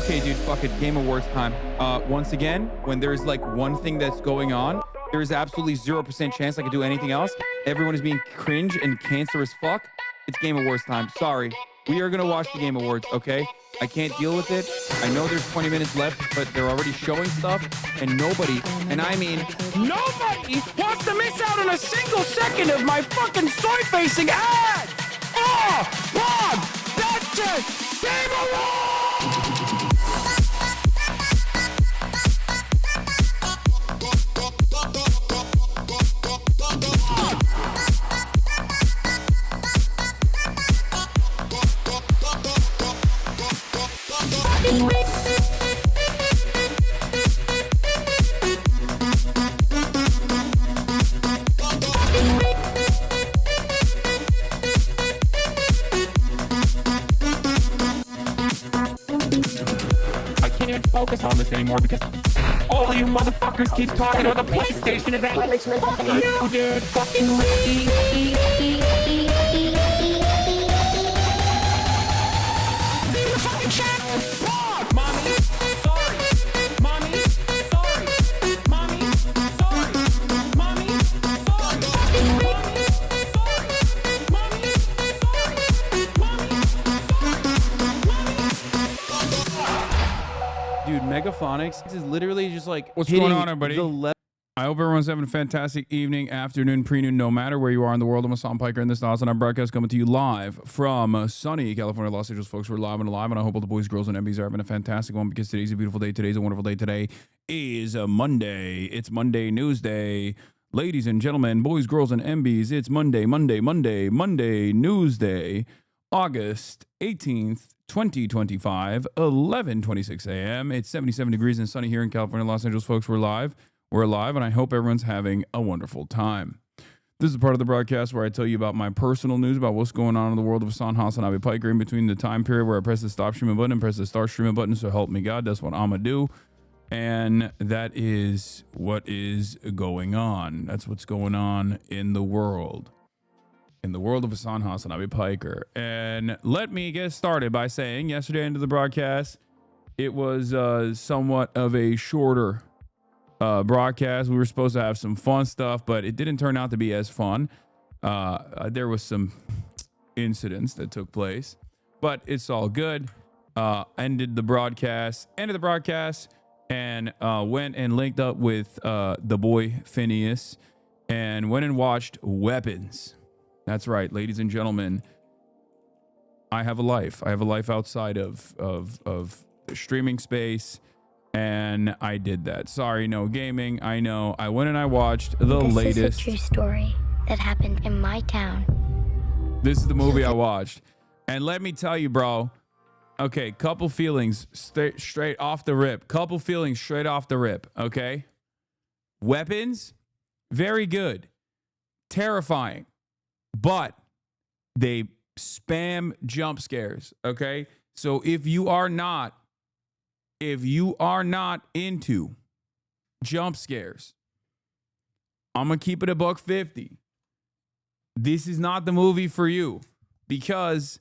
Okay, dude, fuck it. Game Awards time. Once again, when there's like one thing that's going on, there is absolutely 0% chance I could do anything else. Everyone is being cringe and cancerous fuck. It's Game Awards time. Sorry. We are going to watch the Game Awards, okay? I can't deal with it. I know there's 20 minutes left, but they're already showing stuff, and nobody, and I mean nobody, wants to miss out on a single second of my fucking soy-facing ad! Oh, Bob! That's it! Game Awards! I can't focus on this anymore because all you motherfuckers keep talking about the PlayStation event. You dude, fucking leave the fucking channel. Fuck, mommy. Sorry. Mommy. Sorry. Mommy. Sorry. Mommy. Sorry. Mommy. Sorry. Dude, Megaphonics is literally just like What's hitting going on, everybody? I hope everyone's having a fantastic evening, afternoon, pre-noon, no matter where you are in the world. I'm Hasan Piker, and this is Hasanabi broadcast coming to you live from sunny California, Los Angeles. Folks, we're live and alive, and I hope all the boys, girls, and MBs are having a fantastic one because today's a beautiful day. Today's a wonderful day. Today is a Monday. It's Monday News Day. Ladies and gentlemen, boys, girls, and MBs, it's Monday News Day, August 18th, 2025, 11:26 a.m. It's 77 degrees and sunny here in California, Los Angeles. Folks, we're live. We're live, and I hope everyone's having a wonderful time. This is a part of the broadcast where I tell you about my personal news about what's going on in the world of Hasanabi Piker in between the time period where I press the stop streaming button and press the start streaming button. So help me God, that's what I'm going to do. And that is what is going on. That's what's going on in the world. In the world of Hasanabi Piker. And let me get started by saying yesterday into the broadcast, it was somewhat of a shorter broadcast. We were supposed to have some fun stuff, but it didn't turn out to be as fun. There was some incidents that took place, but it's all good. Ended the broadcast, and went and linked up with the boy Phineas and went and watched Weapons. That's right, ladies and gentlemen. I have a life. I have a life outside of the streaming space. And I did that. Sorry, no gaming. I know. I went and I watched the latest. This is a true story that happened in my town. This is the movie I watched. And let me tell you, bro. Okay, couple feelings straight off the rip. Okay? Weapons, very good. Terrifying. But they spam jump scares. Okay? So if you are not into jump scares, I'm going to keep it $150. This is not the movie for you, because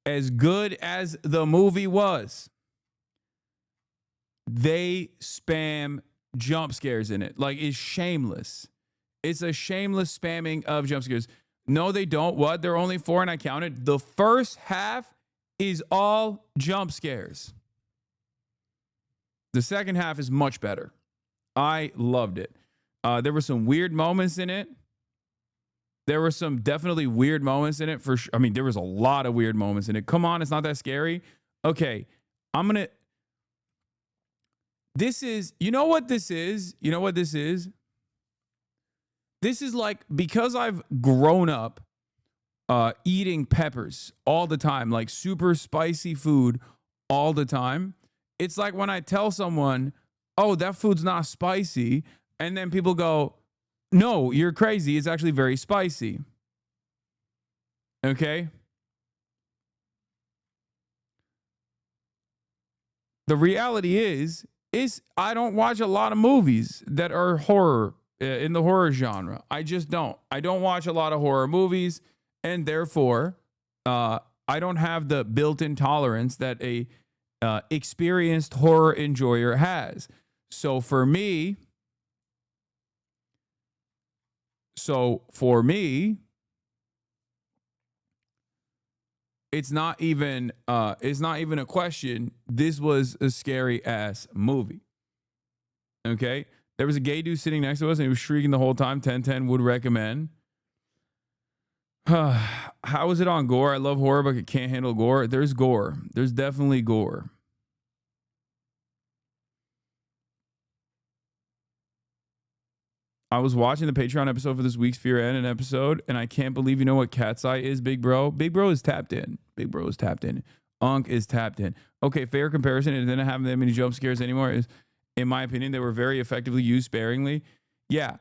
as good as the movie was, they spam jump scares in it. Like, it's shameless. It's a shameless spamming of jump scares. No, they don't. What? They're only 4 and I counted. The first half is all jump scares. The second half is much better. I loved it. There were some weird moments in it. There were some definitely weird moments in it for sure. I mean, there was a lot of weird moments in it. Come on, it's not that scary. Okay, this is, you know what this is? This is like, because I've grown up eating peppers all the time, like super spicy food all the time. It's like when I tell someone, oh, that food's not spicy, and then people go, no, you're crazy. It's actually very spicy. Okay? The reality is I don't watch a lot of movies that are horror, in the horror genre. I just don't. I don't watch a lot of horror movies, and therefore, I don't have the built-in tolerance that a experienced horror enjoyer has. So for me, it's not even a question. This was a scary ass movie. Okay? There was a gay dude sitting next to us and he was shrieking the whole time. 10/10 would recommend. How is it on gore? I love horror, but I can't handle gore. There's gore. There's definitely gore. I was watching the Patreon episode for this week's Fear N episode, and I can't believe you know what Cat's Eye is, big bro. Big bro is tapped in. Big bro is tapped in. Unk is tapped in. Okay, fair comparison. It didn't have that many jump scares anymore. Is, in my opinion, they were very effectively used sparingly. Yeah,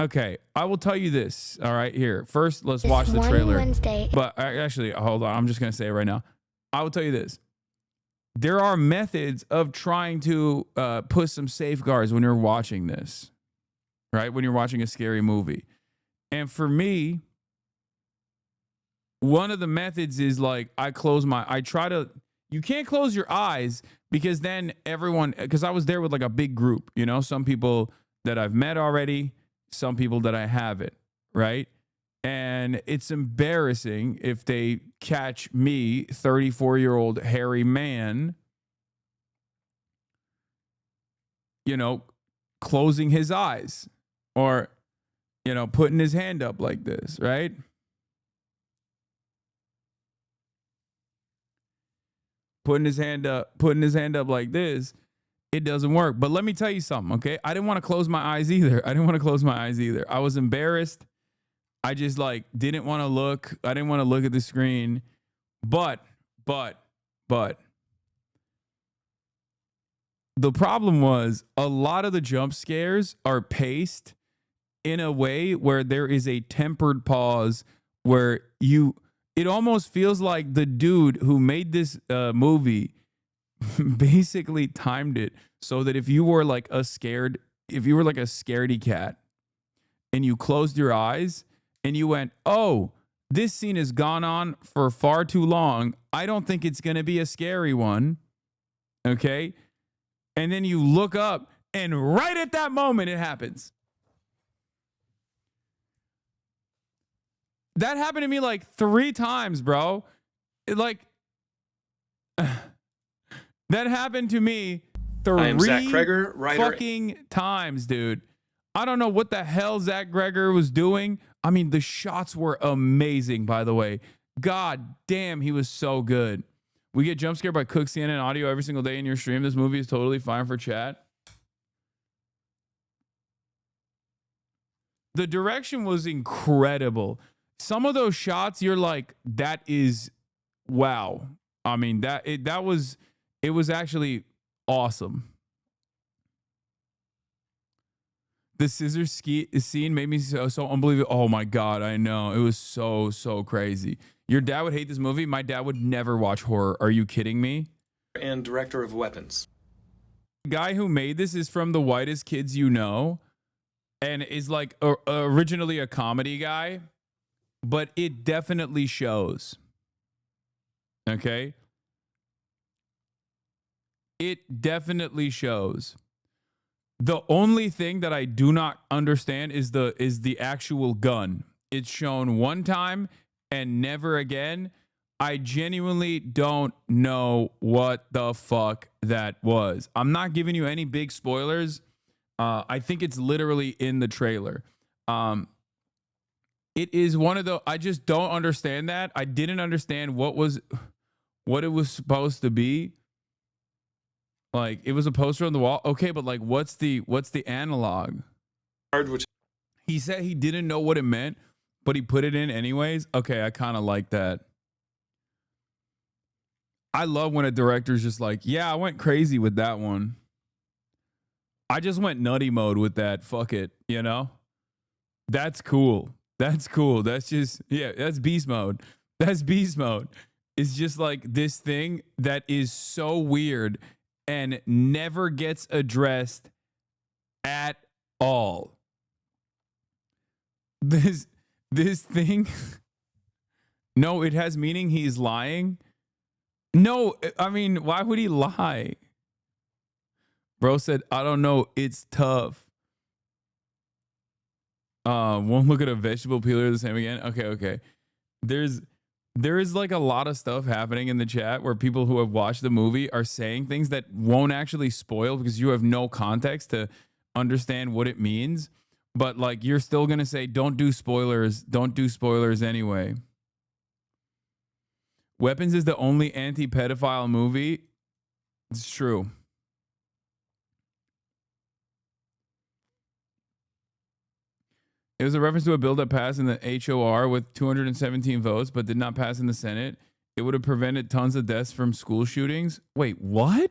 okay, I will tell you this. All right, here. First, let's watch the trailer. Wednesday. But actually, hold on. I'm just going to say it right now. I will tell you this. There are methods of trying to put some safeguards when you're watching this. Right? When you're watching a scary movie. And for me, one of the methods is like you can't close your eyes because then because I was there with like a big group, you know, some people that I've met already, some people that I haven't, right? And it's embarrassing if they catch me, 34-year-old hairy man, you know, closing his eyes. Or, you know, putting his hand up like this, right? Putting his hand up like this, it doesn't work. But let me tell you something, okay? I didn't want to close my eyes either. I was embarrassed. I just like didn't want to look. I didn't want to look at the screen. But the problem was a lot of the jump scares are paced in a way where there is a tempered pause where it almost feels like the dude who made this movie basically timed it so that if you were like a scaredy cat and you closed your eyes and you went, oh, this scene has gone on for far too long. I don't think it's going to be a scary one. Okay. And then you look up and right at that moment it happens. That happened to me like 3 times, bro. That happened to me 3 fucking times, dude. I don't know what the hell Zach Greger was doing. I mean, the shots were amazing, by the way. God damn, he was so good. We get jump scared by Cook CNN audio every single day in your stream. This movie is totally fine for chat. The direction was incredible. Some of those shots, you're like, that is wow. I mean, it was actually awesome. The scissor ski scene made me so unbelievable. Oh my God, I know. It was so crazy. Your dad would hate this movie. My dad would never watch horror. Are you kidding me? And director of weapons. The guy who made this is from The Whitest Kids You Know and is like originally a comedy guy. But it definitely shows. Okay? It definitely shows. The only thing that I do not understand is the actual gun. It's shown one time and never again. I genuinely don't know what the fuck that was. I'm not giving you any big spoilers. I think it's literally in the trailer. It is one of the, I just don't understand that. I didn't understand what it was supposed to be. Like, it was a poster on the wall. Okay, but like, what's the analog? He said he didn't know what it meant, but he put it in anyways. Okay, I kind of like that. I love when a director's just like, yeah, I went crazy with that one. I just went nutty mode with that. Fuck it, you know? That's cool. That's cool. That's just, yeah, that's beast mode. That's beast mode. It's just like this thing that is so weird and never gets addressed at all. This thing, no, it has meaning. He's lying. No, I mean, why would he lie? Bro said, I don't know. It's tough. Won't look at a vegetable peeler the same again. Okay. There is like a lot of stuff happening in the chat where people who have watched the movie are saying things that won't actually spoil because you have no context to understand what it means. But like, you're still going to say, don't do spoilers. Don't do spoilers anyway. Weapons is the only anti-pedophile movie. It's true. It was a reference to a bill that passed in the HOR with 217 votes, but did not pass in the Senate. It would have prevented tons of deaths from school shootings. Wait, what?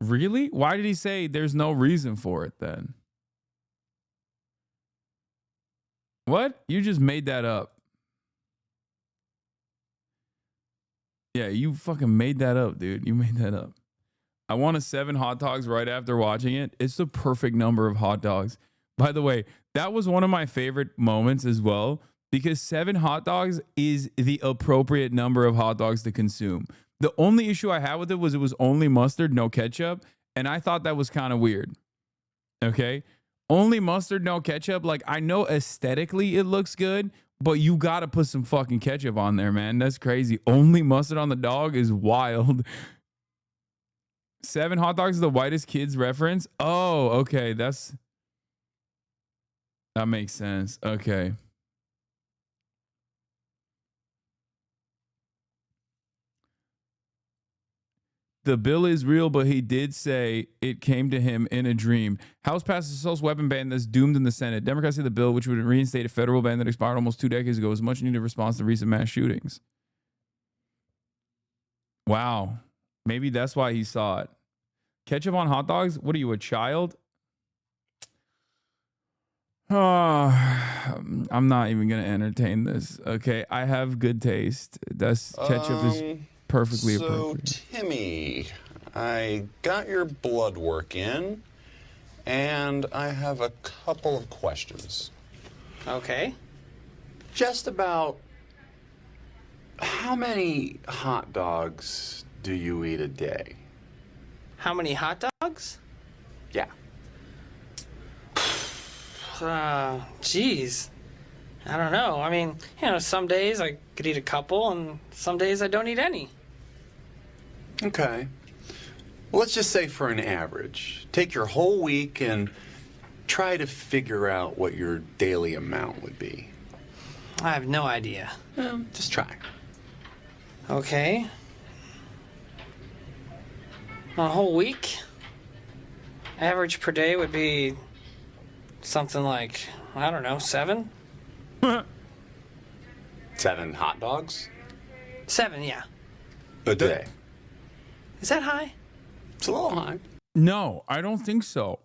Really? Why did he say there's no reason for it then? What? You just made that up. Yeah, you fucking made that up, dude. You made that up. I wanted 7 hot dogs right after watching it. It's the perfect number of hot dogs. By the way, that was one of my favorite moments as well, because 7 hot dogs is the appropriate number of hot dogs to consume. The only issue I had with it was only mustard, no ketchup. And I thought that was kind of weird. Okay. Only mustard, no ketchup. Like, I know aesthetically it looks good, but you got to put some fucking ketchup on there, man. That's crazy. Only mustard on the dog is wild. 7 hot dogs is the whitest kids reference. Oh, okay. That makes sense. Okay. The bill is real, but he did say it came to him in a dream. House passes assault weapon ban that's doomed in the Senate. Democrats say the bill, which would reinstate a federal ban that expired almost 2 decades ago, is a much needed response to recent mass shootings. Wow. Maybe that's why he saw it. Ketchup on hot dogs? What are you, a child? Oh, I'm not even going to entertain this. Okay, I have good taste. Ketchup is perfectly appropriate. So, Timmy, I got your blood work in, and I have a couple of questions. Okay. Just about how many hot dogs do you eat a day? How many hot dogs? Yeah. Geez. I don't know. I mean, some days I could eat a couple, and some days I don't eat any. Okay. Well, let's just say for an average. Take your whole week and try to figure out what your daily amount would be. I have no idea. Just try. Okay. On a whole week, average per day would be something like, I don't know, 7? 7 hot dogs? 7, yeah. A day. Is that high? It's a little high. No, I don't think so.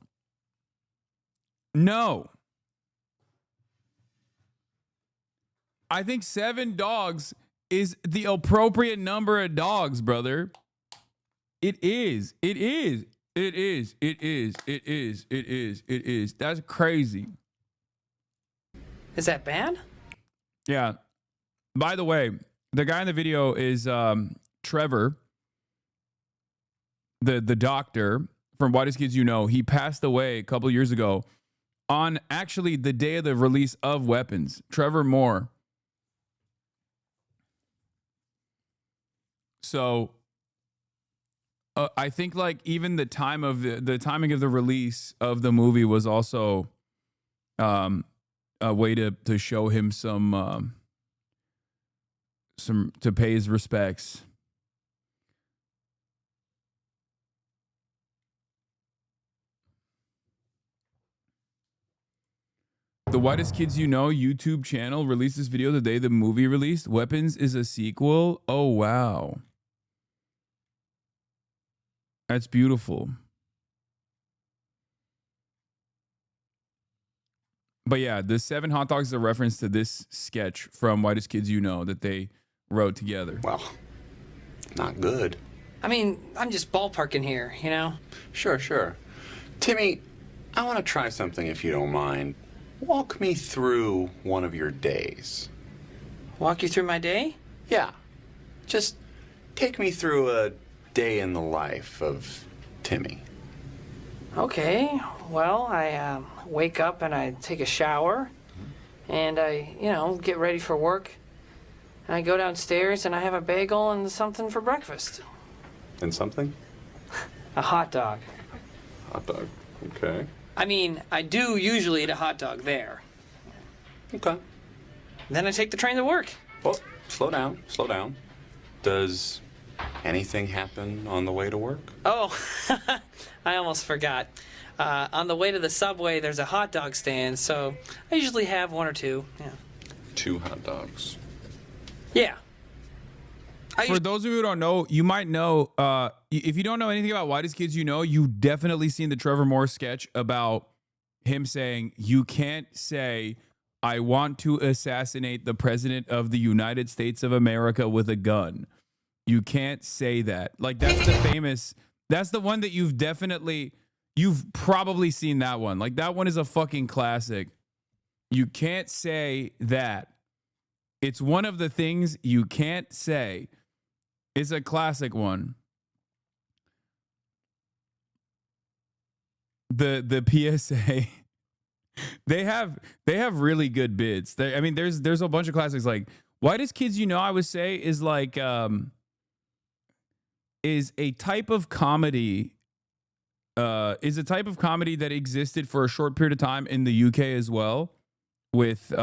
No. I think 7 dogs is the appropriate number of dogs, brother. It is. It is. It is. It is. It is. It is. It is. That's crazy. Is that bad? Yeah. By the way, the guy in the video is Trevor, the doctor from Whitest Kids You Know. He passed away a couple years ago on actually the day of the release of Weapons. Trevor Moore. So I think like even the time of the timing of the release of the movie was also a way to show him some to pay his respects. The Whitest Kids You Know YouTube channel released this video the day the movie released. Weapons is a sequel. Oh, wow. That's beautiful. But yeah, the 7 hot dogs is a reference to this sketch from Whitest Kids You Know that they wrote together. Well, not good. I mean, I'm just ballparking here, Sure, sure. Timmy, I want to try something if you don't mind. Walk me through one of your days. Walk you through my day? Yeah. Just take me through a day in the life of Timmy. Okay, well, I wake up and I take a shower, and I, get ready for work. And I go downstairs and I have a bagel and something for breakfast. And something? A hot dog. Hot dog. Okay. I mean, I do usually eat a hot dog there. Okay. Then I take the train to work. Well, slow down. Slow down. Does anything happen on the way to work? Oh, I almost forgot. On the way to the subway, there's a hot dog stand, so I usually have one or two. Yeah. 2 hot dogs. Yeah. For those of you who don't know, you might know, if you don't know anything about Whitest Kids You Know, you definitely seen the Trevor Moore sketch about him saying, you can't say, I want to assassinate the president of the United States of America with a gun. You can't say that. Like, that's the one that you've probably seen that one. Like, that one is a fucking classic. You can't say that. It's one of the things you can't say. It's a classic one. The PSA, they have really good bits. There's a bunch of classics. Like, Whitest Kids You Know, I would say, is like is a type of comedy that existed for a short period of time in the UK as well, with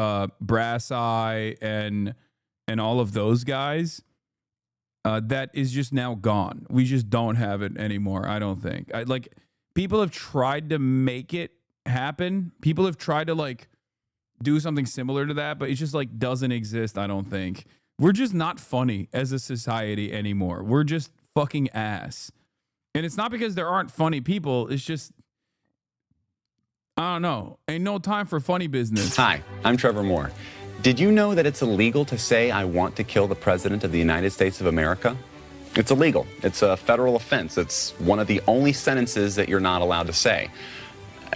Brass Eye and all of those guys. That is just now gone. We just don't have it anymore, I don't think. People have tried to make it happen. People have tried to do something similar to that, but it just doesn't exist, I don't think. We're just not funny as a society anymore. We're just fucking ass. And it's not because there aren't funny people. It's just, I don't know. Ain't no time for funny business. Hi, I'm Trevor Moore. Did you know that it's illegal to say, I want to kill the President of the United States of America? It's illegal. It's a federal offense. It's one of the only sentences that you're not allowed to say.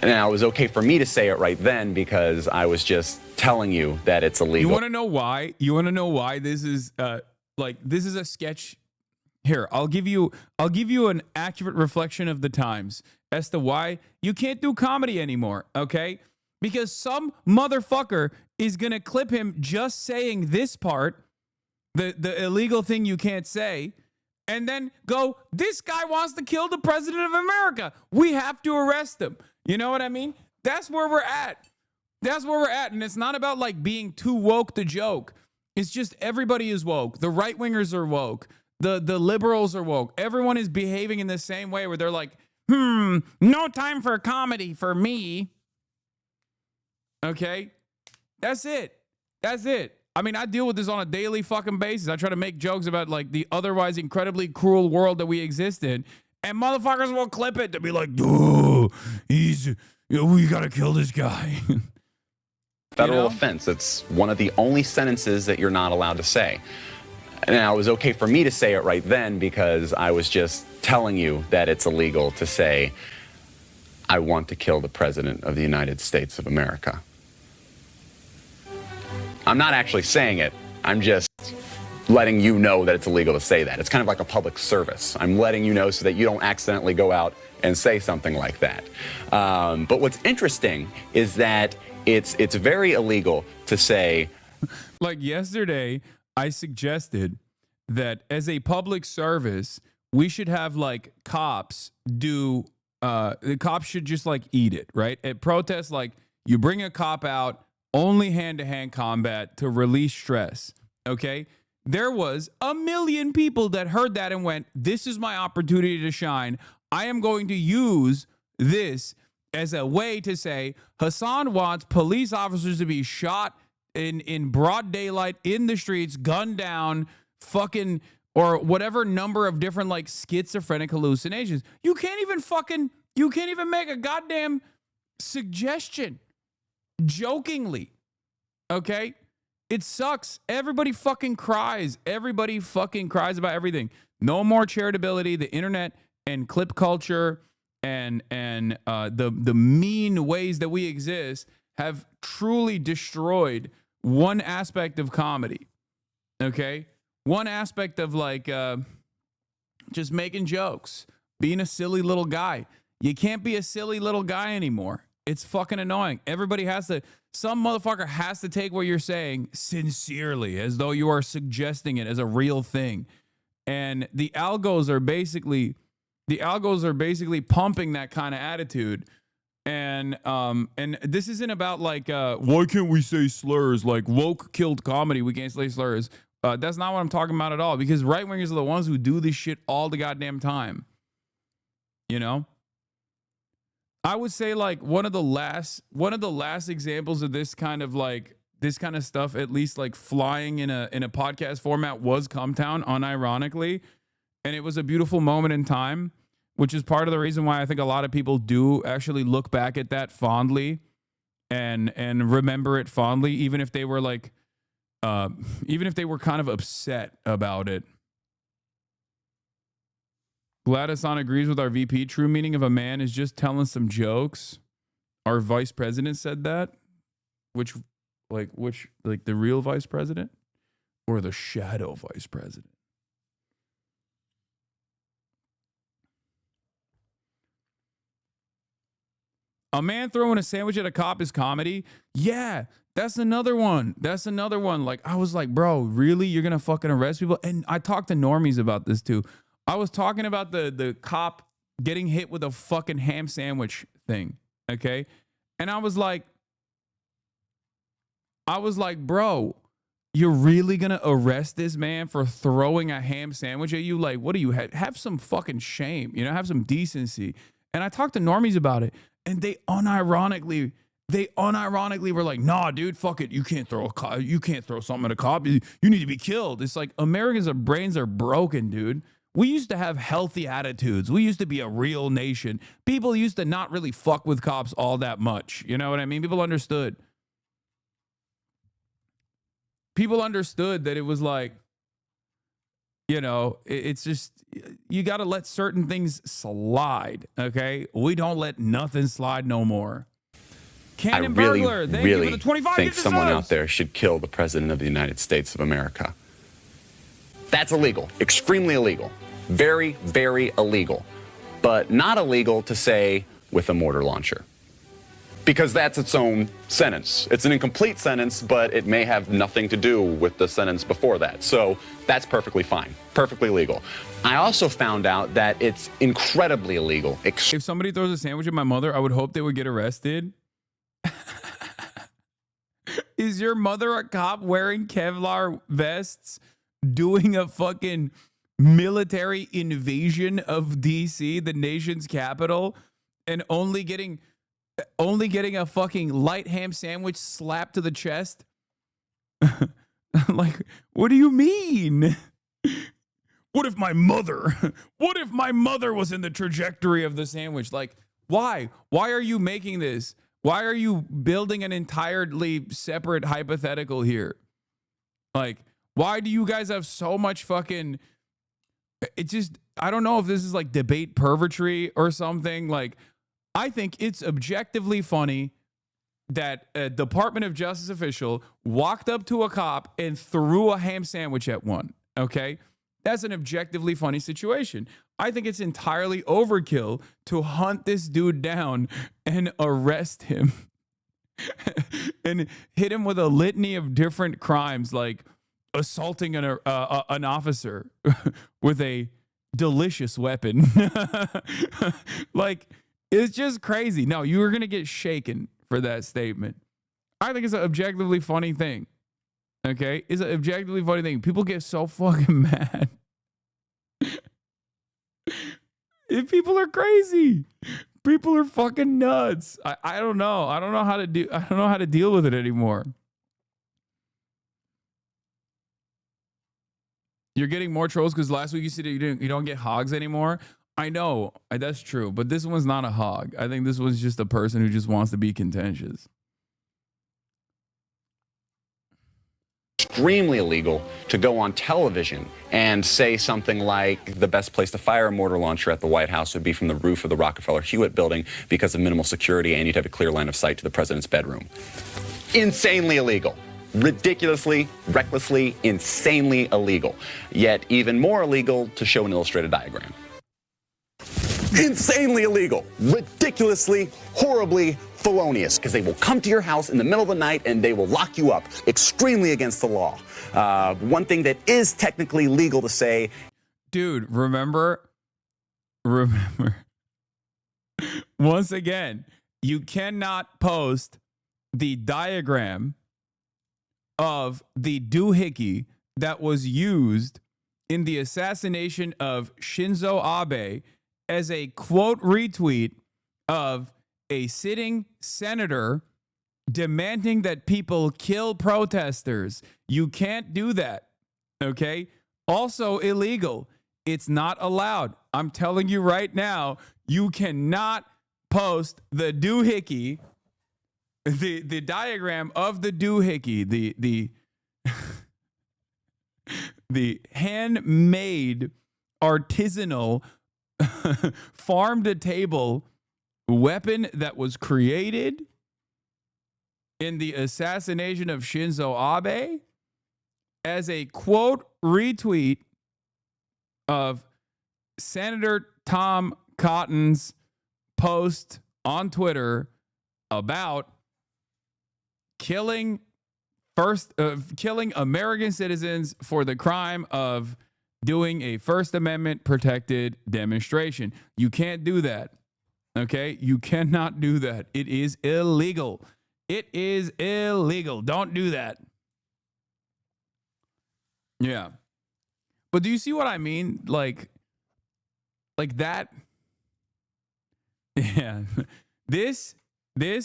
Now, it was okay for me to say it right then because I was just telling you that it's illegal. You want to know why? You want to know why this is this is a sketch? Here, I'll give you an accurate reflection of the times as to why you can't do comedy anymore, okay? Because some motherfucker is going to clip him just saying this part, the illegal thing you can't say, and then go, this guy wants to kill the president of America. We have to arrest him. You know what I mean? That's where we're at. That's where we're at. And it's not about being too woke to joke. It's just everybody is woke. The right wingers are woke. The liberals are woke. Everyone is behaving in the same way where they're like, no time for comedy for me. Okay? That's it. That's it. I mean, I deal with this on a daily fucking basis. I try to make jokes about the otherwise incredibly cruel world that we exist in. And motherfuckers will clip it to be like, oh, we gotta kill this guy. Federal offense. It's one of the only sentences that you're not allowed to say. Now, it was okay for me to say it right then because I was just telling you that it's illegal to say, I want to kill the President of the United States of America. I'm not actually saying it. I'm just letting you know that it's illegal to say that. It's kind of like a public service. I'm letting you know so that you don't accidentally go out and say something like that. But what's interesting is that it's very illegal to say. Like yesterday, I suggested that as a public service, we should have cops do, the cops should just eat it, right? At protests, you bring a cop out, only hand-to-hand combat to release stress, okay? There was 1 million people that heard that and went, this is my opportunity to shine. I am going to use this as a way to say, Hasan wants police officers to be shot in broad daylight in the streets, gunned down, fucking, or whatever number of different schizophrenic hallucinations. You can't even make a goddamn suggestion jokingly. Okay? It sucks. Everybody fucking cries. Everybody fucking cries about everything. No more charitability. The internet and clip culture and the mean ways that we exist have truly destroyed one aspect of comedy. Okay? one aspect of like just making jokes, being a silly little guy. You can't be a silly little guy anymore. It's fucking annoying. Everybody has to, some motherfucker has to take what you're saying sincerely, as though you are suggesting it as a real thing. And the algos are basically pumping that kind of attitude. And this isn't about like why can't we say slurs? Like woke killed comedy, we can't say slurs. That's not what I'm talking about at all, because right wingers are the ones who do this shit all the goddamn time. You know? I would say like one of the last examples of this kind of stuff, at least like flying in a podcast format, was Cumtown, unironically. And it was a beautiful moment in time, which is part of the reason why I think a lot of people do actually look back at that fondly and remember it fondly, even if they were like, even if they were kind of upset about it. Glad Hasan agrees with our VP. True meaning of a man is just telling some jokes. Our vice president said that. Which, the real vice president or the shadow vice president? A man throwing a sandwich at a cop is comedy. Yeah, that's another one. Like, I was like, bro, really? You're going to fucking arrest people? And I talked to normies about this too. I was talking about the cop getting hit with a fucking ham sandwich thing, okay? And I was like, bro, you're really going to arrest this man for throwing a ham sandwich at you? Like, what do you have some fucking shame, you know, have some decency. And I talked to normies about it, and they unironically were like, nah, dude, fuck it. You can't throw something at a cop. You need to be killed. It's like Americans' brains are broken, dude. We used to have healthy attitudes. We used to be a real nation. People used to not really fuck with cops all that much. You know what I mean? People understood. People understood that it was like, you know, it's just, you got to let certain things slide, okay? We don't let nothing slide no more. Cannon Burglar, thank you for the 25 think someone out there should kill the President of the United States of America. That's illegal, extremely illegal, very, very illegal, but not illegal to say with a mortar launcher, because that's its own sentence. It's an incomplete sentence, but it may have nothing to do with the sentence before that. So that's perfectly fine, perfectly legal. I also found out that it's incredibly illegal. If somebody throws a sandwich at my mother, I would hope they would get arrested. Is your mother a cop wearing Kevlar vests, doing a fucking military invasion of DC, the nation's capital, and only getting a fucking light ham sandwich slapped to the chest? Like, what do you mean? What if my mother was in the trajectory of the sandwich? Like, why are you making this? Why are you building an entirely separate hypothetical here? Like, why do you guys have so much fucking... It just... I don't know if this is like debate pervertry or something. Like, I think it's objectively funny that a Department of Justice official walked up to a cop and threw a ham sandwich at one, okay? That's an objectively funny situation. I think it's entirely overkill to hunt this dude down and arrest him and hit him with a litany of different crimes, like assaulting an officer with a delicious weapon. Like, it's just crazy. No, you were going to get shaken for that statement. I think it's an objectively funny thing. Okay? It's an objectively funny thing. People get so fucking mad. If people are crazy. People are fucking nuts. I don't know. I don't know how to deal with it anymore. You're getting more trolls because last week you said you don't get hogs anymore. I know, that's true, but this one's not a hog. I think this was just a person who just wants to be contentious. Extremely illegal to go on television and say something like the best place to fire a mortar launcher at the White House would be from the roof of the Rockefeller Hewitt building because of minimal security, and you'd have a clear line of sight to the president's bedroom. Insanely illegal. Ridiculously, recklessly, insanely illegal. Yet even more illegal to show an illustrated diagram. Insanely illegal, ridiculously, horribly felonious, because they will come to your house in the middle of the night and they will lock you up. Extremely against the law. One thing that is technically legal to say. Dude, remember. Once again, you cannot post the diagram of the doohickey that was used in the assassination of Shinzo Abe as a quote retweet of a sitting senator demanding that people kill protesters. You can't do that. Okay? Also illegal. It's not allowed. I'm telling you right now, you cannot post the doohickey, the diagram of the doohickey, the handmade artisanal farm to table weapon that was created in the assassination of Shinzo Abe as a quote retweet of Senator Tom Cotton's post on Twitter about killing American citizens for the crime of doing a First Amendment protected demonstration. You can't do that. Okay? You cannot do that. It is illegal. It is illegal. Don't do that. Yeah. But do you see what I mean? Like that. Yeah. This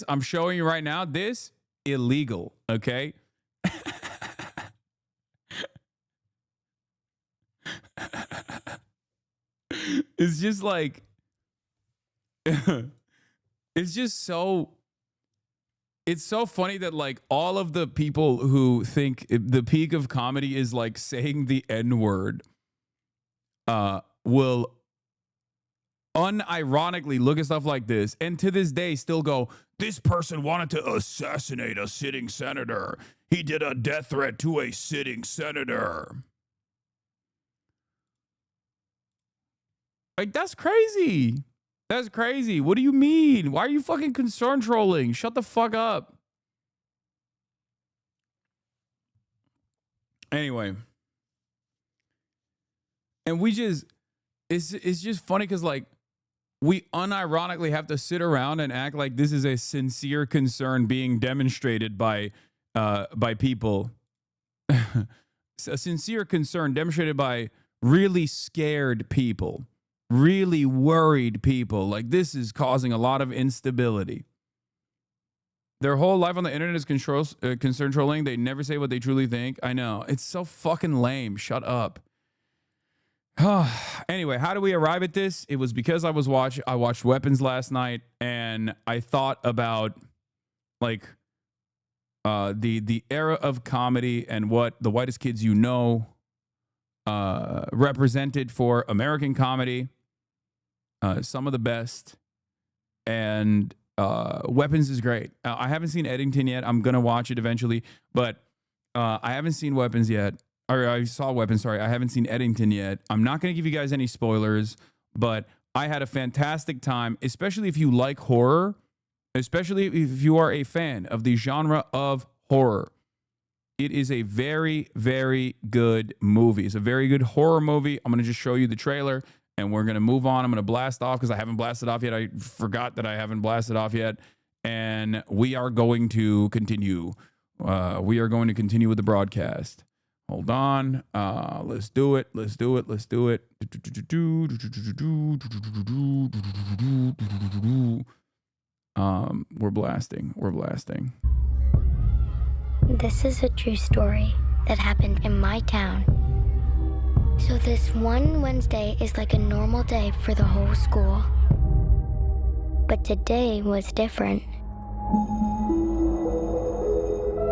I'm showing you right now. This illegal. Okay. It's just like, it's just so, it's so funny that like all of the people who think the peak of comedy is like saying the N-word will unironically look at stuff like this and to this day still go, this person wanted to assassinate a sitting senator. He did a death threat to a sitting senator. Like, that's crazy. That's crazy. What do you mean? Why are you fucking concern trolling? Shut the fuck up. Anyway. And we just, it's just funny because, like, we unironically have to sit around and act like this is a sincere concern being demonstrated by people. A sincere concern demonstrated by really scared people. Really worried people. Like, this is causing a lot of instability. Their whole life on the internet is concern trolling. They never say what they truly think. I know. It's so fucking lame. Shut up. Anyway, how do we arrive at this? It was because I watched Weapons last night, and I thought about like the era of comedy and what the whitest kids you know represented for American comedy. Some of the best, and Weapons is great. I haven't seen Eddington yet. I'm gonna watch it eventually, but I haven't seen Weapons yet. Or I saw Weapons, sorry. I haven't seen Eddington yet. I'm not gonna give you guys any spoilers, but I had a fantastic time, especially if you like horror, especially if you are a fan of the genre of horror. It is a very, very good movie. It's a very good horror movie. I'm gonna just show you the trailer. And we're going to move on. I'm going to blast off because I haven't blasted off yet. I forgot that I haven't blasted off yet. And we are going to continue. We are going to continue with the broadcast. Hold on. Let's do it. Let's do it. Let's do it. We're blasting. We're blasting. This is a true story that happened in my town. So this one Wednesday is like a normal day for the whole school. But today was different.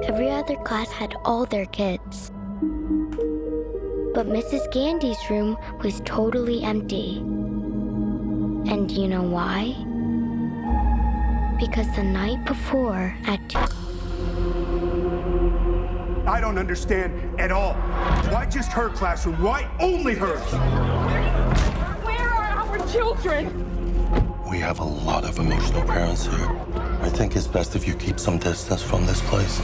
Every other class had all their kids. But Mrs. Gandy's room was totally empty. And do you know why? Because the night before at 2... I don't understand at all. Why just her classroom? Why only hers? Where are our children? We have a lot of emotional parents here. I think it's best if you keep some distance from this place.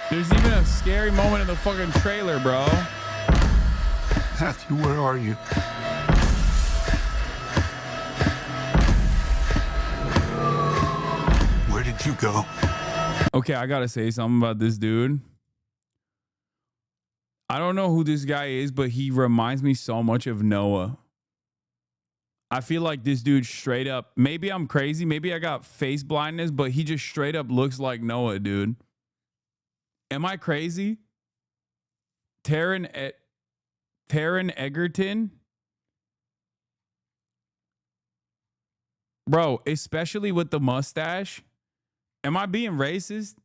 There's even a scary moment in the fucking trailer, bro. Matthew, where are you? Where did you go? Okay, I gotta say something about this dude. I don't know who this guy is, but he reminds me so much of Noah. I feel like this dude straight up, maybe I'm crazy, maybe I got face blindness, but he just straight up looks like Noah, dude. Am I crazy? Taron Egerton? Bro, especially with the mustache. Am I being racist?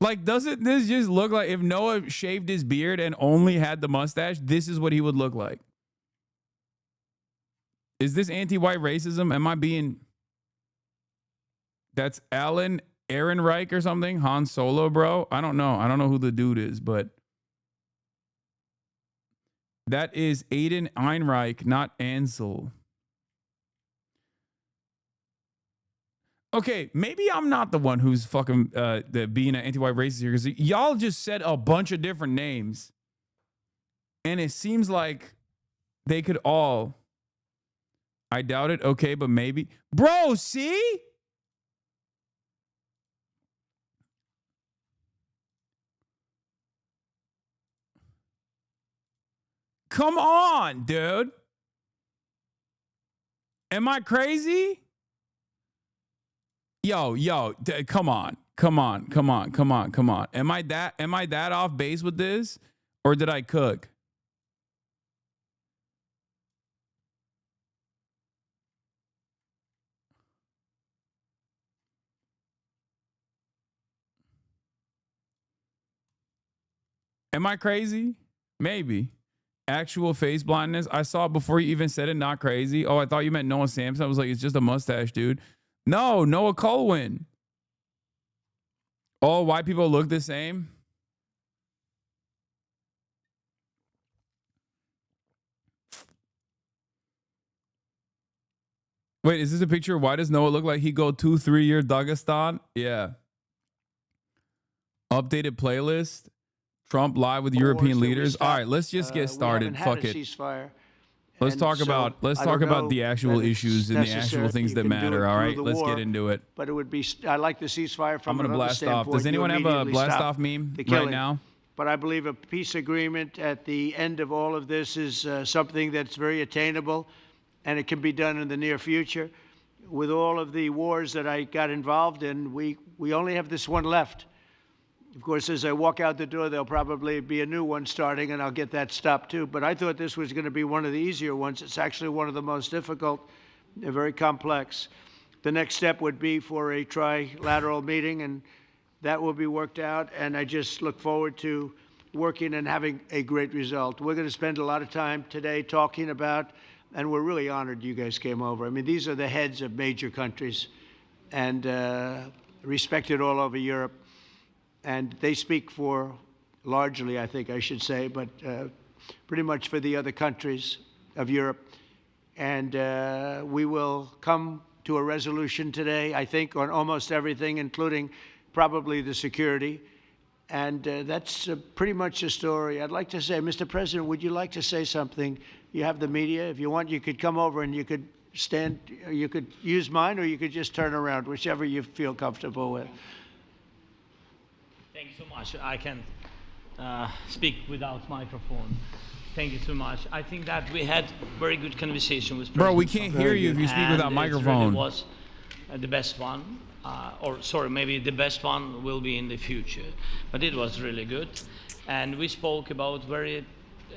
Like, doesn't this just look like if Noah shaved his beard and only had the mustache, this is what he would look like? Is this anti-white racism? Am I being... That's Aaron Reich or something? Han Solo, bro? I don't know. I don't know who the dude is, but... That is Aiden Einreich, not Ansel. Okay, maybe I'm not the one who's fucking being an anti-white racist here, because y'all just said a bunch of different names. And it seems like they could all... I doubt it. Okay, but maybe. Bro, see? Come on, dude. Am I crazy? Yo, come on. Am I that off base with this? Or did I cook? Am I crazy? Maybe. Actual face blindness. I saw it before you even said it. Not crazy. Oh, I thought you meant Noah Sampson. I was like, it's just a mustache, dude. No, Noah Cohen. All white people look the same. Wait, is this a picture? Why does Noah look like he go 2-3 year Dagestan? Yeah. Updated playlist. Trump live with European leaders. All right, let's just get started. Fuck it. Let's talk about the actual issues and the actual things that matter. All right, let's get into it. But it would be. I like the ceasefire from. I'm gonna blast off. Does anyone have a blast off meme right now? But I believe a peace agreement at the end of all of this is something that's very attainable, and it can be done in the near future. With all of the wars that I got involved in, we only have this one left. Of course, as I walk out the door, there'll probably be a new one starting, and I'll get that stopped too. But I thought this was going to be one of the easier ones. It's actually one of the most difficult. They're very complex. The next step would be for a trilateral meeting, and that will be worked out. And I just look forward to working and having a great result. We're going to spend a lot of time today talking about, and we're really honored you guys came over. I mean, these are the heads of major countries and respected all over Europe. And they speak for, largely, I think I should say, but pretty much for the other countries of Europe. And we will come to a resolution today, I think, on almost everything, including probably the security. And that's pretty much the story. I'd like to say, Mr. President, would you like to say something? You have the media. If you want, you could come over and you could stand, you could use mine, or you could just turn around, whichever you feel comfortable with. Thank you so much. I can speak without microphone. Thank you so much. I think that we had very good conversation with President. Bro, we can't hear you if you speak without microphone. It was the best one, or sorry, maybe the best one will be in the future. But it was really good, and we spoke about very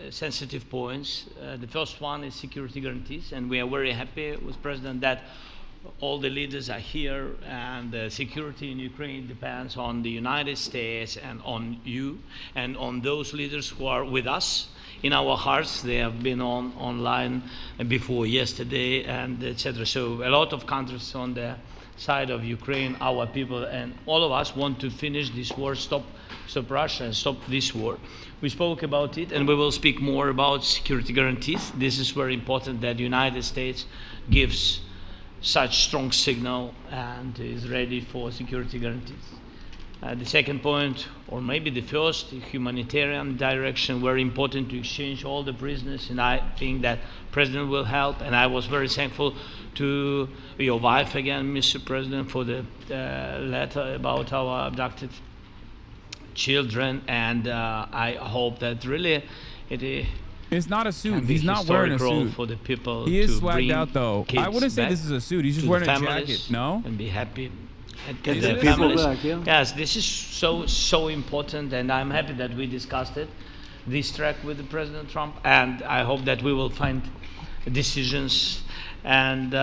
sensitive points. The first one is security guarantees, and we are very happy with President that all the leaders are here, and security in Ukraine depends on the United States and on you and on those leaders who are with us in our hearts. They have been online before yesterday, and etc. So a lot of countries on the side of Ukraine, our people, and all of us want to finish this war, stop Russia and stop this war. We spoke about it, and we will speak more about security guarantees. This is very important that the United States gives such strong signal and is ready for security guarantees. The second point, or maybe the first, humanitarian direction, very important to exchange all the prisoners, and I think that President will help. And I was very thankful to your wife again, Mr. President, for the letter about our abducted children, and I hope that really it's not a suit. He's not wearing a suit. For the people he is to swagged out, though. I wouldn't say this is a suit. He's just wearing a jacket. No? And be happy. Get the people back, yeah. Yes, this is so important, and I'm happy that we discussed it, this track with the President Trump, and I hope that we will find decisions. And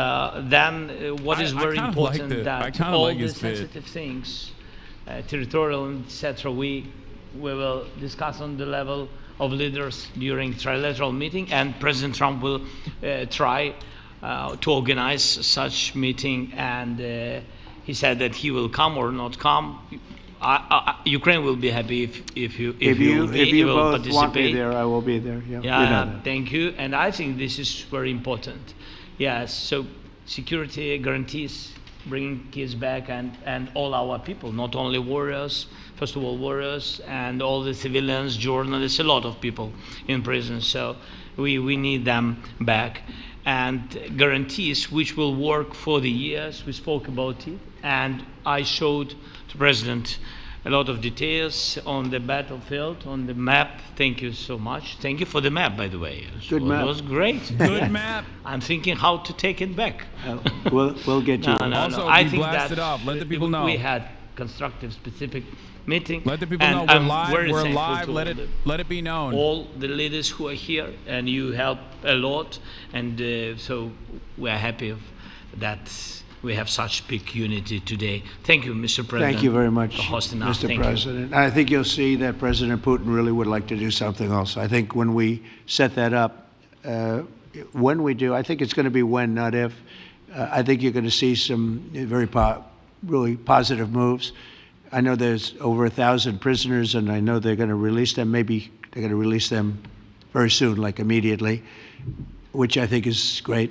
then what is very important, that all the sensitive things, territorial, etc., we will discuss on the level of leaders during trilateral meeting, and President Trump will try to organize such meeting, and he said that he will come or not come. Ukraine will be happy if you will both want me there, I will be there. Yeah, yeah, you know, thank you. And I think this is very important. Yes, so security guarantees, bringing kids back, and all our people, not only warriors, first of all warriors, and all the civilians, journalists, a lot of people in prison. So we need them back. And guarantees which will work for the years. We spoke about it, and I showed the President a lot of details on the battlefield, on the map. Thank you so much. Thank you for the map, by the way. Good map. It was great. Good map. I'm thinking how to take it back. We'll get you. Also, I we think blasted that off. Let the people know. We had constructive, specific meeting. Let the people know we're live. We're live. Let it be known. All the leaders who are here, and you help a lot, and so we are happy that we have such big unity today. Thank you, Mr. President. Thank you very much, for hosting us. Mr. President. I think you'll see that President Putin really would like to do something else. I think when we set that up, when we do, I think it's going to be when, not if. I think you're going to see some really positive moves. I know there's over 1,000 prisoners, and I know they're going to release them. Maybe they're going to release them very soon, like immediately, which I think is great.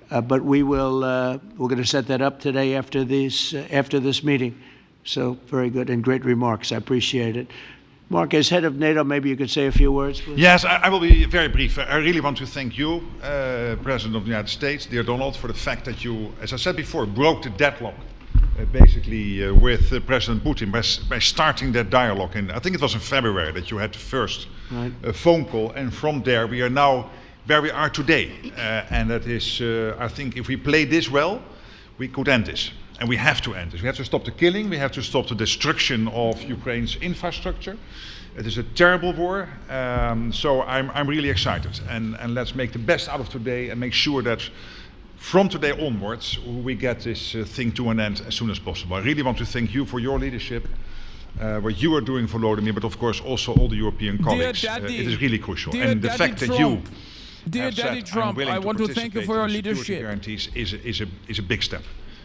But we're going to set that up today after this meeting. So very good and great remarks. I appreciate it. Mark, as head of NATO, maybe you could say a few words, please. Yes, I will be very brief. I really want to thank you, President of the United States, dear Donald, for the fact that you, as I said before, broke the deadlock basically with President Putin by starting that dialogue. And I think it was in February that you had the first phone call, and from there we are now where we are today. And that is, I think if we play this well, we could end this. And we have to end this. We have to stop the killing, we have to stop the destruction of Ukraine's infrastructure. It is a terrible war, so I'm really excited. And let's make the best out of today and make sure that from today onwards, we get this thing to an end as soon as possible. I really want to thank you for your leadership, what you are doing for Volodymyr, but of course also all the European colleagues. It is really crucial. And the fact that you Dear Daddy Trump, I want to thank you for your leadership. Guarantees is a big step.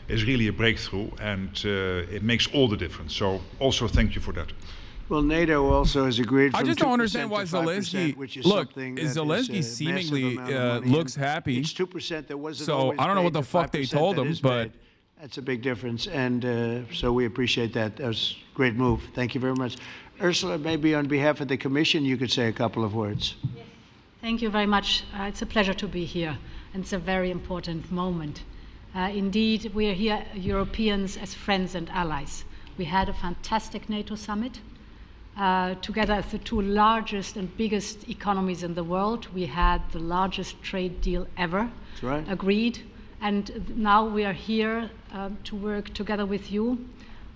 It's really a breakthrough, and it makes all the difference. So also thank you for that. Well, NATO also has agreed. I just don't understand why Zelensky. Look, Zelensky seemingly looks happy. It's 2%. There wasn't. So I don't know what the fuck they told him, but that's a big difference, and so we appreciate that. That was a great move. Thank you very much, Ursula. Maybe on behalf of the Commission, you could say a couple of words. Yes. Thank you very much. It's a pleasure to be here, and it's a very important moment. Indeed, we are here, Europeans, as friends and allies. We had a fantastic NATO summit. Together as the two largest and biggest economies in the world, we had the largest trade deal ever agreed. And now we are here to work together with you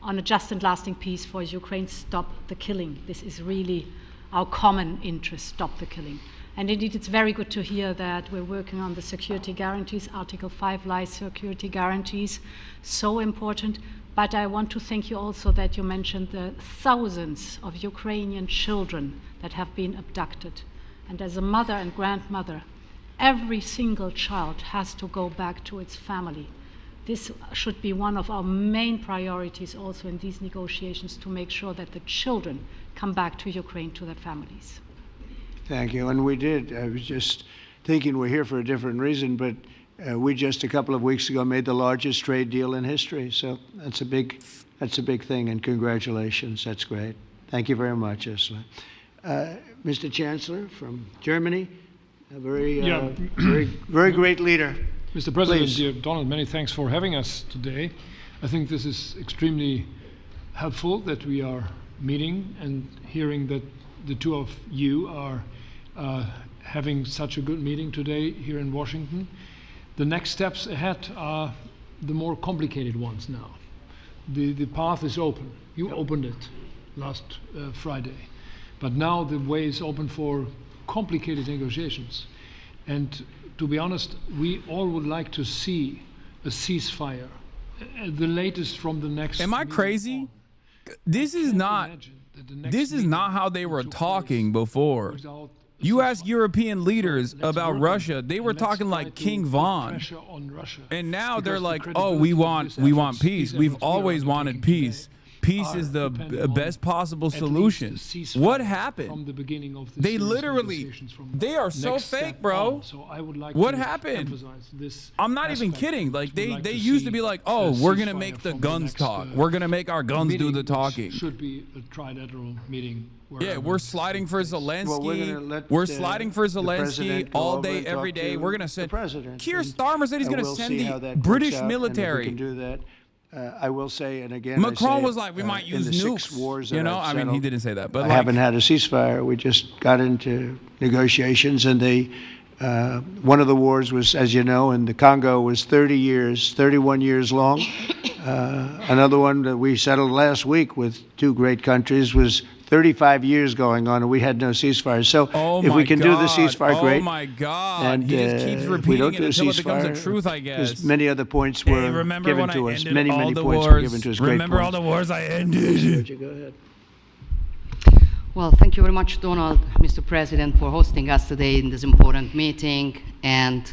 on a just and lasting peace for Ukraine. Stop the killing. This is really our common interest, stop the killing. And indeed, it's very good to hear that we're working on the security guarantees, Article 5 life security guarantees, so important. But I want to thank you also that you mentioned the thousands of Ukrainian children that have been abducted. And as a mother and grandmother, every single child has to go back to its family. This should be one of our main priorities also in these negotiations, to make sure that the children come back to Ukraine, to their families. Thank you. And we did. I was just thinking we're here for a different reason, but we just a couple of weeks ago made the largest trade deal in history. So that's a big thing, and congratulations. That's great. Thank you very much, Ursula. Mr. Chancellor from Germany, a very great leader. Mr. President, Please. dear Donald, many thanks for having us today. I think this is extremely helpful that we are meeting and hearing that the two of you are having such a good meeting today here in Washington. The next steps ahead are the more complicated ones now. The path is open. You opened it last Friday. But now the way is open for complicated negotiations. And to be honest, we all would like to see a ceasefire, the latest from the next. Am I crazy? This is not how they were talking before. You ask European leaders about Russia, they were talking like King Von. And now they're like, oh, we want peace. We've always wanted peace. Peace is the best possible solution. What happened? They literally, they are so fake, bro. What happened? I'm not even kidding. Like they used to be like, oh, we're gonna make the guns talk. We're gonna make our guns do the talking. Should be a trilateral meeting. Yeah, we're sliding for Zelensky. We're sliding for Zelensky all day, every day. We're gonna send. Keir Starmer said he's gonna send the British military. We can do that. I will say, and again, Macron was like, we might use nukes. You know, I mean, he didn't say that, but I like, haven't had a ceasefire. We just got into negotiations, and one of the wars was, as you know, in the Congo was 31 years long. Another one that we settled last week with two great countries was 35 years going on, and we had no ceasefire. So if we can do the ceasefire, great. Oh my God! And He just keeps repeating it until it becomes a truth, I guess. Many other points were given to us. Many points were given to us. Remember all the wars I ended? Go ahead. Well, thank you very much, Donald, Mr. President, for hosting us today in this important meeting. And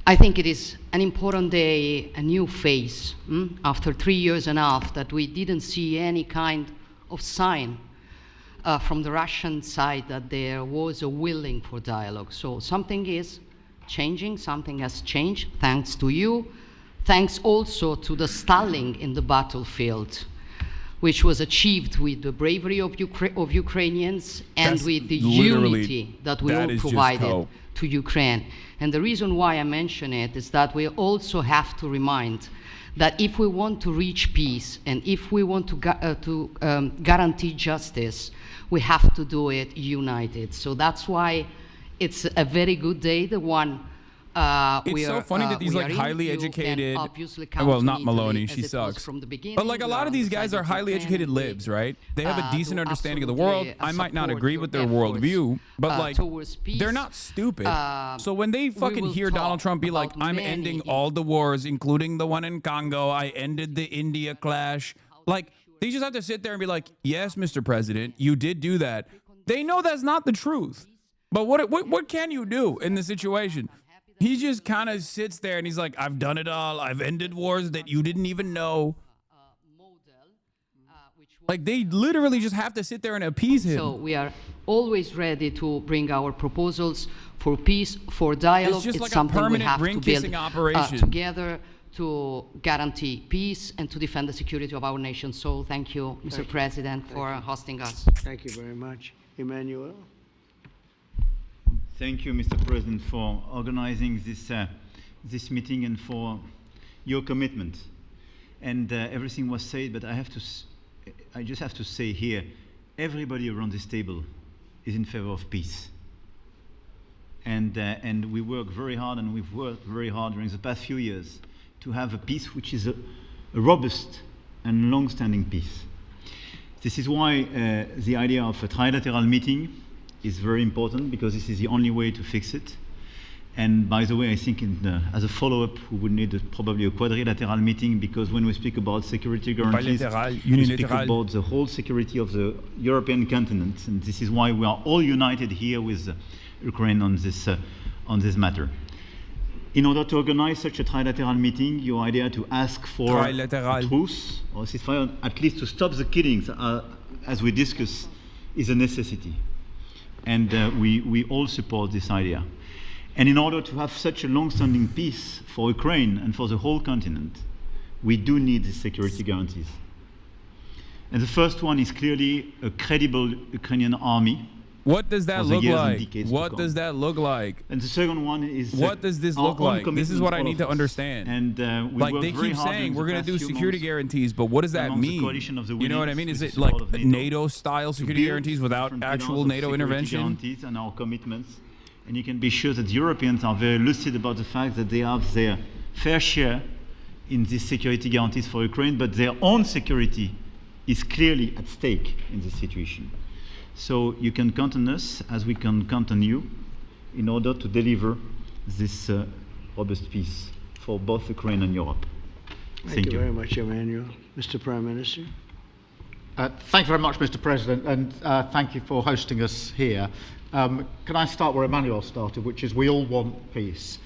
I think it is an important day, a new phase, after 3 years and a half that we didn't see any kind of sign from the Russian side that there was a willing for dialogue. So something is changing, something has changed, thanks to you. Thanks also to the stalling in the battlefield, which was achieved with the bravery of Ukrainians and with the unity that we all provided to Ukraine. And the reason why I mention it is that we also have to remind that if we want to reach peace and if we want to guarantee justice, we have to do it united. So that's why it's a very good day, the one it's so funny that these like highly educated, well, not Maloney, she sucks, but like a lot of these guys are highly educated libs, right? They have a decent understanding of the world. I might not agree with their worldview, but like they're not stupid. So when they fucking hear Donald Trump be like, I'm ending all the wars, including the one in Congo, I ended the India clash, like they just have to sit there and be like, yes, Mr. President, you did do that. They know that's not the truth. But what can you do in the situation? He just kind of sits there and he's like, I've done it all. I've ended wars that you didn't even know. Like, they literally just have to sit there and appease him. So we are always ready to bring our proposals for peace, for dialogue. It's just like something a permanent we have ring-kissing to build operation. together to guarantee peace and to defend the security of our nation. So thank you, Mr. President, for hosting us. Thank you very much. Emmanuel? Thank you, Mr. President, for organizing this meeting and for your commitment. And everything was said, but I just have to say here, everybody around this table is in favor of peace. And we work very hard, and we've worked very hard during the past few years to have a peace which is a robust and long-standing peace. This is why the idea of a trilateral meeting is very important because this is the only way to fix it. And by the way, I think as a follow-up, we would need probably a quadrilateral meeting, because when we speak about security guarantees, we speak about the whole security of the European continent. And this is why we are all united here with Ukraine on this matter. In order to organize such a trilateral meeting, your idea to ask for a truce or ceasefire, at least to stop the killings, as we discussed, is a necessity. And we all support this idea. And in order to have such a long-standing peace for Ukraine and for the whole continent, we do need these security guarantees. And the first one is clearly a credible Ukrainian army. What does that look like? What does that look like? And the second one is what does this look like? This is what I need to understand. And like they keep saying we're going to do security guarantees, but what does that mean? You know what I mean? Is it like NATO-style security guarantees without actual NATO intervention? Guarantees and our commitments. And you can be sure that Europeans are very lucid about the fact that they have their fair share in these security guarantees for Ukraine, but their own security is clearly at stake in this situation. So you can count on us, as we can count on you, in order to deliver this robust peace for both Ukraine and Europe. Thank you very much, Emmanuel. Mr. Prime Minister. Thank you very much, Mr. President, and thank you for hosting us here. Can I start where Emmanuel started, which is we all want peace.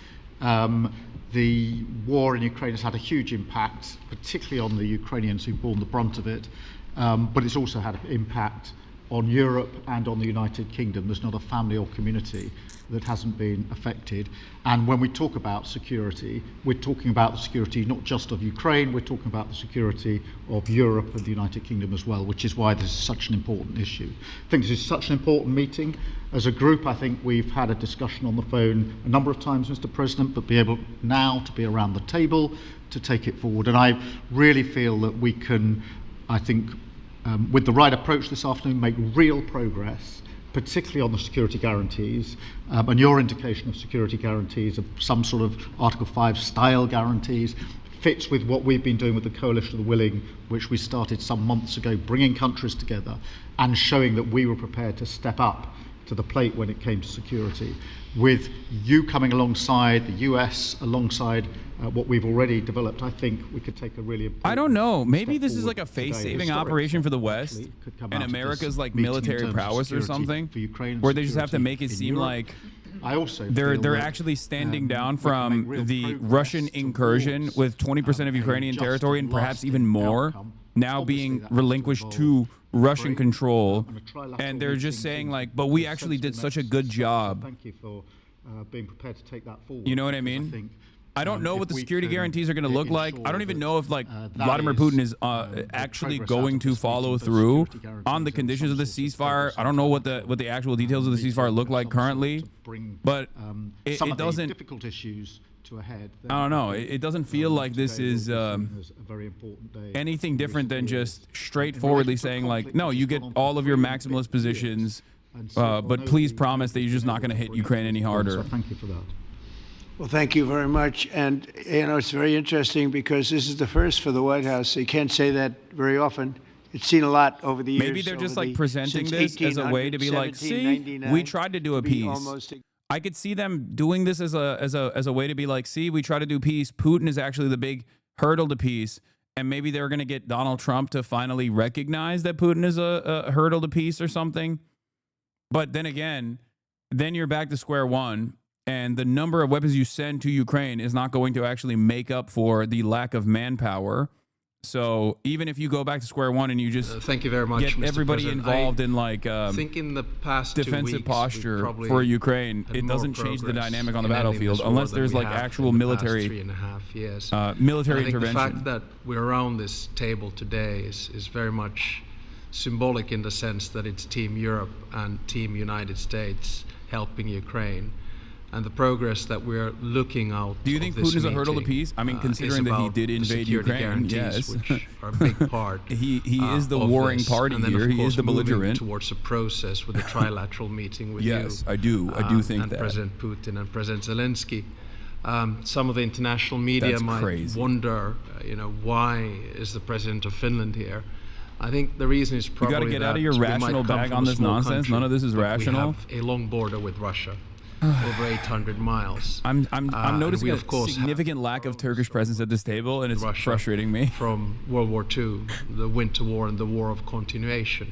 The war in Ukraine has had a huge impact, particularly on the Ukrainians who've borne the brunt of it, but it's also had an impact on Europe and on the United Kingdom. There's not a family or community that hasn't been affected. And when we talk about security, we're talking about the security not just of Ukraine, we're talking about the security of Europe and the United Kingdom as well, which is why this is such an important issue. I think this is such an important meeting. As a group, I think we've had a discussion on the phone a number of times, Mr. President, but be able now to be around the table to take it forward. And I really feel that we can, I think, with the right approach this afternoon, make real progress, particularly on the security guarantees, and your indication of security guarantees, of some sort of Article 5 style guarantees, fits with what we've been doing with the Coalition of the Willing, which we started some months ago, bringing countries together and showing that we were prepared to step up to the plate when it came to security. With you coming alongside, the US alongside what we've already developed, I think we could take a really important I don't know. Maybe this is like a face-saving operation for the West and America's like military prowess or something, where they just have to make it seem like they're actually standing down from the Russian incursion with 20% of Ukrainian territory and perhaps even more now being relinquished to Russian control, and they're just saying like, but we actually did such a good job. Thank you for being prepared to take that forward. You know what I mean? I don't know what the security guarantees are going to look like. I don't even know if like Vladimir Putin is actually going to follow through on the conditions of the ceasefire. I don't know what the actual details of the ceasefire look like currently, but it doesn't. Difficult issues to a head. I don't know. It doesn't feel like this is anything different than just straightforwardly saying like, no, you get all of your maximalist positions, but please promise that you're just not going to hit Ukraine any harder. So thank you for that. Well, thank you very much. And, you know, it's very interesting because this is the first for the White House. You can't say that very often. It's seen a lot over the years. Maybe they're just like presenting this as a way to be like, see, we tried to do a peace. I could see them doing this as a way to be like, see, we try to do peace. Putin is actually the big hurdle to peace. And maybe they're going to get Donald Trump to finally recognize that Putin is a hurdle to peace or something. But then again, then you're back to square one. And the number of weapons you send to Ukraine is not going to actually make up for the lack of manpower. So even if you go back to square one and you just thank you very much, get Mr. everybody President. involved in like think in the past defensive posture for Ukraine, it doesn't change the dynamic on the battlefield unless there's like actual military 3.5 years. Military I think intervention. the fact that we're around this table today is very much symbolic in the sense that it's Team Europe and Team United States helping Ukraine. And the progress that we're looking out. Do you think Putin is a hurdle to peace? I mean, considering that he did invade Ukraine, yes. Which are a big part. he is the warring party and then, here. He is the belligerent. Towards a process with a trilateral meeting with you. Yes, I do think and that. President Putin and President Zelensky. Some of the international media might wonder, why is the president of Finland here? I think the reason is probably you got to get out of your that we rational might come bag from on a this small nonsense. country, None of this is but rational. We have a long border with Russia, over 800 miles. I'm noticing of course, significant lack of Turkish presence at this table, and it's frustrating me. From World War II, the Winter War and the War of Continuation.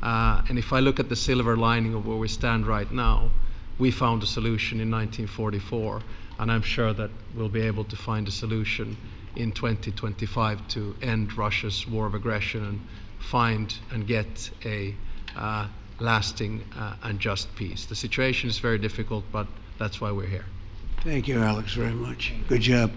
And if I look at the silver lining of where we stand right now, we found a solution in 1944, and I'm sure that we'll be able to find a solution in 2025 to end Russia's war of aggression and find and get a lasting and just peace. The situation is very difficult, but that's why we're here. Thank you, Alex, very much. Good job.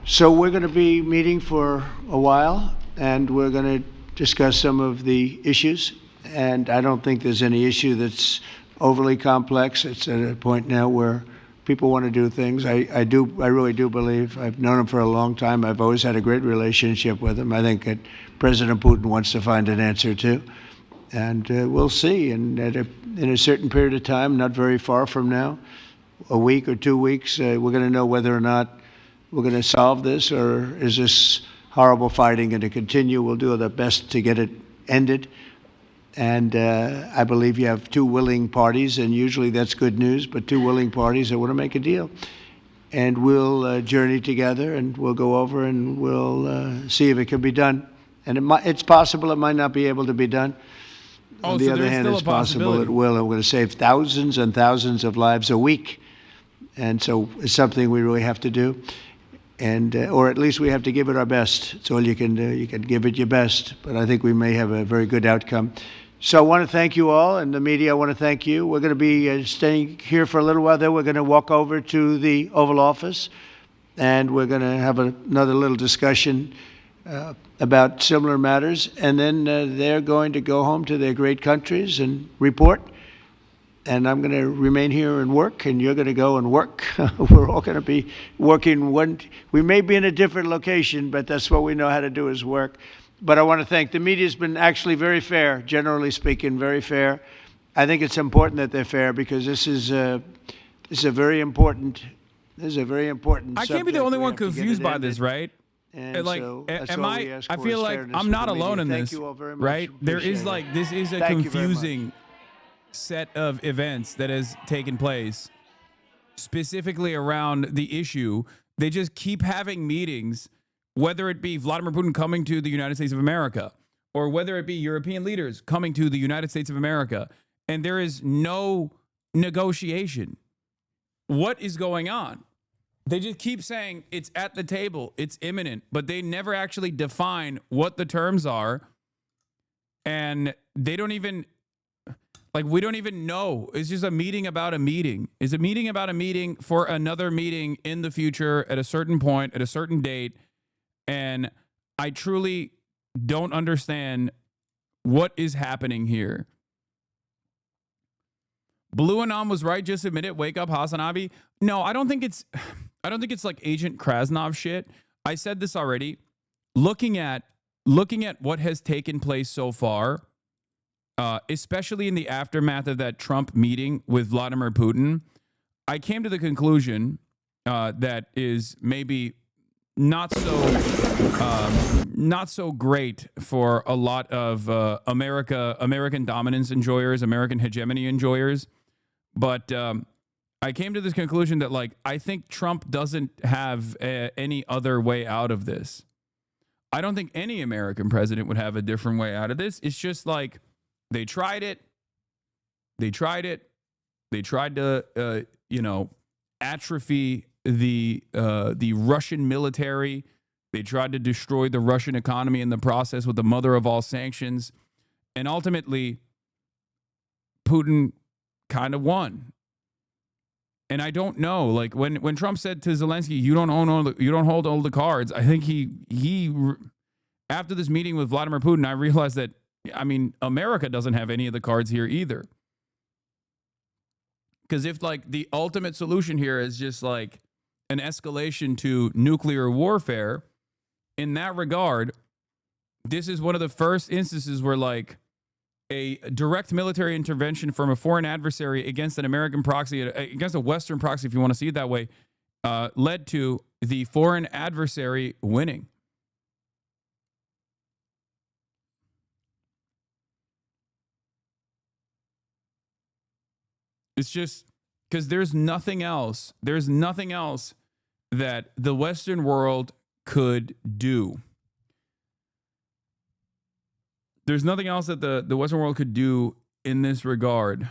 So we're going to be meeting for a while, and we're going to discuss some of the issues. And I don't think there's any issue that's overly complex. It's at a point now where people want to do things. I really do believe. I've known him for a long time. I've always had a great relationship with him. I think that President Putin wants to find an answer too. And we'll see. And in a certain period of time, not very far from now, a week or 2 weeks, we're going to know whether or not we're going to solve this, or is this horrible fighting going to continue. We'll do our best to get it ended. And I believe you have two willing parties, and usually that's good news, but two willing parties that want to make a deal. And we'll journey together, and we'll go over, and we'll see if it can be done. And it's possible it might not be able to be done. On the other hand, it's possible it will. And we're going to save thousands and thousands of lives a week. And so it's something we really have to do. And or at least we have to give it our best. It's all you can do. You can give it your best. But I think we may have a very good outcome. So I want to thank you all, and the media, I want to thank you. We're going to be staying here for a little while. Then we're going to walk over to the Oval Office, and we're going to have another little discussion about similar matters. And then they're going to go home to their great countries and report. And I'm going to remain here and work, and you're going to go and work. We're all going to be working. We may be in a different location, but that's what we know how to do is work. But I want to thank the media. Has been actually very fair, generally speaking, very fair. I think it's important that they're fair because this is a very important. This is a very important. I can't be the only one confused by this, right? And like, so am I? I feel like I'm not alone in this, right? There is like this is a confusing set of events that has taken place, specifically around the issue. They just keep having meetings. Whether it be Vladimir Putin coming to the United States of America, or whether it be European leaders coming to the United States of America, and there is no negotiation. What is going on? They just keep saying it's at the table, it's imminent, but they never actually define what the terms are. And they don't even, like, we don't even know. It's just a meeting about a meeting. It's a meeting about a meeting for another meeting in the future at a certain point, at a certain date. And I truly don't understand what is happening here. Blue Anon was right. Just admit it. Wake up, Hasanabi. No, I don't think it's like Agent Krasnov shit. I said this already. Looking at what has taken place so far, especially in the aftermath of that Trump meeting with Vladimir Putin, I came to the conclusion that is maybe not so great for a lot of American dominance enjoyers, American hegemony enjoyers. But I came to this conclusion that, like, I think Trump doesn't have any other way out of this. I don't think any American president would have a different way out of this. It's just like they tried it. They tried to, atrophy the Russian military. They tried to destroy the Russian economy in the process with the mother of all sanctions. And ultimately, Putin kind of won. And I don't know, like when Trump said to Zelensky, you don't hold all the cards. I think he after this meeting with Vladimir Putin, I realized that, I mean, America doesn't have any of the cards here either. Because if, like, the ultimate solution here is just like an escalation to nuclear warfare, in that regard, this is one of the first instances where, like, a direct military intervention from a foreign adversary against an American proxy, against a Western proxy, if you want to see it that way, led to the foreign adversary winning. It's just because there's nothing else. There's nothing else that the Western world could do. There's nothing else that the Western world could do in this regard.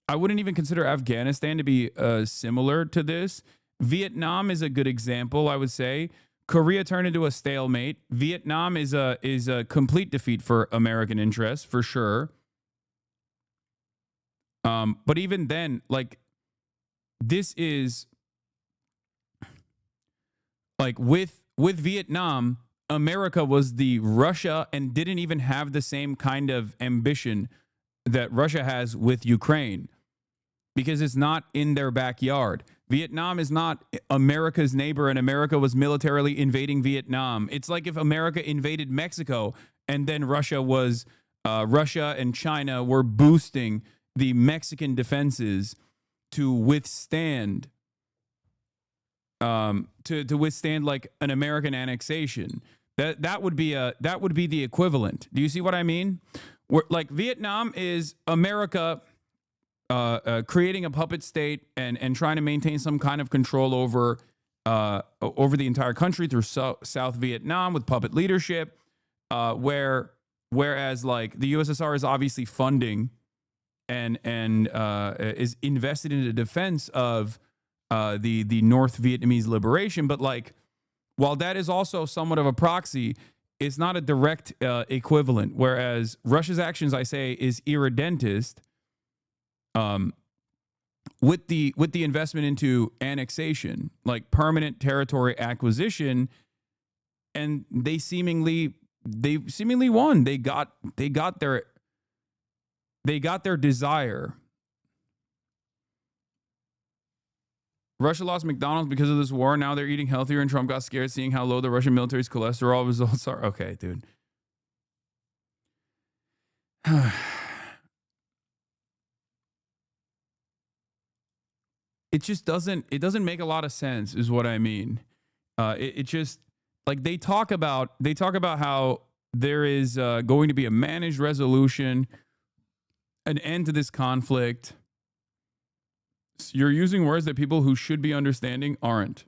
I wouldn't even consider Afghanistan to be similar to this. Vietnam is a good example, I would say. Korea turned into a stalemate. Vietnam is a complete defeat for American interests, for sure. But even then, like, this is like with Vietnam, America was the Russia and didn't even have the same kind of ambition that Russia has with Ukraine, because it's not in their backyard. Vietnam is not America's neighbor, and America was militarily invading Vietnam. It's like if America invaded Mexico and then Russia and China were boosting the Mexican defenses to withstand like an American annexation. That would be the equivalent. Do you see what I mean? Like Vietnam is America creating a puppet state and trying to maintain some kind of control over the entire country through South Vietnam with puppet leadership, whereas like the USSR is obviously funding and is invested in the defense of the North Vietnamese liberation. But like, while that is also somewhat of a proxy, it's not a direct equivalent. Whereas Russia's actions, I say, is irredentist. With the investment into annexation, like permanent territory acquisition, and they seemingly won. They got their desire. Russia lost McDonald's because of this war. Now they're eating healthier, and Trump got scared seeing how low the Russian military's cholesterol results are. Okay, dude. It just doesn't make a lot of sense, is what I mean. It just, like, they talk about how there is going to be a managed resolution, an end to this conflict. You're using words that people who should be understanding aren't.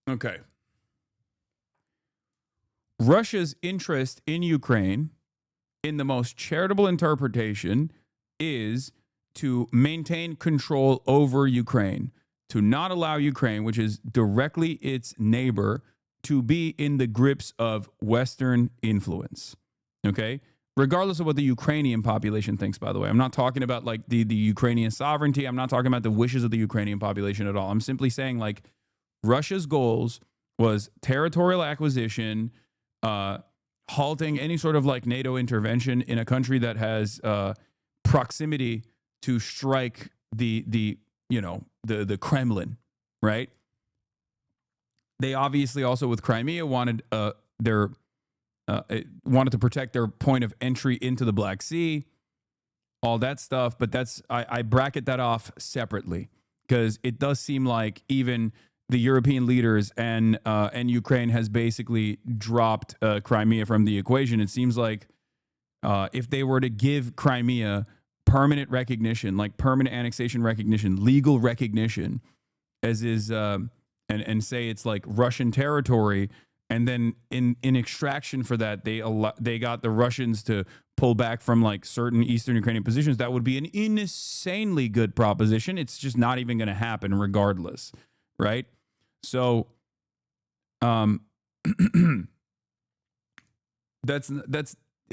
Okay. Russia's interest in Ukraine, in the most charitable interpretation, is to maintain control over Ukraine, to not allow Ukraine, which is directly its neighbor, to be in the grips of Western influence. Okay? Regardless of what the Ukrainian population thinks, by the way. I'm not talking about like the Ukrainian sovereignty. I'm not talking about the wishes of the Ukrainian population at all. I'm simply saying like Russia's goals was territorial acquisition, halting any sort of like NATO intervention in a country that has proximity to strike the Kremlin, right? They obviously also with Crimea wanted to protect their point of entry into the Black Sea, all that stuff. But I bracket that off separately because it does seem like even the European leaders and Ukraine has basically dropped Crimea from the equation. It seems like if they were to give Crimea permanent recognition, like permanent annexation recognition, legal recognition, as is, and say it's like Russian territory, and then in extraction for that, they got the Russians to pull back from like certain Eastern Ukrainian positions, that would be an insanely good proposition. It's just not even going to happen regardless, right? So, that's,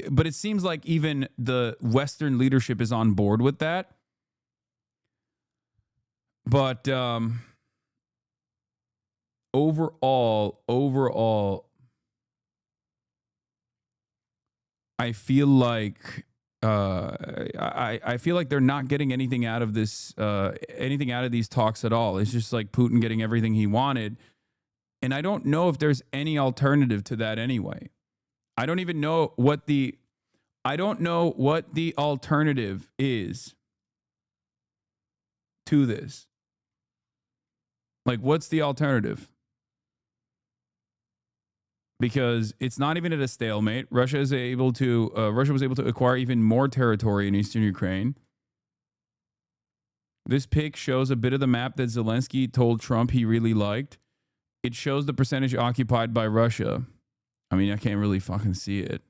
but it seems like even the Western leadership is on board with that. But overall, I feel like I feel like they're not getting anything out of this, anything out of these talks at all. It's just like Putin getting everything he wanted, and I don't know if there's any alternative to that anyway. I don't know what the alternative is to this. Like, what's the alternative? Because it's not even at a stalemate. Russia was able to acquire even more territory in eastern Ukraine. This pic shows a bit of the map that Zelensky told Trump he really liked. It shows the percentage occupied by Russia. I mean, I can't really fucking see it.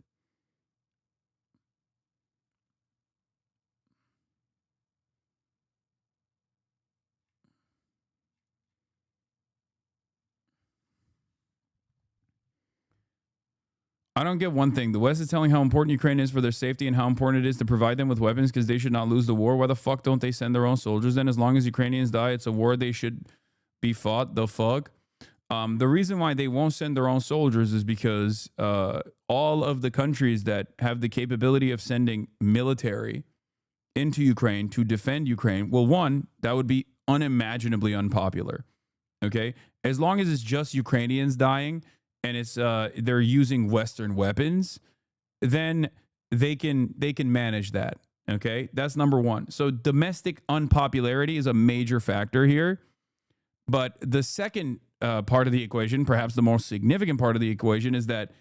I don't get one thing. The West is telling how important Ukraine is for their safety and how important it is to provide them with weapons because they should not lose the war. Why the fuck don't they send their own soldiers then? As long as Ukrainians die, it's a war they should be fought. The fuck? The reason why they won't send their own soldiers is because all of the countries that have the capability of sending military into Ukraine to defend Ukraine, well, one, that would be unimaginably unpopular. Okay? As long as it's just Ukrainians dying, and it's they're using Western weapons, then they can manage that. Okay, that's number one. So domestic unpopularity is a major factor here. But the second part of the equation, perhaps the most significant part of the equation, is that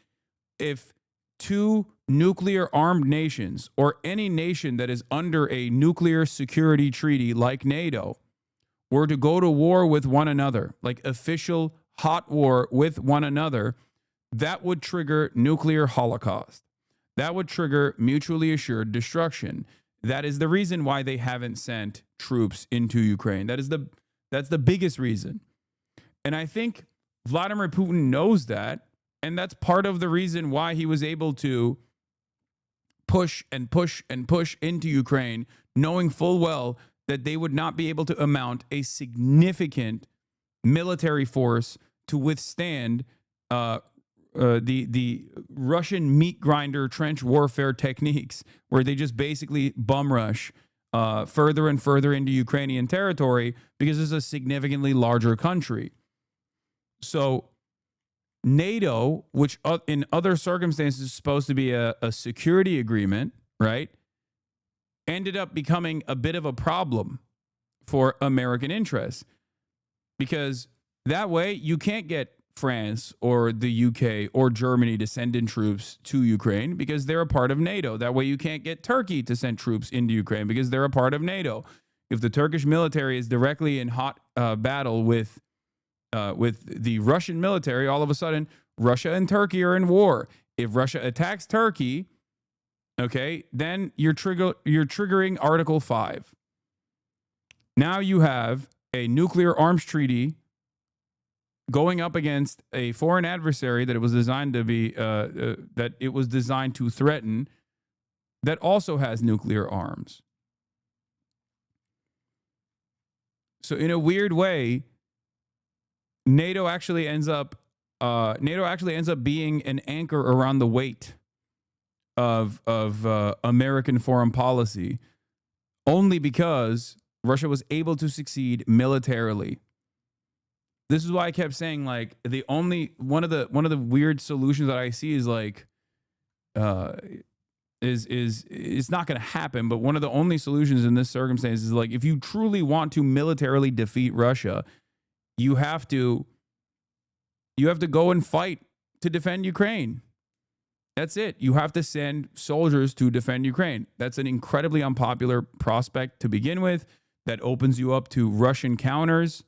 if two nuclear armed nations or any nation that is under a nuclear security treaty like NATO were to go to war with one another, like official hot war with one another, that would trigger nuclear holocaust. That would trigger mutually assured destruction. That is the reason why they haven't sent troops into Ukraine. That's the biggest reason. And I think Vladimir Putin knows that, and that's part of the reason why he was able to push and push and push into Ukraine, knowing full well that they would not be able to amount a significant military force to withstand the Russian meat grinder trench warfare techniques, where they just basically bum rush further and further into Ukrainian territory because it's a significantly larger country. So NATO, which in other circumstances is supposed to be a security agreement, right, ended up becoming a bit of a problem for American interests, because that way you can't get France or the UK or Germany to send in troops to Ukraine because they're a part of NATO. That way you can't get Turkey to send troops into Ukraine because they're a part of NATO. If the Turkish military is directly in hot battle with the Russian military, all of a sudden Russia and Turkey are in war. If Russia attacks Turkey, okay, then you're triggering Article 5. Now you have a nuclear arms treaty going up against a foreign adversary that it was designed to be that it was designed to threaten, that also has nuclear arms. So in a weird way, NATO actually ends up being an anchor around the weight of American foreign policy, only because Russia was able to succeed militarily. This is why I kept saying, like, one of the weird solutions that I see is like is it's not going to happen, but one of the only solutions in this circumstance is, like, if you truly want to militarily defeat Russia, you have to go and fight to defend Ukraine. That's it. You have to send soldiers to defend Ukraine. That's an incredibly unpopular prospect to begin with. That opens you up to Russian counters.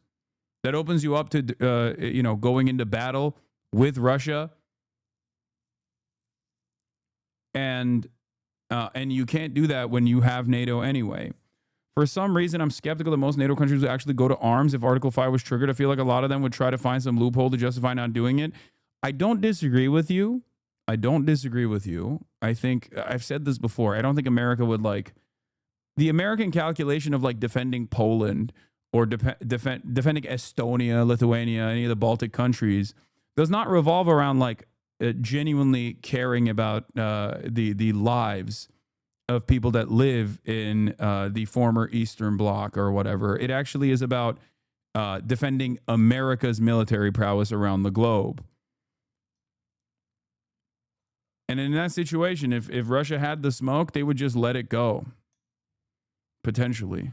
That opens you up to going into battle with Russia. And you can't do that when you have NATO anyway. For some reason, I'm skeptical that most NATO countries would actually go to arms if Article 5 was triggered. I feel like a lot of them would try to find some loophole to justify not doing it. I don't disagree with you. I think I've said this before. I don't think America would, like, the American calculation of, like, defending Poland or defending Estonia, Lithuania, any of the Baltic countries does not revolve around, like, genuinely caring about the lives of people that live in the former Eastern Bloc or whatever. It actually is about defending America's military prowess around the globe. And in that situation, if Russia had the smoke, they would just let it go. Potentially.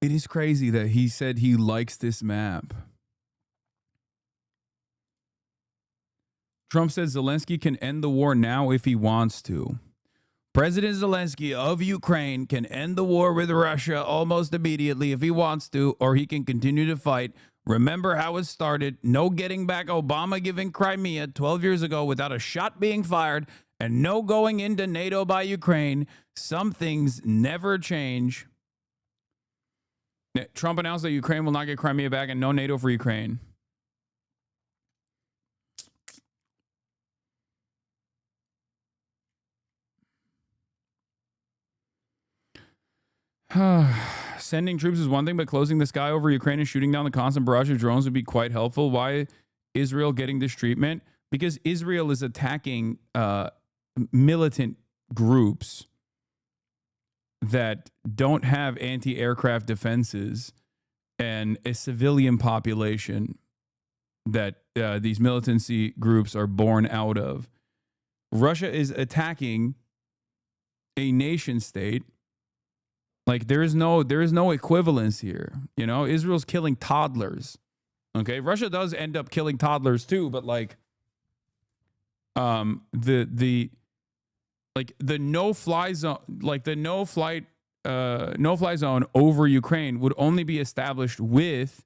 It is crazy that he said he likes this map. Trump said Zelensky can end the war now if he wants to. President Zelensky of Ukraine can end the war with Russia almost immediately if he wants to, or he can continue to fight. Remember how it started. No getting back Obama giving Crimea 12 years ago without a shot being fired, and no going into NATO by Ukraine. Some things never change. Trump announced that Ukraine will not get Crimea back and no NATO for Ukraine. Sending troops is one thing, but closing the sky over Ukraine and shooting down the constant barrage of drones would be quite helpful. Why Israel getting this treatment? Because Israel is attacking militant groups that don't have anti-aircraft defenses and a civilian population that these militancy groups are born out of. Russia is attacking a nation state. Like there is no equivalence here. You know, Israel's killing toddlers. Okay, Russia does end up killing toddlers too, but like the no-fly zone, like the no-fly zone over Ukraine would only be established with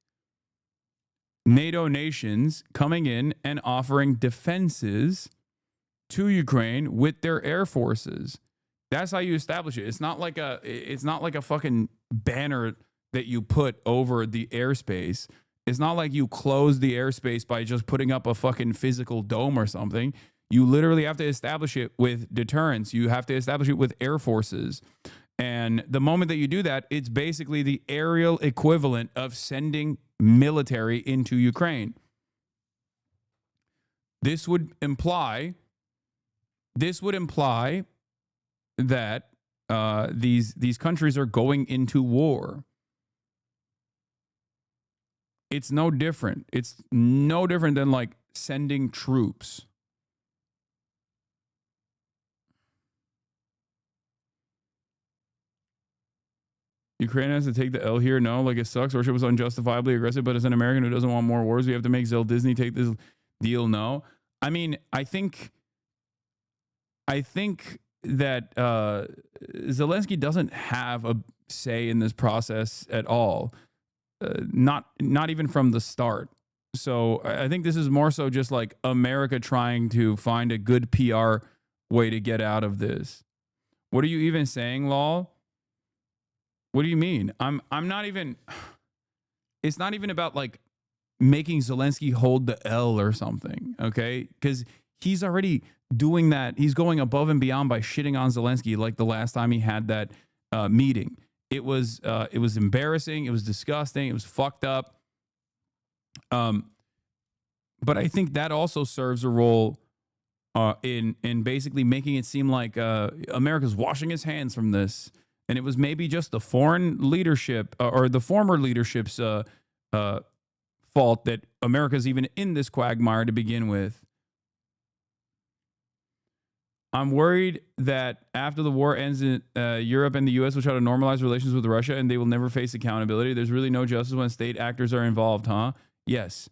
NATO nations coming in and offering defenses to Ukraine with their air forces. That's how you establish it. It's not like a fucking banner that you put over the airspace. It's not like you close the airspace by just putting up a fucking physical dome or something. You literally have to establish it with deterrence. You have to establish it with air forces. And the moment that you do that, it's basically the aerial equivalent of sending military into Ukraine. This would imply that these countries are going into war. It's no different. It's no different than like sending troops. Ukraine has to take the L here. No, like it sucks. Russia was unjustifiably aggressive, but as an American who doesn't want more wars, we have to make Zell Disney take this deal. No, I mean, I think that Zelensky doesn't have a say in this process at all. Not even from the start. So I think this is more so just like America trying to find a good PR way to get out of this. What are you even saying, Lol? What do you mean? I'm not even. It's not even about like making Zelensky hold the L or something, okay? Because he's already doing that. He's going above and beyond by shitting on Zelensky like the last time he had that meeting. It was embarrassing. It was disgusting. It was fucked up. But I think that also serves a role in basically making it seem like America's washing its hands from this. And it was maybe just the foreign leadership or the former leadership's fault that America's even in this quagmire to begin with. I'm worried that after the war ends, Europe and the U.S. will try to normalize relations with Russia and they will never face accountability. There's really no justice when state actors are involved, huh? Yes.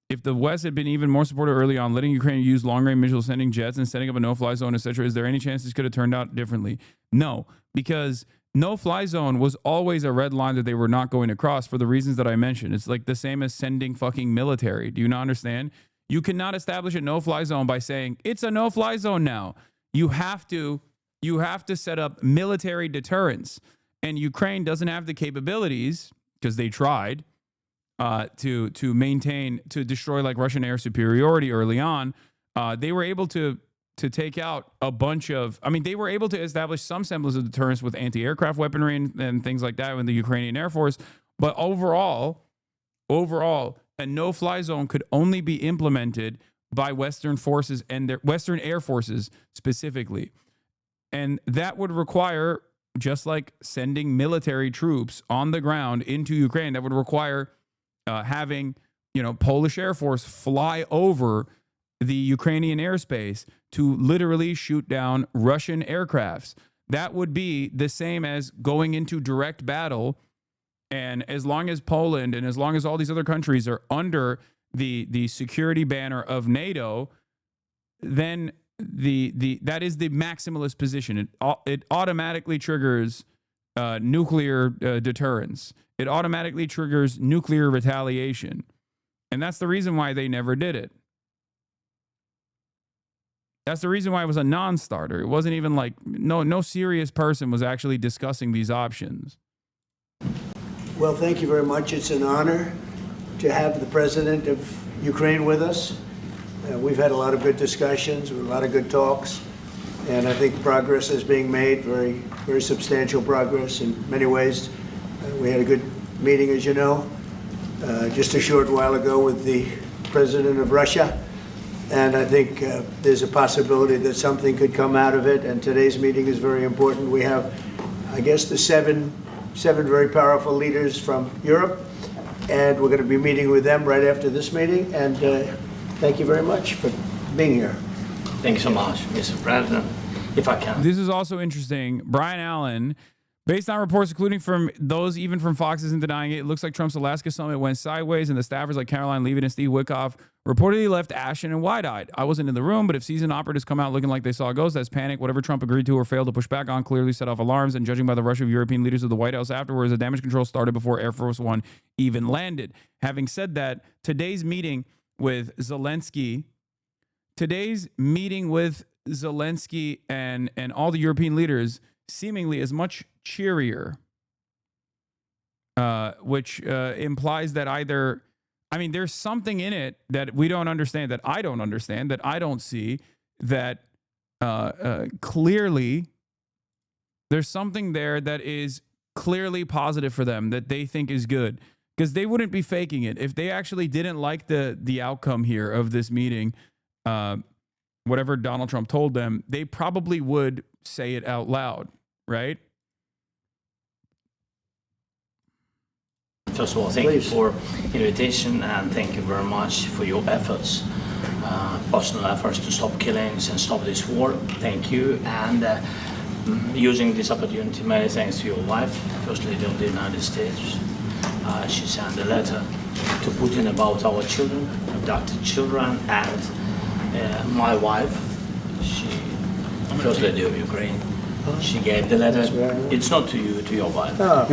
If the West had been even more supportive early on, letting Ukraine use long-range missiles, sending jets, and setting up a no-fly zone, etc., is there any chance this could have turned out differently? No, because no-fly zone was always a red line that they were not going to cross for the reasons that I mentioned. It's like the same as sending fucking military. Do you not understand? You cannot establish a no-fly zone by saying it's a no-fly zone now. You have to set up military deterrence, and Ukraine doesn't have the capabilities because they tried. To destroy like Russian air superiority early on, they were able to take out a bunch of. I mean, they were able to establish some semblance of deterrence with anti-aircraft weaponry and things like that with the Ukrainian Air Force. But overall, a no-fly zone could only be implemented by Western forces and their Western air forces specifically, and that would require, just like sending military troops on the ground into Ukraine, that would require having, Polish Air Force fly over the Ukrainian airspace to literally shoot down Russian aircrafts. That would be the same as going into direct battle. And as long as Poland and as long as all these other countries are under the security banner of NATO, then that is the maximalist position. It automatically triggers nuclear deterrence. It automatically triggers nuclear retaliation. And that's the reason why they never did it. That's the reason why it was a non-starter. It wasn't even like, no serious person was actually discussing these options. Well, thank you very much. It's an honor to have the president of Ukraine with us. We've had a lot of good discussions, a lot of good talks, and I think progress is being made, very, very substantial progress in many ways. We had a good meeting, as you know, just a short while ago with the president of Russia, and I think there's a possibility that something could come out of it, and today's meeting is very important. We have, I guess, the seven very powerful leaders from Europe, and we're going to be meeting with them right after this meeting, and thank you very much for being here. Thank you so much, Mr. President. If I can. This is also interesting. Brian Allen, based on reports, including from those even from Fox isn't denying it, it looks like Trump's Alaska summit went sideways, and the staffers like Caroline Leavitt and Steve Witkoff reportedly left ashen and wide-eyed. I wasn't in the room, but if seasoned operatives come out looking like they saw a ghost, that's panic. Whatever Trump agreed to or failed to push back on clearly set off alarms, and judging by the rush of European leaders of the White House afterwards, the damage control started before Air Force One even landed. Having said that, today's meeting with Zelensky and all the European leaders seemingly is much cheerier, which implies that either, I mean, there's something in it that we don't understand, that I don't understand, that I don't see, that clearly there's something there that is clearly positive for them, that they think is good, because they wouldn't be faking it. If they actually didn't like the outcome here of this meeting, whatever Donald Trump told them, they probably would say it out loud, right? First of all, thank you for invitation, and thank you very much for your efforts, personal efforts to stop killings and stop this war. Thank you. And using this opportunity, many thanks to your wife, First Lady of the United States. She sent a letter to Putin about our children, abducted children, and my wife, she, First Lady of Ukraine, she gave the letter. It's not to you, to your wife. Oh,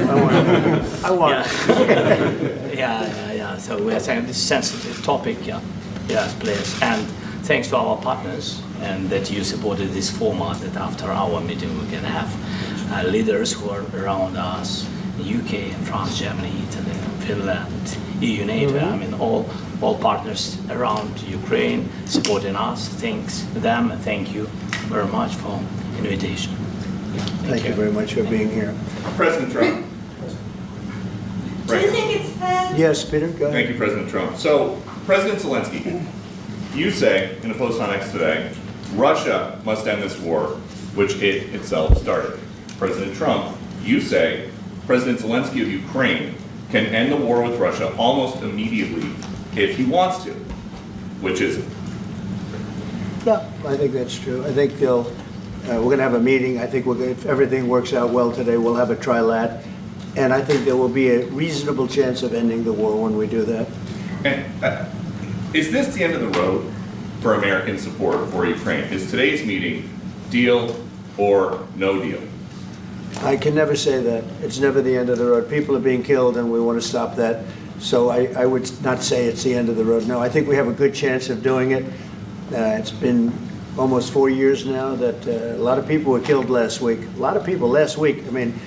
I want it. Yeah. So we are saying this sensitive topic, yes, please. And thanks to our partners, and that you supported this format, that after our meeting we can have leaders who are around us, UK and France, Germany, Italy, Finland, EU, NATO, I mean all partners around Ukraine supporting us. Thanks to them, and thank you very much for invitation. Thank you very much for being here. President Trump. Do you think it's fair? Yes, Peter, go ahead. Thank you, President Trump. So, President Zelensky, you say in a post on X today, Russia must end this war, which it itself started. President Trump, you say President Zelensky of Ukraine can end the war with Russia almost immediately if he wants to. Which is it? Yeah, I think that's true. I think we're going to have a meeting. I think if everything works out well today, we'll have a trilat. And I think there will be a reasonable chance of ending the war when we do that. And is this the end of the road for American support for Ukraine? Is today's meeting deal or no deal? I can never say that. It's never the end of the road. People are being killed, and we want to stop that. So I would not say it's the end of the road. No, I think we have a good chance of doing it. It's been almost 4 years now that a lot of people were killed last week. A lot of people last week. I mean,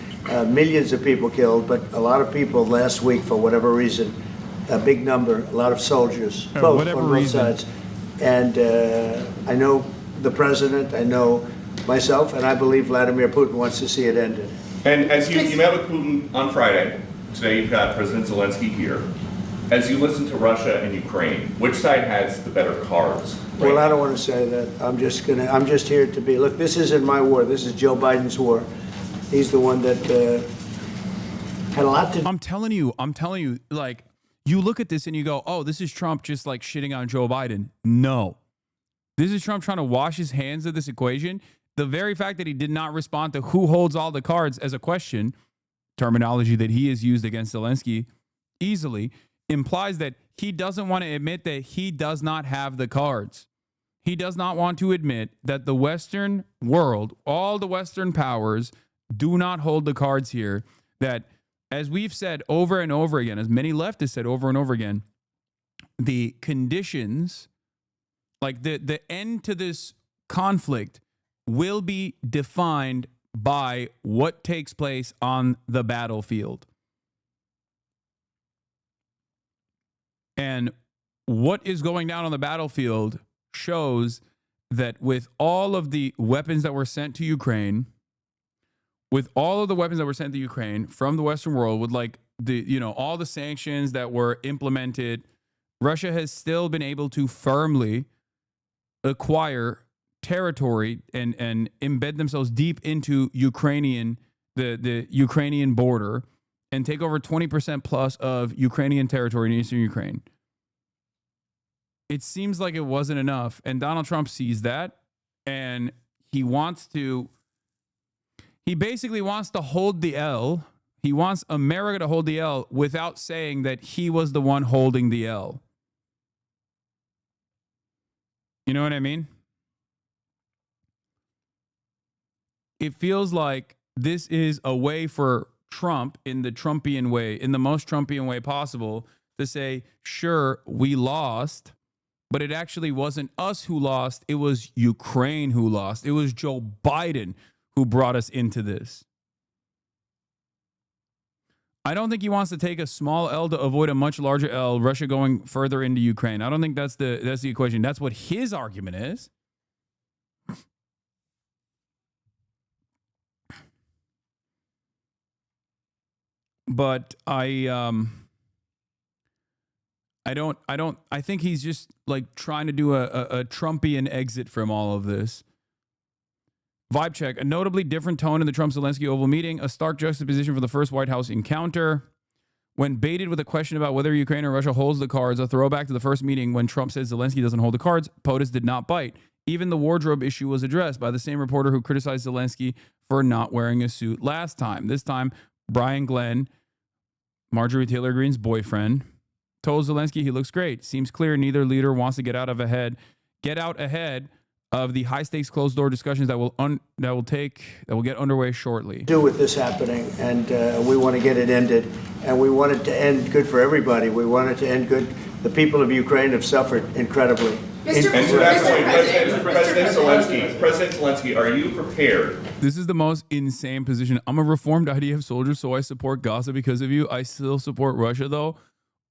millions of people killed, but a lot of people last week for whatever reason. A big number, a lot of soldiers, both on both sides. And I know the president, I know myself, and I believe Vladimir Putin wants to see it ended. And as you met with Putin on Friday, today you've got President Zelensky here. As you listen to Russia and Ukraine, which side has the better cards? Well, I don't want to say that. I'm just here to be. Look, this isn't my war. This is Joe Biden's war. He's the one that had a lot to. I'm telling you, like, you look at this and you go, oh, this is Trump just like shitting on Joe Biden. No. This is Trump trying to wash his hands of this equation The very fact that he did not respond to who holds all the cards as a question, terminology that he has used against Zelensky easily, implies that he doesn't want to admit that he does not have the cards. He does not want to admit that the Western world, all the Western powers, do not hold the cards here. That, as we've said over and over again, as many leftists said over and over again, the conditions, like the end to this conflict, will be defined by what takes place on the battlefield. And what is going down on the battlefield shows that with all of the weapons that were sent to Ukraine, from the Western world, with like all the sanctions that were implemented, Russia has still been able to firmly acquire territory and embed themselves deep into the Ukrainian border and take over 20% plus of Ukrainian territory in eastern Ukraine. It seems like it wasn't enough, and Donald Trump sees that, and he basically wants to hold the L. He wants America to hold the L without saying that he was the one holding the L. You know what I mean? It feels like this is a way for Trump, in the Trumpian way, in the most Trumpian way possible, to say, sure, we lost, but it actually wasn't us who lost. It was Ukraine who lost. It was Joe Biden who brought us into this. I don't think he wants to take a small L to avoid a much larger L, Russia going further into Ukraine. I don't think that's the equation. That's what his argument is. But I think he's just like trying to do a Trumpian exit from all of this. Vibe check. A notably different tone in the Trump-Zelensky Oval meeting. A stark juxtaposition for the first White House encounter. When baited with a question about whether Ukraine or Russia holds the cards, a throwback to the first meeting when Trump said Zelensky doesn't hold the cards, POTUS did not bite. Even the wardrobe issue was addressed by the same reporter who criticized Zelensky for not wearing a suit last time. This time, Brian Glenn, Marjorie Taylor Greene's boyfriend, told Zelensky he looks great. Seems clear neither leader wants to get out ahead of the high-stakes closed-door discussions that will get underway shortly. Do with this happening, and we want to get it ended, and we want it to end good for everybody. We want it to end good. The people of Ukraine have suffered incredibly. President Zelensky, are you prepared? This is the most insane position. I'm a reformed IDF soldier, so I support Gaza because of you. I still support Russia, though.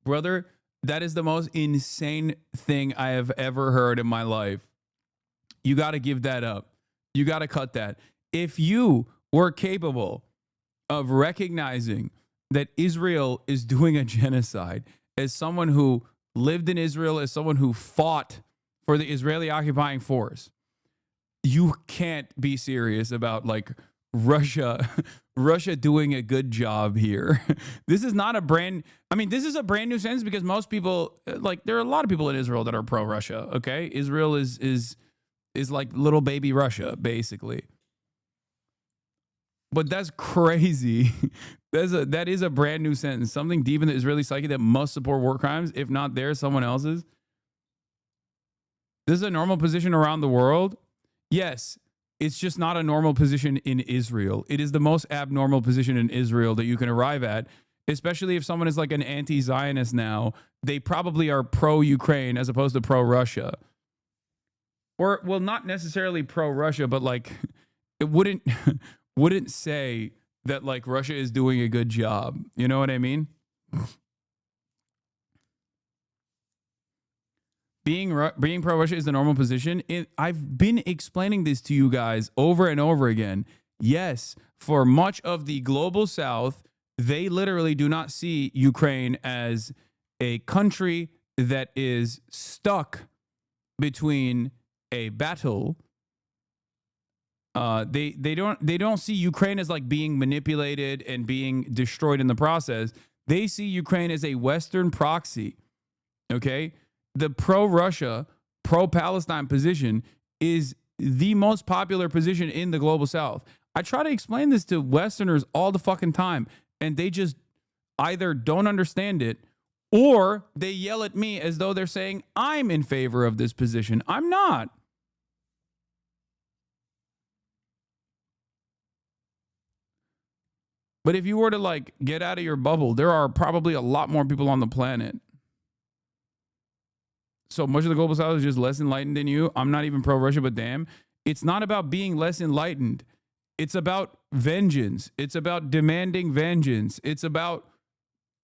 Brother, that is the most insane thing I have ever heard in my life. You got to give that up. You got to cut that. If you were capable of recognizing that Israel is doing a genocide, as someone who lived in Israel, as someone who fought for the Israeli occupying force, you can't be serious about like Russia doing a good job here. This is not this is a brand new sentence because most people, like, there are a lot of people in Israel that are pro-Russia, okay? Israel is like little baby Russia, basically. But that's crazy. That is a brand new sentence. Something deep in the Israeli psyche that must support war crimes, if not theirs, someone else's. This is a normal position around the world. Yes, it's just not a normal position in Israel. It is the most abnormal position in Israel that you can arrive at, especially if someone is like an anti-Zionist now. They probably are pro-Ukraine as opposed to pro-Russia. Or, well, not necessarily pro-Russia, but like it wouldn't say that like Russia is doing a good job. You know what I mean? Being pro-Russia is the normal position. I've been explaining this to you guys over and over again. Yes, for much of the global South, they literally do not see Ukraine as a country that is stuck between a battle. They don't see Ukraine as like being manipulated and being destroyed in the process. They see Ukraine as a Western proxy. Okay? The pro-Russia, pro-Palestine position is the most popular position in the global South. I try to explain this to Westerners all the fucking time, and they just either don't understand it or they yell at me as though they're saying I'm in favor of this position. I'm not. But if you were to like get out of your bubble, there are probably a lot more people on the planet. So much of the global South is just less enlightened than you. I'm not even pro-Russia, but damn, it's not about being less enlightened. It's about vengeance. It's about demanding vengeance. It's about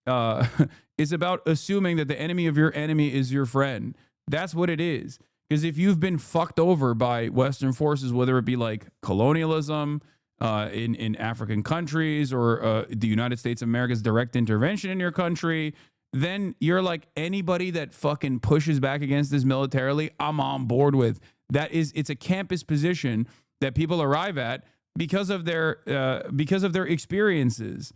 assuming that the enemy of your enemy is your friend. That's what it is. Because if you've been fucked over by Western forces, whether it be like colonialism in African countries or the United States of America's direct intervention in your country, then you're like anybody that fucking pushes back against this militarily, I'm on board with. It's a campus position that people arrive at because of their experiences.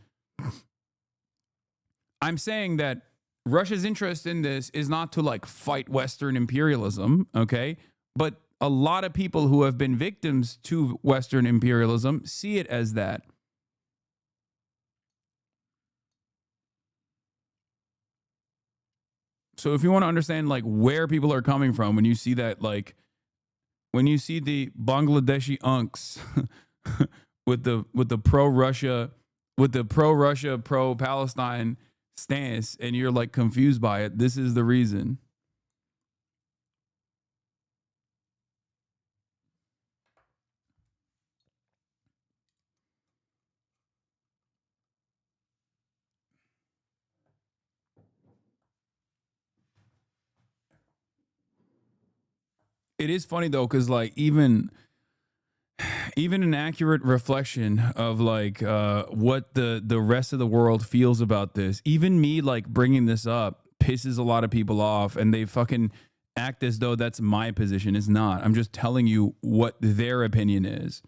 I'm saying that Russia's interest in this is not to like fight Western imperialism, okay? But a lot of people who have been victims to Western imperialism see it as that. So if you want to understand like where people are coming from when you see that, like when you see the Bangladeshi unks with the pro-Russia, pro-Palestine stance, and you're like confused by it, this is the reason. It is funny though, because like even an accurate reflection of like what the rest of the world feels about this, even me like bringing this up pisses a lot of people off, and they fucking act as though that's my position. It's not. I'm just telling you what their opinion is.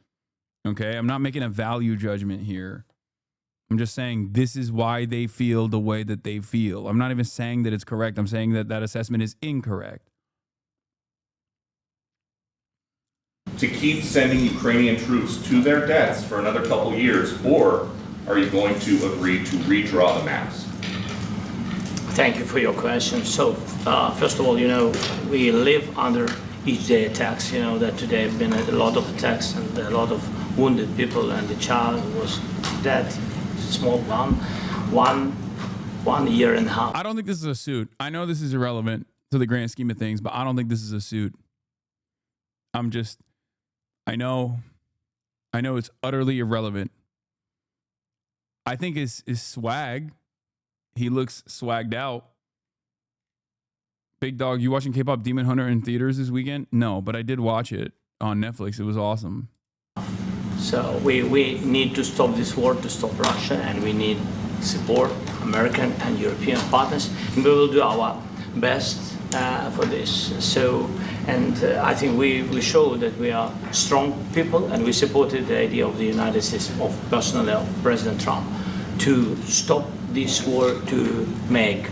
Okay, I'm not making a value judgment here. I'm just saying this is why they feel the way that they feel. I'm not even saying that it's correct. I'm saying that that assessment is incorrect. To keep sending Ukrainian troops to their deaths for another couple years, or are you going to agree to redraw the maps? Thank you for your question. So, first of all, we live under each day attacks. You know that today have been a lot of attacks and a lot of wounded people, and the child was dead, small one year and a half. I don't think this is a suit. I know this is irrelevant to the grand scheme of things, but I don't think this is a suit. I know it's utterly irrelevant. I think his swag, he looks swagged out. Big Dog, you watching K-Pop Demon Hunter in theaters this weekend? No, but I did watch it on Netflix. It was awesome. So we need to stop this war, to stop Russia, and we need support, American and European partners, and we will do our best for this. So, and I think we show that we are strong people, and we supported the idea of the United States, personally of President Trump, to stop this war, to make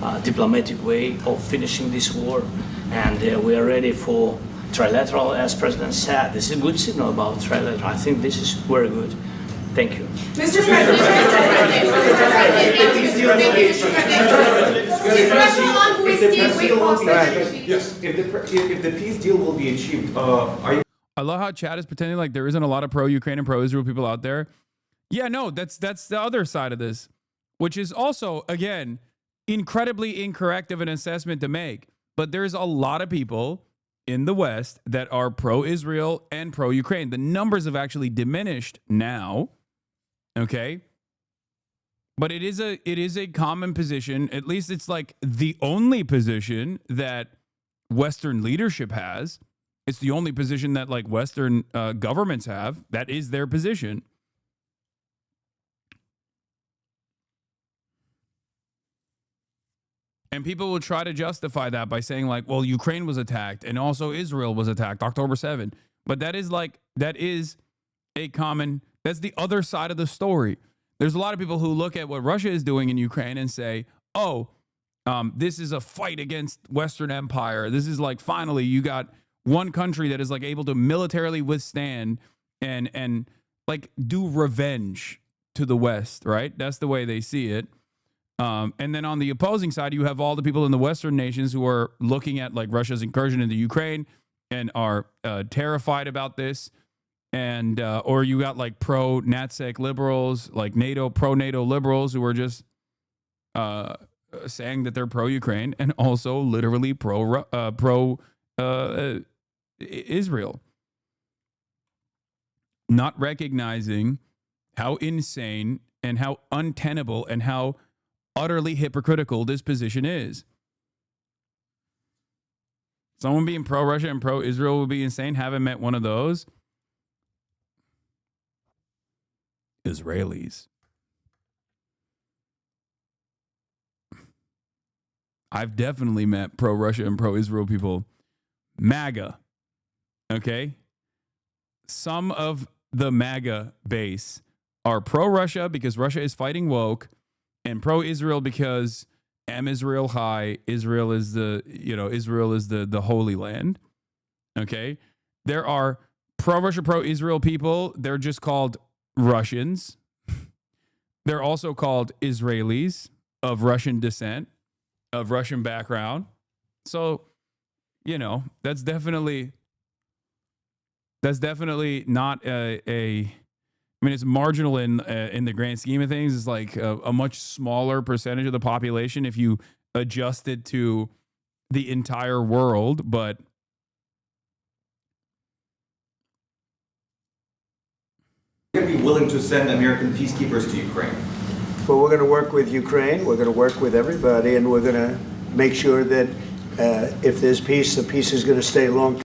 a diplomatic way of finishing this war, and we are ready for trilateral, as President said. This is a good signal about trilateral. I think this is very good. Thank you. Mr. President, yes, if the peace deal will be achieved, I love how Chad is pretending like there isn't a lot of pro-Ukraine and pro-Israel people out there. Yeah, no, that's the other side of this, which is also, again, incredibly incorrect of an assessment to make. But there's a lot of people in the West that are pro-Israel and pro-Ukraine. The numbers have actually diminished now. Okay. But it is a common position. At least it's like the only position that Western leadership has. It's the only position that like Western governments have. That is their position. And people will try to justify that by saying like, well, Ukraine was attacked and also Israel was attacked October 7th. But that is that's the other side of the story. There's a lot of people who look at what Russia is doing in Ukraine and say, oh, this is a fight against Western empire. This is like, finally, you got one country that is like able to militarily withstand and like do revenge to the West, right? That's the way they see it. And then on the opposing side, you have all the people in the Western nations who are looking at like Russia's incursion into Ukraine and are terrified about this. And or you got like pro-NATSEC liberals, like pro-NATO liberals who are just saying that they're pro-Ukraine and also literally pro-Israel. Not recognizing how insane and how untenable and how utterly hypocritical this position is. Someone being pro-Russia and pro-Israel would be insane. Haven't met one of those. Israelis. I've definitely met pro-Russia and pro-Israel people. MAGA. Okay? Some of the MAGA base are pro-Russia because Russia is fighting woke, and pro-Israel because Israel high. Israel is the Holy Land. Okay? There are pro-Russia, pro-Israel people. They're just called Russians. They're also called Israelis of Russian descent, of Russian background. So, that's definitely not I mean, it's marginal in the grand scheme of things. It's like a much smaller percentage of the population if you adjust it to the entire world. But Going to be willing to send American peacekeepers to Ukraine? Well, we're going to work with Ukraine. We're going to work with everybody, and we're going to make sure that if there's peace, the peace is going to stay long. Did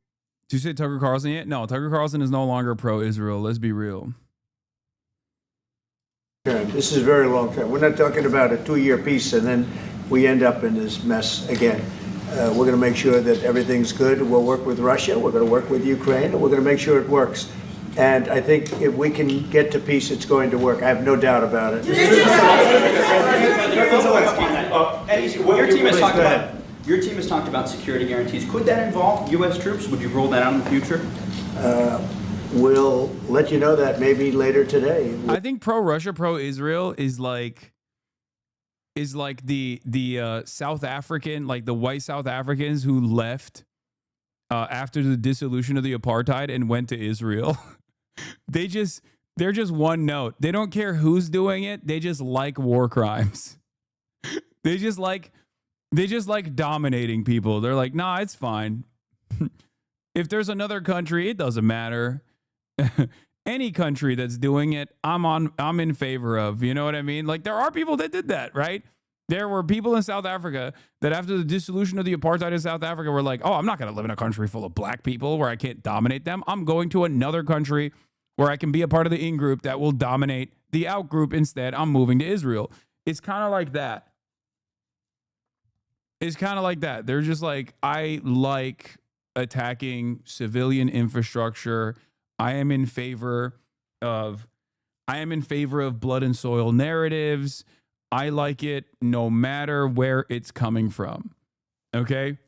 you say Tucker Carlson yet? No, Tucker Carlson is no longer pro-Israel. Let's be real. This is very long term. We're not talking about a 2-year peace and then we end up in this mess again. We're going to make sure that everything's good. We'll work with Russia. We're going to work with Ukraine, and we're going to make sure it works. And I think if we can get to peace, it's going to work. I have no doubt about it. Your team has talked about security guarantees. Could that involve U.S. troops? Would you roll that out in the future? We'll let you know that maybe later today. I think pro-Russia, pro-Israel is like the South African, like the white South Africans who left after the dissolution of the apartheid and went to Israel. They're just one note. They don't care who's doing it. They just like war crimes. They just like dominating people. They're like, nah, it's fine. If there's another country, it doesn't matter. Any country that's doing it, I'm in favor of. You know what I mean? Like, there are people that did that, right? There were people in South Africa that after the dissolution of the apartheid in South Africa were like, oh, I'm not going to live in a country full of black people where I can't dominate them. I'm going to another country where I can be a part of the in-group that will dominate the out-group instead. I'm moving to Israel. It's kind of like that. They're just like, I like attacking civilian infrastructure. I am in favor of blood and soil narratives. I like it no matter where it's coming from. Okay?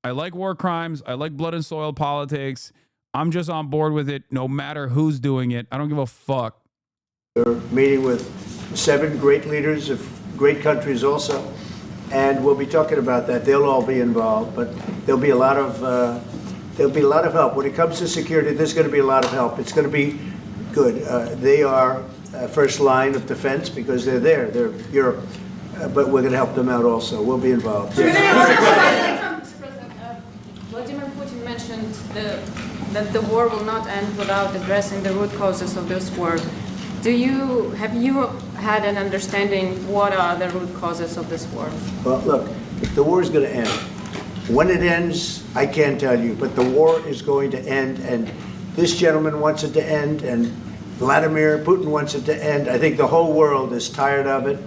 I like war crimes. I like blood and soil politics. I'm just on board with it no matter who's doing it. I don't give a fuck. We're meeting with 7 great leaders of great countries also, and we'll be talking about that. They'll all be involved, but there'll be a lot of help. When it comes to security, there's going to be a lot of help. It's going to be good. They are first line of defense because they're there. They're Europe. But we're going to help them out also. We'll be involved. Mr. President, Vladimir Putin mentioned that the war will not end without addressing the root causes of this war. Have you had an understanding what are the root causes of this war? Well, look, the war is going to end. When it ends, I can't tell you, but the war is going to end, and this gentleman wants it to end, and Vladimir Putin wants it to end. I think the whole world is tired of it,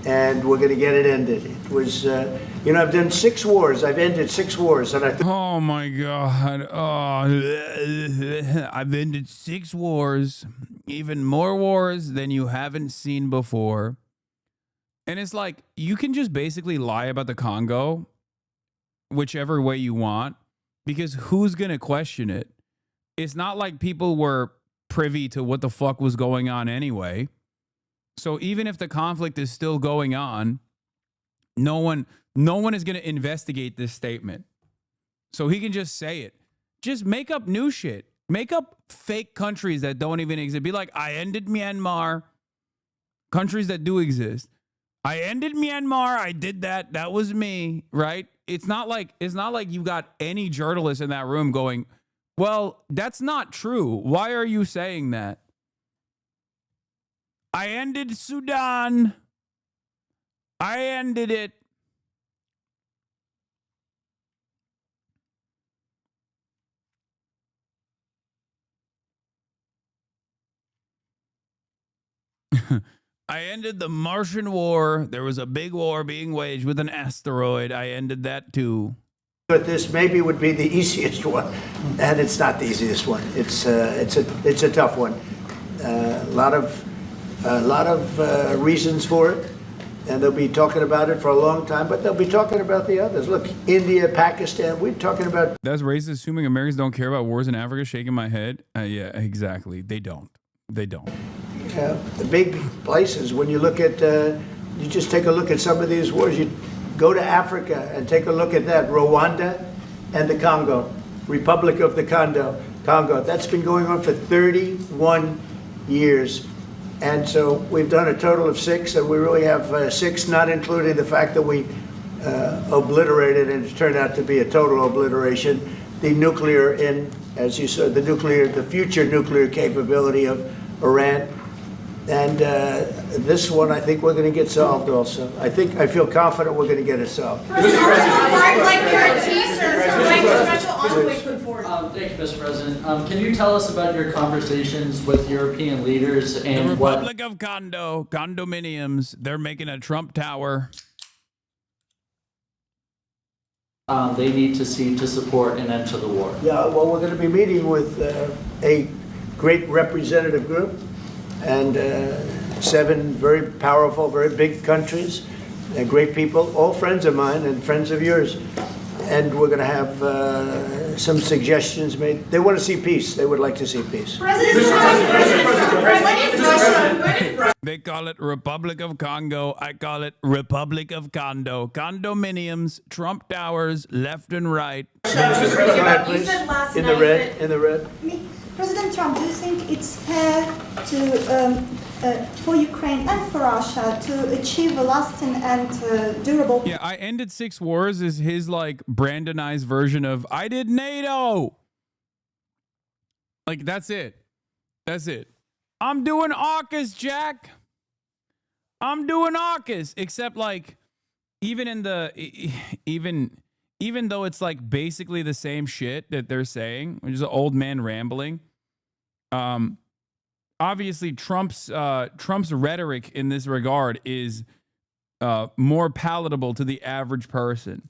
and we're going to get it ended. It was, I've done 6 wars. I've ended 6 wars, and oh my God! I've ended 6 wars, even more wars than you haven't seen before. And it's like you can just basically lie about the Congo whichever way you want, because who's going to question it? It's not like people were privy to what the fuck was going on anyway. So even if the conflict is still going on, no one is going to investigate this statement. So he can just say it. Just make up new shit. Make up fake countries that don't even exist. Be like, I ended Myanmar. Countries that do exist. I ended Myanmar. I did that. That was me, right? It's not like you've got any journalists in that room going, well, that's not true. Why are you saying that? I ended Sudan. I ended it. I ended the Martian war. There was a big war being waged with an asteroid. I ended that too. But this maybe would be the easiest one, and it's not the easiest one. It's a tough one. A lot of reasons for it, and they'll be talking about it for a long time. But they'll be talking about the others. Look, India, Pakistan. We're talking about. That's racist. Assuming Americans don't care about wars in Africa. Shaking my head. Yeah, exactly. They don't. They don't. The big places. When you look at, you just take a look at some of these wars. You go to Africa and take a look at that. Rwanda and the Congo, Republic of the Congo. That's been going on for 31 years. And so we've done a total of 6, and we really have 6, not including the fact that we obliterated, and it turned out to be a total obliteration, the nuclear, as you said, the future nuclear capability of Iran. And this one, I think we're going to get solved also. I feel confident we're going to get it solved. Thank you, Mr. President. Can you tell us about your conversations with European leaders and the Republic of condominiums, they're making a Trump Tower. They need to see to support an end to the war? Yeah, well, we're going to be meeting with a great representative group and 7 very powerful, very big countries, and great people, all friends of mine and friends of yours. And we're going to have some suggestions made. They want to see peace. They would like to see peace. They call it Republic of Congo. I call it Republic of Condo. Condominiums, Trump Towers, left and right. In the red. President Trump, do you think it's fair to, for Ukraine and for Russia to achieve a lasting and durable... Yeah, I ended 6 wars is his, like, Brandonized version of, I did NATO! Like, that's it. That's it. I'm doing AUKUS, Jack! I'm doing AUKUS! Except, like, even in the... Even though it's, like, basically the same shit that they're saying, which is an old man rambling, obviously Trump's rhetoric in this regard is more palatable to the average person,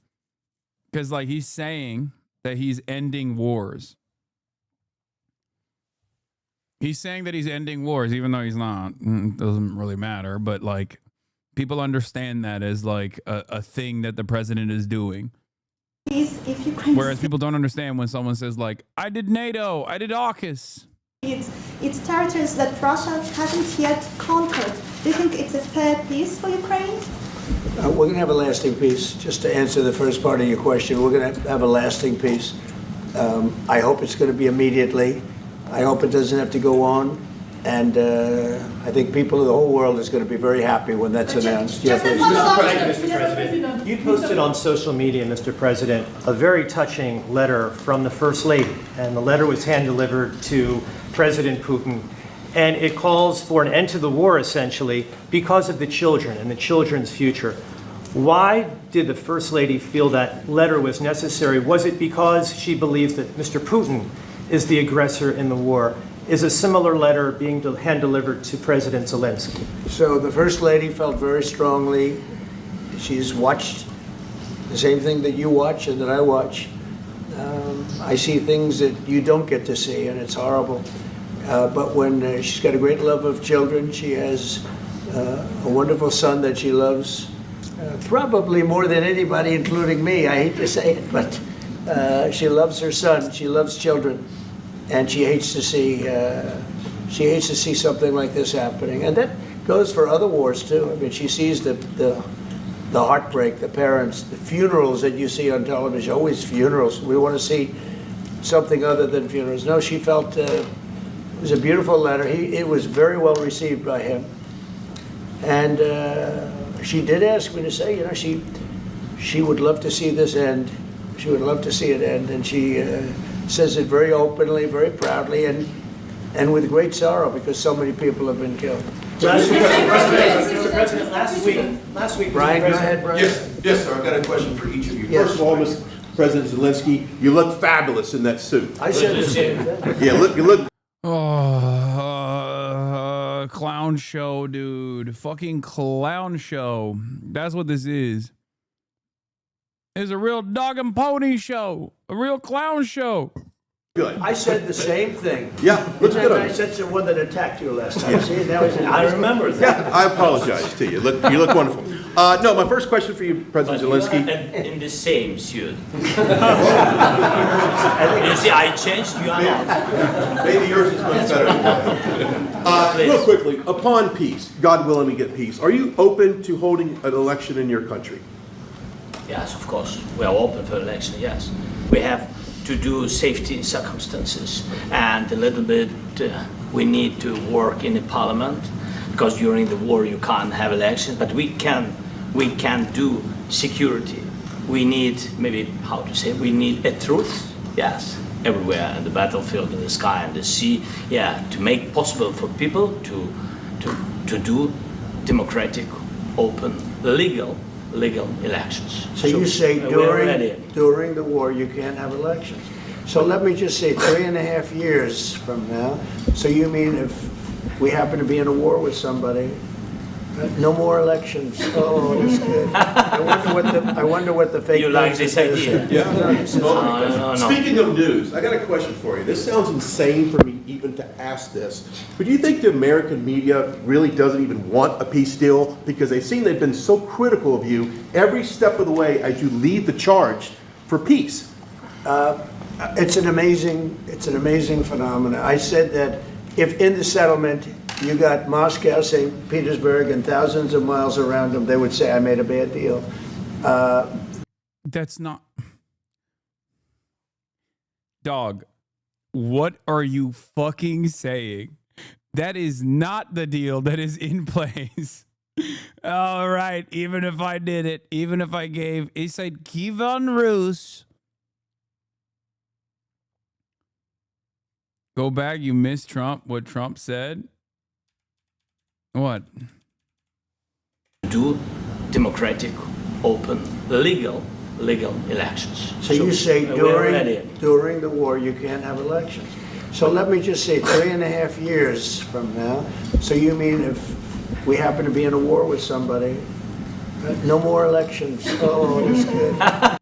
because like he's saying that he's ending wars. He's saying that he's ending wars, even though he's not. It doesn't really matter, but like people understand that as like a thing that the president is doing. Whereas people don't understand when someone says like, I did NATO, I did AUKUS. It's territories that Russia hasn't yet conquered. Do you think it's a fair peace for Ukraine? We're going to have a lasting peace. Just to answer the first part of your question, we're going to have a lasting peace. I hope it's going to be immediately. I hope it doesn't have to go on. And I think people of the whole world is going to be very happy when that's announced. Mr. President, you posted on social media, Mr. President, a very touching letter from the First Lady. And the letter was hand-delivered to President Putin. And it calls for an end to the war, essentially, because of the children and the children's future. Why did the First Lady feel that letter was necessary? Was it because she believes that Mr. Putin is the aggressor in the war? Is a similar letter being hand-delivered to President Zelensky? So the First Lady felt very strongly. She's watched the same thing that you watch and that I watch. I see things that you don't get to see, and it's horrible. But when she's got a great love of children, she has a wonderful son that she loves, probably more than anybody, including me. I hate to say it, but She loves her son. She loves children, and she hates to see something like this happening. And that goes for other wars too. I mean, she sees the heartbreak, the parents, the funerals that you see on television. Always funerals. We want to see something other than funerals. No, she felt it was a beautiful letter. It was very well received by him, and she did ask me to say, you know, she would love to see this end. She would love to see it end, and she says it very openly, very proudly, and with great sorrow because so many people have been killed. Mr. President, last week, Brian, go ahead, Brian. Yes, sir. I've got a question for each of you. Yes. First of all, Mr. President Zelensky, you look fabulous in that suit. I said the same thing. Yeah, you look. Oh, clown show, dude. Fucking clown show. That's what this is. It's a real dog and pony show. A real clown show. Good. I said the same thing. Yeah, looks good on I you. said to the one that attacked you last time. Yeah. See, now he's I remember that. Yeah, I apologize to you. You look wonderful. No, my first question for you, President Zelensky. In the same suit. You see, I changed, you are not. Maybe yours is much better. Real quickly, upon peace, God willing we get peace, are you open to holding an election in your country? Yes, of course. We are open for election, yes. We have to do safety circumstances, and a little bit we need to work in the parliament, because during the war you can't have elections, but we can do security. We need, maybe, how to say, we need a truth, yes, everywhere, in the battlefield, in the sky, and the sea, yeah, to make possible for people to do democratic, open, legal elections. So you say we're ready. during the war you can't have elections. So let me just say 3.5 years from now. So you mean if we happen to be in a war with somebody, no more elections? Oh, that's good. I wonder what the fake You like this idea? Yeah. No. Speaking of news, I got a question for you. This sounds insane for me even to ask this, but do you think the American media really doesn't even want a peace deal because they've seen they've been so critical of you every step of the way as you lead the charge for peace? It's an amazing phenomenon. I said that if in the settlement you got Moscow, St. Petersburg, and thousands of miles around them, they would say I made a bad deal. That's not... Dog, what are you fucking saying? That is not the deal that is in place. All right, even if I did it, even if I gave... He said, Kievan Rus. Go back, you missed Trump, what Trump said. What? Do democratic, open, legal elections. So you say we're ready. during the war you can't have elections. So let me just say 3.5 years from now. So you mean if we happen to be in a war with somebody, no more elections? Oh, that's good.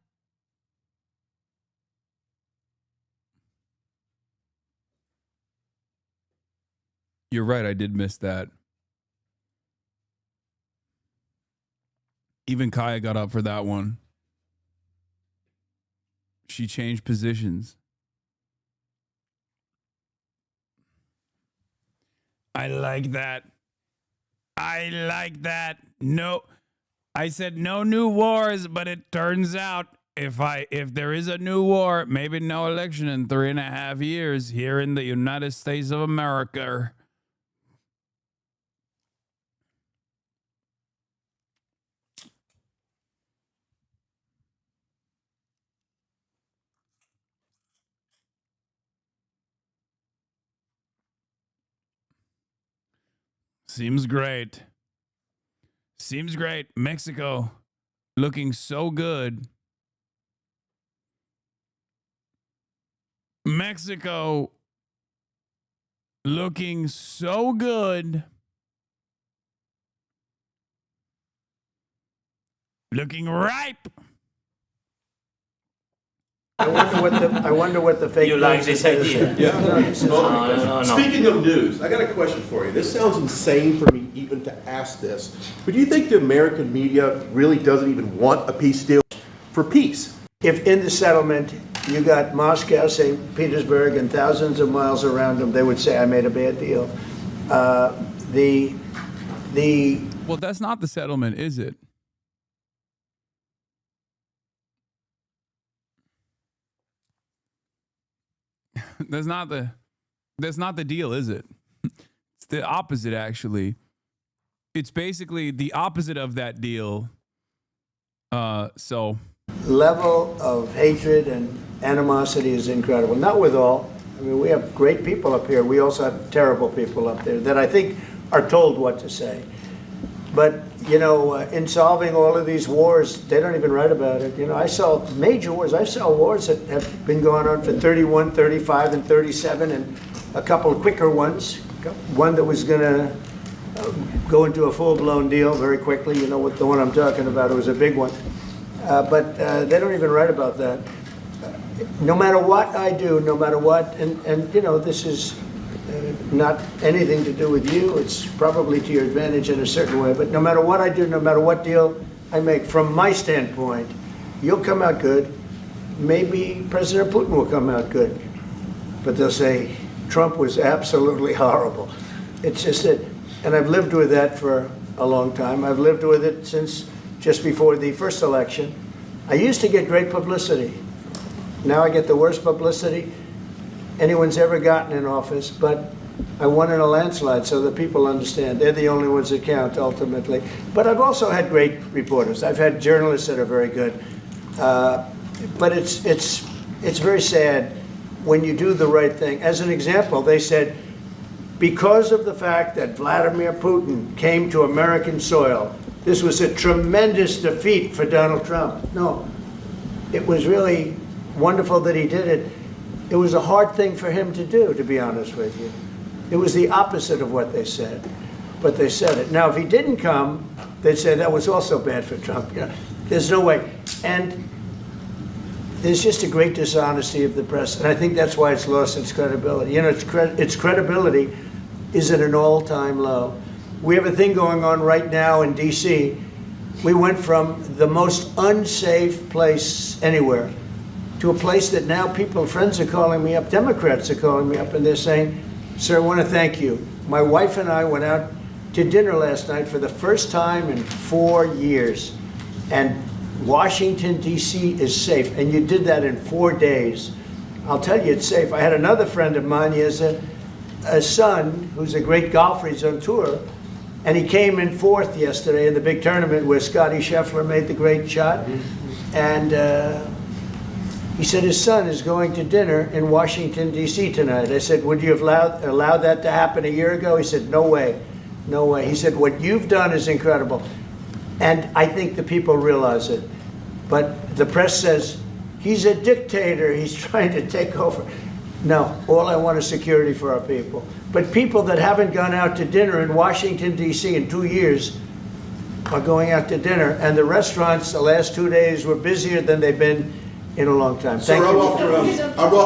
You're right, I did miss that. Even Kaya got up for that one. She changed positions. I like that. I like that. No, I said no new wars, but it turns out if there is a new war, maybe no election in 3.5 years here in the United States of America. Seems great. Seems great. Mexico looking so good. Mexico looking so good. Looking ripe. I wonder what the fake You like this idea? Yeah. No. Speaking of news, I got a question for you. This sounds insane for me even to ask this, but do you think the American media really doesn't even want a peace deal for peace? If in the settlement you got Moscow, St. Petersburg, and thousands of miles around them, they would say, I made a bad deal. Well, that's not the settlement, is it? That's not the deal, is it? It's the opposite, actually. It's basically the opposite of that deal. Level of hatred and animosity is incredible. Not with all. I mean, we have great people up here. We also have terrible people up there that I think are told what to say. But, you know, in solving all of these wars, they don't even write about it. You know, I saw major wars. I saw wars that have been going on for 31, 35, and 37, and a couple of quicker ones. One that was going to go into a full-blown deal very quickly. You know what the one I'm talking about. It was a big one. But they don't even write about that. No matter what I do, no matter what, and you know, this is not anything to do with you. It's probably to your advantage in a certain way. But no matter what I do, no matter what deal I make, from my standpoint, you'll come out good. Maybe President Putin will come out good. But they'll say, Trump was absolutely horrible. It's just that, and I've lived with that for a long time. I've lived with it since just before the first election. I used to get great publicity. Now I get the worst publicity anyone's ever gotten in office, but I won in a landslide, so that people understand. They're the only ones that count, ultimately. But I've also had great reporters. I've had journalists that are very good. But it's very sad when you do the right thing. As an example, they said, because of the fact that Vladimir Putin came to American soil, this was a tremendous defeat for Donald Trump. No, it was really wonderful that he did it. It was a hard thing for him to do, to be honest with you. It was the opposite of what they said, but they said it. Now, if he didn't come, they'd say that was also bad for Trump. You know, there's no way. And there's just a great dishonesty of the press, and I think that's why it's lost its credibility. You know, its credibility is at an all-time low. We have a thing going on right now in D.C. We went from the most unsafe place anywhere to a place that now friends are calling me up, Democrats are calling me up, and they're saying, sir, I want to thank you. My wife and I went out to dinner last night for the first time in 4 years, and Washington, D.C. is safe, and you did that in 4 days. I'll tell you, it's safe. I had another friend of mine, he has a son who's a great golfer, he's on tour, and he came in fourth yesterday in the big tournament where Scotty Scheffler made the great shot, and he said his son is going to dinner in Washington, D.C. tonight. I said, would you have allowed that to happen a year ago? He said, no way, no way. He said, what you've done is incredible. And I think the people realize it. But the press says, he's a dictator, he's trying to take over. No, all I want is security for our people. But people that haven't gone out to dinner in Washington, D.C. in 2 years are going out to dinner. And the restaurants the last 2 days were busier than they've been in a long time. Sir, I walked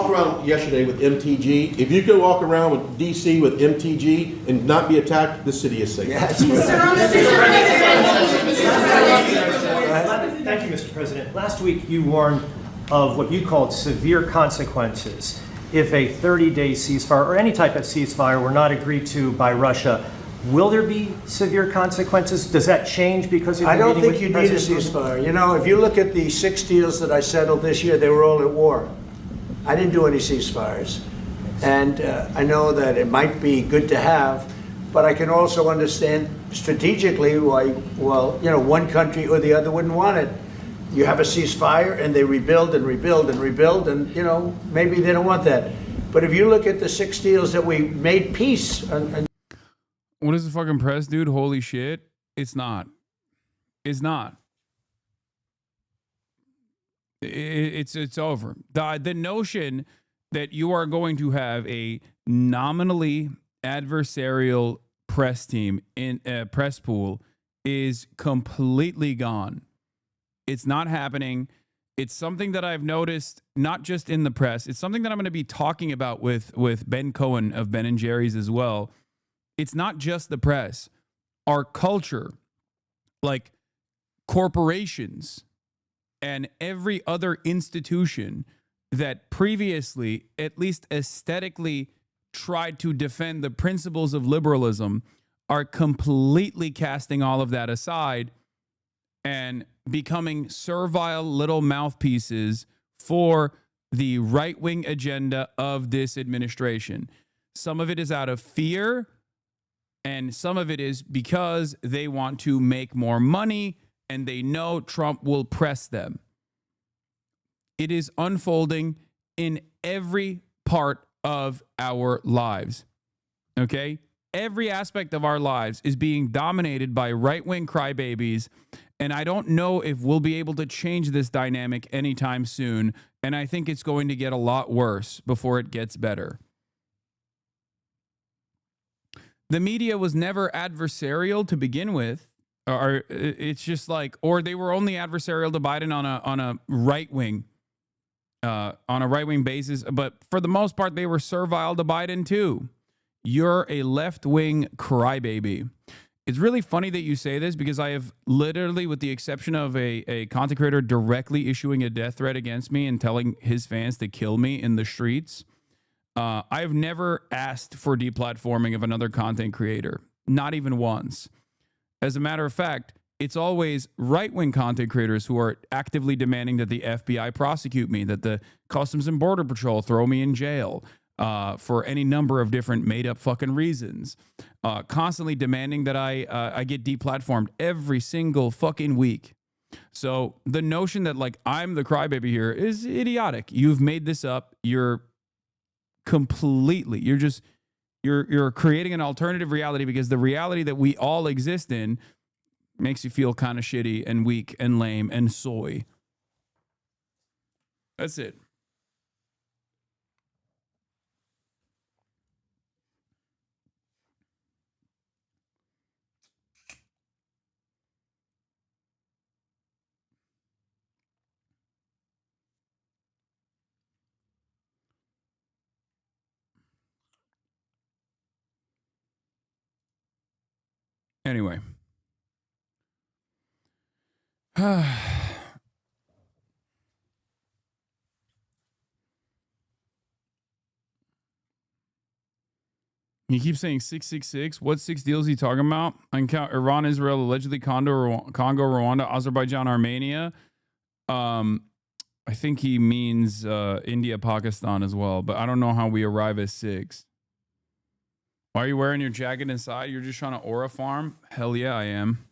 around yesterday with MTG. If you could walk around with DC with MTG and not be attacked, the city is safe. Yes. Thank you, Mr. President. Last week you warned of what you called severe consequences if a 30-day ceasefire or any type of ceasefire were not agreed to by Russia. Will there be severe consequences? Does that change because of I don't think you need a ceasefire. You know, if you look at the 6 deals that I settled this year, they were all at war. I didn't do any ceasefires. And I know that it might be good to have, but I can also understand strategically why, well, you know, one country or the other wouldn't want it. You have a ceasefire and they rebuild and rebuild and rebuild, and, you know, maybe they don't want that. But if you look at the 6 deals that we made peace and what is the fucking press, dude? Holy shit. It's not. It's not. It's over. The notion that you are going to have a nominally adversarial press team in a press pool is completely gone. It's not happening. It's something that I've noticed, not just in the press. It's something that I'm going to be talking about with Ben Cohen of Ben & Jerry's as well. It's not just the press. Our culture, like corporations and every other institution that previously, at least aesthetically, tried to defend the principles of liberalism are completely casting all of that aside and becoming servile little mouthpieces for the right-wing agenda of this administration. Some of it is out of fear, and some of it is because they want to make more money and they know Trump will press them. It is unfolding in every part of our lives. Okay? Every aspect of our lives is being dominated by right-wing crybabies, and I don't know if we'll be able to change this dynamic anytime soon, and I think it's going to get a lot worse before it gets better. The media was never adversarial to begin with, or it's just like, or they were only adversarial to Biden on a right-wing basis, but for the most part, they were servile to Biden too. You're a left-wing crybaby. It's really funny that you say this because I have literally, with the exception of a content creator directly issuing a death threat against me and telling his fans to kill me in the streets, I've never asked for deplatforming of another content creator, not even once. As a matter of fact, it's always right-wing content creators who are actively demanding that the FBI prosecute me, that the Customs and Border Patrol throw me in jail for any number of different made-up fucking reasons. Constantly demanding that I get deplatformed every single fucking week. So the notion that like I'm the crybaby here is idiotic. You've made this up. You're creating an alternative reality because the reality that we all exist in makes you feel kind of shitty and weak and lame and soy. That's it. Anyway. He keeps saying 666. What 6 deals is he talking about? Iran, Israel, allegedly Congo, Rwanda, Azerbaijan, Armenia. I think he means India, Pakistan as well, but I don't know how we arrive at 6. Why are you wearing your jacket inside? You're just trying to aura farm? Hell yeah, I am.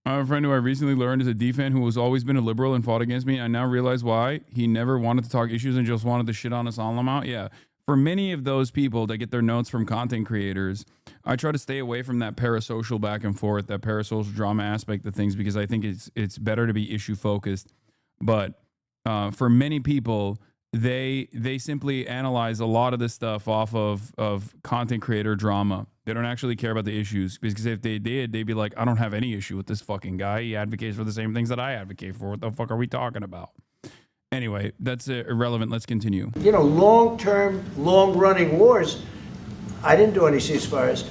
I have a friend who I recently learned is a D-fan who has always been a liberal and fought against me. I now realize why. He never wanted to talk issues and just wanted to shit on us all amount. Yeah. For many of those people that get their notes from content creators, I try to stay away from that parasocial back and forth, that parasocial drama aspect of things, because I think it's better to be issue focused. But for many people, they simply analyze a lot of this stuff off of content creator drama. They don't actually care about the issues, because if they did, they'd be like, I don't have any issue with this fucking guy. He advocates for the same things that I advocate for. What the fuck are we talking about? Anyway, that's irrelevant. Let's continue. You know, long-term, long-running wars, I didn't do any ceasefires.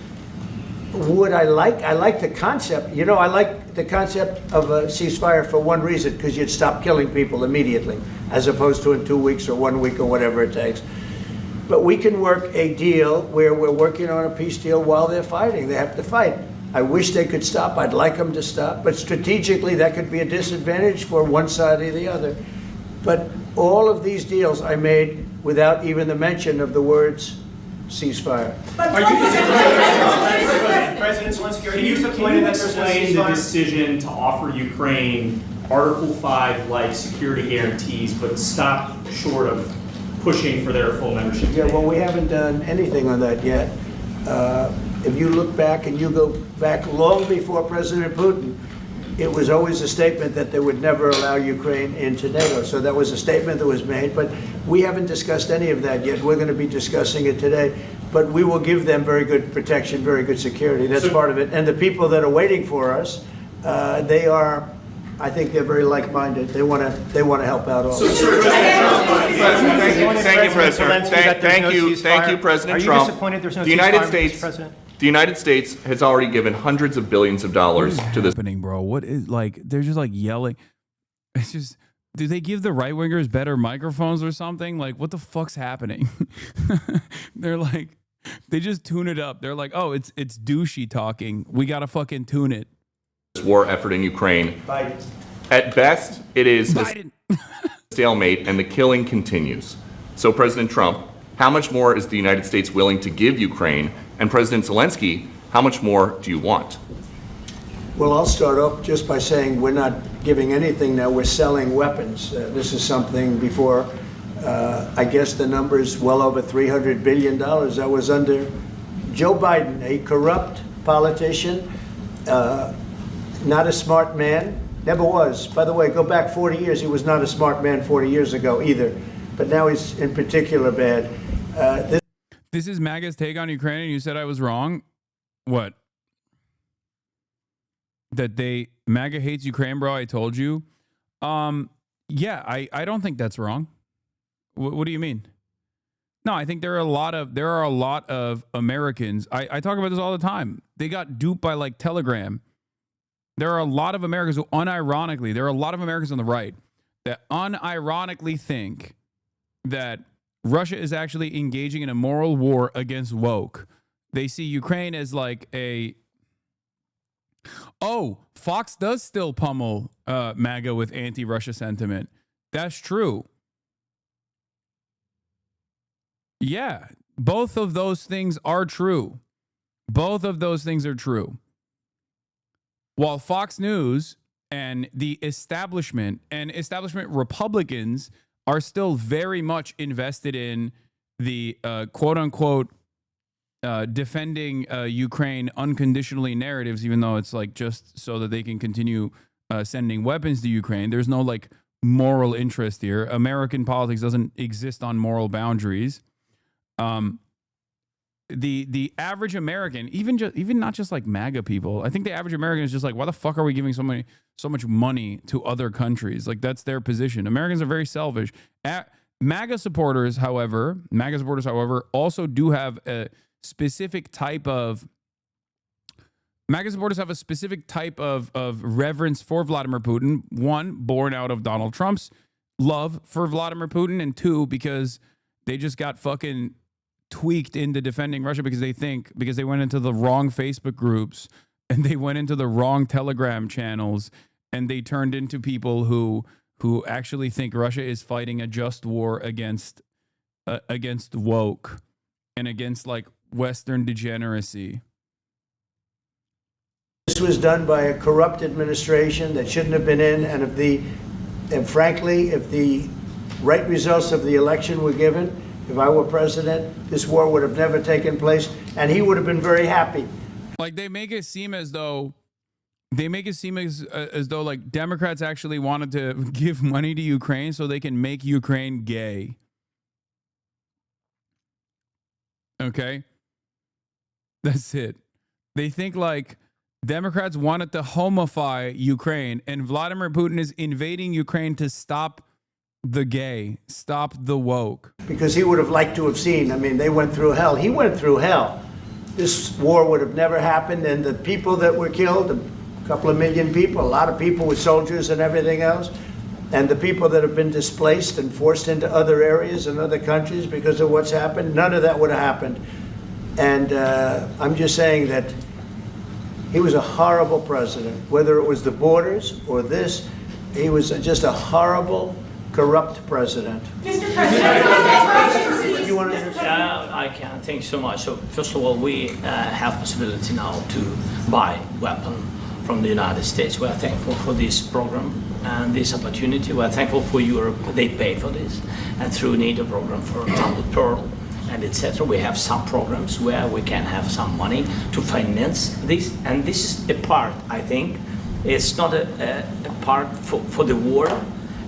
Would I like the concept. You know, I like the concept of a ceasefire for one reason, because you'd stop killing people immediately, as opposed to in 2 weeks or 1 week or whatever it takes. But we can work a deal where we're working on a peace deal while they're fighting. They have to fight. I wish they could stop. I'd like them to stop. But strategically, that could be a disadvantage for one side or the other. But all of these deals I made without even the mention of the words ceasefire. President Zelensky, can you explain the decision to offer Ukraine Article 5-like security guarantees, but stop short of pushing for their full membership? Yeah, well, we haven't done anything on that yet. If you look back and you go back long before President Putin, it was always a statement that they would never allow Ukraine into NATO. So that was a statement that was made, but we haven't discussed any of that yet. We're going to be discussing it today, but we will give them very good protection, very good security. That's part of it. And the people that are waiting for us, they are, I think they're very like-minded. They want to help out all. Thank you, President. Thank you, President Trump. Are you disappointed there's no The United ceasefire, States. Mr. President? The United States has already given hundreds of billions of dollars to this. Happening, bro? What is like? They're just like yelling. It's just. Do they give the right wingers better microphones or something? Like, what the fuck's happening? They're like, they just tune it up. They're like, oh, it's douchey talking. We gotta fucking tune it. This war effort in Ukraine. Biden. At best, it is a stalemate, and the killing continues. So, President Trump, how much more is the United States willing to give Ukraine? And President Zelensky, how much more do you want? Well, I'll start off just by saying we're not giving anything now. We're selling weapons. This is something before, I guess the number is well over $300 billion. That was under Joe Biden, a corrupt politician, not a smart man, never was. By the way, go back 40 years, he was not a smart man 40 years ago either. But now he's in particular bad. This is MAGA's take on Ukraine, and you said I was wrong? What? That MAGA hates Ukraine, bro? I told you. Yeah, I don't think that's wrong. What do you mean? No, I think there are a lot of Americans. I talk about this all the time. They got duped by like Telegram. There are a lot of Americans who unironically, there are a lot of Americans on the right that unironically think that Russia is actually engaging in a moral war against woke. They see Ukraine as like Fox does still pummel MAGA with anti-Russia sentiment. That's true. Yeah, both of those things are true. Both of those things are true. While Fox News and the establishment Republicans are still very much invested in the quote-unquote defending Ukraine unconditionally narratives, even though it's like just so that they can continue sending weapons to Ukraine. There's no like moral interest here. American politics doesn't exist on moral boundaries. The average American, even not just like MAGA people, I think the average American is just like, why the fuck are we giving so much money to other countries? Like that's their position. Americans are very selfish. MAGA supporters, however, also do have a specific type of reverence for Vladimir Putin. One, born out of Donald Trump's love for Vladimir Putin, and two, because they just got fucking tweaked into defending Russia because they went into the wrong Facebook groups and they went into the wrong Telegram channels and they turned into people who actually think Russia is fighting a just war against woke and against like Western degeneracy. This was done by a corrupt administration that shouldn't have been in, and frankly, if the right results of the election were given, if I were president, this war would have never taken place, and he would have been very happy. Like they make it seem as though like Democrats actually wanted to give money to Ukraine so they can make Ukraine gay. Okay? That's it. They think like Democrats wanted to homify Ukraine, and Vladimir Putin is invading Ukraine to stop the gay, stop the woke. Because he would have liked to have seen, they went through hell. He went through hell. This war would have never happened, and the people that were killed, a couple of million people, a lot of people with soldiers and everything else, and the people that have been displaced and forced into other areas and other countries because of what's happened, none of that would have happened. And I'm just saying that he was a horrible president, whether it was the borders or this, he was just a horrible, corrupt president. Mr. President, you want to I can. Thank you so much. So first of all, we have possibility now to buy weapon from the United States. We are thankful for this program and this opportunity. We are thankful for Europe. They pay for this. And through NATO program, for example, Pearl and etc. We have some programs where we can have some money to finance this. And this is a part, I think. It's not a part for the war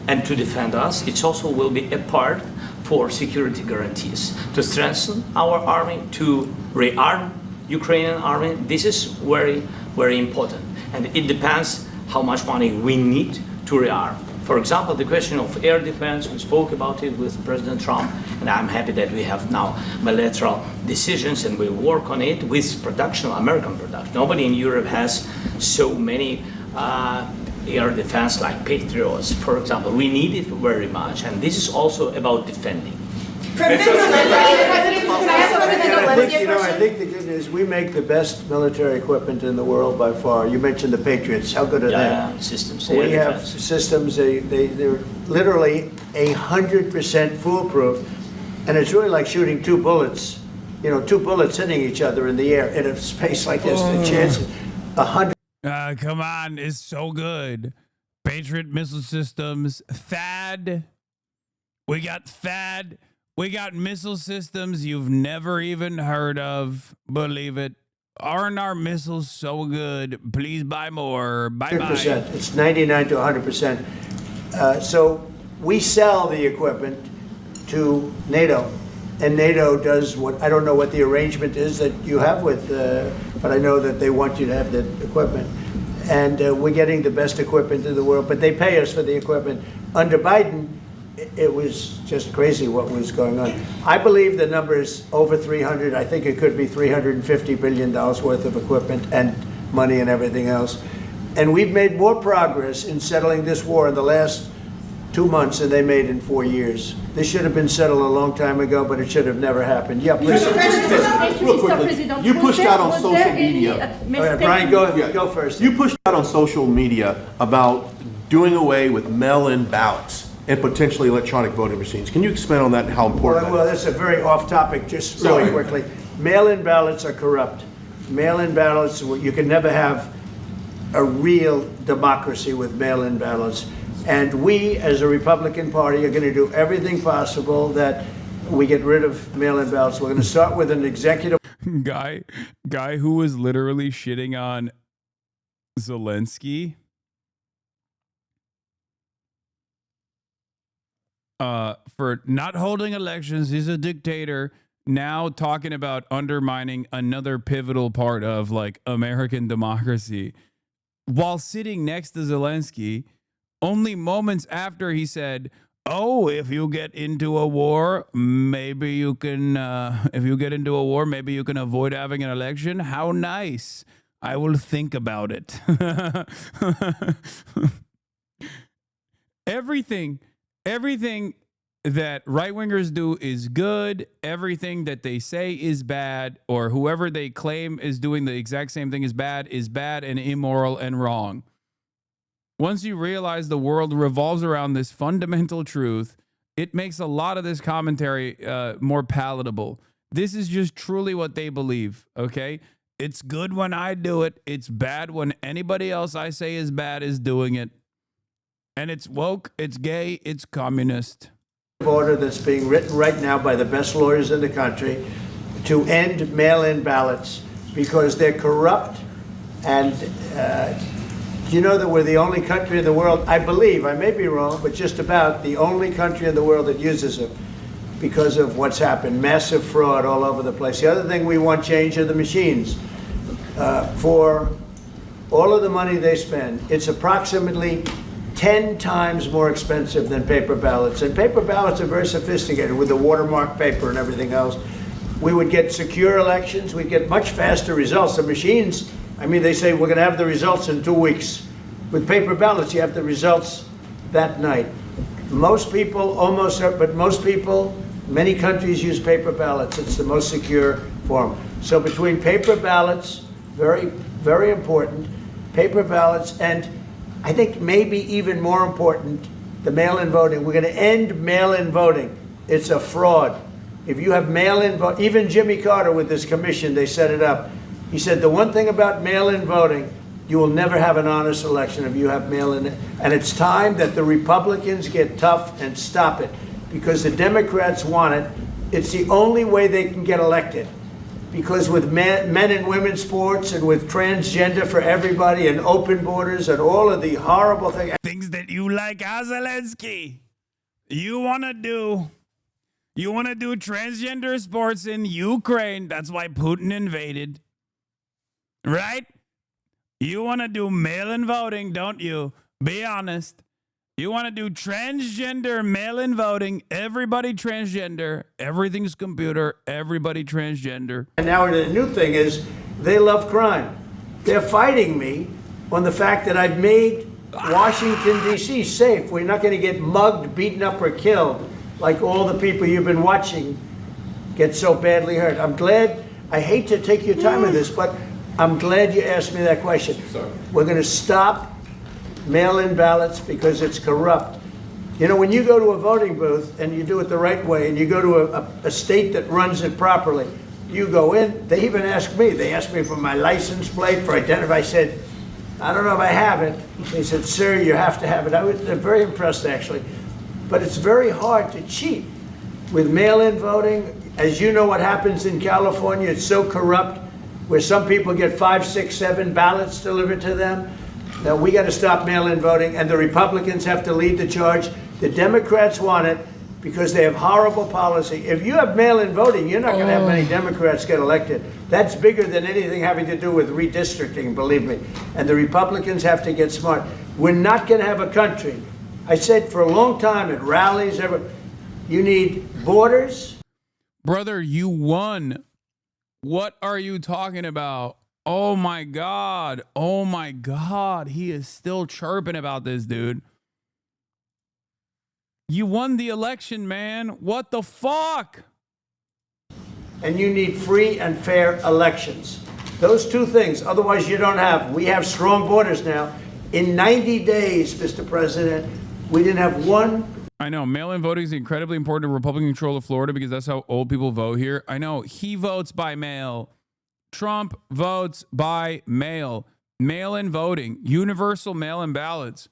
and to defend us. It also will be a part for security guarantees, to strengthen our army, to rearm Ukrainian army. This is very, very important. And it depends how much money we need to rearm. For example, the question of air defense, we spoke about it with President Trump, and I'm happy that we have now bilateral decisions and we work on it with production, American production. Nobody in Europe has so many air defense like Patriots, for example. We need it very much, and this is also about defending. I think the good news, we make the best military equipment in the world by far. You mentioned the Patriots. How good are they? Systems. We have systems, they're literally 100% foolproof. And it's really like shooting two bullets, two bullets hitting each other in the air in a space like this. The chance, 100. Come on, it's so good. Patriot missile systems, THAAD. We got THAAD. We got missile systems you've never even heard of. Believe it. Aren't our missiles so good? Please buy more. Bye-bye. It's 99 to 100%. So we sell the equipment to NATO. And NATO does what, I don't know what the arrangement is that you have with, but I know that they want you to have the equipment. And we're getting the best equipment in the world, but they pay us for the equipment. Under Biden, it was just crazy what was going on. I believe the number is over 300. I think it could be $350 billion worth of equipment and money and everything else. And we've made more progress in settling this war in the last 2 months than they made in 4 years. This should have been settled a long time ago, but it should have never happened. Yeah, please. Real quickly, you pushed out on social media. All right, Brian, go first. You pushed out on social media about doing away with mail-in ballots and potentially electronic voting machines. Can you expand on that and how important Well, that's a very off-topic, just really quickly. Mail-in ballots are corrupt. Mail-in ballots, you can never have a real democracy with mail-in ballots. And we, as a Republican Party, are going to do everything possible that we get rid of mail-in ballots. We're going to start with an executive... Guy who was literally shitting on Zelensky. For not holding elections. He's a dictator. Now talking about undermining another pivotal part of like American democracy while sitting next to Zelensky only moments after he said, oh, if you get into a war, maybe you can, if you get into a war, maybe you can avoid having an election. How nice. I will think about it. Everything that right-wingers do is good. Everything that they say is bad, or whoever they claim is doing the exact same thing is bad and immoral and wrong. Once you realize the world revolves around this fundamental truth, it makes a lot of this commentary more palatable. This is just truly what they believe, okay? It's good when I do it. It's bad when anybody else I say is bad is doing it. And it's woke, it's gay, it's communist. Order that's being written right now by the best lawyers in the country to end mail-in ballots because they're corrupt. And you know that we're the only country in the world, I believe, I may be wrong, but just about the only country in the world that uses them because of what's happened. Massive fraud all over the place. The other thing we want change are the machines. For all of the money they spend, it's approximately 10 times more expensive than paper ballots. And paper ballots are very sophisticated with the watermark paper and everything else. We would get secure elections. We'd get much faster results. The machines, I mean, they say we're going to have the results in 2 weeks. With paper ballots, you have the results that night. Most people, but most people, many countries use paper ballots. It's the most secure form. So between paper ballots, very, very important, paper ballots, and I think maybe even more important, the mail-in voting. We're going to end mail-in voting. It's a fraud. If you have mail-in vote, even Jimmy Carter with this commission, they set it up. He said the one thing about mail-in voting, you will never have an honest election if you have mail-in. And it's time that the Republicans get tough and stop it because the Democrats want it. It's the only way they can get elected. Because with men and women's sports and with transgender for everybody and open borders and all of the horrible things that you like, Zelensky. You want to do transgender sports in Ukraine. That's why Putin invaded. Right? You want to do mail-in voting, don't you? Be honest. You want to do transgender mail-in voting, everybody transgender, everything's computer, everybody transgender. And now the new thing is they love crime. They're fighting me on the fact that I've made Washington, D.C. safe. We're not going to get mugged, beaten up, or killed like all the people you've been watching get so badly hurt. I'm glad, I hate to take your time with this, but I'm glad you asked me that question. Sorry. We're going to stop mail-in ballots because it's corrupt. You know, when you go to a voting booth and you do it the right way and you go to a state that runs it properly, you go in, they even ask me, they asked me for my license plate, for identity. I said, I don't know if I have it. They said, sir, you have to have it. I was very impressed, actually. But it's very hard to cheat with mail-in voting. As you know what happens in California, it's so corrupt, where some people get 5, 6, 7 ballots delivered to them. Now, we got to stop mail-in voting, and the Republicans have to lead the charge. The Democrats want it because they have horrible policy. If you have mail-in voting, you're not going to have many Democrats get elected. That's bigger than anything having to do with redistricting, believe me. And the Republicans have to get smart. We're not going to have a country. I said for a long time at rallies, you need borders. Brother, you won. What are you talking about? Oh my God. Oh my God. He is still chirping about this, dude. You won the election, man. What the fuck? And you need free and fair elections. Those two things. Otherwise, you don't have. We have strong borders now. In 90 days, Mr. President, we didn't have one. I know mail-in voting is incredibly important to Republican control of Florida because that's how old people vote here. I know he votes by mail. Trump votes by mail. Mail-in voting, universal mail-in ballots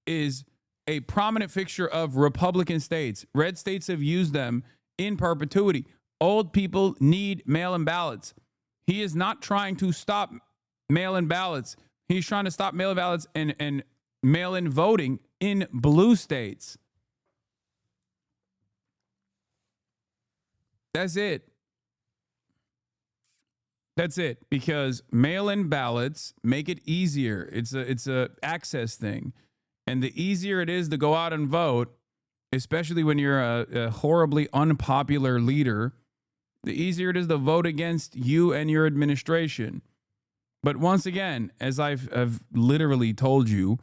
is a prominent fixture of Republican states. Red states have used them in perpetuity. Old people need mail-in ballots. He is not trying to stop mail-in ballots. He's trying to stop mail-in ballots and mail-in voting in blue states. That's it. That's it. Because mail-in ballots make it easier. It's a access thing. And the easier it is to go out and vote, especially when you're a horribly unpopular leader, the easier it is to vote against you and your administration. But once again, as I've literally told you,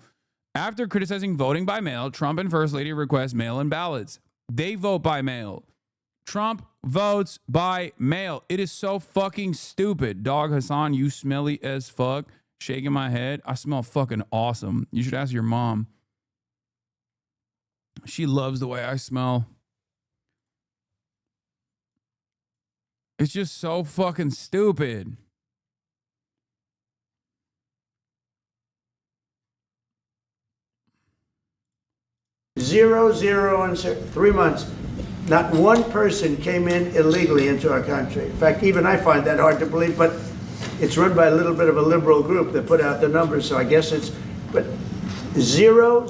after criticizing voting by mail, Trump and First Lady request mail-in ballots. They vote by mail. Trump votes by mail. It is so fucking stupid. Dog Hasan, you smelly as fuck. Shaking my head. I smell fucking awesome. You should ask your mom. She loves the way I smell. It's just so fucking stupid. Zero, and 3 months. Not one person came in illegally into our country. In fact, even I find that hard to believe, but it's run by a little bit of a liberal group that put out the numbers, so I guess it's, but 0,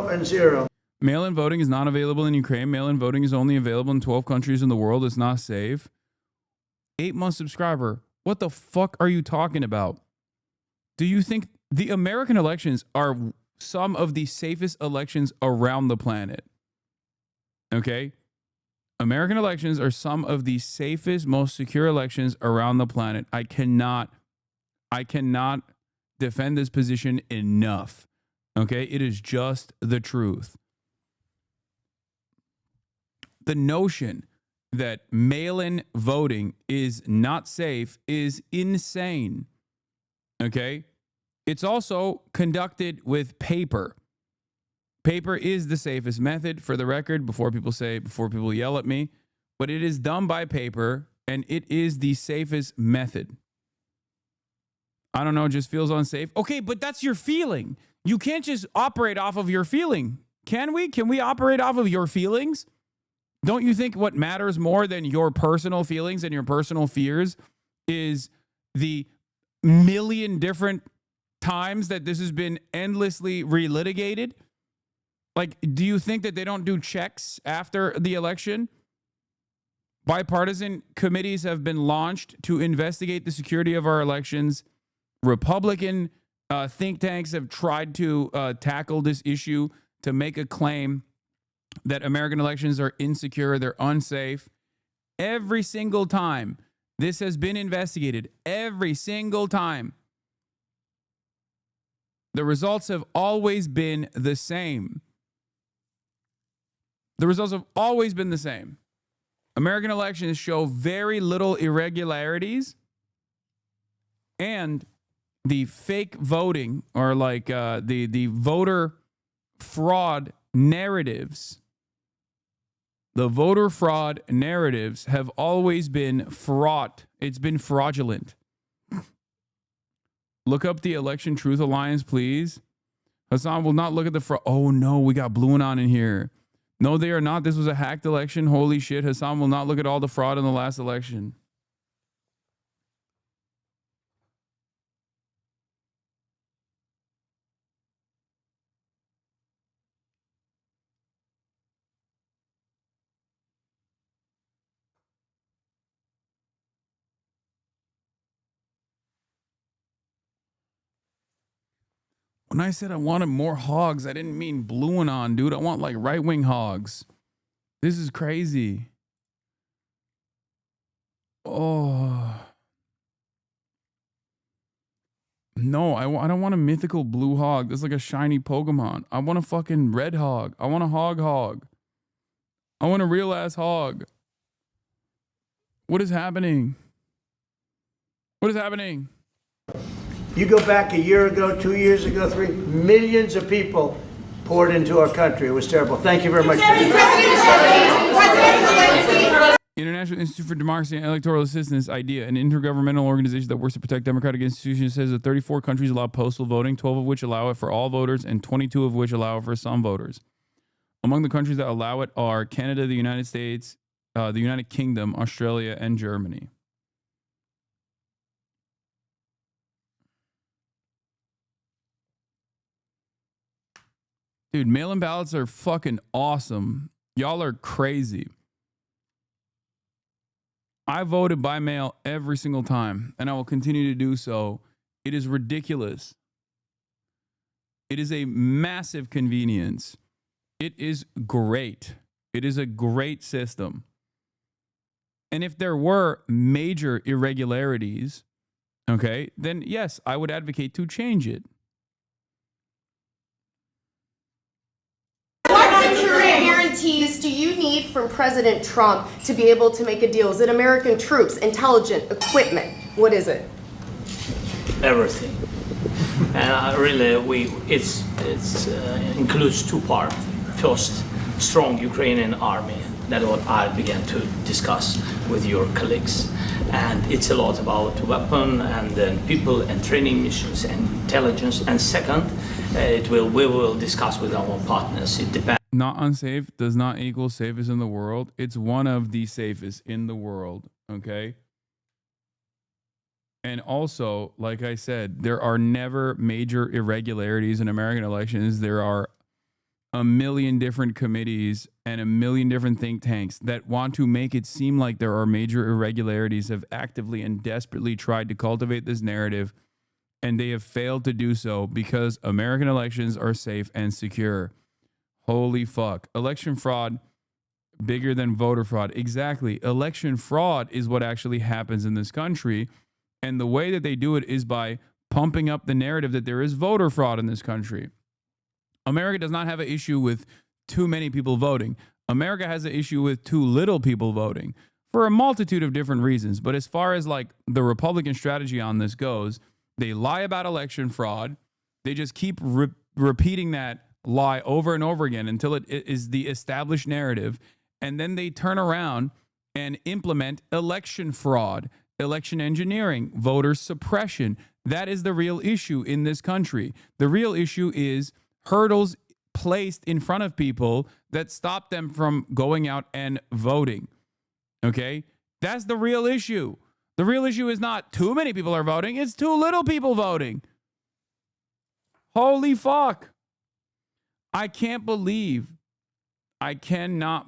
and 0. Mail-in voting is not available in Ukraine. Mail-in voting is only available in 12 countries in the world. It's not safe. 8-month subscriber. What the fuck are you talking about? Do you think the American elections are some of the safest elections around the planet? Okay? American elections are some of the safest, most secure elections around the planet. I cannot defend this position enough. Okay? It is just the truth. The notion that mail-in voting is not safe is insane. Okay? It's also conducted with paper. Paper is the safest method, for the record, before people yell at me. But it is done by paper, and it is the safest method. I don't know, it just feels unsafe. Okay, but that's your feeling. You can't just operate off of your feeling. Can we? Can we operate off of your feelings? Don't you think what matters more than your personal feelings and your personal fears is the million different times that this has been endlessly relitigated? Like, do you think that they don't do checks after the election? Bipartisan committees have been launched to investigate the security of our elections. Republican think tanks have tried to tackle this issue to make a claim that American elections are insecure, they're unsafe. Every single time this has been investigated, every single time, the results have always been the same. The results have always been the same. American elections show very little irregularities, and the fake voting, or like the voter fraud narratives, the voter fraud narratives have always been fraught. It's been fraudulent. Look up the Election Truth Alliance, please. Hasan will not look at the fraud. Oh no, we got Blue Anon in here. No, they are not. This was a hacked election. Holy shit. Hasan will not look at all the fraud in the last election. When I said I wanted more hogs, I didn't mean Blue Anon, dude. I want like right-wing hogs. This is crazy. Oh. No, I don't want a mythical blue hog. That's like a shiny Pokemon. I want a fucking red hog. I want a hog. I want a real-ass hog. What is happening? What is happening? You go back a year ago, 2 years ago, millions of people poured into our country. It was terrible. Thank you very much. International Institute for Democracy and Electoral Assistance, IDEA, an intergovernmental organization that works to protect democratic institutions, says that 34 countries allow postal voting, 12 of which allow it for all voters, and 22 of which allow it for some voters. Among the countries that allow it are Canada, the United States, the United Kingdom, Australia, and Germany. Dude, mail-in ballots are fucking awesome. Y'all are crazy. I voted by mail every single time, and I will continue to do so. It is ridiculous. It is a massive convenience. It is great. It is a great system. And if there were major irregularities, okay, then yes, I would advocate to change it. What security guarantees do you need from President Trump to be able to make a deal? Is it American troops, intelligence, equipment? What is it? Everything. And really, it includes two parts. First, strong Ukrainian army. That's what I began to discuss with your colleagues. And it's a lot about weapon and then people and training missions and intelligence. And second, we will discuss with our partners. It depends. Not unsafe does not equal safest in the world. It's one of the safest in the world, okay? And also, like I said, there are never major irregularities in American elections. There are a million different committees and a million different think tanks that want to make it seem like there are major irregularities, have actively and desperately tried to cultivate this narrative, and they have failed to do so because American elections are safe and secure. Holy fuck. Election fraud, bigger than voter fraud. Exactly. Election fraud is what actually happens in this country, and the way that they do it is by pumping up the narrative that there is voter fraud in this country. America does not have an issue with too many people voting. America has an issue with too little people voting for a multitude of different reasons. But as far as like the Republican strategy on this goes, they lie about election fraud. They just keep repeating that lie over and over again until it is the established narrative. And then they turn around and implement election fraud, election engineering, voter suppression. That is the real issue in this country. The real issue is hurdles placed in front of people that stop them from going out and voting. Okay? That's the real issue. The real issue is not too many people are voting, it's too little people voting. Holy fuck. I cannot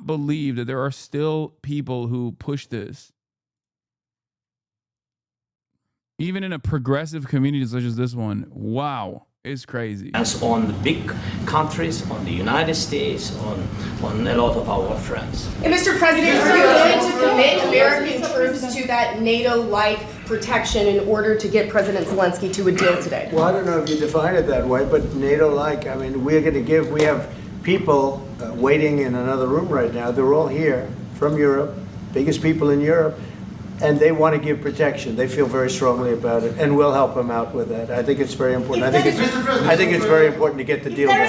believe that there are still people who push this. Even in a progressive community such as this one. Wow. is crazy. As on the big countries, on the United States, on a lot of our friends. And Mr. President, are you going to commit American troops to that NATO-like protection in order to get President Zelensky to a deal today? Well, I don't know if you define it that way, but NATO-like, I mean, we have people waiting in another room right now. They're all here from Europe, biggest people in Europe, and they want to give protection. They feel very strongly about it, and we'll help them out with that. I think it's very important. I think it's very important to get the deal done.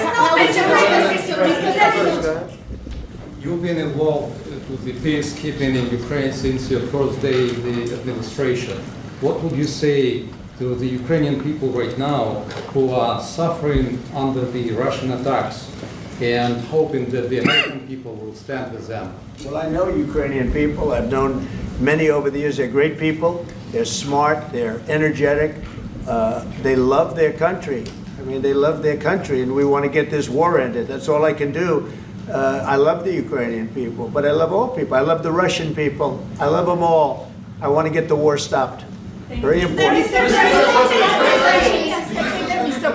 You've been involved with the peacekeeping in Ukraine since your first day in the administration. What would you say to the Ukrainian people right now who are suffering under the Russian attacks and hoping that the American people will stand with them? Well, I know Ukrainian people. I've known many over the years. They're great people. They're smart. They're energetic. They love their country. I mean, they love their country, and we want to get this war ended. That's all I can do. I love the Ukrainian people, but I love all people. I love the Russian people. I love them all. I want to get the war stopped. Very important. Mr.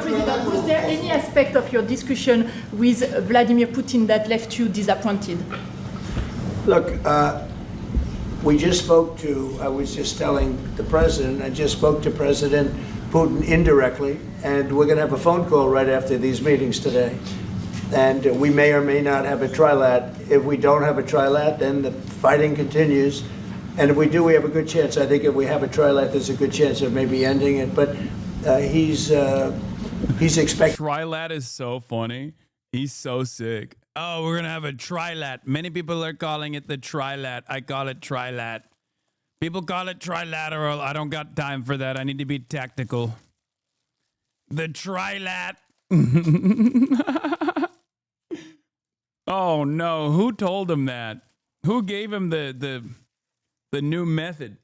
President, was there any aspect of your discussion with Vladimir Putin that left you disappointed? Look, we just spoke to, I was just telling the president, I just spoke to President Putin indirectly, and we're going to have a phone call right after these meetings today. And we may or may not have a trilat. If we don't have a trilat, then the fighting continues. And if we do, we have a good chance. I think if we have a trilat, there's a good chance of maybe ending it. But he's expecting. Trilat is so funny. He's so sick. Oh, we're going to have a trilat. Many people are calling it the trilat. I call it trilat. People call it trilateral. I don't got time for that. I need to be tactical. The trilat. Oh, no. Who told him that? Who gave him the new method?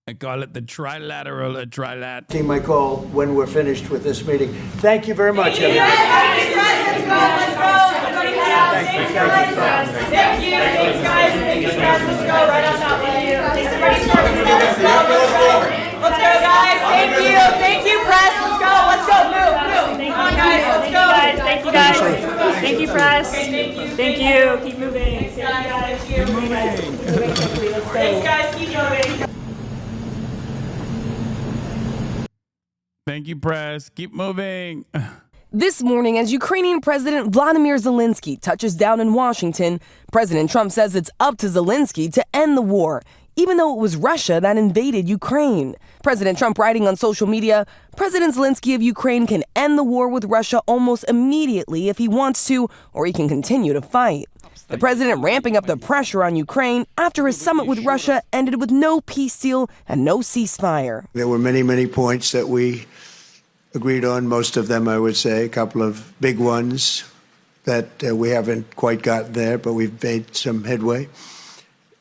I call it the trilateral, a trilat. Team, my call when we're finished with this meeting. Thank you very much, everybody. Thank you, guys. Thank you, guys. Let's go right on that way. Let's go, guys. Thank you. Thank you, press. Let's go. Let's go. Move. Come on, guys. Let's go. Thank you, guys. Thank you, press. Thank you. Keep moving. Thanks, guys. Keep moving. Thanks, guys. Keep moving. Thank you, press. Keep moving. This morning, as Ukrainian President Vladimir Zelensky touches down in Washington, President Trump says it's up to Zelensky to end the war, even though it was Russia that invaded Ukraine. President Trump writing on social media, President Zelensky of Ukraine can end the war with Russia almost immediately if he wants to, or he can continue to fight. The president ramping up the pressure on Ukraine after his summit with Russia ended with no peace deal and no ceasefire. There were many, many points that we agreed on, most of them, I would say, a couple of big ones that we haven't quite gotten there, but we've made some headway.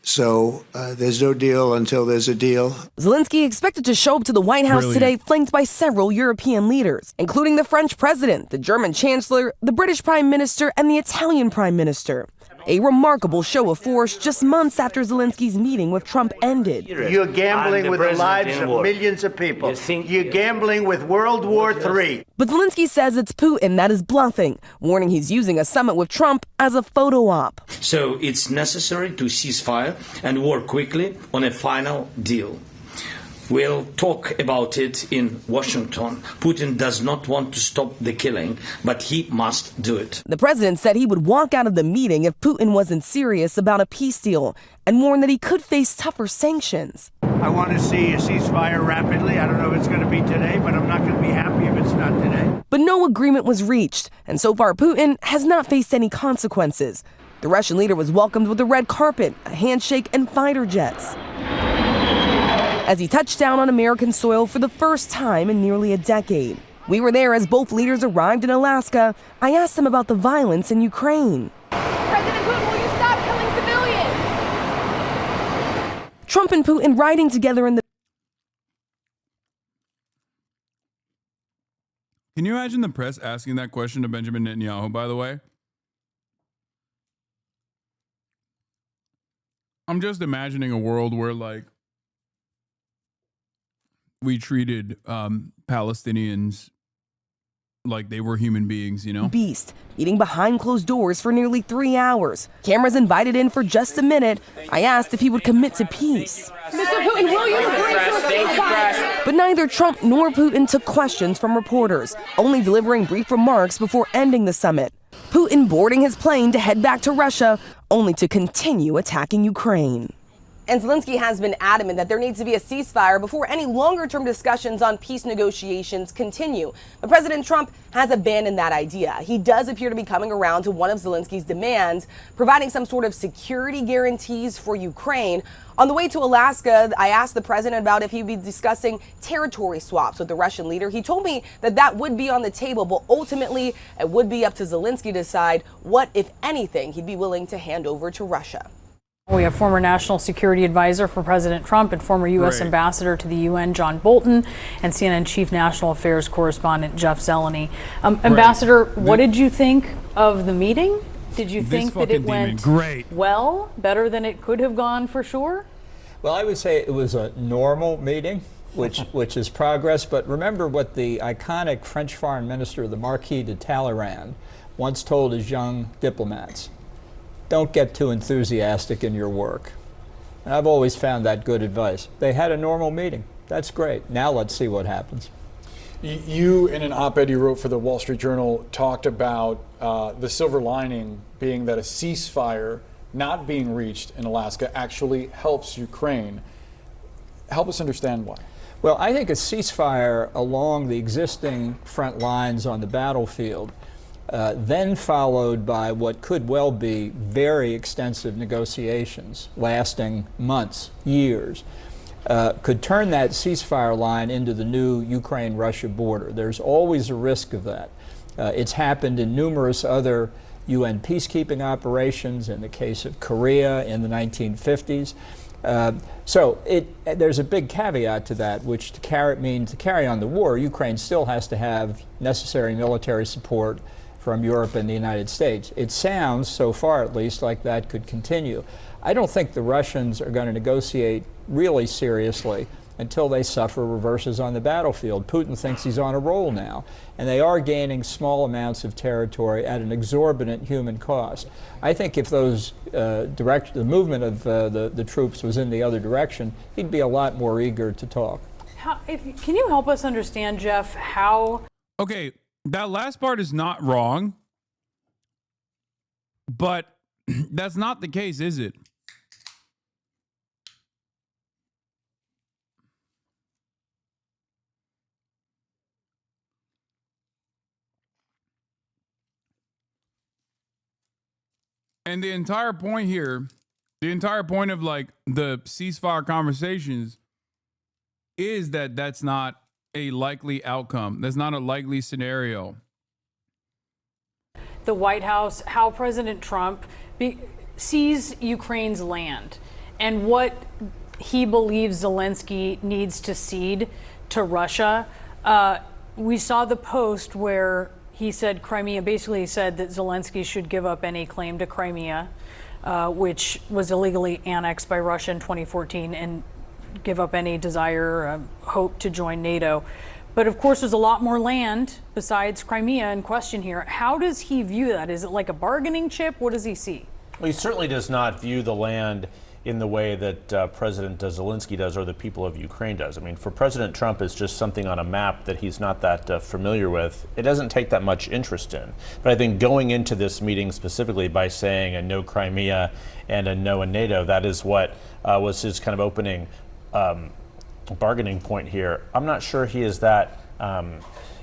So there's no deal until there's a deal. Zelensky expected to show up to the White House today, flanked by several European leaders, including the French president, the German chancellor, the British prime minister, and the Italian prime minister. A remarkable show of force just months after Zelensky's meeting with Trump ended. You're gambling with the lives of millions of people. You're gambling with World War III. But Zelensky says it's Putin that is bluffing, warning he's using a summit with Trump as a photo op. So it's necessary to cease fire and work quickly on a final deal. We'll talk about it in Washington. Putin does not want to stop the killing, but he must do it. The president said he would walk out of the meeting if Putin wasn't serious about a peace deal and warned that he could face tougher sanctions. I want to see a ceasefire rapidly. I don't know if it's going to be today, but I'm not going to be happy if it's not today. But no agreement was reached, and so far Putin has not faced any consequences. The Russian leader was welcomed with a red carpet, a handshake, and fighter jets as he touched down on American soil for the first time in nearly a decade. We were there as both leaders arrived in Alaska. I asked them about the violence in Ukraine. President Putin, will you stop killing civilians? Trump and Putin riding together in the... Can you imagine the press asking that question to Benjamin Netanyahu, by the way? I'm just imagining a world where, like, we treated Palestinians like they were human beings, you know? Beast, meeting behind closed doors for nearly 3 hours. Cameras invited in for just a minute. I asked if he would commit to peace. Mr. Putin, will you agree to a ceasefire? But neither Trump nor Putin took questions from reporters, only delivering brief remarks before ending the summit. Putin boarding his plane to head back to Russia, only to continue attacking Ukraine. And Zelensky has been adamant that there needs to be a ceasefire before any longer-term discussions on peace negotiations continue. But President Trump has abandoned that idea. He does appear to be coming around to one of Zelensky's demands, providing some sort of security guarantees for Ukraine. On the way to Alaska, I asked the president about if he'd be discussing territory swaps with the Russian leader. He told me that that would be on the table, but ultimately it would be up to Zelensky to decide what, if anything, he'd be willing to hand over to Russia. We have former National Security Advisor for President Trump and former U.S. Ambassador to the UN, John Bolton, and CNN Chief National Affairs Correspondent, Jeff Zeleny. Ambassador, what did you think of the meeting? Did you think that it went well, better than it could have gone for sure? Well, I would say it was a normal meeting, which is progress. But remember what the iconic French Foreign Minister, the Marquis de Talleyrand, once told his young diplomats. Don't get too enthusiastic in your work. And I've always found that good advice. They had a normal meeting. That's great. Now let's see what happens. You, in an op-ed you wrote for the Wall Street Journal, talked about the silver lining being that a ceasefire not being reached in Alaska actually helps Ukraine. Help us understand why. Well, I think a ceasefire along the existing front lines on the battlefield, then followed by what could well be very extensive negotiations lasting months, years, could turn that ceasefire line into the new Ukraine-Russia border. There's always a risk of that. It's happened in numerous other UN peacekeeping operations, in the case of Korea in the 1950s. So there's a big caveat to that, which to carry on the war, Ukraine still has to have necessary military support from Europe and the United States. It sounds, so far at least, like that could continue. I don't think the Russians are going to negotiate really seriously until they suffer reverses on the battlefield. Putin thinks he's on a roll now, and they are gaining small amounts of territory at an exorbitant human cost. I think if those the movement of the troops was in the other direction, he'd be a lot more eager to talk. Can you help us understand, Jeff, how... Okay, that last part is not wrong, but that's not the case, is it? And the entire point here, the entire point of like the ceasefire conversations is that that's not a likely outcome. That's not a likely scenario. The White House, how President Trump sees Ukraine's land and what he believes Zelensky needs to cede to Russia. We saw the post where he said Crimea, basically said that Zelensky should give up any claim to Crimea, which was illegally annexed by Russia in 2014, and give up any desire or hope to join NATO. But of course, there's a lot more land besides Crimea in question here. How does he view that? Is it like a bargaining chip? What does he see? Well, he certainly does not view the land in the way that President Zelensky does, or the people of Ukraine does. I mean, for President Trump, it's just something on a map that he's not that familiar with. It doesn't take that much interest in. But I think going into this meeting specifically by saying a no Crimea and a no in NATO, that is what was his kind of opening bargaining point here. I'm not sure he is that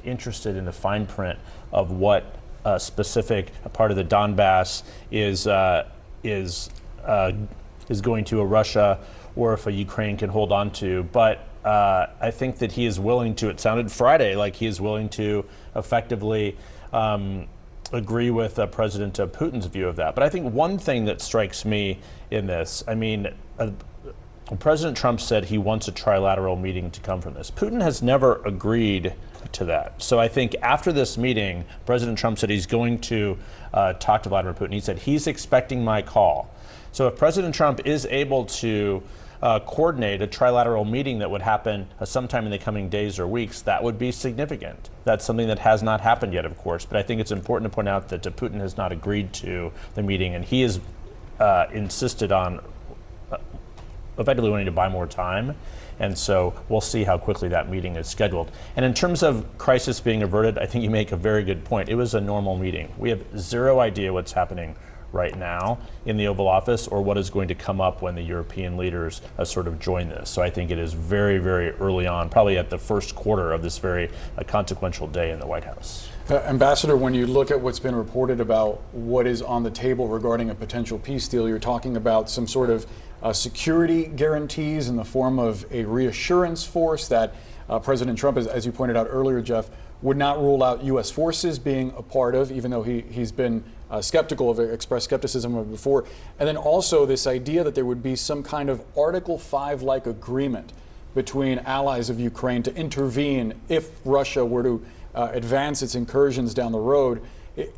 interested in the fine print of what specific part of the Donbass is going to a Russia, or if a Ukraine can hold on to. But I think that he is willing to, it sounded Friday like he is willing to effectively agree with President Putin's view of that. But I think one thing that strikes me in this, I mean, President Trump said he wants a trilateral meeting to come from this. Putin has never agreed to that. So I think after this meeting, President Trump said he's going to talk to Vladimir Putin. He said he's expecting my call. So if President Trump is able to coordinate a trilateral meeting that would happen sometime in the coming days or weeks, that would be significant. That's something that has not happened yet, of course, but I think it's important to point out that Putin has not agreed to the meeting, and he has insisted on effectively wanting to buy more time. And so we'll see how quickly that meeting is scheduled. And in terms of crisis being averted, I think you make a very good point. It was a normal meeting. We have zero idea what's happening right now in the Oval Office or what is going to come up when the European leaders sort of join this. So I think it is very, very early on, probably at the first quarter of this very consequential day in the White House. Ambassador, when you look at what's been reported about what is on the table regarding a potential peace deal, you're talking about some sort of security guarantees in the form of a reassurance force that President Trump, as you pointed out earlier, Jeff, would not rule out U.S. forces being a part of, even though he's been skeptical of it, expressed skepticism of it before. And then also this idea that there would be some kind of Article 5-like agreement between allies of Ukraine to intervene if Russia were to advance its incursions down the road.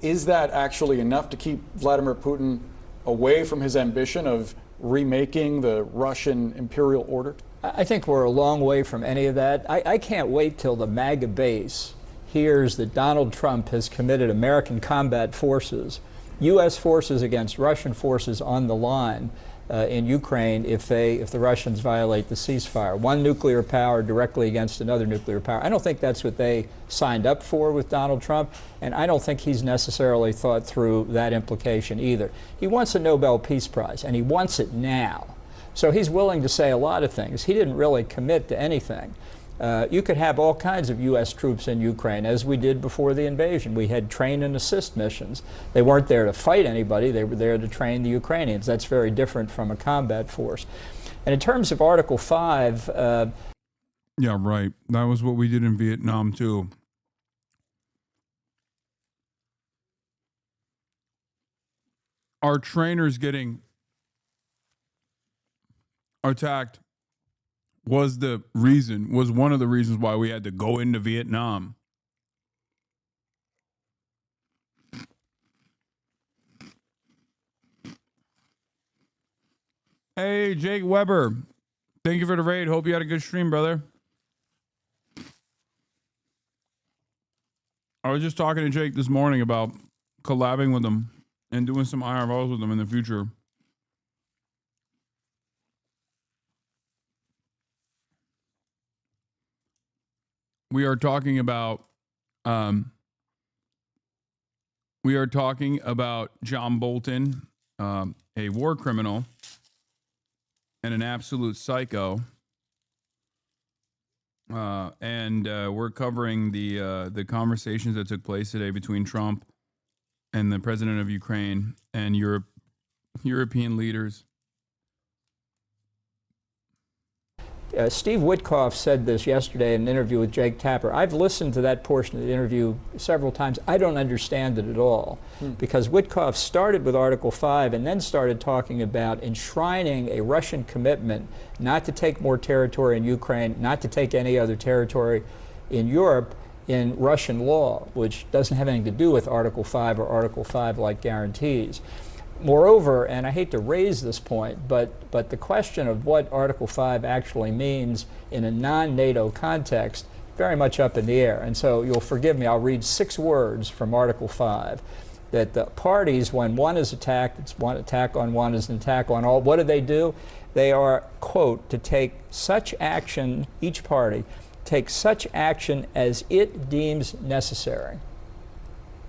Is that actually enough to keep Vladimir Putin away from his ambition of remaking the Russian imperial order? I think we're a long way from any of that. I can't wait till the MAGA base hears that Donald Trump has committed American combat forces, U.S. forces against Russian forces on the line in Ukraine if the Russians violate the ceasefire. One nuclear power directly against another nuclear power. I don't think that's what they signed up for with Donald Trump, and I don't think he's necessarily thought through that implication either. He wants a Nobel Peace Prize, and he wants it now. So he's willing to say a lot of things. He didn't really commit to anything. You could have all kinds of U.S. troops in Ukraine, as we did before the invasion. We had train and assist missions. They weren't there to fight anybody. They were there to train the Ukrainians. That's very different from a combat force. And in terms of Article 5... yeah, right. That was what we did in Vietnam, too. Our trainers getting attacked was one of the reasons why we had to go into Vietnam. Hey, Jake Weber. Thank you for the raid. Hope you had a good stream, brother. I was just talking to Jake this morning about collabing with him and doing some IRLs with him in the future. We are talking about John Bolton, a war criminal and an absolute psycho. And we're covering the conversations that took place today between Trump and the president of Ukraine and European leaders. Steve Witkoff said this yesterday in an interview with Jake Tapper. I've listened to that portion of the interview several times. I don't understand it at all because Witkoff started with Article 5 and then started talking about enshrining a Russian commitment not to take more territory in Ukraine, not to take any other territory in Europe in Russian law, which doesn't have anything to do with Article 5 or Article 5-like guarantees. Moreover, and I hate to raise this point, but the question of what Article 5 actually means in a non-NATO context, very much up in the air. And so you'll forgive me, I'll read 6 words from Article 5. That the parties, when one is attacked, it's one attack on one is an attack on all. What do? They are, quote, to take such action, each party, take such action as it deems necessary.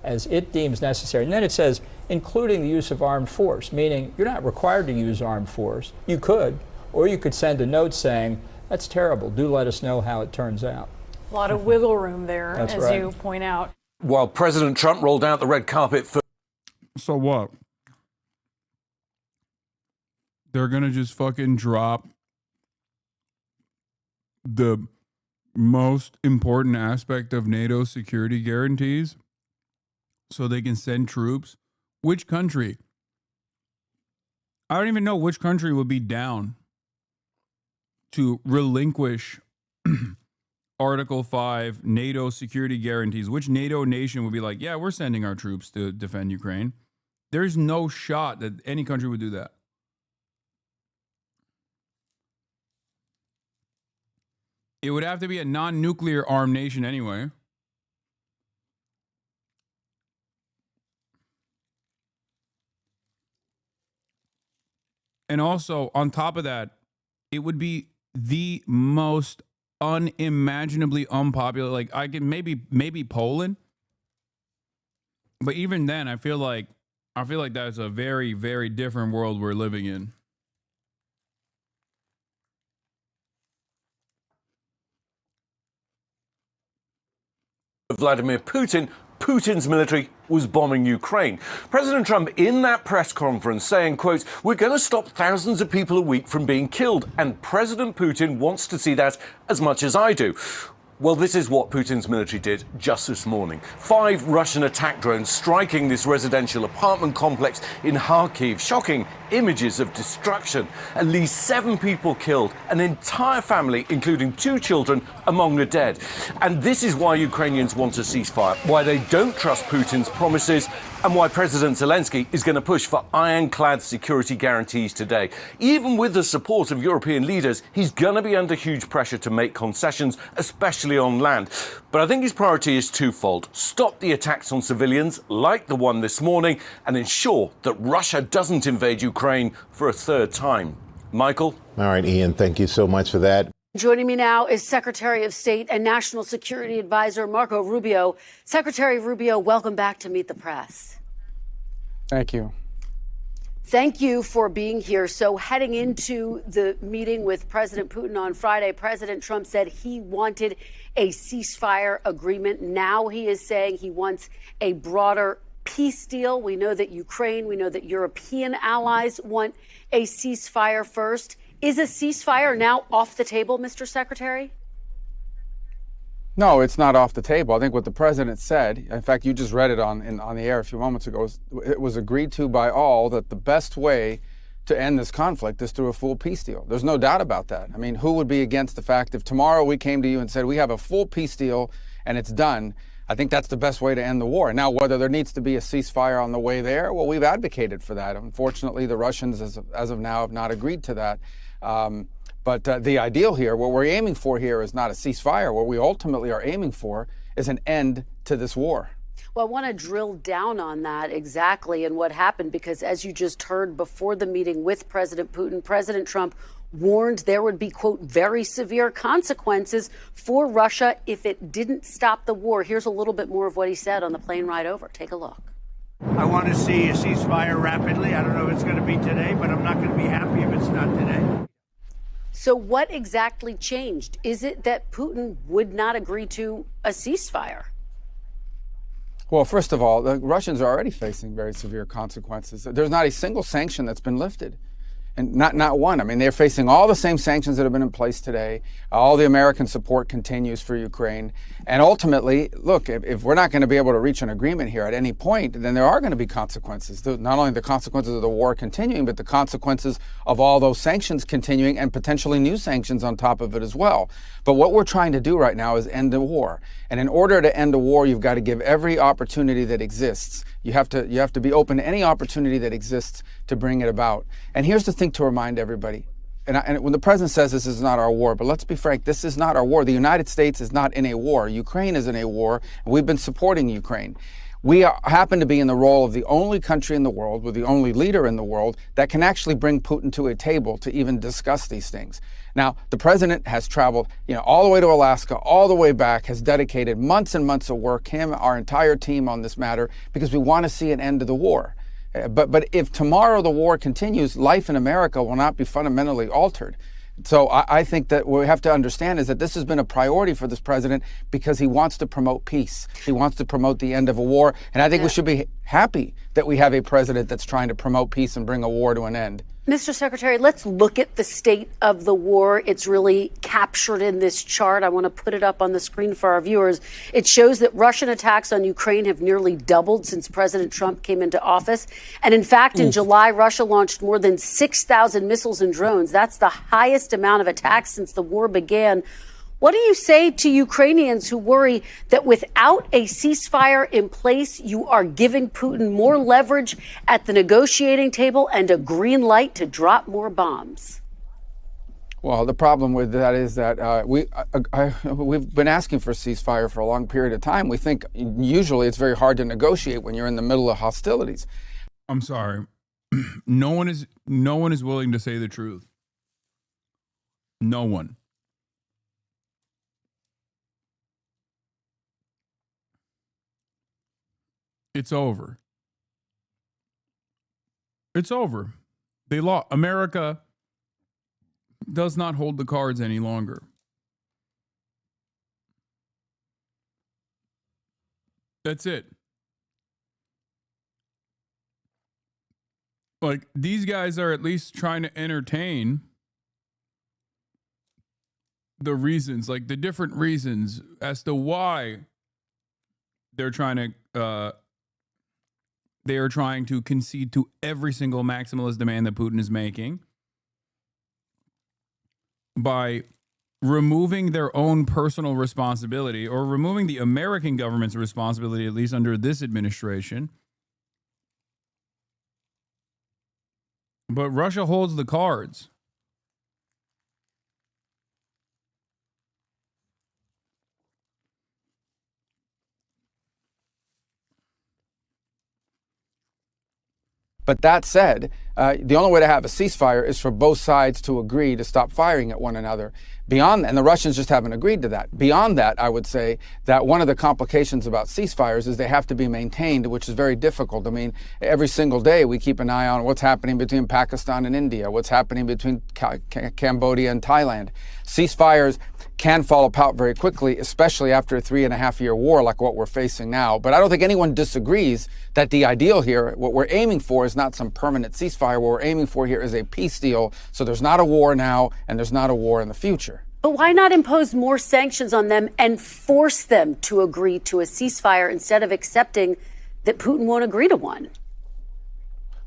As it deems necessary. And then it says, including the use of armed force, meaning you're not required to use armed force. You could, or you could send a note saying, that's terrible, do let us know how it turns out. A lot of wiggle room there, That's as right. you point out. While President Trump rolled out the red carpet for... So what? They're going to just fucking drop the most important aspect of NATO security guarantees so they can send troops? Which country? I don't even know which country would be down to relinquish Article 5 NATO security guarantees. Which NATO nation would be like, yeah, we're sending our troops to defend Ukraine? There's no shot that any country would do that. It would have to be a non-nuclear armed nation anyway. And also, on top of that, it would be the most unimaginably unpopular. Like, I can maybe Poland, but even then, I feel like that's a very, very different world we're living in. Vladimir Putin, Putin's military was bombing Ukraine. President Trump in that press conference saying, quote, "We're going to stop thousands of people a week from being killed." And President Putin wants to see that as much as I do. Well, this is what Putin's military did just this morning. 5 Russian attack drones striking this residential apartment complex in Kharkiv. Shocking images of destruction. At least 7 people killed, an entire family, including 2 children, among the dead. And this is why Ukrainians want a ceasefire, why they don't trust Putin's promises, and why President Zelensky is going to push for ironclad security guarantees today. Even with the support of European leaders, he's going to be under huge pressure to make concessions, especially on land. But I think his priority is twofold. Stop the attacks on civilians, like the one this morning, and ensure that Russia doesn't invade Ukraine for a third time. Michael? All right, Ian, thank you so much for that. Joining me now is Secretary of State and National Security Advisor Marco Rubio. Secretary Rubio, welcome back to Meet the Press. Thank you. Thank you for being here. So heading into the meeting with President Putin on Friday, President Trump said he wanted a ceasefire agreement. Now he is saying he wants a broader peace deal. We know that Ukraine, we know that European allies want a ceasefire first. Is a ceasefire now off the table, Mr. Secretary? No, it's not off the table. I think what the president said, in fact, you just read it on the air a few moments ago, it was agreed to by all that the best way to end this conflict is through a full peace deal. There's no doubt about that. I mean, who would be against the fact if tomorrow we came to you and said we have a full peace deal and it's done? I think that's the best way to end the war. Now, whether there needs to be a ceasefire on the way there, well, we've advocated for that. Unfortunately, the Russians, as of now, have not agreed to that. But the ideal here, what we're aiming for here is not a ceasefire. What we ultimately are aiming for is an end to this war. Well, I want to drill down on that exactly and what happened, because as you just heard before the meeting with President Putin, President Trump warned there would be, quote, very severe consequences for Russia if it didn't stop the war. Here's a little bit more of what he said on the plane ride over. Take a look. I want to see a ceasefire rapidly. I don't know if it's going to be today, but I'm not going to be happy if it's not today. So what exactly changed? Is it that Putin would not agree to a ceasefire? Well, first of all, the Russians are already facing very severe consequences. There's not a single sanction that's been lifted. And not one. I mean, they're facing all the same sanctions that have been in place today. All the American support continues for Ukraine. And ultimately, look, if we're not going to be able to reach an agreement here at any point, then there are going to be consequences. Not only the consequences of the war continuing, but the consequences of all those sanctions continuing and potentially new sanctions on top of it as well. But what we're trying to do right now is end the war. And in order to end a war, you've got to give every opportunity that exists. You have to be open to any opportunity that exists to bring it about. And here's the thing to remind everybody. And when the president says this is not our war, but let's be frank, this is not our war. The United States is not in a war. Ukraine is in a war, and we've been supporting Ukraine. We happen to be in the role of the only country in the world, with the only leader in the world, that can actually bring Putin to a table to even discuss these things. Now, the president has traveled, all the way to Alaska, all the way back, has dedicated months and months of work, him, our entire team on this matter, because we want to see an end to the war. But if tomorrow the war continues, life in America will not be fundamentally altered. So I think that what we have to understand is that this has been a priority for this president because he wants to promote peace. He wants to promote the end of a war. And I think we should be happy that we have a president that's trying to promote peace and bring a war to an end. Mr. Secretary, let's look at the state of the war. It's really captured in this chart. I want to put it up on the screen for our viewers. It shows that Russian attacks on Ukraine have nearly doubled since President Trump came into office. And in fact, in July, Russia launched more than 6,000 missiles and drones. That's the highest amount of attacks since the war began. What do you say to Ukrainians who worry that without a ceasefire in place, you are giving Putin more leverage at the negotiating table and a green light to drop more bombs? Well, the problem with that is that we've been asking for a ceasefire for a long period of time. We think usually it's very hard to negotiate when you're in the middle of hostilities. I'm sorry. No one is willing to say the truth. No one. It's over. It's over. They lost. America does not hold the cards any longer. That's it. Like, these guys are at least trying to entertain the reasons, like the different reasons as to why they're trying to they are trying to concede to every single maximalist demand that Putin is making by removing their own personal responsibility, or removing the American government's responsibility, at least under this administration. But Russia holds the cards. But that said, the only way to have a ceasefire is for both sides to agree to stop firing at one another. Beyond that, and the Russians just haven't agreed to that. Beyond that, I would say that one of the complications about ceasefires is they have to be maintained, which is very difficult. I mean, every single day we keep an eye on what's happening between Pakistan and India, what's happening between Cambodia and Thailand. Ceasefires can fall apart very quickly, especially after a 3.5-year war like what we're facing now. But I don't think anyone disagrees that the ideal here, what we're aiming for, is not some permanent ceasefire. What we're aiming for here is a peace deal, so there's not a war now and there's not a war in the future. But why not impose more sanctions on them and force them to agree to a ceasefire instead of accepting that Putin won't agree to one?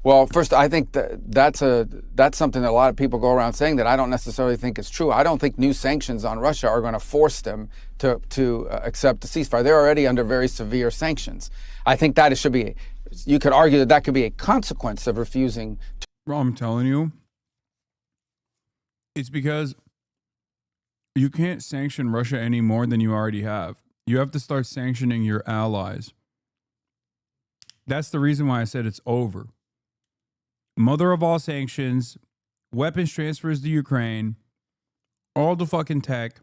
Well, first, I think that's something that a lot of people go around saying that I don't necessarily think is true. I don't think new sanctions on Russia are going to force them to accept the ceasefire. They're already under very severe sanctions. I think that it should be. You could argue that that could be a consequence of refusing. Well, I'm telling you, it's because you can't sanction Russia any more than you already have. You have to start sanctioning your allies. That's the reason why I said it's over. Mother of all sanctions, weapons transfers to Ukraine, all the fucking tech,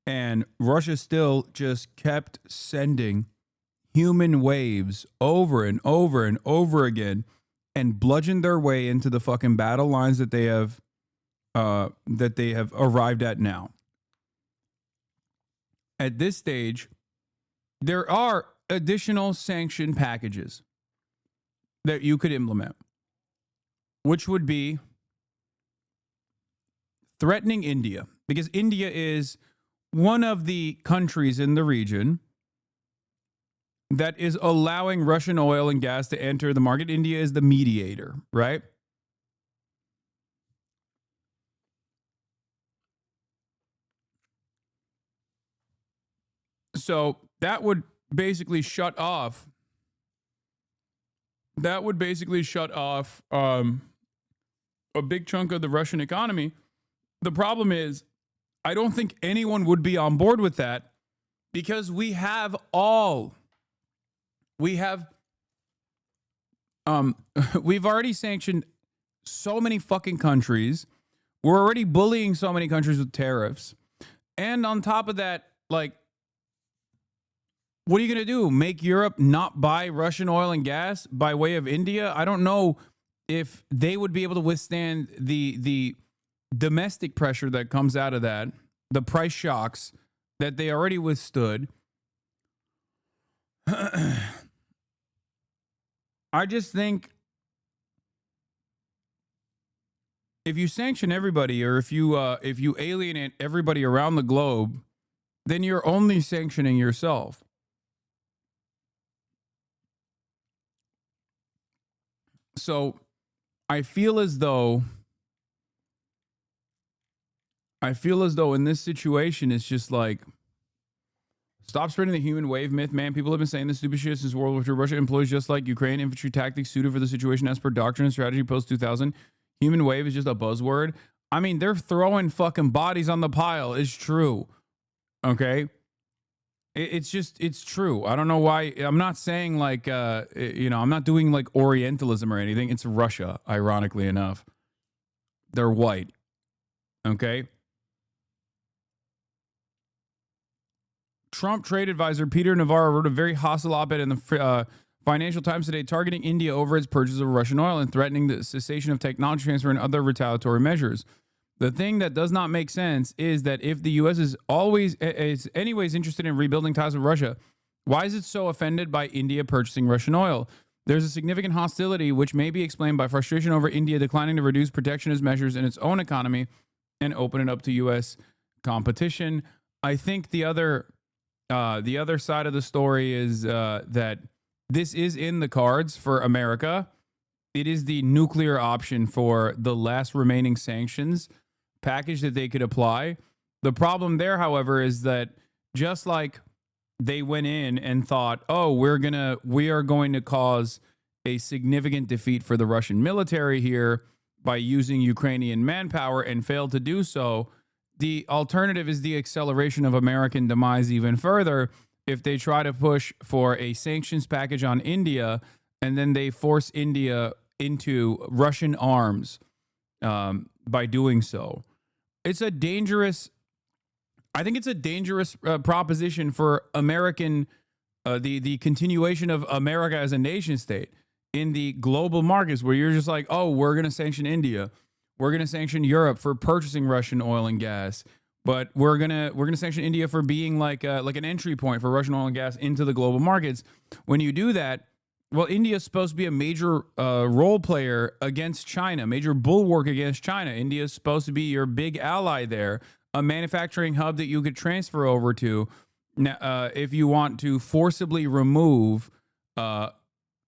and Russia still just kept sending human waves over and over and over again and bludgeoned their way into the fucking battle lines that they have arrived at now. At this stage, there are additional sanction packages that you could implement, which would be threatening India, because India is one of the countries in the region that is allowing Russian oil and gas to enter the market. India is the mediator, right? So that would basically shut off. That would basically shut off a big chunk of the Russian economy. The problem is, I don't think anyone would be on board with that, because we've already sanctioned so many fucking countries. We're already bullying so many countries with tariffs. And on top of that, like, what are you going to do? Make Europe not buy Russian oil and gas by way of India? I don't know if they would be able to withstand the domestic pressure that comes out of that, the price shocks that they already withstood. I just think if you sanction everybody, or if you alienate everybody around the globe, then you're only sanctioning yourself. So I feel as though in this situation, it's just like, stop spreading the human wave myth, man. People have been saying this stupid shit since World War II. Russia employs just like Ukraine infantry tactics suited for the situation as per doctrine and strategy post-2000. Human wave is just a buzzword. I mean, they're throwing fucking bodies on the pile. It's true. Okay? It's true. I don't know why. I'm not saying like, I'm not doing like Orientalism or anything. It's Russia, ironically enough. They're white. Okay? Trump trade advisor Peter Navarro wrote a very hostile op-ed in the Financial Times today targeting India over its purchase of Russian oil and threatening the cessation of technology transfer and other retaliatory measures. The thing that does not make sense is that if the U.S. is anyways interested in rebuilding ties with Russia, why is it so offended by India purchasing Russian oil? There's a significant hostility which may be explained by frustration over India declining to reduce protectionist measures in its own economy and open it up to U.S. competition. I think the other side of the story is that this is in the cards for America. It is the nuclear option for the last remaining sanctions package that they could apply. The problem there, however, is that just like they went in and thought, oh, we are going to cause a significant defeat for the Russian military here by using Ukrainian manpower and failed to do so, the alternative is the acceleration of American demise even further if they try to push for a sanctions package on India and then they force India into Russian arms by doing so. I think it's a dangerous proposition for American, the continuation of America as a nation state in the global markets where you're just like, oh, we're going to sanction India. We're going to sanction Europe for purchasing Russian oil and gas. But we're gonna sanction India for being like an entry point for Russian oil and gas into the global markets. When you do that, well, India is supposed to be a major role player against China, major bulwark against China. India is supposed to be your big ally there, a manufacturing hub that you could transfer over to if you want to forcibly remove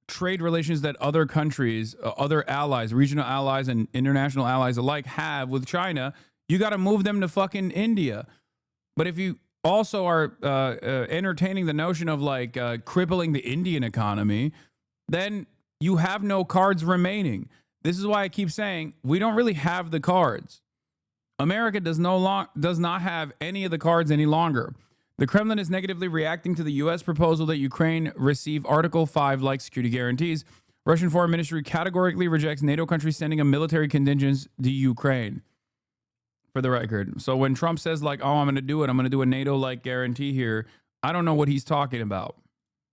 trade relations that other countries, other allies, regional allies and international allies alike have with China. You got to move them to fucking India. But if you also are entertaining the notion of like crippling the Indian economy, then you have no cards remaining. This is why I keep saying we don't really have the cards. America does not have any of the cards any longer. The Kremlin is negatively reacting to the U.S. proposal that Ukraine receive Article 5-like security guarantees. Russian Foreign Ministry categorically rejects NATO countries sending a military contingent to Ukraine. For the record. So when Trump says like, oh, I'm going to do a NATO-like guarantee here, I don't know what he's talking about.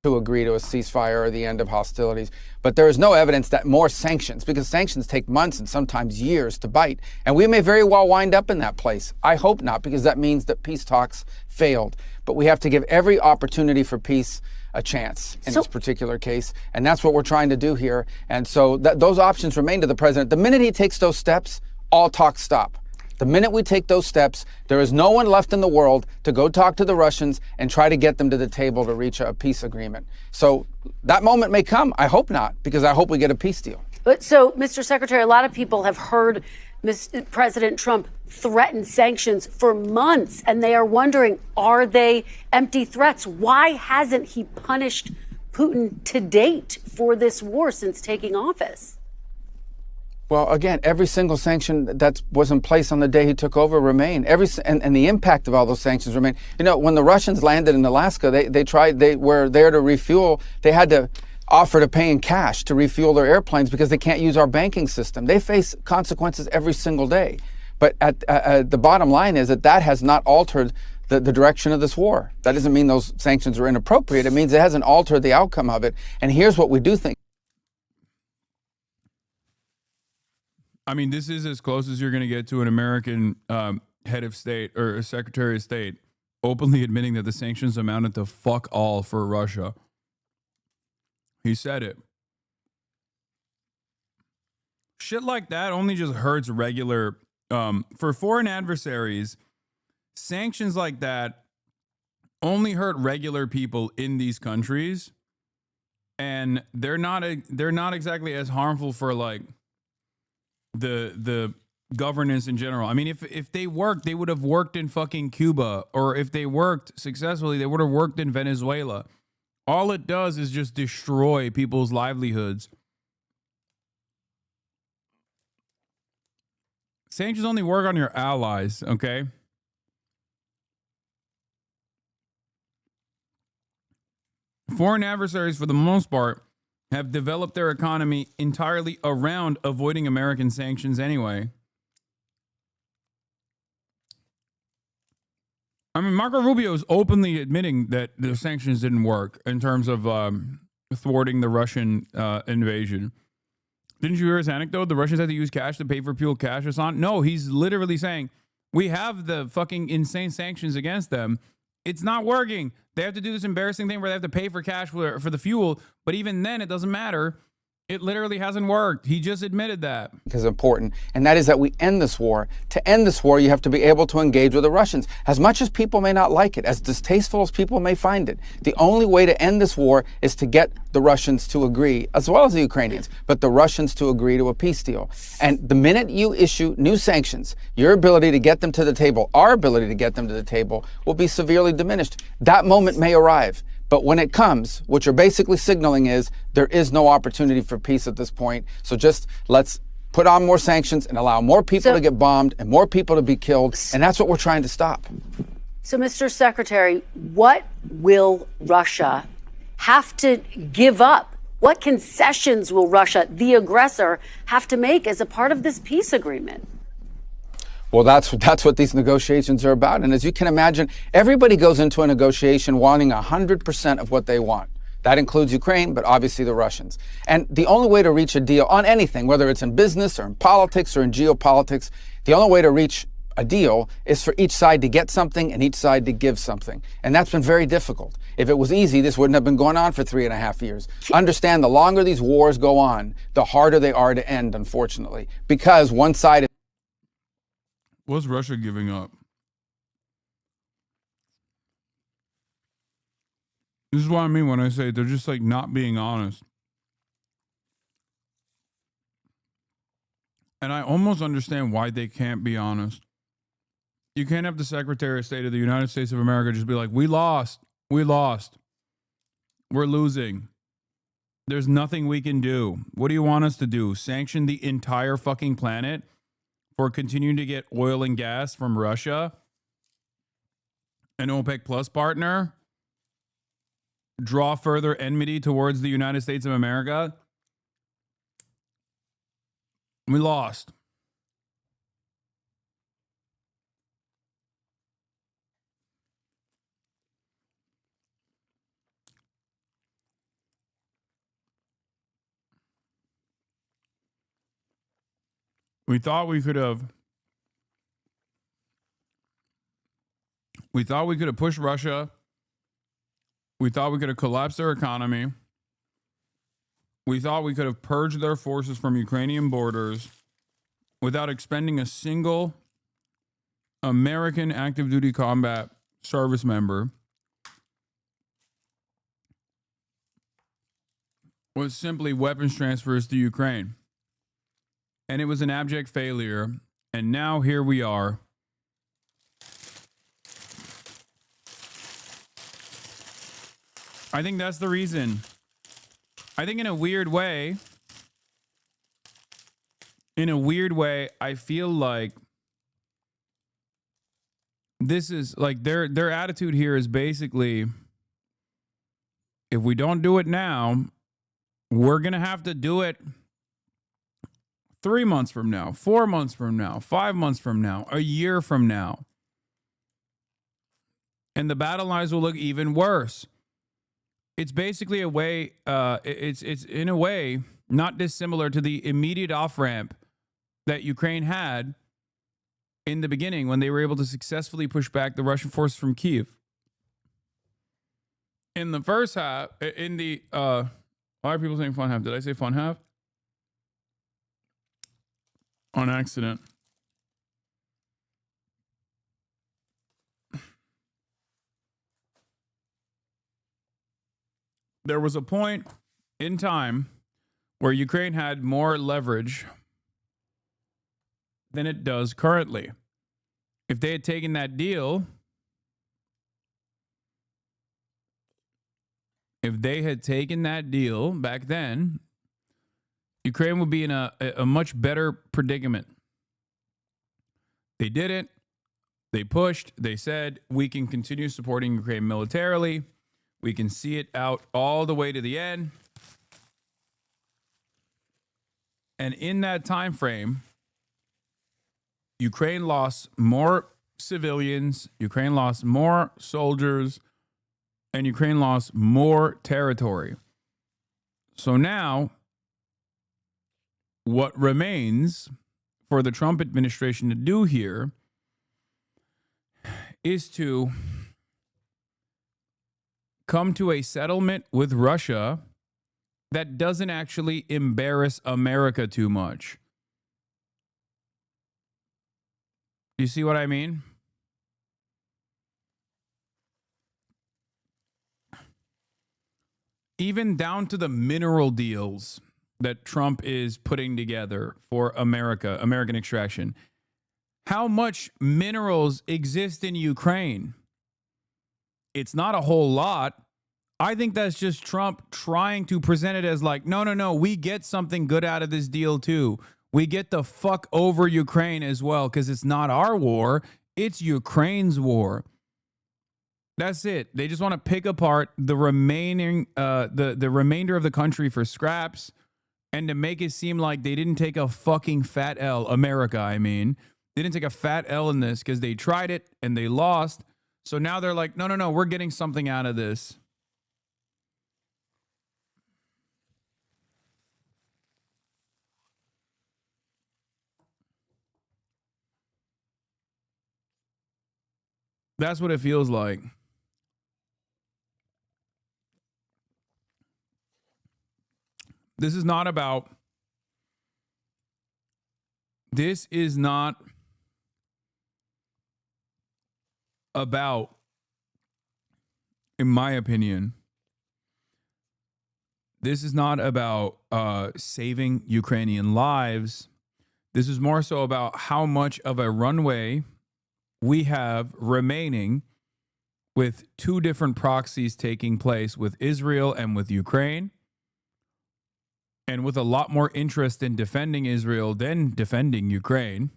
To agree to a ceasefire or the end of hostilities. But there is no evidence that more sanctions, because sanctions take months and sometimes years to bite. And we may very well wind up in that place. I hope not, because that means that peace talks failed. But we have to give every opportunity for peace a chance in this particular case. And that's what we're trying to do here. And so those options remain to the president. The minute he takes those steps, all talk stop. The minute we take those steps, there is no one left in the world to go talk to the Russians and try to get them to the table to reach a peace agreement. So that moment may come. I hope not, because I hope we get a peace deal. So, Mr. Secretary, a lot of people have heard President Trump threaten sanctions for months, and they are wondering, are they empty threats? Why hasn't he punished Putin to date for this war since taking office? Well, again, every single sanction that was in place on the day he took over remained. And the impact of all those sanctions remain. You know, when the Russians landed in Alaska, they were there to refuel. They had to offer to pay in cash to refuel their airplanes because they can't use our banking system. They face consequences every single day. But the bottom line is that has not altered the direction of this war. That doesn't mean those sanctions are inappropriate. It means it hasn't altered the outcome of it. And here's what we do think. I mean, this is as close as you're going to get to an American head of state or a secretary of state openly admitting that the sanctions amounted to fuck all for Russia. He said it. Shit like that only just hurts regular. For foreign adversaries, sanctions like that only hurt regular people in these countries, and they're not exactly as harmful for like the governance in general. I mean, if they worked, they would have worked in fucking Cuba, or if they worked successfully, they would have worked in Venezuela. All it does is just destroy people's livelihoods. Sanctions only work on your allies, okay? Foreign adversaries, for the most part, have developed their economy entirely around avoiding American sanctions anyway. I mean, Marco Rubio is openly admitting that the sanctions didn't work in terms of thwarting the Russian invasion. Didn't you hear his anecdote? The Russians had to use cash to pay for fuel, cash, Hassan? No, he's literally saying, we have the fucking insane sanctions against them. It's not working. They have to do this embarrassing thing where they have to pay for cash for the fuel. But even then, it doesn't matter. It literally hasn't worked. He just admitted that. Is important, and that is that we end this war. To end this war, you have to be able to engage with the Russians. As much as people may not like it, as distasteful as people may find it, the only way to end this war is to get the Russians to agree, as well as the Ukrainians, but the Russians to agree to a peace deal. And the minute you issue new sanctions, your ability to get them to the table, our ability to get them to the table, will be severely diminished. That moment may arrive. But when it comes, what you're basically signaling is there is no opportunity for peace at this point. So just let's put on more sanctions and allow more people to get bombed and more people to be killed. And that's what we're trying to stop. So, Mr. Secretary, what will Russia have to give up? What concessions will Russia, the aggressor, have to make as a part of this peace agreement? Well, that's what these negotiations are about. And as you can imagine, everybody goes into a negotiation wanting 100% of what they want. That includes Ukraine, but obviously the Russians. And the only way to reach a deal on anything, whether it's in business or in politics or in geopolitics, the only way to reach a deal is for each side to get something and each side to give something. And that's been very difficult. If it was easy, this wouldn't have been going on for 3.5 years. Understand, the longer these wars go on, the harder they are to end, unfortunately, because one side is... What's Russia giving up? This is what I mean when I say they're just like not being honest. And I almost understand why they can't be honest. You can't have the Secretary of State of the United States of America just be like, we lost. We're losing. There's nothing we can do. What do you want us to do? Sanction the entire fucking planet for continuing to get oil and gas from Russia, an OPEC Plus partner, draw further enmity towards the United States of America? We lost. We thought we could have pushed Russia. We thought we could have collapsed their economy. We thought we could have purged their forces from Ukrainian borders without expending a single American active duty combat service member. Was simply weapons transfers to Ukraine. And it was an abject failure. And now here we are. I think that's the reason. I think in a weird way, I feel like this is like their attitude here is basically, if we don't do it now, we're going to have to do it 3 months from now, 4 months from now, 5 months from now, a year from now. And the battle lines will look even worse. It's basically a way, it's in a way not dissimilar to the immediate off-ramp that Ukraine had in the beginning when they were able to successfully push back the Russian forces from Kyiv. In the first half, why are people saying fun half? Did I say fun half? On accident. There was a point in time where Ukraine had more leverage than it does currently. If they had taken that deal, back then, Ukraine would be in a much better predicament. They didn't. They pushed. They said, we can continue supporting Ukraine militarily. We can see it out all the way to the end. And in that time frame, Ukraine lost more civilians, Ukraine lost more soldiers, and Ukraine lost more territory. So now, what remains for the Trump administration to do here is to come to a settlement with Russia that doesn't actually embarrass America too much. You see what I mean? Even down to the mineral deals that Trump is putting together for America, American extraction. How much minerals exist in Ukraine? It's not a whole lot. I think that's just Trump trying to present it as like, no, we get something good out of this deal too. We get the fuck over Ukraine as well, because it's not our war, it's Ukraine's war. That's it. They just want to pick apart the remaining, the remainder of the country for scraps, and to make it seem like they didn't take a fucking fat L. America, I mean, they didn't take a fat L in this because they tried it and they lost. So now they're like, no, we're getting something out of this. That's what it feels like. This is not about, in my opinion, this is not about saving Ukrainian lives. This is more so about how much of a runway we have remaining with two different proxies taking place with Israel and with Ukraine, and with a lot more interest in defending Israel than defending Ukraine,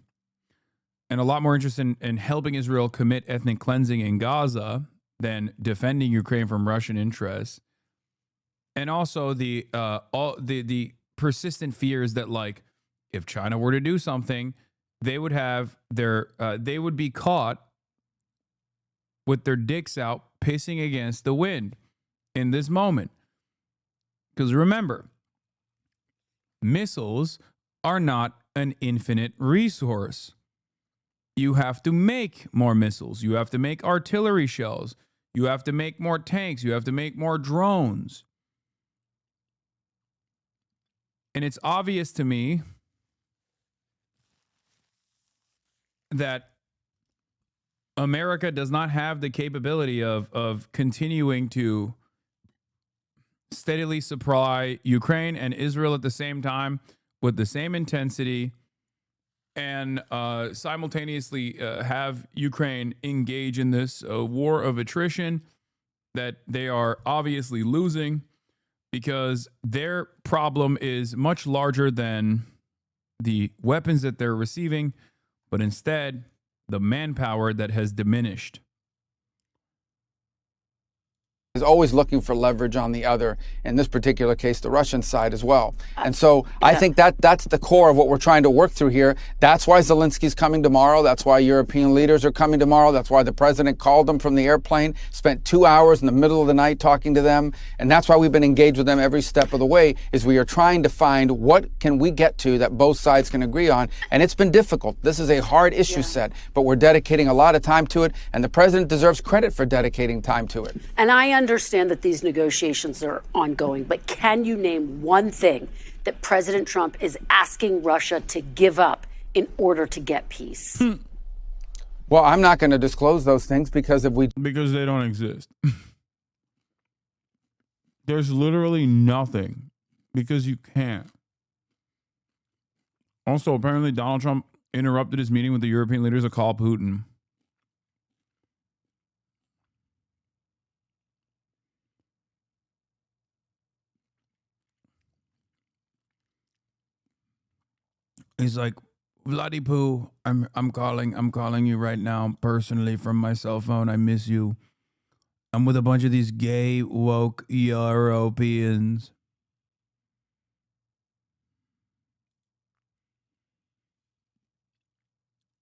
and a lot more interest in helping Israel commit ethnic cleansing in Gaza than defending Ukraine from Russian interests. And also the persistent fears that, like, if China were to do something, they would have they would be caught with their dicks out pissing against the wind in this moment. Because remember, missiles are not an infinite resource. You have to make more missiles. You have to make artillery shells. You have to make more tanks. You have to make more drones. And it's obvious to me that America does not have the capability of continuing to steadily supply Ukraine and Israel at the same time with the same intensity, and simultaneously have Ukraine engage in this war of attrition that they are obviously losing, because their problem is much larger than the weapons that they're receiving, but instead the manpower that has diminished. Is always looking for leverage on the other, in this particular case, the Russian side as well. And so I think that's the core of what we're trying to work through here. That's why Zelensky's coming tomorrow. That's why European leaders are coming tomorrow. That's why the president called them from the airplane, spent 2 hours in the middle of the night talking to them. And that's why we've been engaged with them every step of the way, is we are trying to find what can we get to that both sides can agree on. And it's been difficult. This is a hard issue set, but we're dedicating a lot of time to it. And the president deserves credit for dedicating time to it. And I understand that these negotiations are ongoing, but can you name one thing that President Trump is asking Russia to give up in order to get peace? Well, I'm not going to disclose those things because because they don't exist. There's literally nothing, because you can't. Also, apparently Donald Trump interrupted his meeting with the European leaders to call Putin. He's like, Vladdy Poo, I'm calling you right now personally from my cell phone. I miss you. I'm with a bunch of these gay woke Europeans.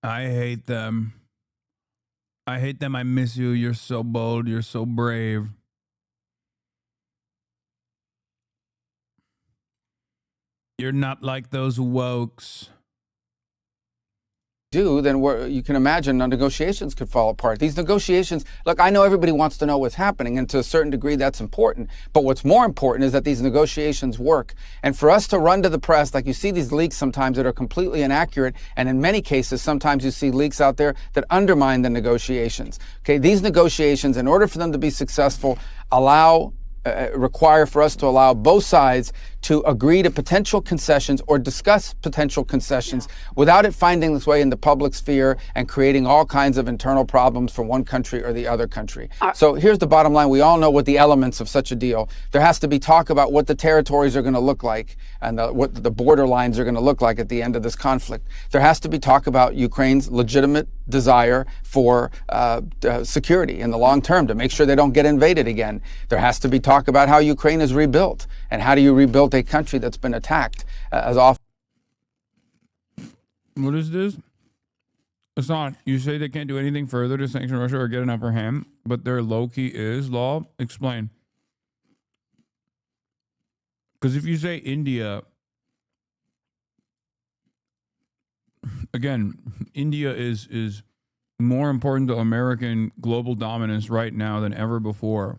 I hate them. I hate them. I miss you. You're so bold. You're so brave. You're not like those wokes. Then you can imagine the negotiations could fall apart. These negotiations, look, I know everybody wants to know what's happening, and to a certain degree that's important. But what's more important is that these negotiations work. And for us to run to the press, like you see these leaks sometimes that are completely inaccurate, and in many cases, sometimes you see leaks out there that undermine the negotiations. Okay, these negotiations, in order for them to be successful, require for us to allow both sides to agree to potential concessions or discuss potential concessions without it finding its way in the public sphere and creating all kinds of internal problems for one country or the other country. So here's the bottom line. We all know what the elements of such a deal. There has to be talk about what the territories are going to look like and what the border lines are going to look like at the end of this conflict. There has to be talk about Ukraine's legitimate desire for security in the long term to make sure they don't get invaded again. There has to be talk about how Ukraine is rebuilt and how do you rebuild a country that's been attacked as often. What is this? Hasan, you say they can't do anything further to sanction Russia or get an upper hand, but their low-key is law? Explain. Because if you say India, again, India is more important to American global dominance right now than ever before.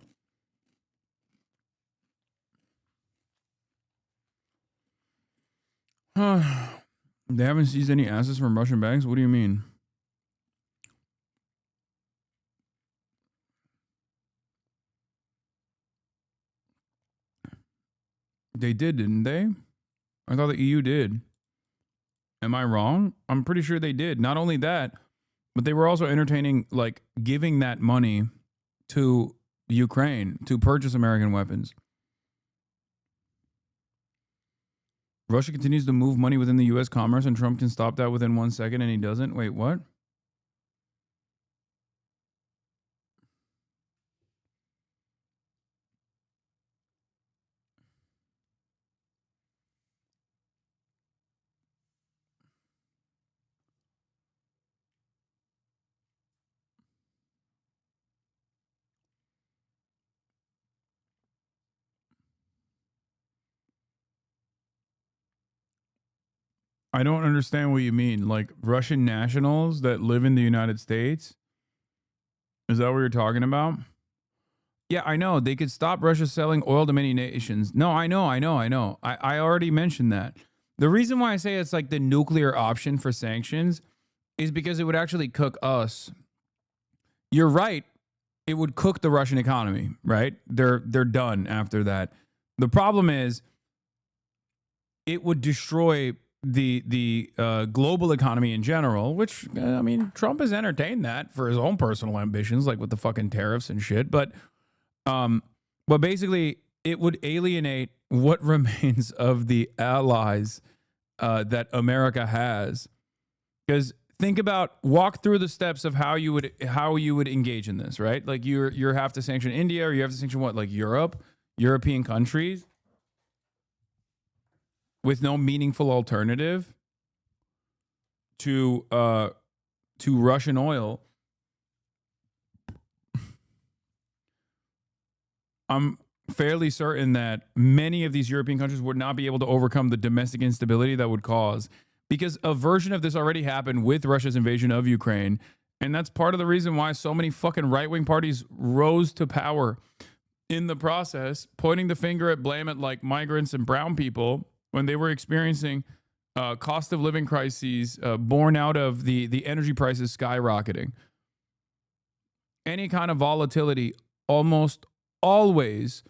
They haven't seized any assets from Russian banks? What do you mean? They did, didn't they? I thought the EU did. Am I wrong? I'm pretty sure they did. Not only that, but they were also entertaining, like, giving that money to Ukraine to purchase American weapons. Russia continues to move money within the U.S. commerce, and Trump can stop that within 1 second, and he doesn't? Wait, what? I don't understand what you mean. Like Russian nationals that live in the United States? Is that what you're talking about? Yeah, I know. They could stop Russia selling oil to many nations. No, I know. I already mentioned that. The reason why I say it's like the nuclear option for sanctions is because it would actually cook us. You're right. It would cook the Russian economy, right? They're done after that. The problem is it would destroy the global economy in general, which, I mean, Trump has entertained that for his own personal ambitions, like with the fucking tariffs and shit. But basically, it would alienate what remains of the allies that America has. Because walk through the steps of how you would engage in this, right? Like you have to sanction India, or you have to sanction what, like European countries, with no meaningful alternative to Russian oil. I'm fairly certain that many of these European countries would not be able to overcome the domestic instability that would cause, because a version of this already happened with Russia's invasion of Ukraine. And that's part of the reason why so many fucking right-wing parties rose to power in the process, pointing the finger at blame at like migrants and brown people when they were experiencing cost of living crises born out of the energy prices skyrocketing. Any kind of volatility almost always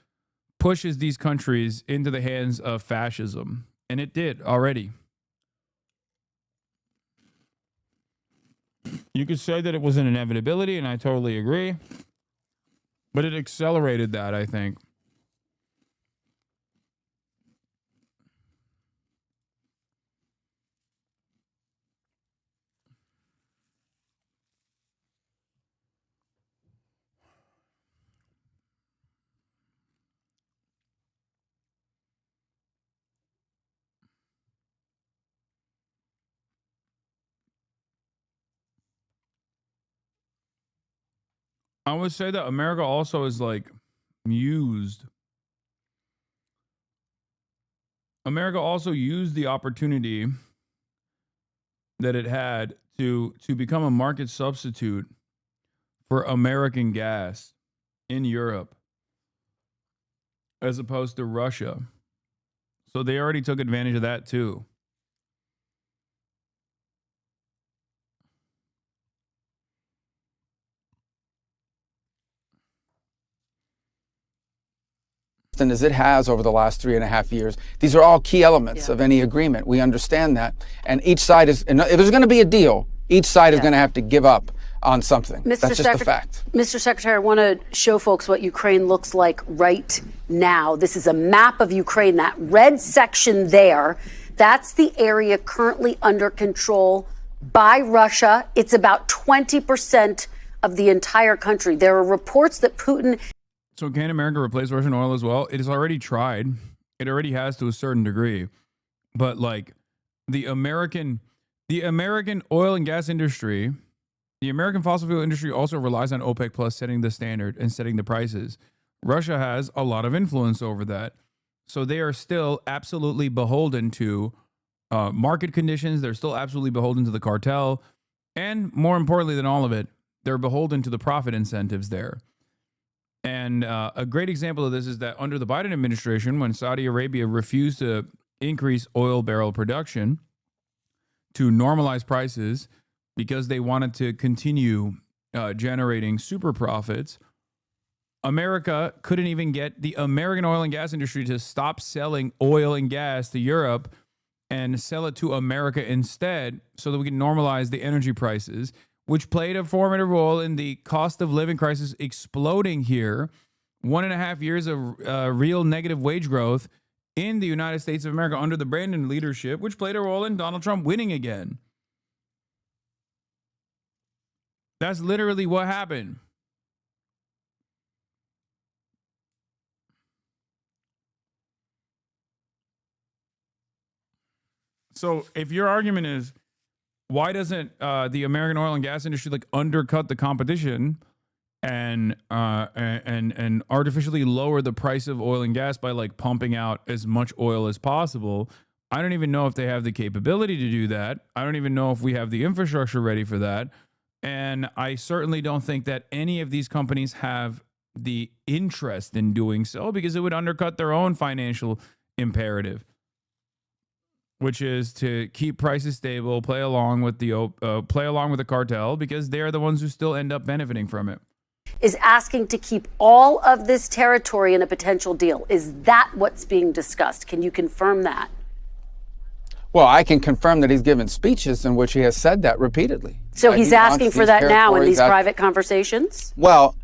pushes these countries into the hands of fascism. And it did already. You could say that it was an inevitability, and I totally agree. But it accelerated that, I think. I would say that America also is like used. America also used the opportunity that it had to become a market substitute for American gas in Europe as opposed to Russia. So they already took advantage of that too. As it has over the last 3.5 years. These are all key elements of any agreement. We understand that. And each side is, if there's going to be a deal, each side is going to have to give up on something. That's just a fact. Mr. Secretary, I want to show folks what Ukraine looks like right now. This is a map of Ukraine. That red section there, that's the area currently under control by Russia. It's about 20% of the entire country. There are reports that Putin... So can America replace Russian oil as well? It has already tried. It already has to a certain degree. But like the American oil and gas industry, the American fossil fuel industry also relies on OPEC Plus setting the standard and setting the prices. Russia has a lot of influence over that. So they are still absolutely beholden to market conditions. They're still absolutely beholden to the cartel. And more importantly than all of it, they're beholden to the profit incentives there. And a great example of this is that under the Biden administration, when Saudi Arabia refused to increase oil barrel production to normalize prices because they wanted to continue generating super profits, America couldn't even get the American oil and gas industry to stop selling oil and gas to Europe and sell it to America instead so that we can normalize the energy prices, which played a formative role in the cost of living crisis exploding here. 1.5 years of real negative wage growth in the United States of America under the Brandon leadership, which played a role in Donald Trump winning again. That's literally what happened. So if your argument is, why doesn't the American oil and gas industry like undercut the competition and artificially lower the price of oil and gas by like pumping out as much oil as possible? I don't even know if they have the capability to do that. I don't even know if we have the infrastructure ready for that. And I certainly don't think that any of these companies have the interest in doing so because it would undercut their own financial imperative, which is to keep prices stable, play along with the cartel, because they're the ones who still end up benefiting from it. Is asking to keep all of this territory in a potential deal. Is that what's being discussed? Can you confirm that? Well, I can confirm that he's given speeches in which he has said that repeatedly. So he's asking for that now in these private conversations? Well,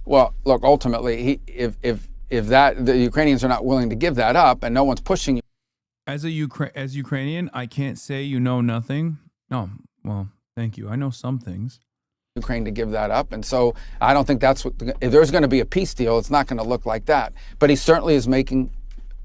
look, ultimately, if the Ukrainians are not willing to give that up and no one's pushing you. As Ukrainian, I can't say you know nothing. No, well, thank you. I know some things. Ukraine to give that up. And so I don't think that's what, if there's going to be a peace deal, it's not going to look like that. But he certainly is making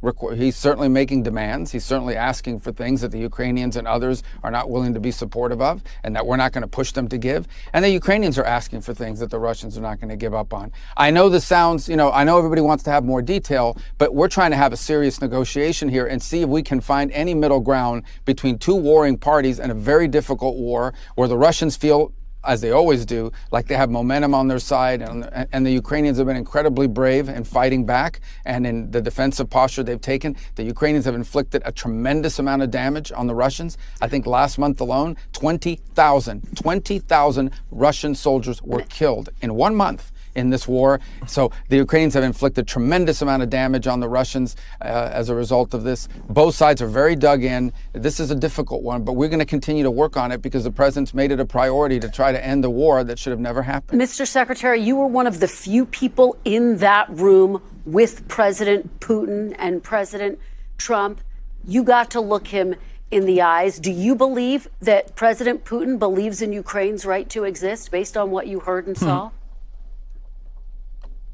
demands. He's certainly asking for things that the Ukrainians and others are not willing to be supportive of and that we're not going to push them to give. And the Ukrainians are asking for things that the Russians are not going to give up on. I know this sounds, I know everybody wants to have more detail, but we're trying to have a serious negotiation here and see if we can find any middle ground between two warring parties in a very difficult war where the Russians feel, as they always do, like they have momentum on their side, and the Ukrainians have been incredibly brave in fighting back and in the defensive posture they've taken. The Ukrainians have inflicted a tremendous amount of damage on the Russians. I think last month alone, 20,000 Russian soldiers were killed in 1 month in this war. So the Ukrainians have inflicted tremendous amount of damage on the Russians as a result of this. Both sides are very dug in. This is a difficult one, but we're going to continue to work on it because the president's made it a priority to try to end the war that should have never happened. Mr. Secretary, you were one of the few people in that room with President Putin and President Trump. You got to look him in the eyes. Do you believe that President Putin believes in Ukraine's right to exist based on what you heard and saw?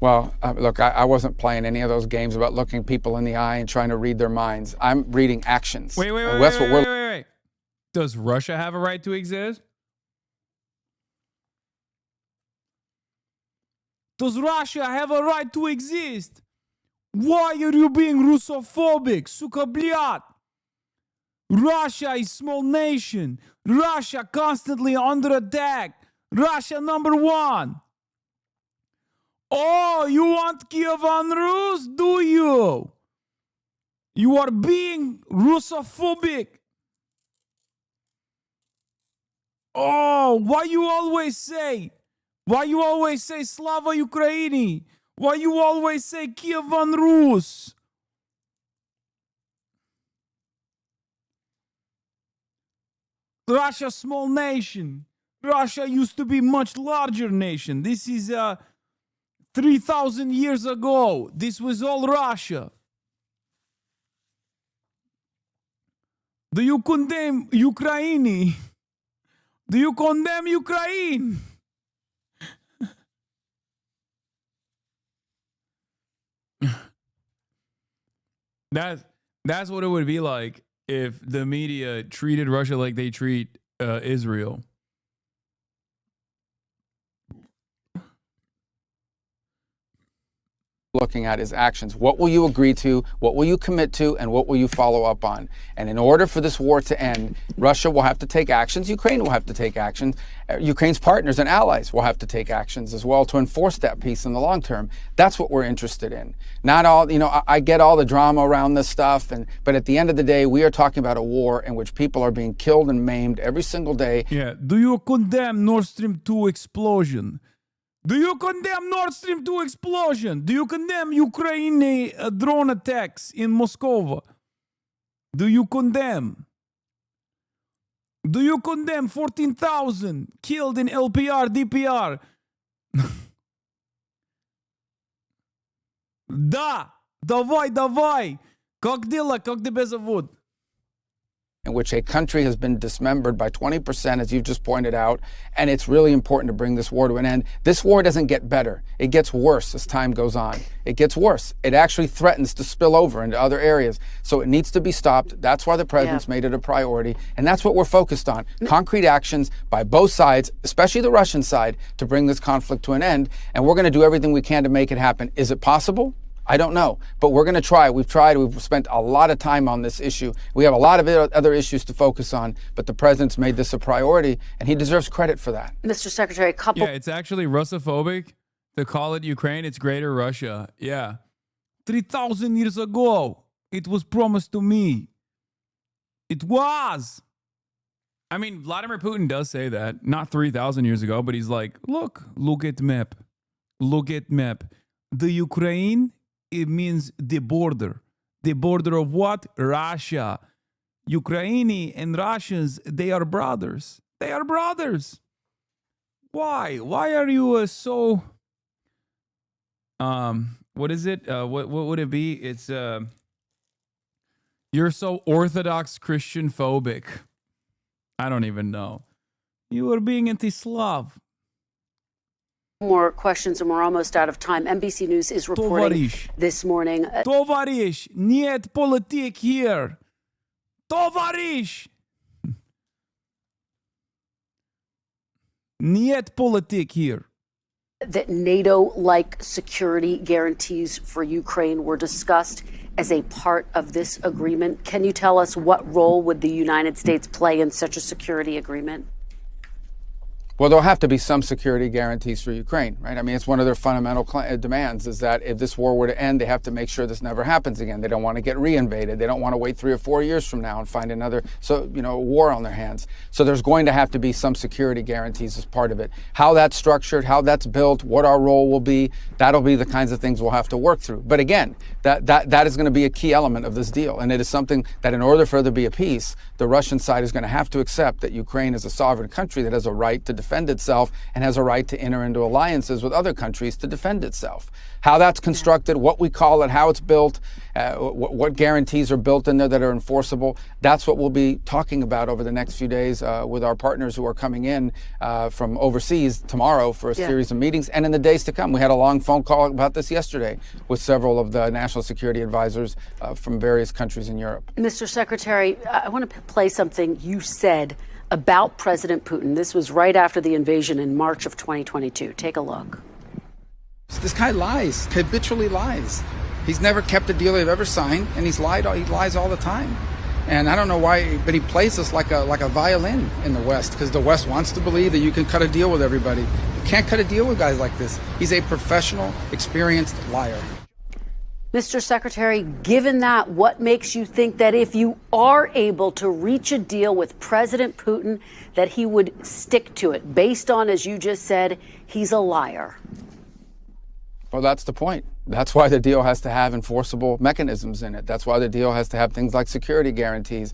Well, look, I wasn't playing any of those games about looking people in the eye and trying to read their minds. I'm reading actions. Wait. Does Russia have a right to exist? Does Russia have a right to exist? Why are you being Russophobic? Suka blyat. Russia is small nation. Russia constantly under attack. Russia number one. Oh, you want Kievan Rus? Do you? You are being Russophobic. Oh, why you always say Slava Ukraini? Why you always say Kievan Rus? Russia small nation. Russia used to be much larger nation. This is 3,000 years ago. This was all Russia. Do you condemn Ukraine? Do you condemn Ukraine? That's what it would be like if the media treated Russia like they treat Israel. Looking at is actions. What will you agree to? What will you commit to? And what will you follow up on? And in order for this war to end, Russia will have to take actions. Ukraine will have to take actions. Ukraine's partners and allies will have to take actions as well to enforce that peace in the long term. That's what we're interested in. Not all, I get all the drama around this stuff, but at the end of the day, we are talking about a war in which people are being killed and maimed every single day. Yeah. Do you condemn Nord Stream 2 explosion? Do you condemn Nord Stream 2 explosion? Do you condemn Ukraine drone attacks in Moscow? Do you condemn? Do you condemn 14,000 killed in LPR, DPR? Да, давай. Как дела, как тебя зовут? In which a country has been dismembered by 20%, as you've just pointed out, and it's really important to bring this war to an end. This war doesn't get better. It gets worse as time goes on. It gets worse. It actually threatens to spill over into other areas. So it needs to be stopped. That's why the president's made it a priority, and that's what we're focused on. Concrete actions by both sides, especially the Russian side, to bring this conflict to an end, and we're going to do everything we can to make it happen. Is it possible? I don't know, but we're going to try. We've spent a lot of time on this issue. We have a lot of other issues to focus on, but the president's made this a priority, and he deserves credit for that. Mr. Secretary, Yeah, it's actually Russophobic to call it Ukraine. It's Greater Russia. Yeah. 3,000 years ago, it was promised to me. It was. I mean, Vladimir Putin does say that. Not 3,000 years ago, but he's like, look at map. Look at map. The Ukraine, it means the border. The border of what? Russia. Ukraine and Russians, they are brothers. They are brothers. Why? Why are you so... what is it? What would it be? It's... You're so Orthodox Christian phobic. I don't even know. You are being anti-Slav. More questions, and we're almost out of time. NBC News is reporting this morning. Tovarish, niet politik here. Tovarish. Niet politik here. That NATO-like security guarantees for Ukraine were discussed as a part of this agreement. Can you tell us what role would the United States play in such a security agreement? Well, there'll have to be some security guarantees for Ukraine, right? I mean, it's one of their fundamental demands is that if this war were to end, they have to make sure this never happens again. They don't want to get reinvaded. They don't want to wait 3 or 4 years from now and find another, war on their hands. So there's going to have to be some security guarantees as part of it. How that's structured, how that's built, what our role will be, that'll be the kinds of things we'll have to work through. But again, that is going to be a key element of this deal. And it is something that in order for there to be a peace, the Russian side is going to have to accept that Ukraine is a sovereign country that has a right to defend itself and has a right to enter into alliances with other countries to defend itself. How that's constructed, what we call it, how it's built, what guarantees are built in there that are enforceable, that's what we'll be talking about over the next few days with our partners who are coming in from overseas tomorrow for a series of meetings and in the days to come. We had a long phone call about this yesterday with several of the national security advisors from various countries in Europe. Mr. Secretary, I want to play something you said about President Putin. This was right after the invasion in March of 2022. Take a look. This guy lies, habitually lies. He's never kept a deal they've ever signed, and he lies all the time. And I don't know why, but he plays us like a violin in the West, because the West wants to believe that you can cut a deal with everybody. You can't cut a deal with guys like this. He's a professional, experienced liar. Mr. Secretary, given that, what makes you think that if you are able to reach a deal with President Putin, that he would stick to it, based on, as you just said, he's a liar? Well, that's the point. That's why the deal has to have enforceable mechanisms in it. That's why the deal has to have things like security guarantees.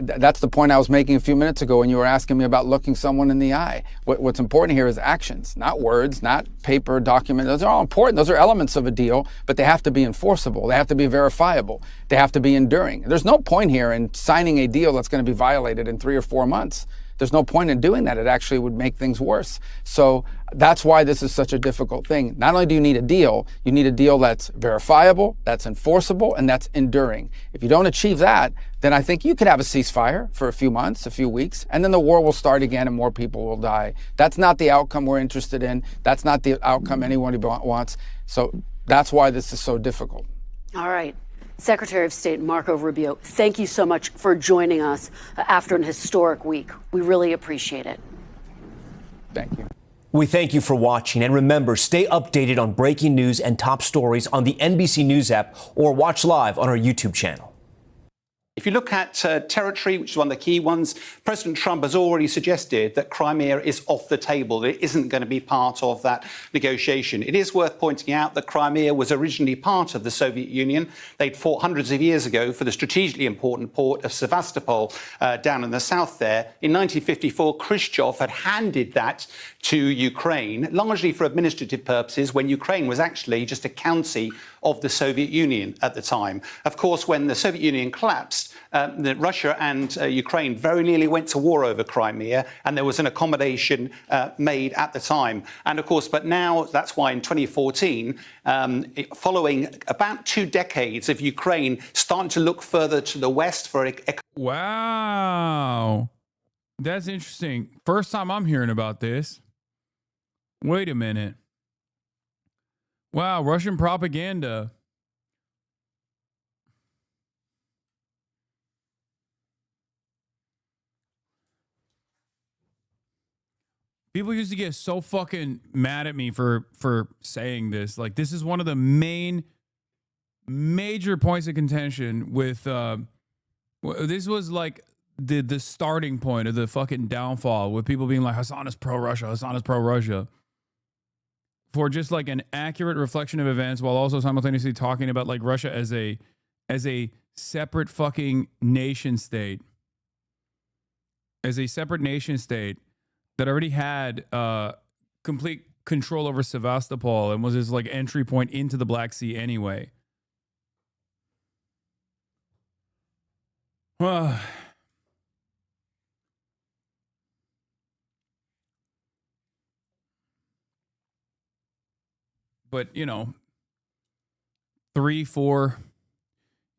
That's the point I was making a few minutes ago when you were asking me about looking someone in the eye. What's important here is actions, not words, not paper, document. Those are all important. Those are elements of a deal, but they have to be enforceable. They have to be verifiable. They have to be enduring. There's no point here in signing a deal that's going to be violated in 3 or 4 months. There's no point in doing that. It actually would make things worse. So that's why this is such a difficult thing. Not only do you need a deal that's verifiable, that's enforceable, and that's enduring. If you don't achieve that, then I think you could have a ceasefire for a few months, a few weeks, and then the war will start again and more people will die. That's not the outcome we're interested in. That's not the outcome anyone wants. So that's why this is so difficult. All right. Secretary of State Marco Rubio, thank you so much for joining us after an historic week. We really appreciate it. Thank you. We thank you for watching. And remember, stay updated on breaking news and top stories on the NBC News app or watch live on our YouTube channel. If you look at territory, which is one of the key ones, President Trump has already suggested that Crimea is off the table. It isn't going to be part of that negotiation. It is worth pointing out that Crimea was originally part of the Soviet Union. They'd fought hundreds of years ago for the strategically important port of Sevastopol down in the south there. In 1954, Khrushchev had handed that to Ukraine, largely for administrative purposes, when Ukraine was actually just a county of the Soviet Union at the time. Of course, when the Soviet Union collapsed, Russia and Ukraine very nearly went to war over Crimea, and there was an accommodation made at the time. And of course, but now that's why in 2014, following about 2 decades of Ukraine starting to look further to the west for... Wow. That's interesting. First time I'm hearing about this. Wait a minute. Wow, Russian propaganda. People used to get so fucking mad at me for saying this. Like, this is one of the major points of contention with this was like the starting point of the fucking downfall, with people being like, Hasan is pro-Russia, Hasan is pro-Russia. For just like an accurate reflection of events, while also simultaneously talking about like Russia as a separate fucking nation state. As a separate nation state that already had complete control over Sevastopol and was his like entry point into the Black Sea anyway. But, you know, 3-4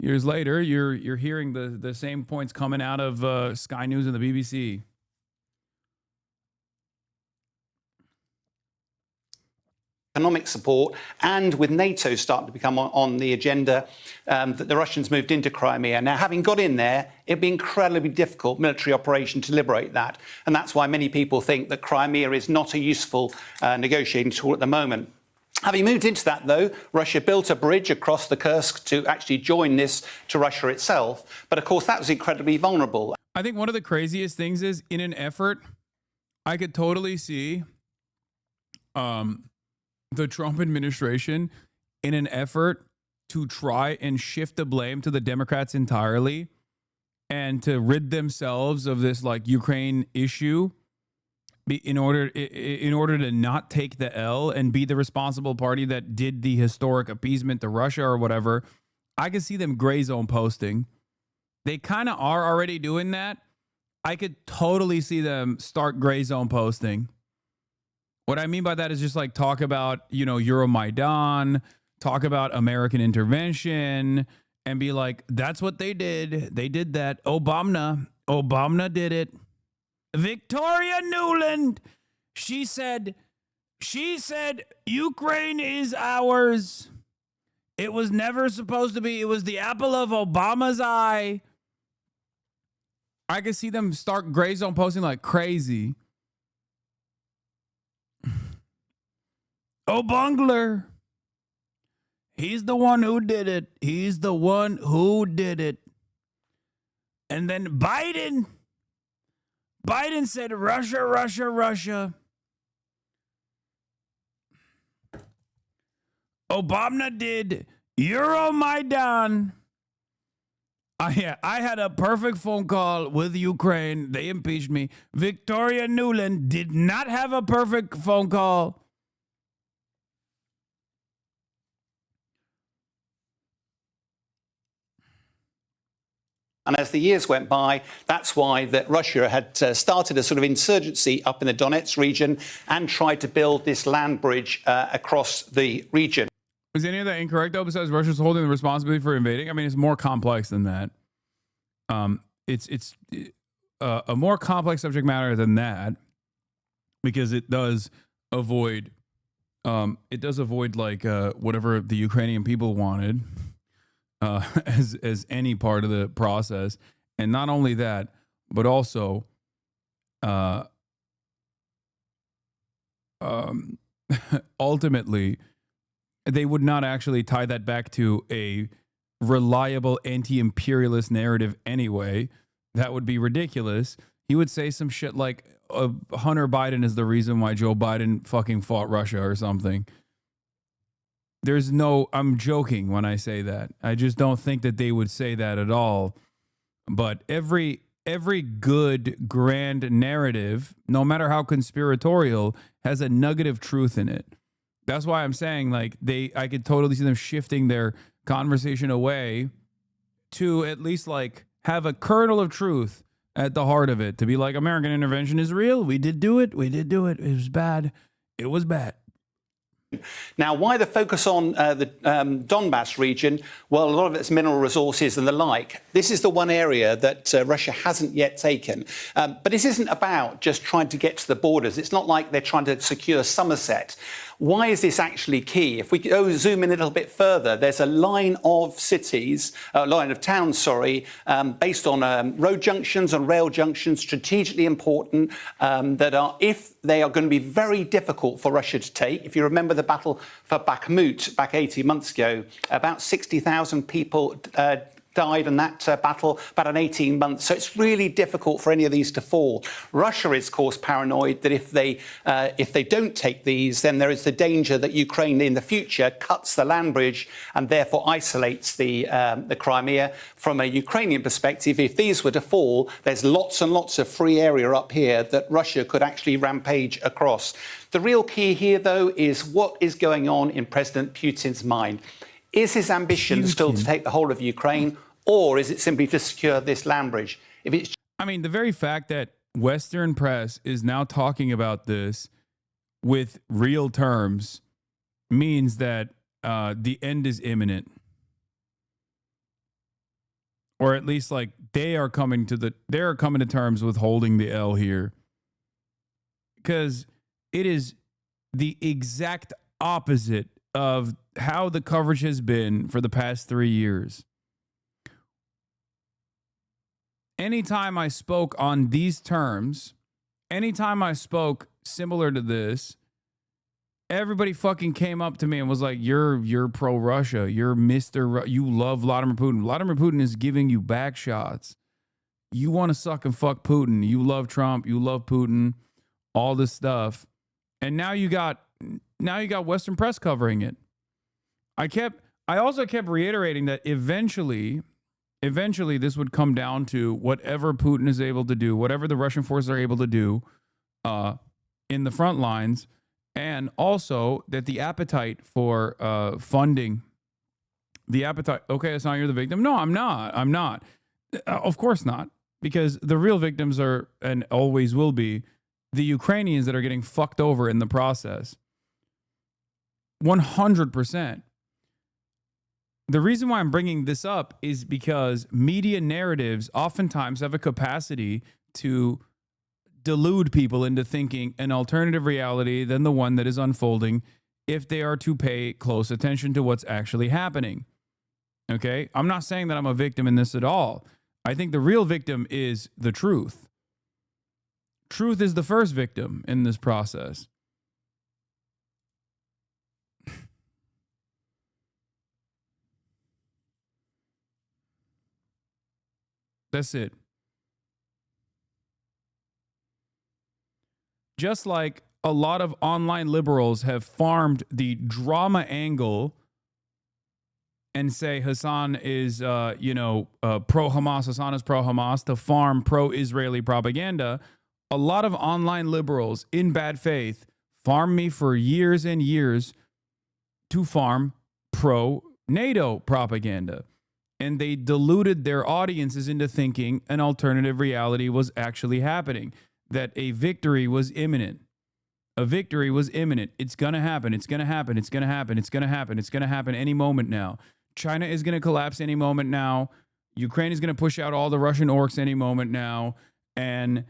years later, you're hearing the same points coming out of Sky News and the BBC. Economic support, and with NATO starting to become on the agenda, that the Russians moved into Crimea. Now, having got in there, it'd be incredibly difficult military operation to liberate that. And that's why many people think that Crimea is not a useful negotiating tool at the moment. Having moved into that, though, Russia built a bridge across the Kursk to actually join this to Russia itself. But, of course, that was incredibly vulnerable. I think one of the craziest things is, in an effort, I could totally see the Trump administration, in an effort to try and shift the blame to the Democrats entirely and to rid themselves of this like Ukraine issue, in order to not take the L and be the responsible party that did the historic appeasement to Russia or whatever. I could see them gray zone posting. They kind of are already doing that. I could totally see them start gray zone posting. What I mean by that is just like talk about, you know, Euromaidan, talk about American intervention, and be like, that's what they did. They did that. Obama did it. Victoria Nuland, she said She said, Ukraine is ours. It was never supposed to be. It was the apple of Obama's eye. I could see them start gray zone posting like crazy. Oh, Bungler. He's the one who did it. He's the one who did it. And then Biden said, Russia, Russia, Russia. Obama did Euromaidan. I had a perfect phone call with Ukraine. They impeached me. Victoria Nuland did not have a perfect phone call. And as the years went by, that's why that Russia had started a sort of insurgency up in the Donetsk region and tried to build this land bridge across the region. Is any of that incorrect, though, besides Russia's holding the responsibility for invading? I mean, it's more complex than that. It's a more complex subject matter than that because it does avoid like whatever the Ukrainian people wanted as any part of the process. And not only that, but also ultimately, they would not actually tie that back to a reliable anti-imperialist narrative anyway. That would be ridiculous. He would say some shit like Hunter Biden is the reason why Joe Biden fucking fought Russia or something. I'm joking when I say that. I just don't think that they would say that at all. But every good grand narrative, no matter how conspiratorial, has a nugget of truth in it. That's why I'm saying, like, I could totally see them shifting their conversation away to at least, like, have a kernel of truth at the heart of it. To be like, American intervention is real. We did do it. It was bad. It was bad. Now, why the focus on the Donbass region? Well, a lot of it's mineral resources and the like. This is the one area that Russia hasn't yet taken. But this isn't about just trying to get to the borders. It's not like they're trying to secure Somerset. Why is this actually key? If we zoom in a little bit further, there's a line of cities, based on road junctions and rail junctions, strategically important, that are, if they are going to be very difficult for Russia to take. If you remember the battle for Bakhmut back 18 months ago, about 60,000 people died in that battle about 18 months. So it's really difficult for any of these to fall. Russia is, of course, paranoid that if they don't take these, then there is the danger that Ukraine in the future cuts the land bridge and therefore isolates the Crimea. From a Ukrainian perspective, if these were to fall, there's lots and lots of free area up here that Russia could actually rampage across. The real key here, though, is what is going on in President Putin's mind. Is his ambition still to take the whole of Ukraine, or is it simply to secure this land bridge? I mean, the very fact that Western press is now talking about this with real terms means that the end is imminent. Or at least, like, they are coming to terms with holding the L here. Because it is the exact opposite of how the coverage has been for the past 3 years. Anytime I spoke on these terms, anytime I spoke similar to this, everybody fucking came up to me and was like, you're pro-Russia. You're you love Vladimir Putin. Vladimir Putin is giving you back shots. You want to suck and fuck Putin. You love Trump. You love Putin. All this stuff. And now you got Western press covering it. I also kept reiterating that eventually this would come down to whatever Putin is able to do, whatever the Russian forces are able to do in the front lines, and also that the appetite for funding, okay, Hasan, you're the victim. No, I'm not. Of course not, because the real victims are, and always will be, the Ukrainians that are getting fucked over in the process. 100%. The reason why I'm bringing this up is because media narratives oftentimes have a capacity to delude people into thinking an alternative reality than the one that is unfolding if they are to pay close attention to what's actually happening. Okay? I'm not saying that I'm a victim in this at all. I think the real victim is the truth. Truth is the first victim in this process. That's it. Just like a lot of online liberals have farmed the drama angle and say Hasan is, pro-Hamas, Hasan is pro-Hamas, to farm pro-Israeli propaganda, a lot of online liberals in bad faith farmed me for years and years to farm pro-NATO propaganda. And they deluded their audiences into thinking an alternative reality was actually happening, that a victory was imminent. A victory was imminent. It's going to happen. It's going to happen. It's going to happen. It's going to happen. It's going to happen any moment now. China is going to collapse any moment now. Ukraine is going to push out all the Russian orcs any moment now. And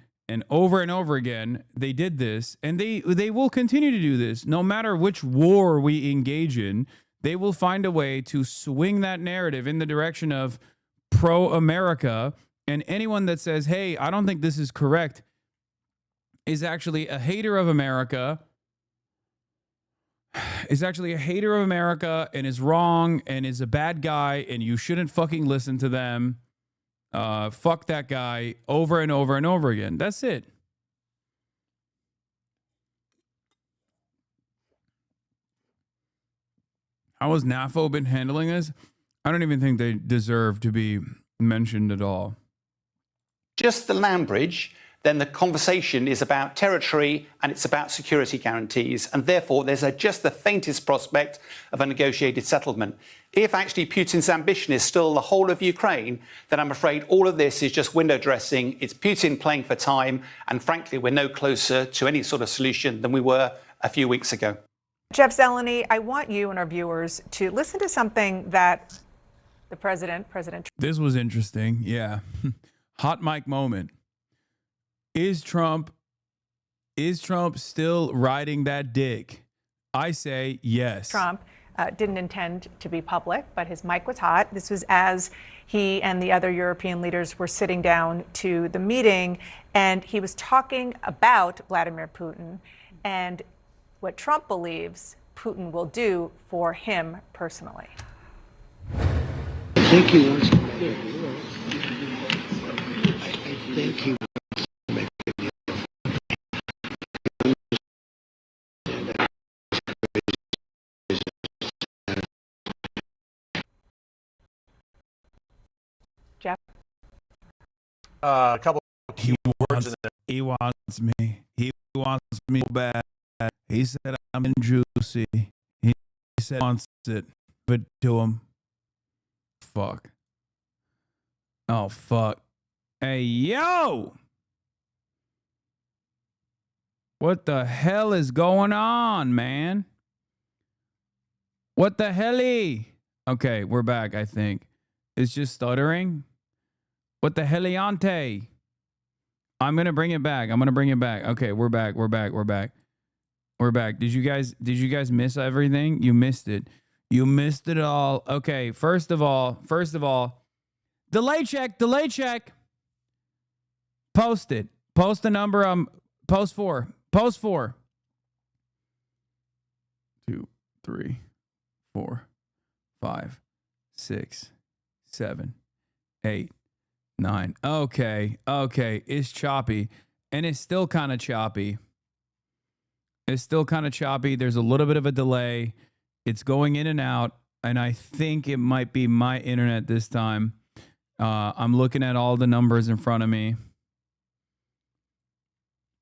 over again, they did this. And they will continue to do this. No matter which war we engage in, they will find a way to swing that narrative in the direction of pro-America. And anyone that says, hey, I don't think this is correct, is actually a hater of America, and is wrong and is a bad guy, and you shouldn't fucking listen to them. Fuck that guy over and over and over again. That's it. How has NAFO been handling this? I don't even think they deserve to be mentioned at all. Just the land bridge, then the conversation is about territory and it's about security guarantees. And therefore, there's just the faintest prospect of a negotiated settlement. If actually Putin's ambition is still the whole of Ukraine, then I'm afraid all of this is just window dressing. It's Putin playing for time. And frankly, we're no closer to any sort of solution than we were a few weeks ago. Jeff Zeleny, I want you and our viewers to listen to something that the President This was interesting. Yeah. Hot mic moment. Is Trump still riding that dick? I say yes. Trump didn't intend to be public, but his mic was hot. This was as he and the other European leaders were sitting down to the meeting, and he was talking about Vladimir Putin and what Trump believes Putin will do for him personally. I think he wants to make a deal. Jeff? A couple. He wants me. He wants me bad. He said I'm in juicy. He said wants it. But to him. Fuck. Oh, fuck. Hey, yo! What the hell is going on, man? What the helly? Okay, we're back, I think. It's just stuttering. What the heliante? I'm going to bring it back. Okay, we're back. Did you guys miss everything? You missed it. You missed it all. Okay, first of all, delay check. Post it. Post the number. Post 4. 2, 3, 4, 5, 6, 7, 8, 9. Okay. It's choppy. And it's still kind of choppy. There's a little bit of a delay. It's going in and out. And I think it might be my internet this time. I'm looking at all the numbers in front of me.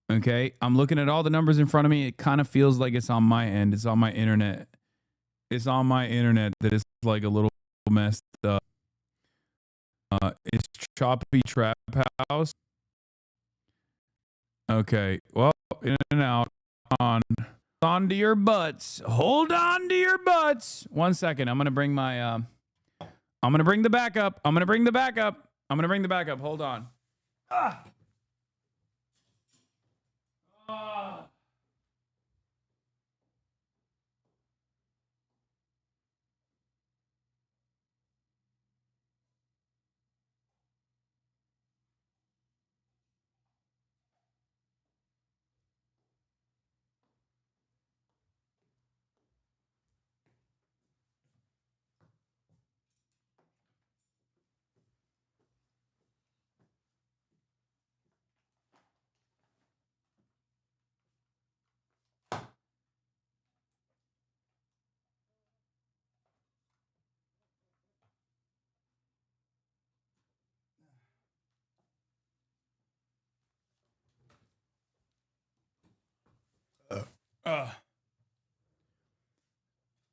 Okay. I'm looking at all the numbers in front of me. It kind of feels like it's on my end. It's on my internet. That is like a little messed up. It's choppy trap house. Okay. Well, in and out. On to your butts. Hold on to your butts. 1 second. I'm going to bring my, I'm going to bring the backup. Hold on.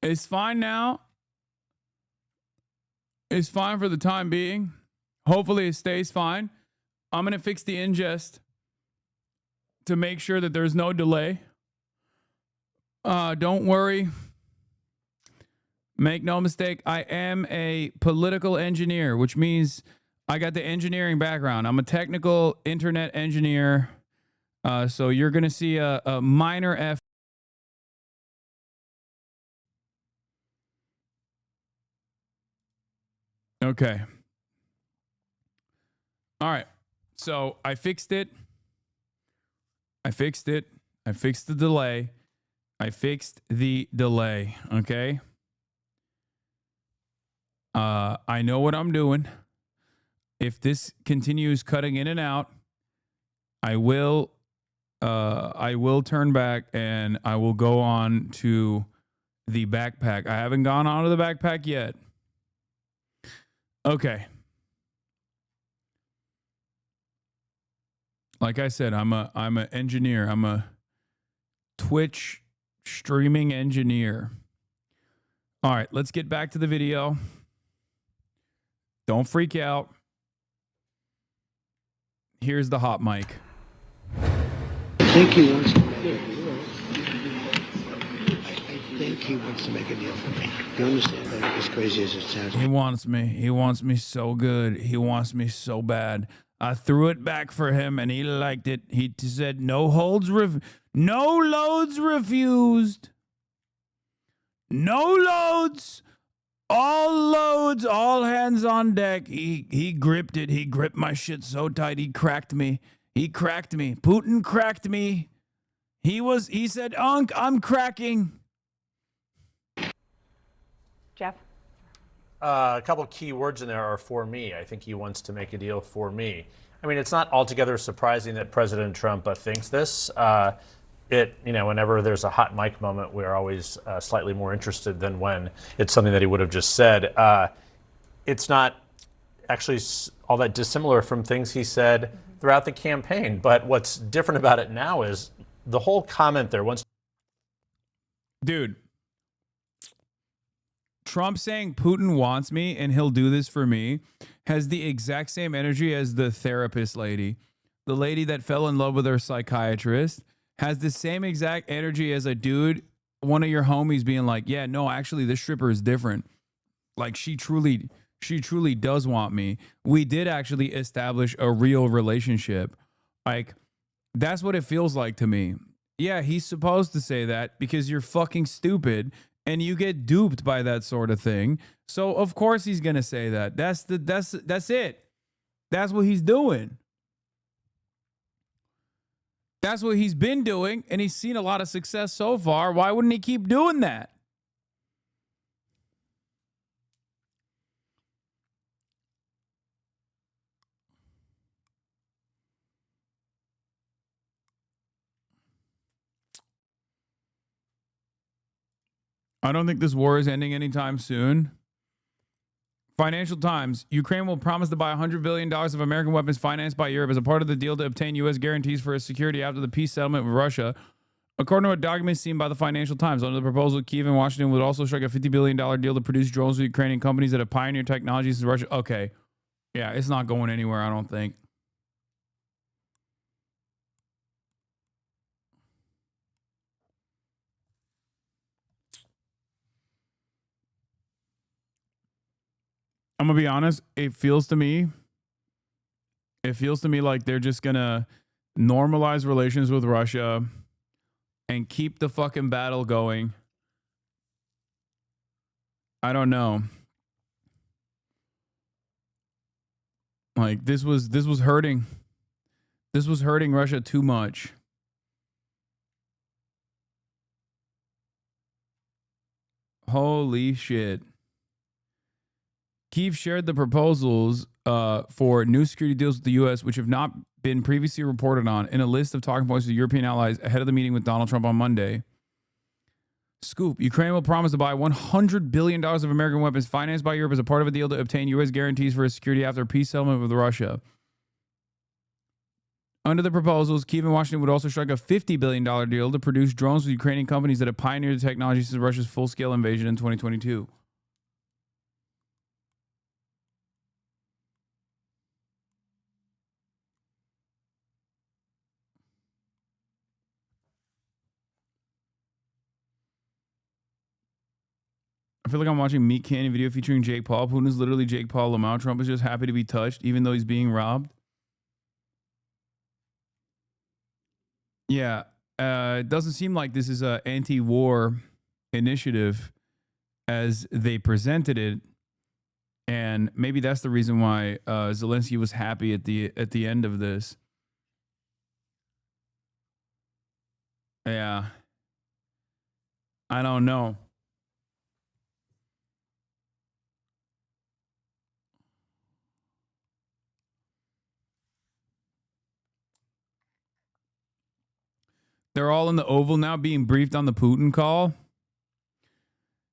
It's fine now. It's fine for the time being. Hopefully it stays fine. I'm going to fix the ingest to make sure that there's no delay. Don't worry. Make no mistake, I am a political engineer, which means I got the engineering background. I'm a technical internet engineer. So you're going to see a minor F. Okay. All right. So I fixed it. I fixed it. I fixed the delay. I fixed the delay. Okay. I know what I'm doing. If this continues cutting in and out, I will turn back and I will go on to the backpack. I haven't gone on to the backpack yet. Okay. Like I said, I'm an engineer. I'm a Twitch streaming engineer. All right, let's get back to the video. Don't freak out. Here's the hot mic. I think he wants to make a deal for me. You understand? As crazy as it sounds. He wants me. He wants me so good. He wants me so bad. I threw it back for him and he liked it. He said no loads refused. No loads. All hands on deck. He gripped it. He gripped my shit so tight. He cracked me. Putin cracked me. He said, "Unc, I'm cracking." Jeff? A couple key words in there are "for me." I think he wants to make a deal for me. I mean, it's not altogether surprising that President Trump thinks this. Whenever there's a hot mic moment, we're always slightly more interested than when it's something that he would have just said. It's not actually all that dissimilar from things he said throughout the campaign. But what's different about it now is the whole comment there. Dude, Trump saying Putin wants me and he'll do this for me has the exact same energy as the therapist lady. The lady that fell in love with her psychiatrist has the same exact energy as a dude, one of your homies being like, yeah, no, actually this stripper is different. Like she truly does want me. We did actually establish a real relationship. Like that's what it feels like to me. Yeah, he's supposed to say that because you're fucking stupid and you get duped by that sort of thing. So of course he's going to say that. That's it. That's what he's doing. That's what he's been doing, and he's seen a lot of success so far. Why wouldn't he keep doing that? I don't think this war is ending anytime soon. Financial Times, Ukraine will promise to buy $100 billion of American weapons financed by Europe as a part of the deal to obtain U.S. guarantees for its security after the peace settlement with Russia. According to a document seen by the Financial Times, under the proposal, Kyiv and Washington would also strike a $50 billion deal to produce drones with Ukrainian companies that have pioneered technologies in Russia. Okay. Yeah, it's not going anywhere, I don't think. I'm gonna be honest, it feels to me like they're just gonna normalize relations with Russia and keep the fucking battle going. I don't know. Like this was hurting. This was hurting Russia too much. Holy shit. Kyiv shared the proposals for new security deals with the U.S., which have not been previously reported on, in a list of talking points with European allies ahead of the meeting with Donald Trump on Monday. Scoop. Ukraine will promise to buy $100 billion of American weapons financed by Europe as a part of a deal to obtain U.S. guarantees for its security after a peace settlement with Russia. Under the proposals, Kyiv and Washington would also strike a $50 billion deal to produce drones with Ukrainian companies that have pioneered the technology since Russia's full-scale invasion in 2022. I feel like I'm watching Meat Canyon video featuring Jake Paul. Putin is literally Jake Paul Lamau. Trump is just happy to be touched, even though he's being robbed. Yeah, it doesn't seem like this is an anti-war initiative as they presented it, and maybe that's the reason why Zelensky was happy at the end of this. Yeah, I don't know. They're all in the Oval now being briefed on the Putin call.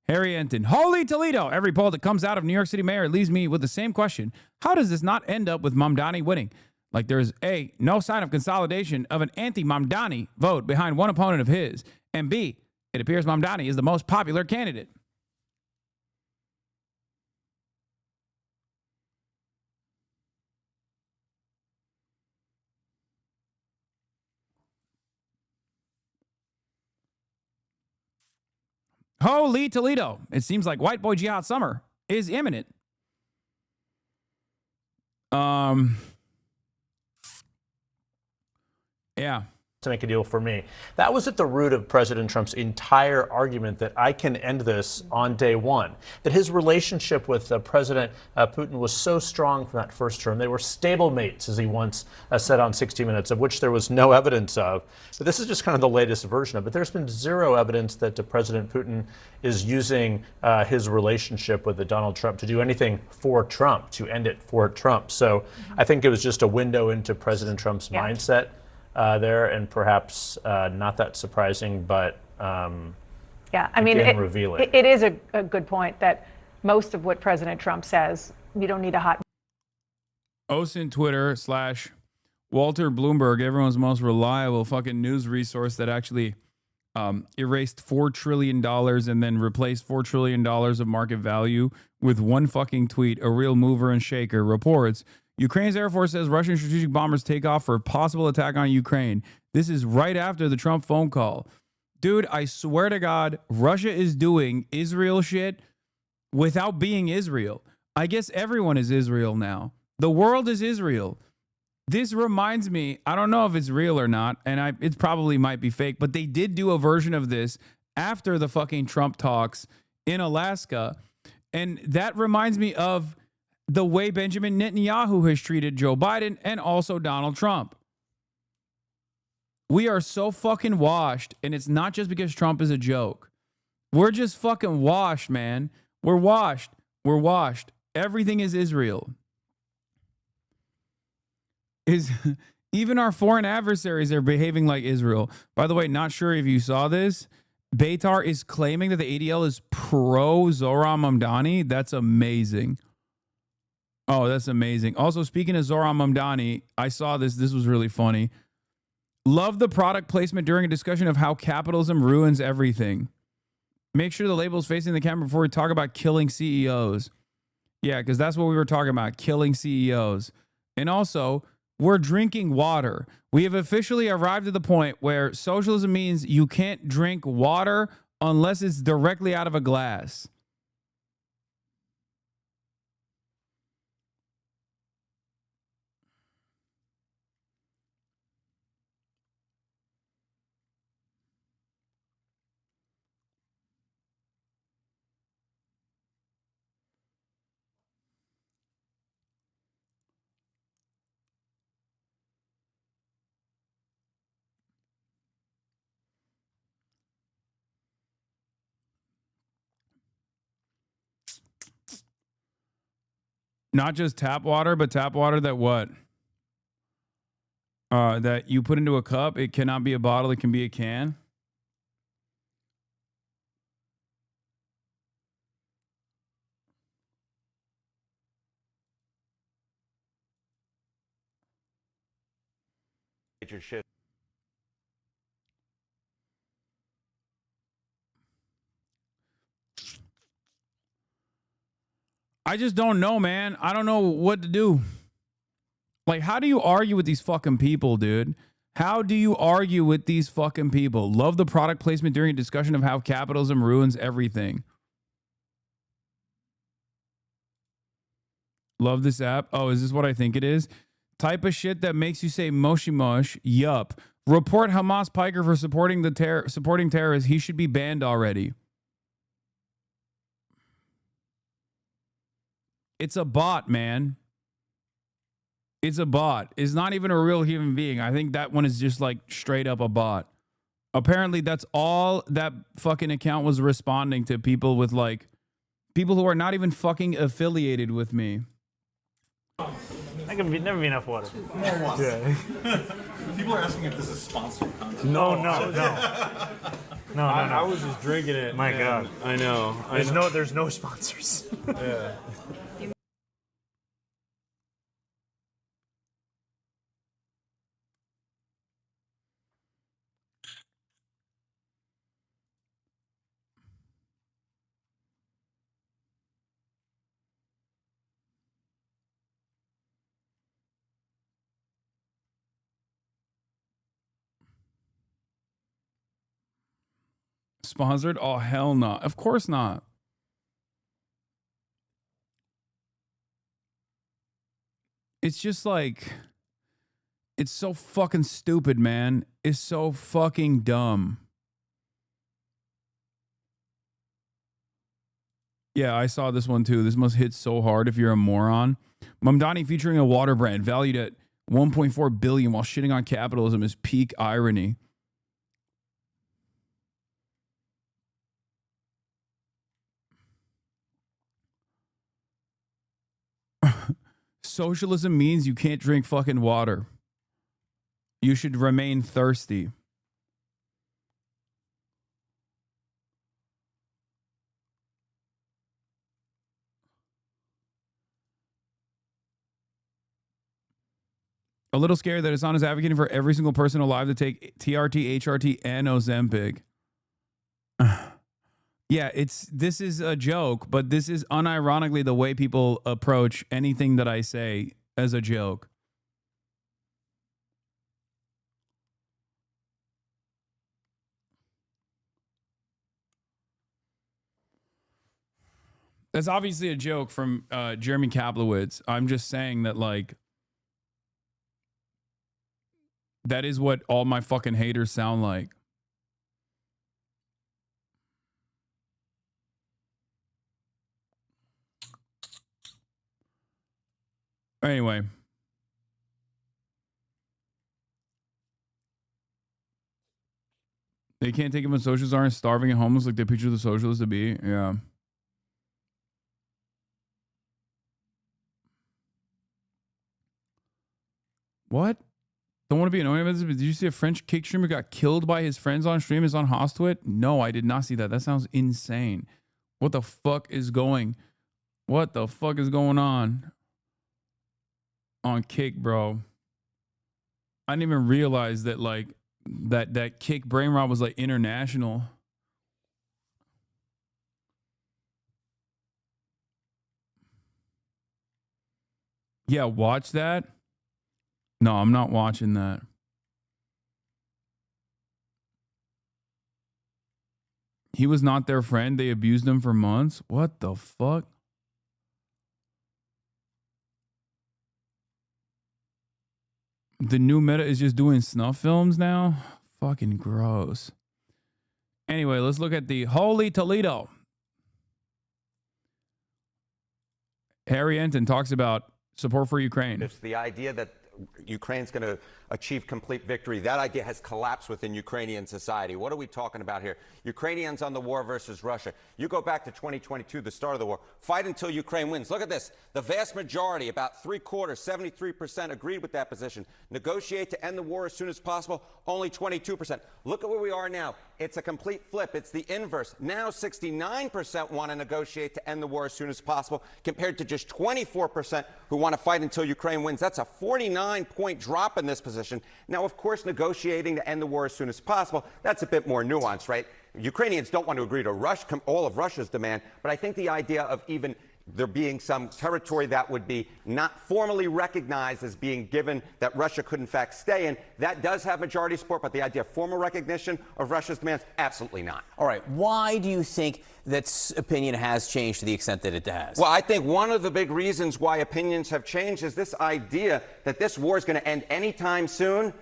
Harry Enton, holy Toledo. Every poll that comes out of New York City mayor leaves me with the same question. How does this not end up with Mamdani winning? Like there's A, no sign of consolidation of an anti-Mamdani vote behind one opponent of his. And B, it appears Mamdani is the most popular candidate. Holy Toledo. It seems like white boy jihad summer is imminent. Yeah. To make a deal for me. That was at the root of President Trump's entire argument that I can end this on day one. That his relationship with President Putin was so strong from that first term. They were stablemates, as he once said on 60 Minutes, of which there was no evidence of. But this is just kind of the latest version of it. There's been zero evidence that President Putin is using his relationship with Donald Trump to do anything for Trump, to end it for Trump. So I think it was just a window into President Trump's mindset. There, and perhaps not that surprising, but yeah, I mean, it is a good point that most of what President Trump says, you don't need a hot. OSINT Twitter / Walter Bloomberg, everyone's most reliable fucking news resource that actually erased $4 trillion and then replaced $4 trillion of market value with one fucking tweet, a real mover and shaker, reports Ukraine's Air Force says Russian strategic bombers take off for a possible attack on Ukraine. This is right after the Trump phone call. Dude, I swear to God, Russia is doing Israel shit without being Israel. I guess everyone is Israel now. The world is Israel. This reminds me, I don't know if it's real or not, and it probably might be fake, but they did do a version of this after the fucking Trump talks in Alaska. And that reminds me of the way Benjamin Netanyahu has treated Joe Biden and also Donald Trump. We are so fucking washed, and it's not just because Trump is a joke. We're just fucking washed, man. We're washed. We're washed. Everything is Israel. Even our foreign adversaries are behaving like Israel. By the way, not sure if you saw this. Beitar is claiming that the ADL is pro Zohran Mamdani. That's amazing. Oh, that's amazing. Also, speaking of Zohran Mamdani, I saw this. This was really funny. Love the product placement during a discussion of how capitalism ruins everything. Make sure the label is facing the camera before we talk about killing CEOs. Yeah, because that's what we were talking about, killing CEOs. And also, we're drinking water. We have officially arrived at the point where socialism means you can't drink water unless it's directly out of a glass. Not just tap water, but tap water that what? That you put into a cup. It cannot be a bottle. It can be a can. major shift. I just don't know, man. I don't know what to do. Like, how do you argue with these fucking people, dude? How do you argue with these fucking people? Love the product placement during a discussion of how capitalism ruins everything. Love this app. Oh, is this what I think it is? Type of shit that makes you say mushy mush. Yup. Report Hamas Piker for supporting terrorists. He should be banned already. It's a bot, man. It's a bot. It's not even a real human being. I think that one is just like straight up a bot. Apparently, that's all that fucking account was responding to, people with like people who are not even fucking affiliated with me. That can never be enough water. Yeah. People are asking if this is sponsored content. No. I was just drinking it. My God. I know. There's no sponsors. Yeah. Sponsored? Oh, hell no. Of course not. It's just like, it's so fucking stupid, man. It's so fucking dumb. Yeah, I saw this one too. This must hit so hard if you're a moron. Mamdani featuring a water brand valued at $1.4 billion while shitting on capitalism is peak irony. Socialism means you can't drink fucking water. You should remain thirsty. A little scared that Hasan is advocating for every single person alive to take TRT, HRT, and Ozempic. Yeah, this is a joke, but this is unironically the way people approach anything that I say as a joke. That's obviously a joke from Jeremy Kaplowitz. I'm just saying that, like, that is what all my fucking haters sound like. Anyway. They can't take it when socialists aren't starving and homeless like they picture the socialists to be. Yeah. What? Don't want to be annoying about this, but did you see a French cake streamer got killed by his friends on stream? Is on Hostwit? No, I did not see that. That sounds insane. What the fuck is going on Kick, bro? I didn't even realize that, like, that Kick brain rot was like international. Yeah, watch that. No, I'm not watching that. He was not their friend. They abused him for months. What the fuck? The new meta is just doing snuff films now? Fucking gross. Anyway, let's look at the Holy Toledo. Harry Enton talks about support for Ukraine. It's the idea that Ukraine's going to achieve complete victory. That idea has collapsed within Ukrainian society. What are we talking about here? Ukrainians on the war versus Russia. You go back to 2022, the start of the war. Fight until Ukraine wins. Look at this. The vast majority, about 3/4, 73% agreed with that position. Negotiate to end the war as soon as possible. Only 22%. Look at where we are now. It's a complete flip. It's the inverse. Now 69% want to negotiate to end the war as soon as possible, compared to just 24% who want to fight until Ukraine wins. That's a 49-point drop in this position. Now, of course, negotiating to end the war as soon as possible, that's a bit more nuanced, right? Ukrainians don't want to agree to all of Russia's demand, but I think the idea of even there being some territory that would be not formally recognized as being given that Russia could in fact stay in, that does have majority support, but the idea of formal recognition of Russia's demands, absolutely not. All right. Why do you think that opinion has changed to the extent that it has? Well, I think one of the big reasons why opinions have changed is this idea that this war is going to end anytime soon.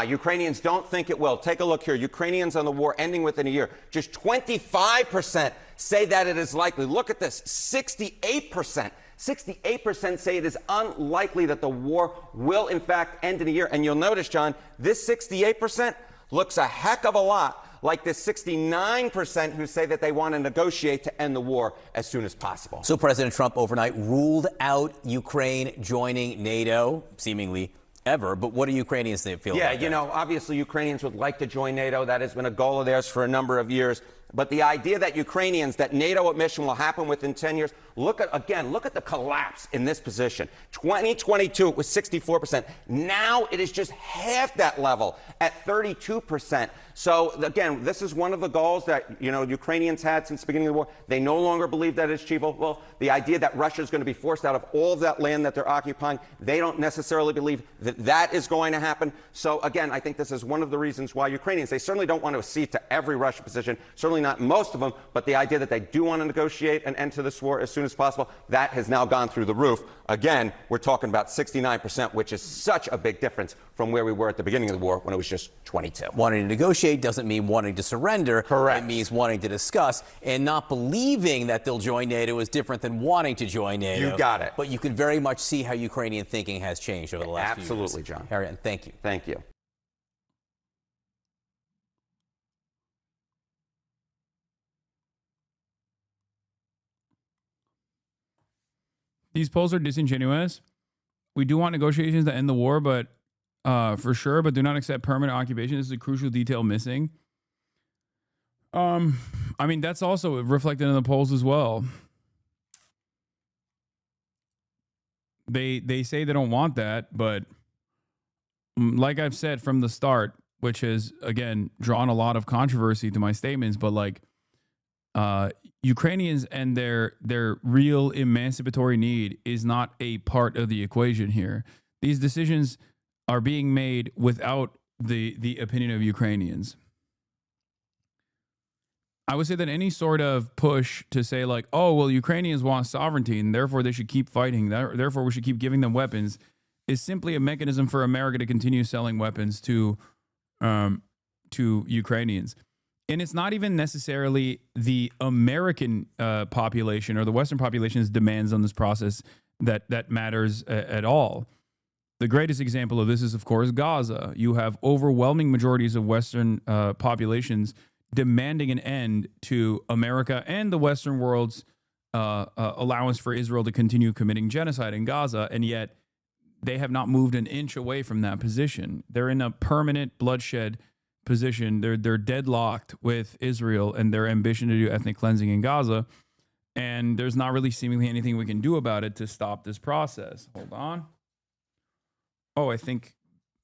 Ukrainians don't think it will. Take a look here. Ukrainians on the war ending within a year. Just 25% say that it is likely. Look at this. 68%. 68% say it is unlikely that the war will, in fact, end in a year. And you'll notice, John, this 68% looks a heck of a lot like the 69% who say that they want to negotiate to end the war as soon as possible. So President Trump overnight ruled out Ukraine joining NATO, seemingly ever. But what do Ukrainians feel about that? Yeah, you know, obviously Ukrainians would like to join NATO. That has been a goal of theirs for a number of years. But the idea that that NATO admission will happen within 10 years, look at the collapse in this position. 2022, it was 64%. Now it is just half that level at 32%. So again, this is one of the goals that, Ukrainians had since the beginning of the war. They no longer believe that it's achievable. Well, the idea that Russia is going to be forced out of all of that land that they're occupying, they don't necessarily believe that that is going to happen. So again, I think this is one of the reasons why Ukrainians, they certainly don't want to accede to every Russian position, certainly not most of them, but the idea that they do want to negotiate an end to this war as soon as possible, that has now gone through the roof. Again, we're talking about 69%, which is such a big difference from where we were at the beginning of the war when it was just 22. Wanting to negotiate doesn't mean wanting to surrender. Correct. It means wanting to discuss, and not believing that they'll join NATO is different than wanting to join NATO. You got it. But you can very much see how Ukrainian thinking has changed over the last few years. Absolutely, John. Erin, thank you. Thank you. These polls are disingenuous. We do want negotiations to end the war, but for sure, but do not accept permanent occupation. This is a crucial detail missing. I mean, that's also reflected in the polls as well. They say they don't want that, but like I've said from the start, which has, again, drawn a lot of controversy to my statements, but like Ukrainians and their real emancipatory need is not a part of the equation here. These decisions are being made without the opinion of Ukrainians. I would say that any sort of push to say like, oh, well, Ukrainians want sovereignty and therefore they should keep fighting, therefore we should keep giving them weapons, is simply a mechanism for America to continue selling weapons to Ukrainians. And it's not even necessarily the American population or the Western population's demands on this process that matters at all. The greatest example of this is, of course, Gaza. You have overwhelming majorities of Western populations demanding an end to America and the Western world's allowance for Israel to continue committing genocide in Gaza, and yet they have not moved an inch away from that position. They're in a permanent bloodshed position. They're deadlocked with Israel and their ambition to do ethnic cleansing in Gaza, and there's not really seemingly anything we can do about it to stop this process. Hold on. Oh, I think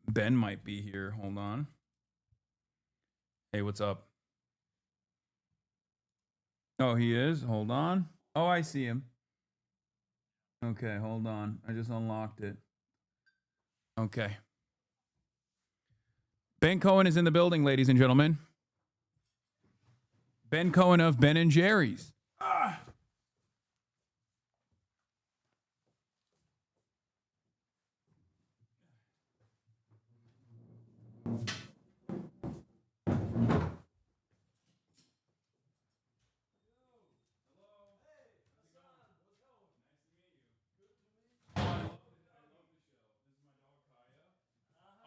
Ben might be here. Hold on. Hey, what's up? Oh, he is? Hold on. Oh, I see him. Okay, hold on. I just unlocked it. Okay. Ben Cohen is in the building, ladies and gentlemen. Ben Cohen of Ben and Jerry's.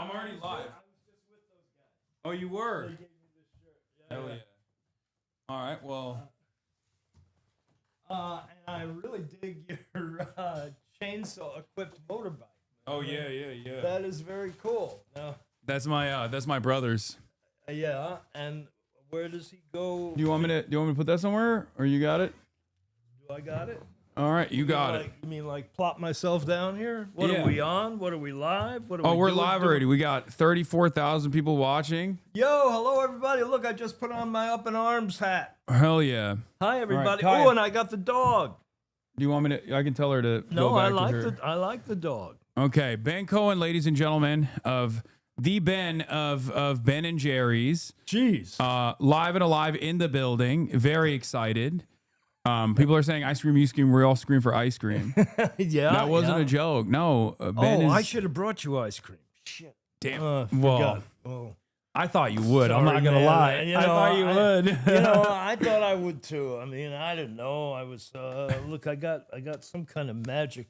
I'm already live. Oh, you were? Hell yeah. All right, well. And I really dig your chainsaw-equipped motorbike. Oh, yeah. That is very cool. Now, That's my brother's. yeah, and Where does he go? Do you want me to put that somewhere, or you got it? Do I got it? All right, you got it. You mean like plop myself down here? What Yeah. are we on? What are we live? What are Oh, we we're doing? live already. We got 34,000 people watching. Yo, hello everybody. Look, I just put on my up in arms hat. Hell yeah. Hi everybody. All right, Kaya. Oh, and I got the dog. Do you want me to? I can tell her to. No, go back I like the dog. Okay, Ben Cohen, ladies and gentlemen, of the Ben of Ben and Jerry's. Jeez. Live and alive in the building. Very excited. People are saying ice cream, you scream. We all scream for ice cream. Yeah. That wasn't yeah. a joke. No. Ben I is. should have brought you ice cream. Shit. Damn. Well, Well, oh. I thought you would. I'm not Sorry, gonna man. lie. You I know, thought you would. You know, I thought I would too. I mean, I didn't know. I was look. I got some kind of magic.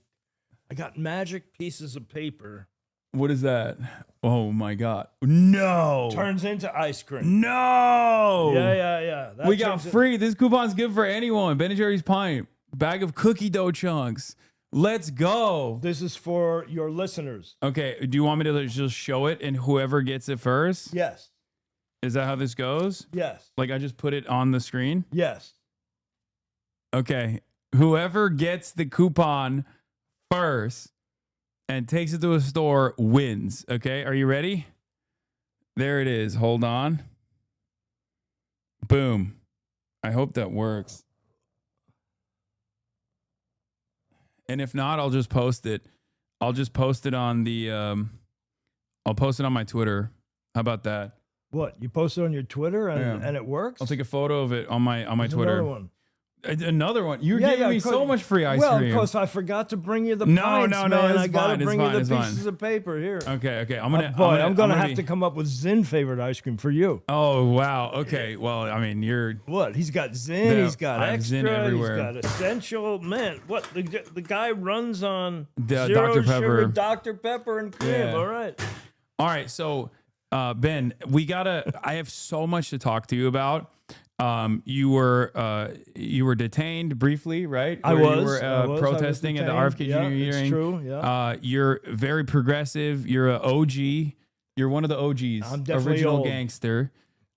I got magic pieces of paper. What is that? Oh my God! No. Turns into ice cream. No. Yeah. That We got turns in- free. This coupon's good for anyone. Ben and Jerry's pint. Bag of cookie dough chunks. Let's go. This is for your listeners. Okay. Do you want me to just show it and whoever gets it first? Yes. Is that how this goes? Yes. Like I just put it on the screen? Yes. Okay. Whoever gets the coupon first and takes it to a store wins. Okay. Are you ready? There it is. Hold on. Boom. I hope that works. And if not, I'll just post it. I'll just post it on the I'll post it on my Twitter. How about that? What? You post it on your Twitter and it works? I'll take a photo of it on my There's Twitter. Another one. Another one. You're giving me so much free ice well, cream. because I forgot to bring you the No, pints, no, man. it's I gotta fine, it's bring fine, you it's the fine. pieces of paper here. Okay. I'm gonna. I'm gonna have be- to come up with Zin favorite ice cream for you. Oh wow. Okay. Well, I mean, you're. What? He's got Zin. Yeah, He's got I have extra. Zin everywhere. He's got essential. Man, what? The guy runs on The zero Dr. sugar, Pepper. Dr. Pepper and cream. Yeah. All right. All right. So, Ben, I have so much to talk to you about. You were detained briefly, right? I Where was. You were protesting at the RFK Yeah, Jr. it's hearing. true, yeah. You're very progressive. You're an OG. You're one of the OGs. I'm definitely original old. gangster.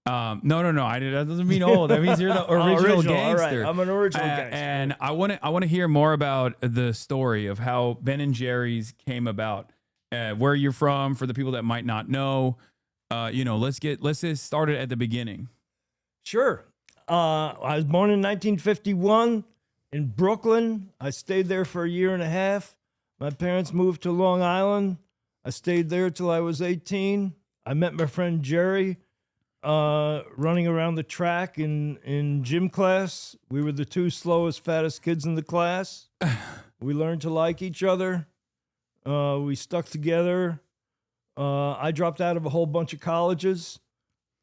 No. That doesn't mean old. That means you're the original All right. gangster. I'm an original gangster. And I want to hear more about the story of how Ben and Jerry's came about, where you're from, for the people that might not know. Let's get started at the beginning. Sure. I was born in 1951 in Brooklyn. I stayed there for a year and a half. My parents moved to Long Island. I stayed there till I was 18. I met my friend Jerry running around the track in gym class. We were the two slowest, fattest kids in the class. We learned to like each other. We stuck together. I dropped out of a whole bunch of colleges.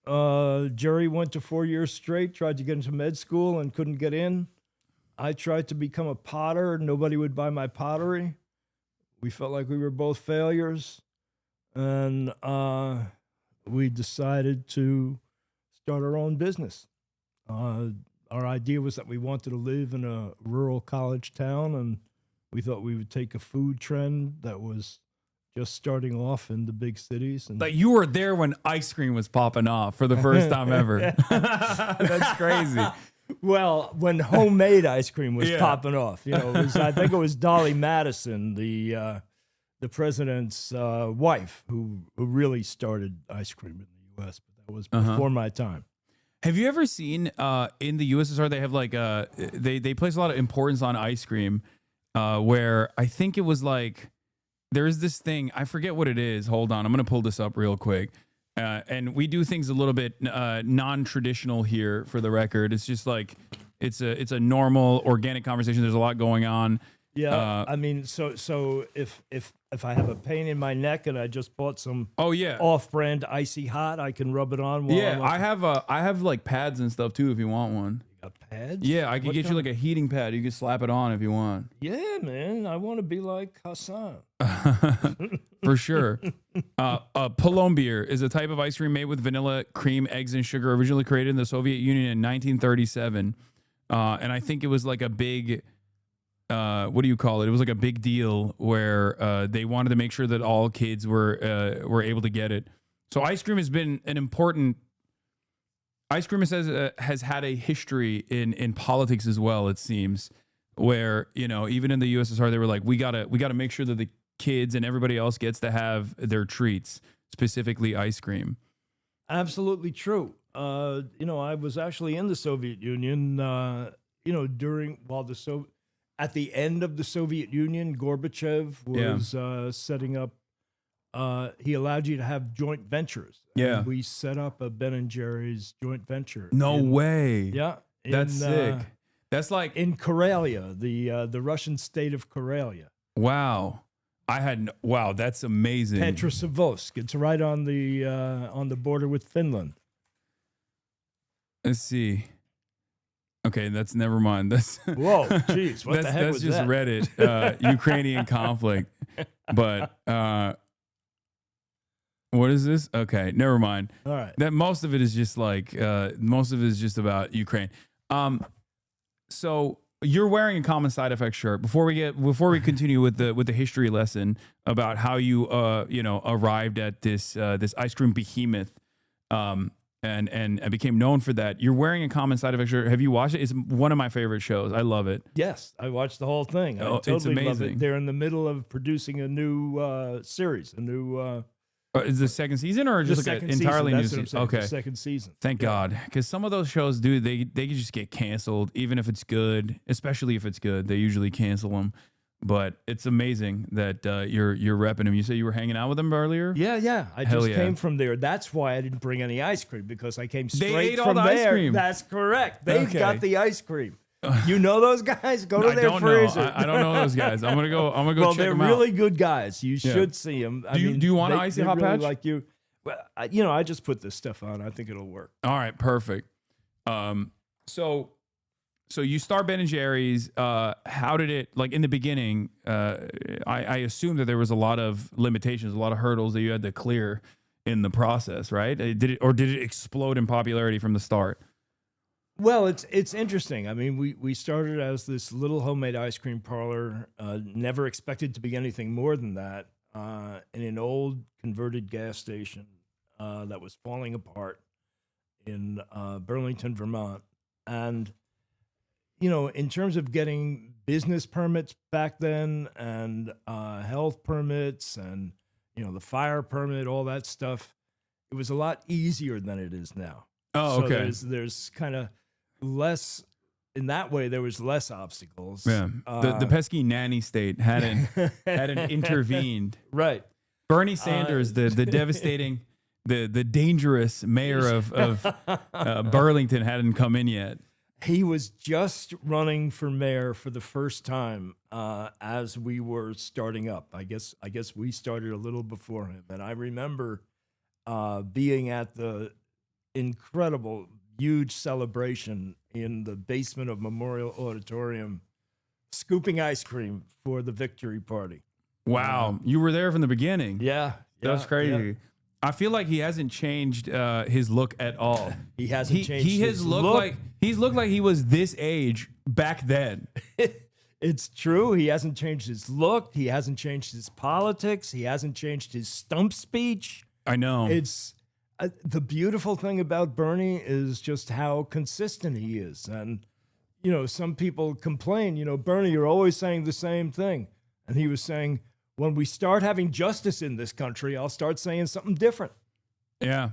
Jerry went to 4 years straight, tried to get into med school and couldn't get in. I tried to become a potter. Nobody would buy my pottery. We felt like we were both failures. And we decided to start our own business. Our idea was that we wanted to live in a rural college town, and we thought we would take a food trend that was just starting off in the big cities. And Like you were there when ice cream was popping off for the first time ever. That's crazy. Well, when homemade ice cream was Yeah. popping off, I think it was Dolly Madison, the president's wife, who really started ice cream in the U.S. But that was before my time. Have you ever seen in the USSR they have like they place a lot of importance on ice cream, where I think it was like there's this thing, I forget what it is. Hold on, I'm gonna pull this up real quick. And we do things a little bit non-traditional here for the record. It's just like it's a normal organic conversation. There's a lot going on. Yeah, I mean, so if I have a pain in my neck and I just bought some off-brand Icy Hot, I can rub it on. While Yeah, I'm I have like pads and stuff too if you want one. You got pads? Yeah, I could What get you kind? like a heating pad. You can slap it on if you want. Yeah, man, I want to be like Hasan. For sure. Plombier is a type of ice cream made with vanilla, cream, eggs, and sugar, originally created in the Soviet Union in 1937. And I think it was like a big, what do you call it? It was like a big deal where they wanted to make sure that all kids were able to get it. So ice cream has been an important Ice cream has had a history in politics as well. It seems where even in the USSR they were like we gotta make sure that the kids and everybody else gets to have their treats, specifically ice cream. Absolutely true. I was actually in the Soviet Union. At the end of the Soviet Union, Gorbachev was setting up. He allowed you to have joint ventures. Yeah, and we set up a Ben & Jerry's joint venture. No way. Yeah, that's sick. That's like in Karelia, the Russian state of Karelia. Wow. Wow, that's amazing. Petrozavodsk. It's right on the border with Finland. Let's see. Okay, that's never mind. That's whoa, jeez, what the heck was that? That's just Reddit, Ukrainian conflict. But what is this? Okay, never mind. All right. That most of it is just about Ukraine. So you're wearing a common side effect shirt. Before we continue with the history lesson about how you arrived at this ice cream behemoth, and became known for that. You're wearing a common side effect shirt. Have you watched it? It's one of my favorite shows. I love it. Yes, I watched the whole thing. I totally it's amazing. love it. They're in the middle of producing a new series, a new. Is the second season or just like an entirely new season? Okay, the second season. Thank God, because some of those shows, dude, they can just get canceled, even if it's good. Especially if it's good, they usually cancel them. But it's amazing that you're repping them. You said you were hanging out with them earlier. Yeah. I Hell just yeah. came from there. That's why I didn't bring any ice cream, because I came straight ate all from the there. ice cream. That's correct. They've Okay. got the ice cream. You know those guys? Go to their freezer. I don't know those guys. I'm gonna go. Well, check they're them out. really good guys. You should see them. Do you want an icy hot patch? Like you. Well, I just put this stuff on. I think it'll work. All right, perfect. So you start Ben & Jerry's. How did it, like in the beginning, I assume that there was a lot of limitations, a lot of hurdles that you had to clear in the process, right? Did it explode in popularity from the start? Well, it's interesting. I mean, we started as this little homemade ice cream parlor, never expected to be anything more than that, in an old converted gas station that was falling apart in Burlington, Vermont. And in terms of getting business permits back then and health permits and, the fire permit, all that stuff, it was a lot easier than it is now. Oh, okay. So there's kind of less, in that way, there was less obstacles. Yeah. The pesky nanny state hadn't intervened. Right. Bernie Sanders, the devastating, the dangerous mayor of Burlington hadn't come in yet. He was just running for mayor for the first time as we were starting up. I guess we started a little before him. And I remember being at the incredible, huge celebration in the basement of Memorial Auditorium, scooping ice cream for the victory party. Wow. You were there from the beginning. Yeah. That's crazy. Yeah. I feel like he hasn't changed his look at all. He hasn't changed his look. He's looked like he was this age back then. It's true. He hasn't changed his look. He hasn't changed his politics. He hasn't changed his stump speech. I know. It's the beautiful thing about Bernie is just how consistent he is. And, some people complain, Bernie, you're always saying the same thing. And he was saying, when we start having justice in this country, I'll start saying something different. Yeah.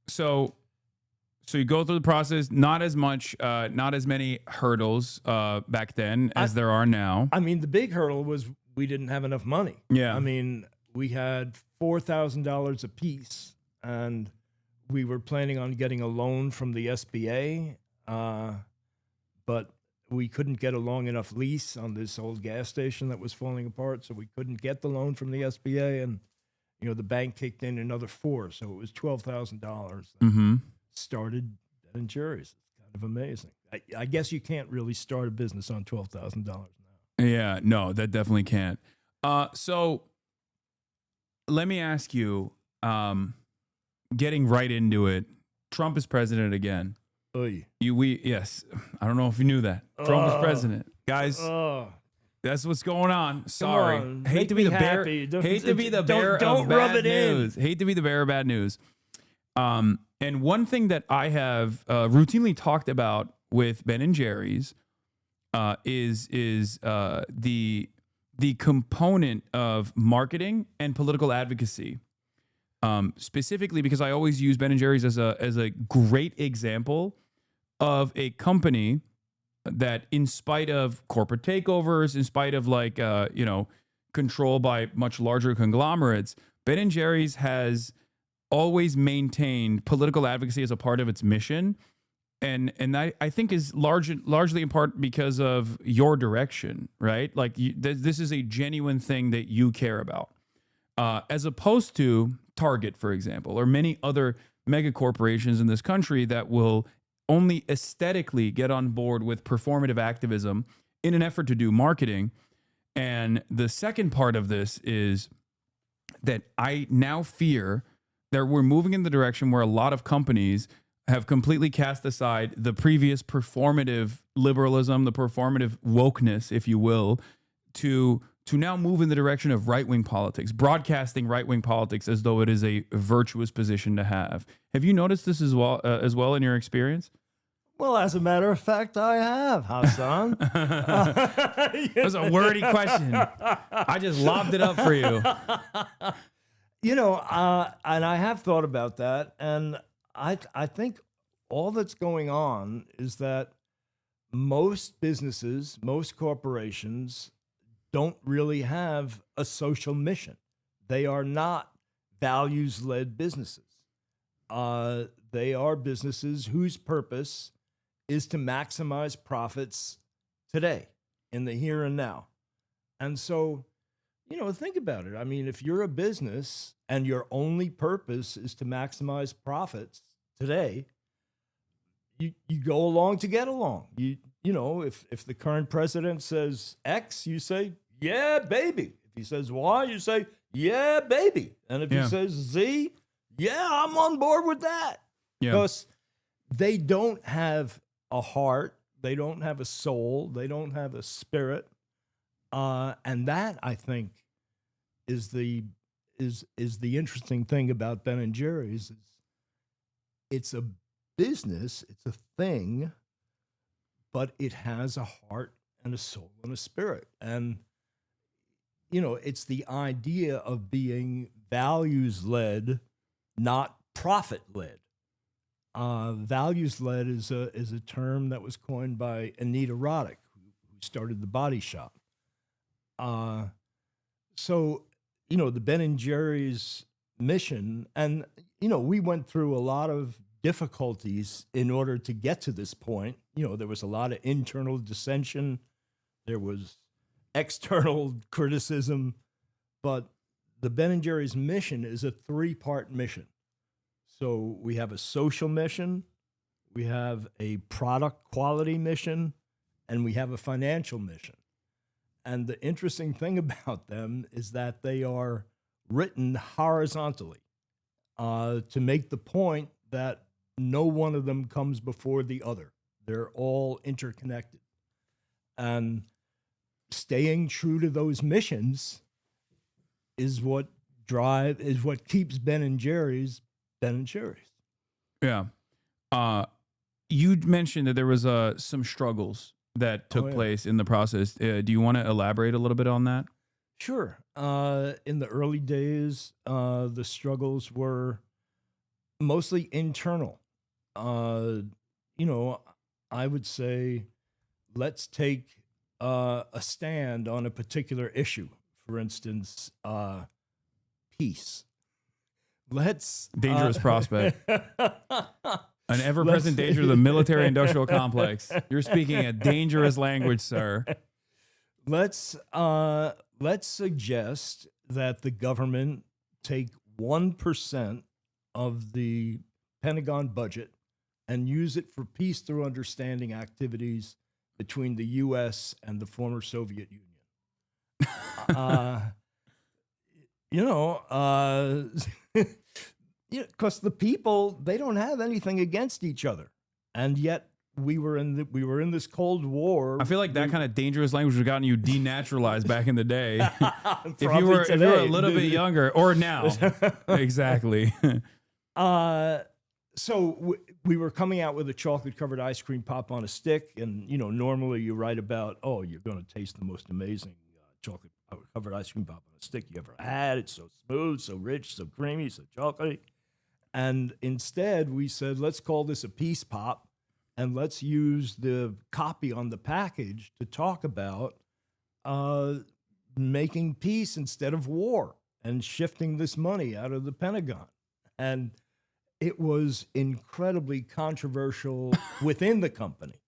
So you go through the process, not as many hurdles back then as there are now. I mean, the big hurdle was we didn't have enough money. Yeah. I mean, we had $4,000 a piece, and we were planning on getting a loan from the SBA, but we couldn't get a long enough lease on this old gas station that was falling apart, so we couldn't get the loan from the SBA, and the bank kicked in another $4,000, so it was $12,000. Mm-hmm. Started Ben & Jerry's. It's kind of amazing. I guess you can't really start a business on $12,000 now. Yeah, no, that definitely can't. So let me ask you, getting right into it, Trump is president again. Oy. Yes, I don't know if you knew that. Trump is president. Guys, that's what's going on. Sorry. On, Hate to be the bearer. happy. Hate to be the bearer don't of rub bad it in. news. Hate to be the bearer of bad news. And one thing that I have routinely talked about with Ben and Jerry's is the component of marketing and political advocacy. Specifically because I always use Ben and Jerry's as a great example of a company that, in spite of corporate takeovers, in spite of control by much larger conglomerates, Ben and Jerry's has always maintained political advocacy as a part of its mission. And I think is largely in part because of your direction, right? Like this is a genuine thing that you care about, as opposed to Target, for example, or many other mega corporations in this country that will only aesthetically get on board with performative activism in an effort to do marketing. And the second part of this is that I now fear that we're moving in the direction where a lot of companies have completely cast aside the previous performative liberalism, the performative wokeness, if you will, to now move in the direction of right-wing politics, broadcasting right-wing politics as though it is a virtuous position to have. Have you noticed this as well in your experience? Well, as a matter of fact, I have, Hasan. That was a wordy question. I just lobbed it up for you. And I have thought about that, and I think all that's going on is that most businesses, most corporations don't really have a social mission. They are not values-led businesses. They are businesses whose purpose is to maximize profits today, in the here and now. And so, think about it. I mean, if you're a business and your only purpose is to maximize profits today, you go along to get along. If the current president says X, you say, yeah, baby. If he says Y, you say, yeah, baby. And if he says Z, yeah, I'm on board with that. Yeah. Because they don't have a heart, they don't have a soul, they don't have a spirit. And that, I think, is the interesting thing about Ben and Jerry's. It's a business, it's a thing, but it has a heart and a soul and a spirit. And it's the idea of being values-led, not profit-led. Values-led is a term that was coined by Anita Roddick, who started the Body Shop. So, the Ben and Jerry's mission, and, we went through a lot of difficulties in order to get to this point. There was a lot of internal dissension. There was external criticism. But the Ben and Jerry's mission is a three-part mission. So we have a social mission, we have a product quality mission, and we have a financial mission. And the interesting thing about them is that they are written horizontally to make the point that no one of them comes before the other. They're all interconnected. And staying true to those missions is what keeps Ben and Jerry's Ben and Jerry's. Yeah. You mentioned that there was some struggles that took place in the process. Do you want to elaborate a little bit on that? Sure. In the early days, the struggles were mostly internal. I would say, let's take a stand on a particular issue. For instance, peace. Dangerous prospect. An ever-present danger to the military-industrial complex. You're speaking a dangerous language, sir. Let's suggest that the government take 1% of the Pentagon budget and use it for peace through understanding activities between the U.S. and the former Soviet Union. Because the people, they don't have anything against each other, and yet we were in this Cold War. I feel like that kind of dangerous language would have gotten you denaturalized back in the day. if you were a little bit younger, or now. Exactly. So we were coming out with a chocolate-covered ice cream pop on a stick, and normally you write about, oh, you're going to taste the most amazing chocolate-covered ice cream pop on a stick you ever had. It's so smooth, so rich, so creamy, so chocolatey. And instead, we said, let's call this a peace pop, and let's use the copy on the package to talk about making peace instead of war and shifting this money out of the Pentagon. And it was incredibly controversial within the company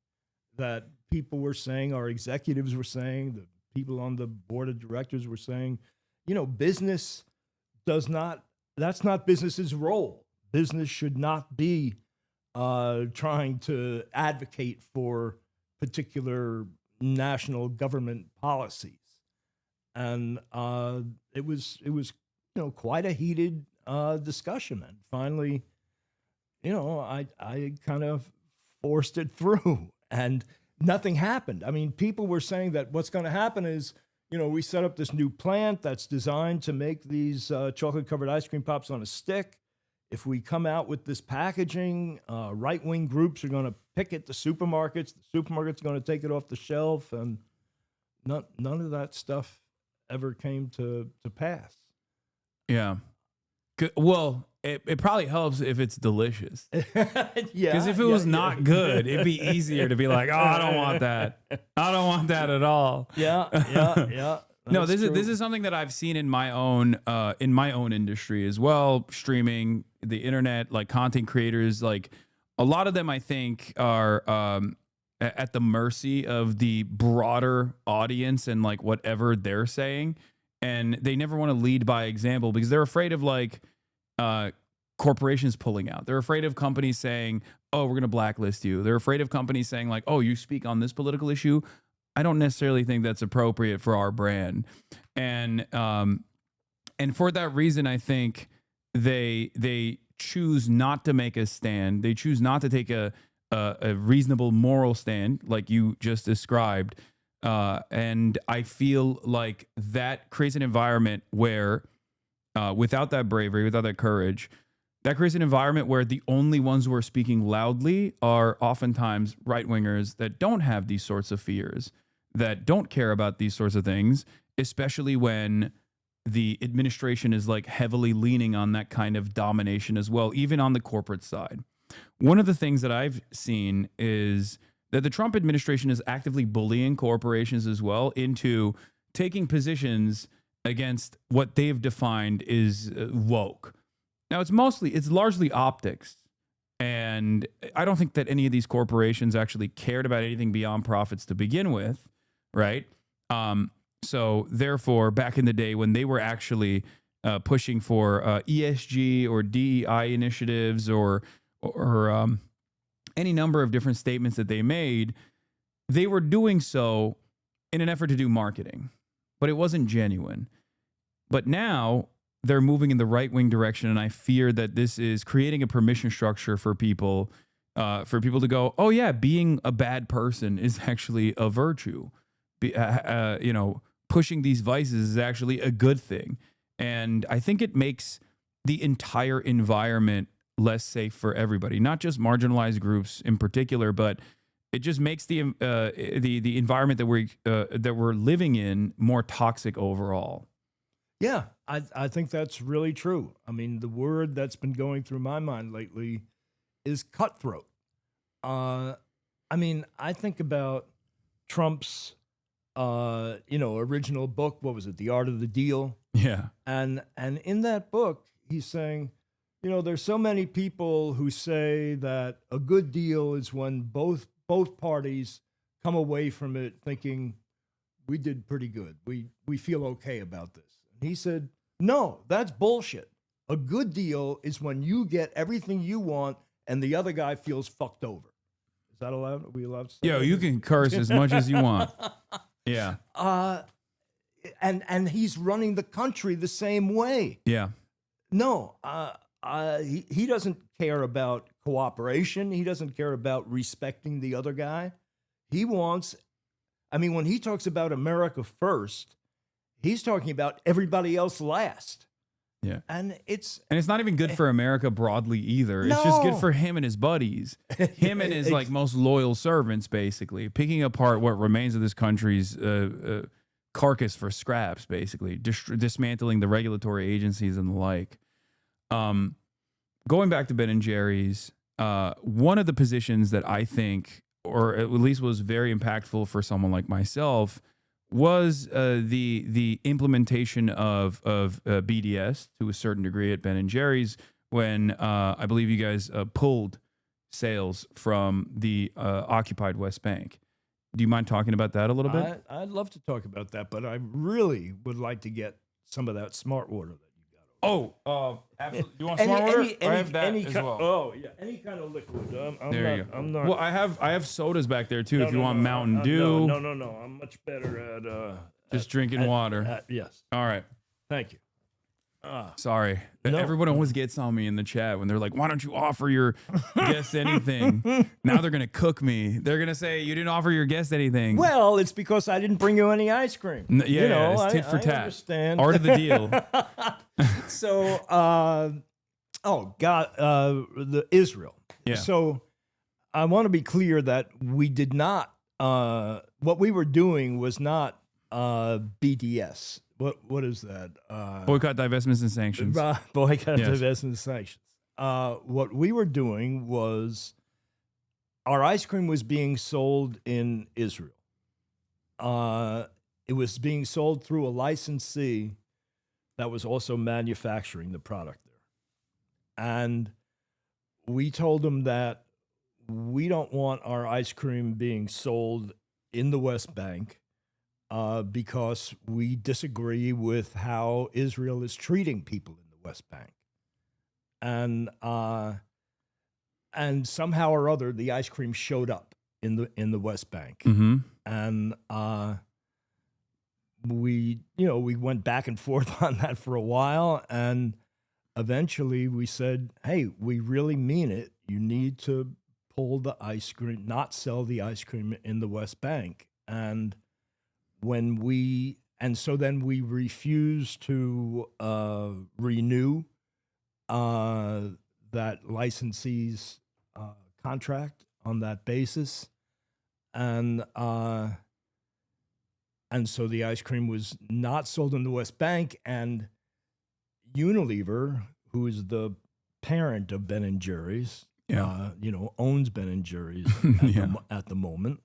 that people were saying, our executives were saying, the people on the board of directors were saying, business that's not business's role. Business should not be trying to advocate for particular national government policies. And it was quite a heated discussion. And finally, I kind of forced it through, and nothing happened. I mean, people were saying that what's going to happen is, we set up this new plant that's designed to make these chocolate-covered ice cream pops on a stick. If we come out with this packaging, right-wing groups are going to picket the supermarkets. The supermarkets are going to take it off the shelf, and none of that stuff ever came to pass. Yeah. Well, it probably helps if it's delicious. Yeah. Because if it was not good, it'd be easier to be like, oh, I don't want that. I don't want that at all. Yeah. No, this is something that I've seen in my own industry as well. Streaming, the internet, like content creators, like a lot of them, I think, are at the mercy of the broader audience and like whatever they're saying, and they never want to lead by example because they're afraid of like corporations pulling out. They're afraid of companies saying, "Oh, we're going to blacklist you." They're afraid of companies saying like, "Oh, you speak on this political issue. I don't necessarily think that's appropriate for our brand." And for that reason, I think they choose not to make a stand. They choose not to take a reasonable moral stand like you just described. And I feel like that creates an environment where without that bravery, without that courage, that creates an environment where the only ones who are speaking loudly are oftentimes right-wingers that don't have these sorts of fears, that don't care about these sorts of things, especially when the administration is like heavily leaning on that kind of domination as well, even on the corporate side. One of the things that I've seen is that the Trump administration is actively bullying corporations as well into taking positions against what they've defined is woke. Now, it's largely optics. And I don't think that any of these corporations actually cared about anything beyond profits to begin with, right? So therefore, back in the day when they were actually pushing for ESG or DEI initiatives or any number of different statements that they made, they were doing so in an effort to do marketing, but it wasn't genuine. But now they're moving in the right-wing direction, and I fear that this is creating a permission structure for people to go, oh yeah, being a bad person is actually a virtue. Pushing these vices is actually a good thing. And I think it makes the entire environment less safe for everybody, not just marginalized groups in particular, but it just makes the environment that we're living in more toxic overall. Yeah, I think that's really true. I mean, the word that's been going through my mind lately is cutthroat. I think about Trump's, original book. What was it? The Art of the Deal. Yeah. And in that book, he's saying, there's so many people who say that a good deal is when both parties come away from it thinking we did pretty good. We feel okay about this. And he said, no, that's bullshit. A good deal is when you get everything you want and the other guy feels fucked over. Is that allowed? Are we allowed to say Yo, that? you can curse as much as you want. Yeah. And he's running the country the same way. Yeah. No, he doesn't care about cooperation. He doesn't care about respecting the other guy. He wants, when he talks about America first, he's talking about everybody else last. Yeah. And it's not even good for America broadly either. It's just good for him and his buddies. Him and his like most loyal servants, basically. Picking apart what remains of this country's carcass for scraps, basically. Dismantling the regulatory agencies and the like. Going back to Ben and Jerry's, one of the positions that I think, or at least was very impactful for someone like myself, was the implementation of BDS to a certain degree at Ben and Jerry's when I believe you guys pulled sales from the occupied West Bank. Do you mind talking about that a little bit? I'd love to talk about that, but I really would like to get some of that smart water. Absolutely. You want smart water? I have that as well. Oh yeah, any kind of liquid. There you go. I'm not. Well, I have sodas back there too. If you want Mountain No, Dew. No. I'm much better at just drinking water. Yes. All right. Thank you. Sorry. Everyone always gets on me in the chat when they're like, why don't you offer your guests anything? Now they're going to cook me. They're going to say, you didn't offer your guests anything. Well, it's because I didn't bring you any ice cream. It's tit for tat. Understand. Art of the deal. So, the Israel. Yeah. So I want to be clear that we did not, what we were doing was not BDS. What is that? Boycott, divestments, and sanctions. Boycott, Yes. divestments, and sanctions. What we were doing was our ice cream was being sold in Israel. It was being sold through a licensee that was also manufacturing the product there. And we told them that we don't want our ice cream being sold in the West Bank because we disagree with how Israel is treating people in the West Bank. And somehow or other, the ice cream showed up in the West Bank. Mm-hmm. And we went back and forth on that for a while, and eventually we said, hey, we really mean it. You need to pull the ice cream, not sell the ice cream in the West Bank. And so then we refused to renew that licensee's contract on that basis. And so the ice cream was not sold in the West Bank, and Unilever, who is the parent of Ben & Jerry's, owns Ben & Jerry's at the moment,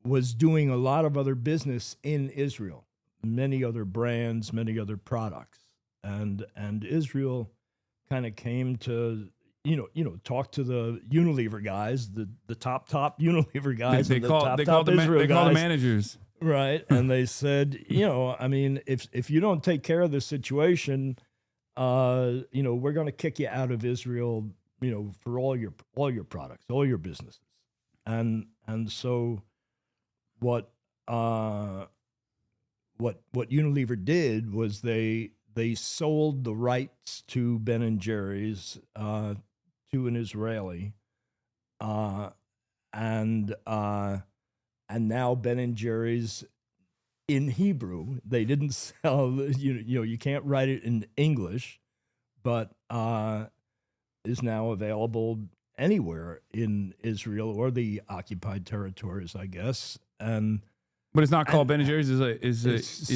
was doing a lot of other business in Israel, many other brands, many other products. And Israel kind of came to talk to the Unilever guys, the top Unilever guys, They call the managers, right? And they said, if you don't take care of this situation, we're going to kick you out of Israel, for all your products, all your businesses. And so what Unilever did was they sold the rights to Ben & Jerry's to an Israeli, and now Ben & Jerry's in Hebrew. They didn't sell. You can't write it in English, but is now available anywhere in Israel or the occupied territories, I guess. But it's not called Ben & Jerry's. It's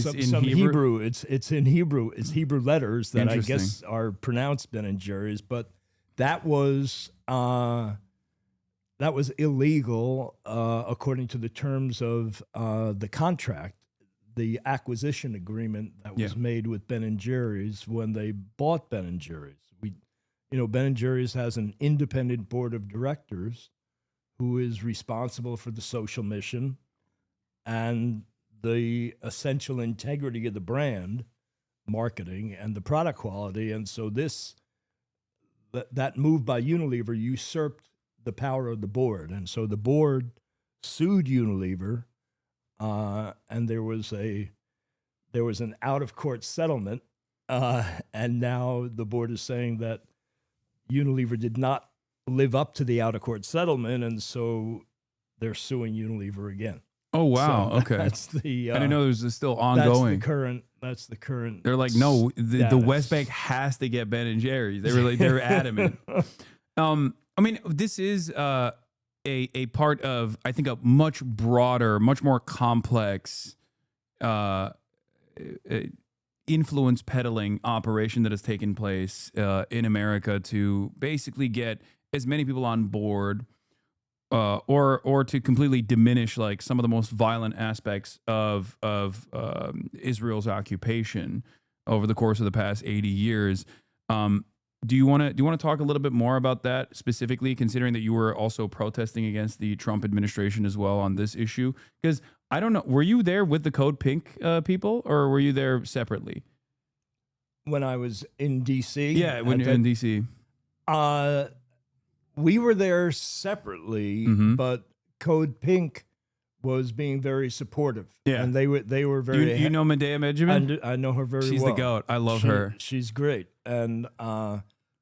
in Hebrew. It's in Hebrew. It's Hebrew letters that I guess are pronounced Ben & Jerry's. But that was illegal according to the terms of the contract, the acquisition agreement that was made with Ben & Jerry's when they bought Ben & Jerry's. Ben & Jerry's has an independent board of directors who is responsible for the social mission and the essential integrity of the brand, marketing, and the product quality. And so that move by Unilever usurped the power of the board. And so the board sued Unilever, and there was an out-of-court settlement, and now the board is saying that Unilever did not live up to the out-of-court settlement, and so they're suing Unilever again. Oh wow. So Okay. That's the. I didn't know there was still ongoing. That's the current. They're like, no, the status. West Bank has to get Ben and Jerry's. They were like, they're adamant. I mean, this is a part of, I think, a much broader, much more complex influence peddling operation that has taken place in America to basically get as many people on board or to completely diminish like some of the most violent aspects of Israel's occupation over the course of the past 80 years. Do you want to talk a little bit more about that specifically, considering that you were also protesting against the Trump administration as well on this issue? Because I don't know, were you there with the Code Pink people, or were you there separately? When I was in D.C.? Yeah, when you're in D.C. We were there separately, but Code Pink was being very supportive. Yeah. And they were very... You know Medea Benjamin? I know her very well. She's the GOAT. I love her. She's great. And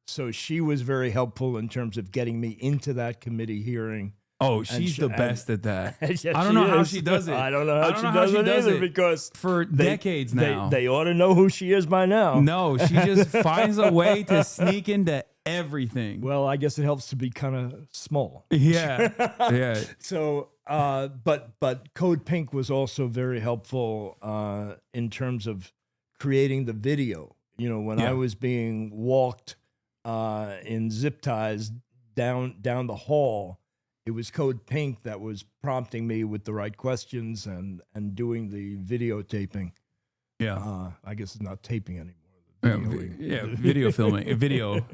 so she was very helpful in terms of getting me into that committee hearing. Oh, she's the best at that. Yes, I don't know how she does it. I don't know how she does it either, because for decades now. They ought to know who she is by now. No, she just finds a way to sneak into everything. Well, I guess it helps to be kind of small. Yeah. Yeah. So, but Code Pink was also very helpful in terms of creating the video. You know, when I was being walked in zip ties down the hall, it was Code Pink that was prompting me with the right questions and doing the videotaping. Yeah. I guess it's not taping anymore. Video filming, video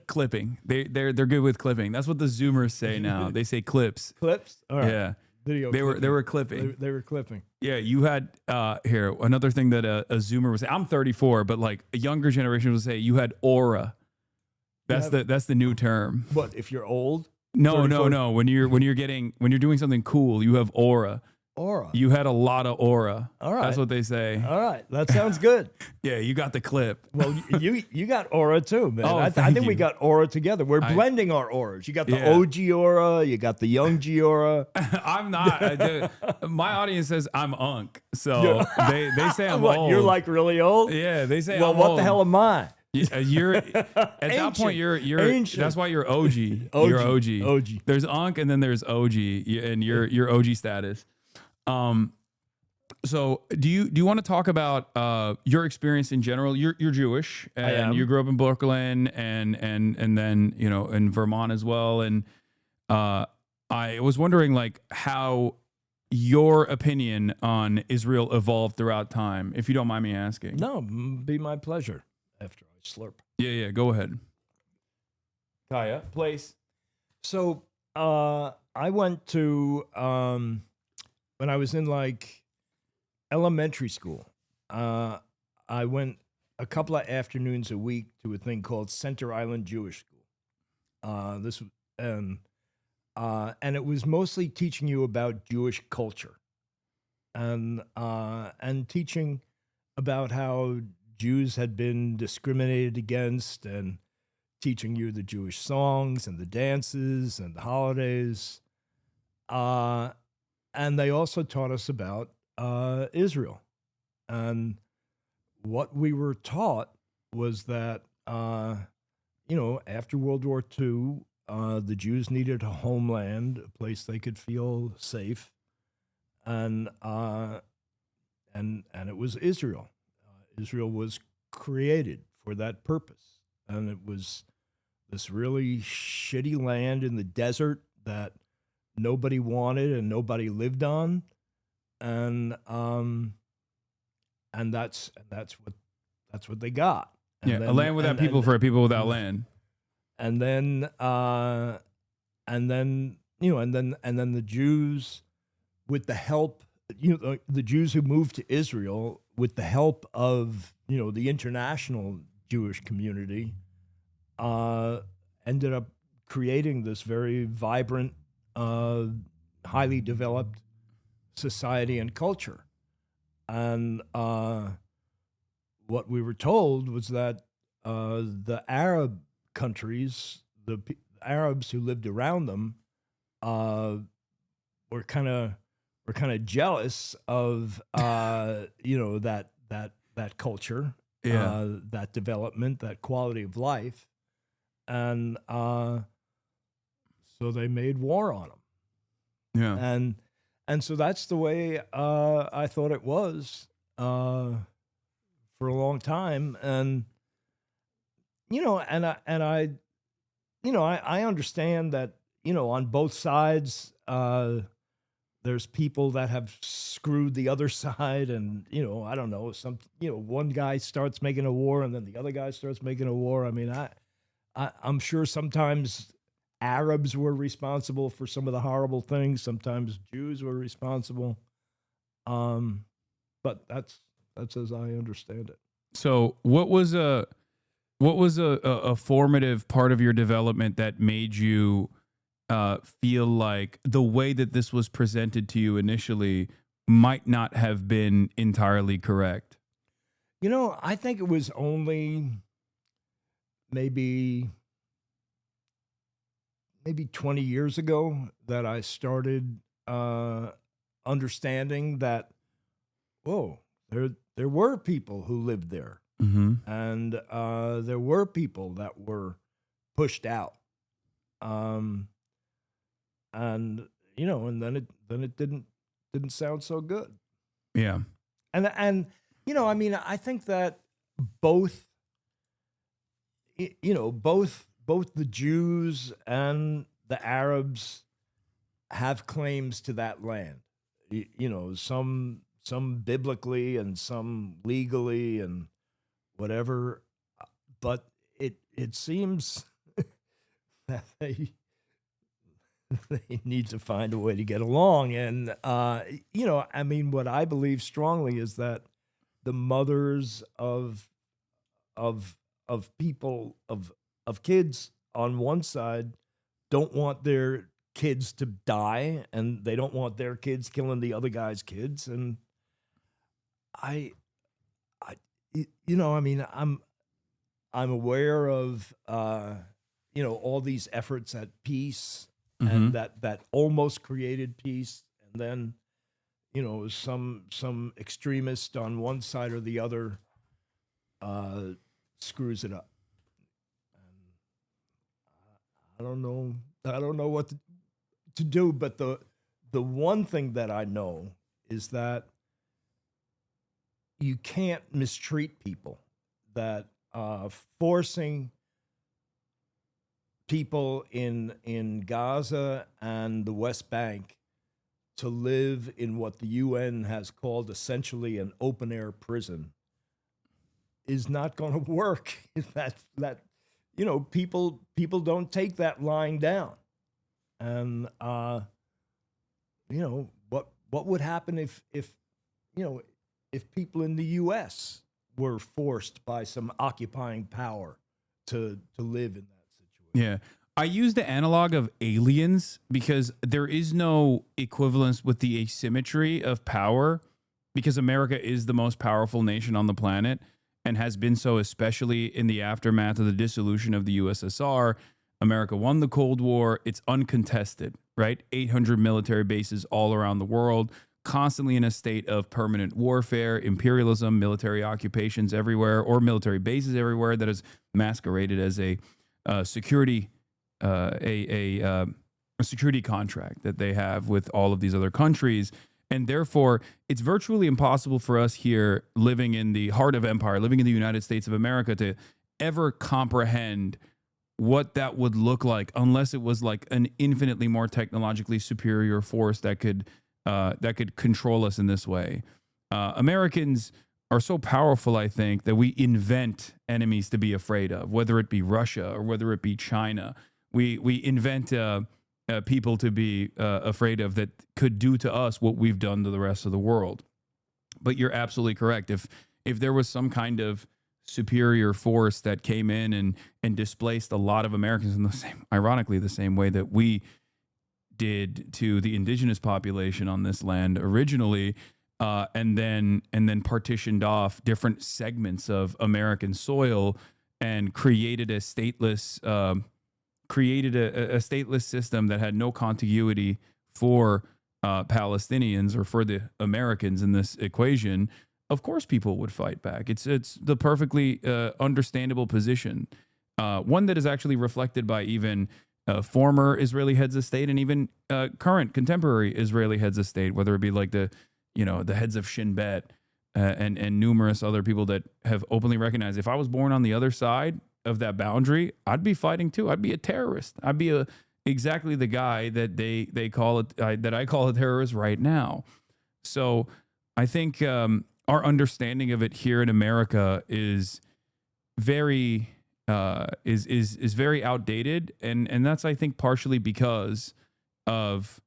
clipping. They're good with clipping. That's what the Zoomers say now. They say clips. Clips? All right. Yeah. Video. They were clipping. They were clipping. Yeah, you had here another thing that a Zoomer was saying. I'm 34, but like a younger generation would say you had aura. That's the new term. What if you're old? No. 34? When you're doing something cool, you have aura. Aura. You had a lot of aura. All right. That's what they say. All right. That sounds good. Yeah, you got the clip. Well, you got aura too, man. Oh, I think we got aura together. We're blending our auras. You got the OG aura. You got the young G aura. I'm not. My audience says I'm unk. So they say I'm what, old. You're like really old? Yeah, they say well, I'm what old. the hell am I? You're at that point. You're ancient. That's why you're OG. You're OG. OG. There's unk and then there's OG, and your OG status. So do you want to talk about your experience in general? You're Jewish, and you grew up in Brooklyn, and then in Vermont as well. And I was wondering like how your opinion on Israel evolved throughout time, if you don't mind me asking. No, be my pleasure. After I slurp. Yeah, go ahead. Kaya, place. So I went to when I was in like elementary school. I went a couple of afternoons a week to a thing called Center Island Jewish School. And it was mostly teaching you about Jewish culture, and teaching about how Jews had been discriminated against, and teaching you the Jewish songs and the dances and the holidays. And they also taught us about Israel. And what we were taught was that, after World War II, the Jews needed a homeland, a place they could feel safe. And it was Israel. Israel was created for that purpose. And it was this really shitty land in the desert that nobody wanted and nobody lived on. And that's what they got. And a land without people for a people without land. And then the Jews, with the help, the Jews who moved to Israel, with the help of, the international Jewish community, ended up creating this very vibrant, highly developed society and culture. And what we were told was that the Arab countries, the Arabs who lived around them, were kind of were kind of jealous of that culture, that development, that quality of life, and so they made war on them. Yeah, and so that's the way I thought it was for a long time, and I understand that on both sides there's people that have screwed the other side, and I don't know, one guy starts making a war and then the other guy starts making a war. I mean, I'm sure sometimes Arabs were responsible for some of the horrible things. Sometimes Jews were responsible. But that's as I understand it. So what was a formative part of your development that made you feel like the way that this was presented to you initially might not have been entirely correct? I think it was only maybe 20 years ago that I started understanding that, whoa, there were people who lived there. Mm-hmm. And there were people that were pushed out. And then it didn't sound so good. Yeah. And I think that both the Jews and the Arabs have claims to that land. Some biblically and some legally and whatever, but it seems that they need to find a way to get along. And what I believe strongly is that the mothers of people of kids on one side don't want their kids to die, and they don't want their kids killing the other guy's kids. And I'm aware of all these efforts at peace, and that almost created peace, and then some extremist on one side or the other screws it up. And I don't know what to do, but the one thing that I know is that you can't mistreat people. That forcing people in Gaza and the West Bank to live in what the UN has called essentially an open air prison is not going to work. People don't take that lying down. And what would happen if people in the US were forced by some occupying power to live in that situation? Yeah. I use the analog of aliens because there is no equivalence with the asymmetry of power, because America is the most powerful nation on the planet and has been so, especially in the aftermath of the dissolution of the USSR. America won the Cold War. It's uncontested, right? 800 military bases all around the world, constantly in a state of permanent warfare, imperialism, military occupations everywhere, or military bases everywhere that is masqueraded as a security contract that they have with all of these other countries. And therefore, it's virtually impossible for us here living in the heart of empire, living in the United States of America, to ever comprehend what that would look like unless it was like an infinitely more technologically superior force that could control us in this way. Americans are so powerful, I think, that we invent enemies to be afraid of, whether it be Russia or whether it be China. We invent people to be afraid of that could do to us what we've done to the rest of the world. But you're absolutely correct. If there was some kind of superior force that came in and displaced a lot of Americans in the same, ironically, the same way that we did to the indigenous population on this land originally, and then partitioned off different segments of American soil and created a stateless stateless system that had no contiguity for Palestinians or for the Americans in this equation, of course people would fight back. It's the perfectly understandable position, one that is actually reflected by even former Israeli heads of state and even current contemporary Israeli heads of state, whether it be like the heads of Shin Bet and numerous other people that have openly recognized, if I was born on the other side of that boundary, I'd be fighting too. I'd be a terrorist. I'd be exactly the guy that they call it, that I call a terrorist right now. So I think our understanding of it here in America is very very outdated, and that's, I think, partially because of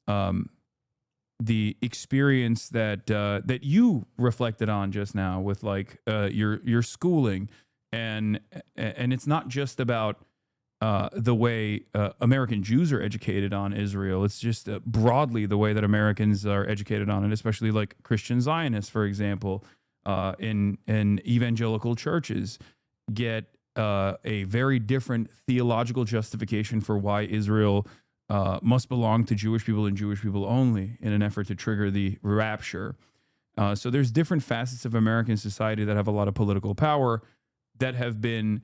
the experience that you reflected on just now with like your schooling, and it's not just about the way American Jews are educated on Israel. It's just broadly the way that Americans are educated on it, especially like Christian Zionists, for example, in evangelical churches get a very different theological justification for why Israel must belong to Jewish people and Jewish people only in an effort to trigger the rapture. So there's different facets of American society that have a lot of political power that have been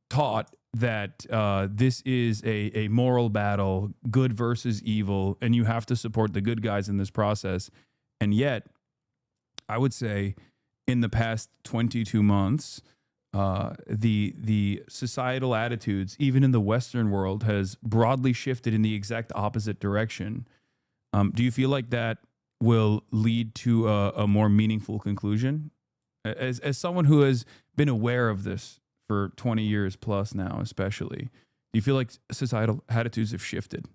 taught that this is a moral battle, good versus evil, and you have to support the good guys in this process. And yet, I would say in the past 22 months, the societal attitudes, even in the Western world, has broadly shifted in the exact opposite direction. Do you feel like that will lead to a more meaningful conclusion? As someone who has been aware of this for 20 years plus now, especially, do you feel like societal attitudes have shifted?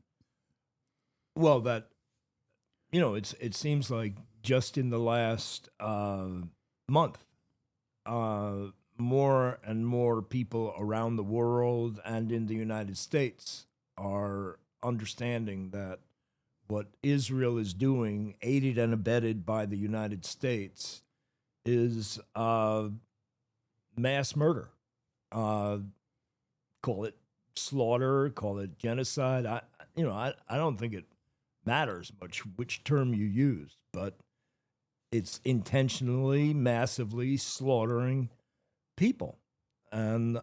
Well, it seems like just in the last month, more and more people around the world and in the United States are understanding that what Israel is doing, aided and abetted by the United States, is mass murder. Call it slaughter, call it genocide. I don't think it matters much which term you use, but it's intentionally, massively slaughtering people. And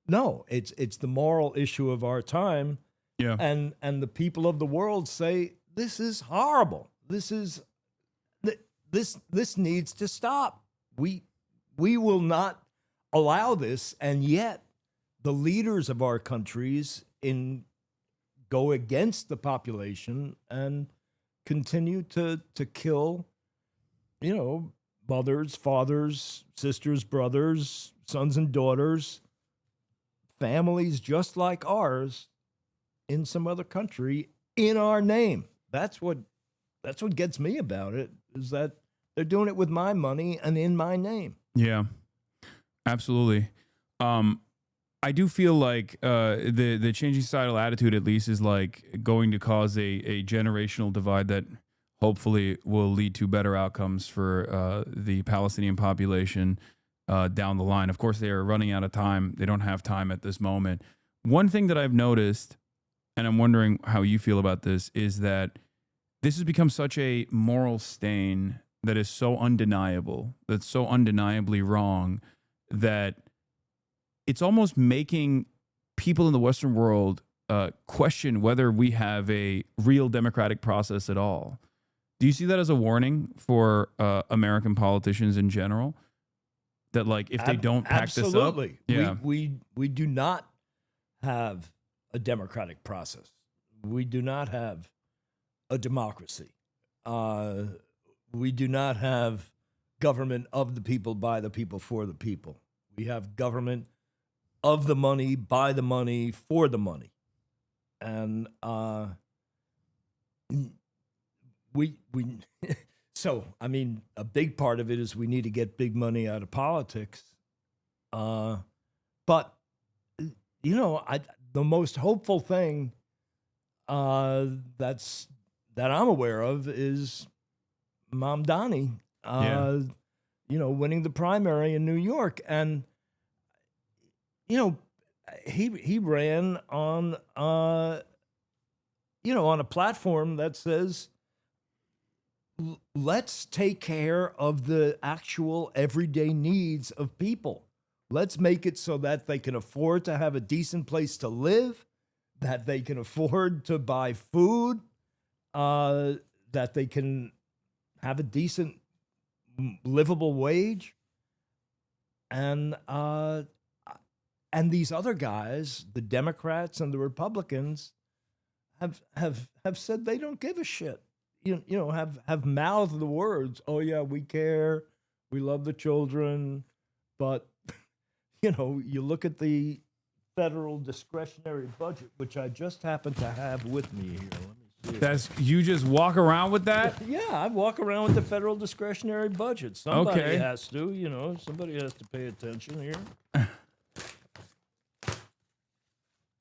no, it's the moral issue of our time. Yeah. And the people of the world say this is horrible. This needs to stop. We will not allow this, and yet the leaders of our countries go against the population and continue to kill, mothers, fathers, sisters, brothers, sons and daughters, families just like ours in some other country in our name. That's what gets me about it, is that they're doing it with my money and in my name. Yeah, absolutely. I do feel like the changing societal attitude, at least, is like going to cause a generational divide that hopefully will lead to better outcomes for the Palestinian population down the line. Of course, they are running out of time. They don't have time at this moment. One thing that I've noticed, and I'm wondering how you feel about this, is that this has become such a moral stain that is so undeniable, that's so undeniably wrong, that it's almost making people in the Western world question whether we have a real democratic process at all. Do you see that as a warning for American politicians in general? That, like, if they don't pack this up? Absolutely. Yeah. We do not have a democratic process. We do not have a democracy. We do not have government of the people, by the people, for the people. We have government of the money, by the money, for the money. And so, I mean, a big part of it is we need to get big money out of politics. But, the most hopeful thing that I'm aware of is Mamdani, winning the primary in New York. And, he ran on, on a platform that says, let's take care of the actual everyday needs of people. Let's make it so that they can afford to have a decent place to live, that they can afford to buy food, that they can have a decent, livable wage. And these other guys, the Democrats and the Republicans, have said they don't give a shit. Have mouthed the words, "Oh yeah, we care, we love the children," but you look at the federal discretionary budget, which I just happen to have with me here. Let me see. You just walk around with that? Yeah, I walk around with the federal discretionary budget. Somebody has to, somebody has to pay attention here.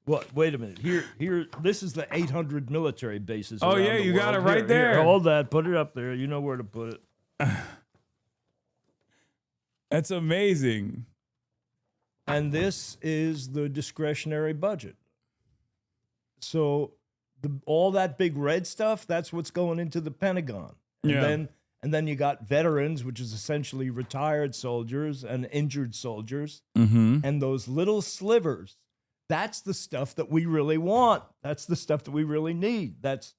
What? Wait a minute. Here. This is the 800 military bases. Oh yeah, you got it right there. Here, hold that. Put it up there. You know where to put it. That's amazing. And this is the discretionary budget. So all that big red stuff, that's what's going into the Pentagon. And then you got veterans, which is essentially retired soldiers and injured soldiers. Mm-hmm. And those little slivers, that's the stuff that we really want. That's the stuff that we really need. That's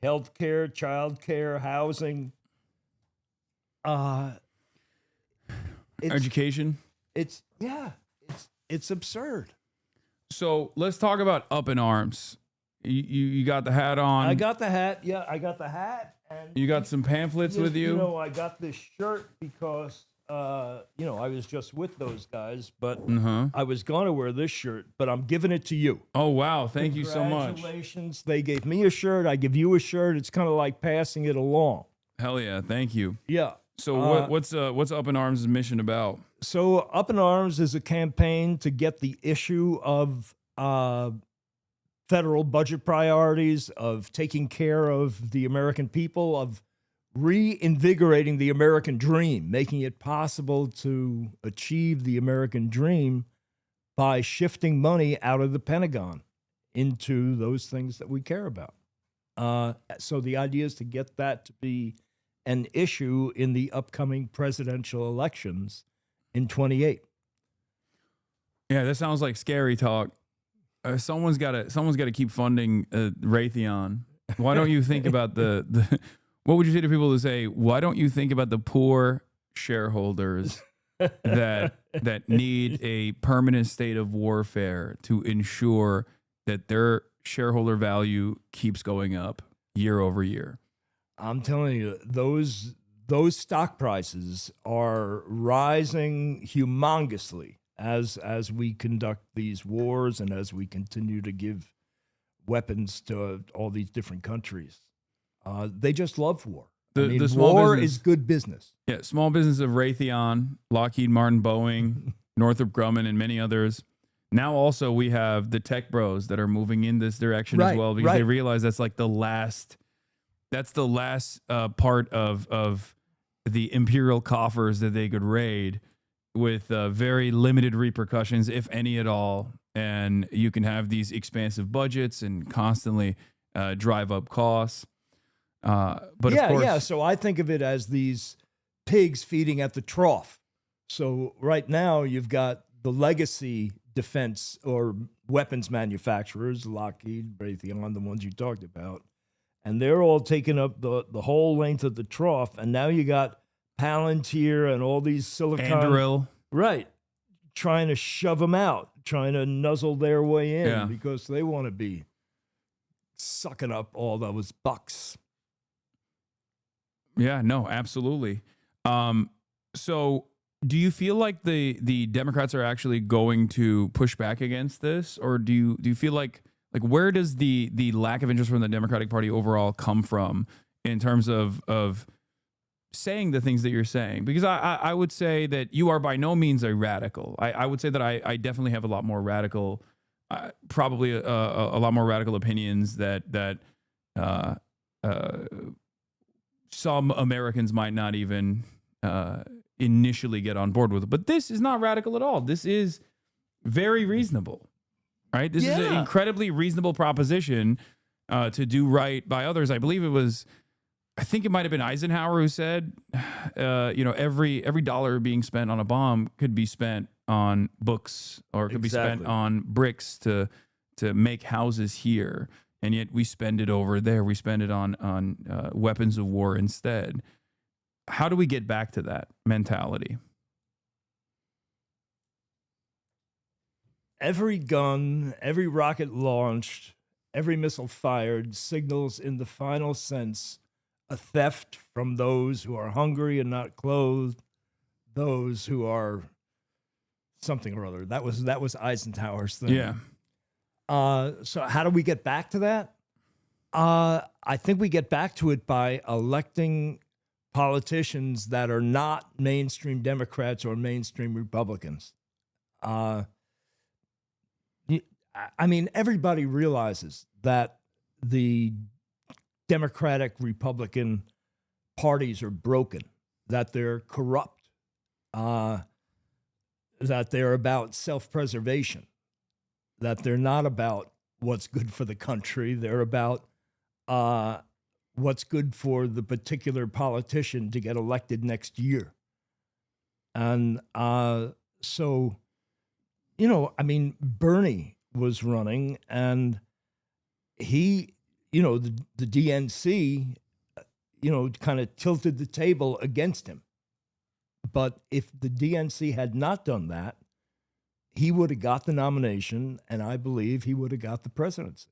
healthcare, childcare, housing, education. It's absurd. So let's talk about up in arms. You got the hat on. I got the hat. Yeah, I got the hat. And you got some pamphlets with you. I got this shirt because I was just with those guys, but I was going to wear this shirt, but I'm giving it to you. Oh, wow. Thank you so much. Congratulations. They gave me a shirt. I give you a shirt. It's kind of like passing it along. Hell yeah. Thank you. Yeah. So what's Up in Arms' mission about? So Up in Arms is a campaign to get the issue of federal budget priorities, of taking care of the American people, of reinvigorating the American dream, making it possible to achieve the American dream by shifting money out of the Pentagon into those things that we care about. So the idea is to get that to be an issue in the upcoming presidential elections in 28. Yeah, that sounds like scary talk. Someone's got to keep funding Raytheon. Why don't you think about the what would you say to people who say, why don't you think about the poor shareholders that need a permanent state of warfare to ensure that their shareholder value keeps going up year over year? I'm telling you, those stock prices are rising humongously as we conduct these wars and as we continue to give weapons to all these different countries. They just love war. The small war business is good business. Yeah, small business of Raytheon, Lockheed Martin, Boeing, Northrop Grumman, and many others. Now also we have the tech bros that are moving in this direction as well, because they realize that's like the last part of the imperial coffers that they could raid, with very limited repercussions, if any at all. And you can have these expansive budgets and constantly drive up costs. But of course, So I think of it as these pigs feeding at the trough. So right now you've got the legacy defense or weapons manufacturers, Lockheed, Raytheon, the ones you talked about, and they're all taking up the whole length of the trough. And now you got Palantir and all these silicon, Anduril, right, trying to shove them out, trying to nuzzle their way in because they want to be sucking up all those bucks. Yeah, no, absolutely. So do you feel like the Democrats are actually going to push back against this? Or do you feel like where does the lack of interest from the Democratic Party overall come from in terms of saying the things that you're saying? Because I would say that you are by no means a radical. I would say that I definitely have a lot more radical, probably a lot more radical opinions that some Americans might not even initially get on board with. But this is not radical at all. This is very reasonable, right? This is an incredibly reasonable proposition to do right by others. I think it might have been Eisenhower who said, every dollar being spent on a bomb could be spent on books or could be spent on bricks to make houses here. And yet we spend it over there. We spend it on weapons of war instead. How do we get back to that mentality? Every gun, every rocket launched, every missile fired signals in the final sense a theft from those who are hungry and not clothed, those who are something or other. That was Eisenhower's thing. Yeah. So how do we get back to that? I think we get back to it by electing politicians that are not mainstream Democrats or mainstream Republicans. I mean, everybody realizes that the Democratic Republican parties are broken, that they're corrupt, that they're about self-preservation, that they're not about what's good for the country. They're about what's good for the particular politician to get elected next year. And so, Bernie was running, and he, the DNC, kind of tilted the table against him. But if the DNC had not done that, he would have got the nomination, and I believe he would have got the presidency.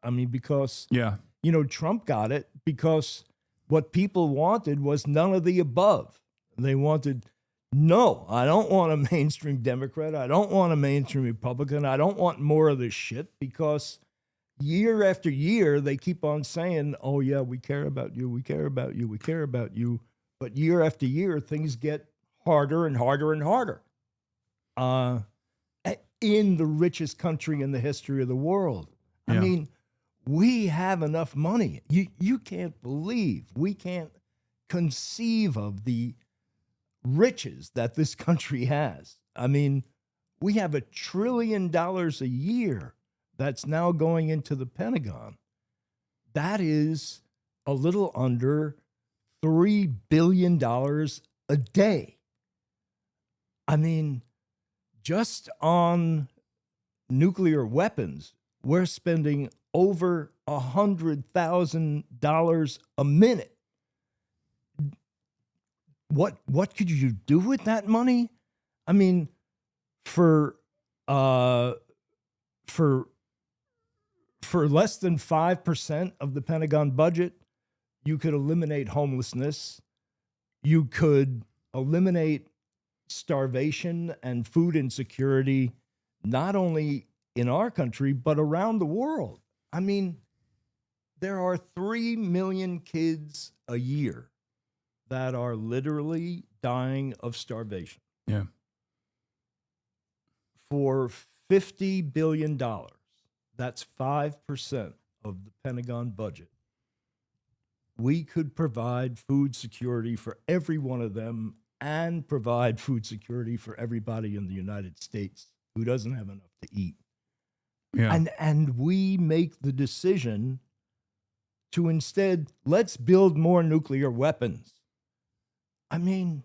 I mean, because, Trump got it because what people wanted was none of the above. They wanted, no, I don't want a mainstream Democrat. I don't want a mainstream Republican. I don't want more of this shit, because year after year, they keep on saying, oh, yeah, we care about you. We care about you. We care about you. But year after year, things get harder and harder and harder. In the richest country in the history of the world. I mean, we have enough money. You can't believe, we can't conceive of the riches that this country has. I mean, we have $1 trillion a year that's now going into the Pentagon. That is a little under $3 billion a day. I mean, just on nuclear weapons, we're spending over $100,000 a minute. What could you do with that money? I mean, for less than 5% of the Pentagon budget, you could eliminate homelessness. You could eliminate starvation and food insecurity, not only in our country, but around the world. I mean, there are 3 million kids a year that are literally dying of starvation. Yeah. For $50 billion, that's 5% of the Pentagon budget. We could provide food security for every one of them and provide food security for everybody in the United States who doesn't have enough to eat. Yeah. And we make the decision to instead, let's build more nuclear weapons. I mean,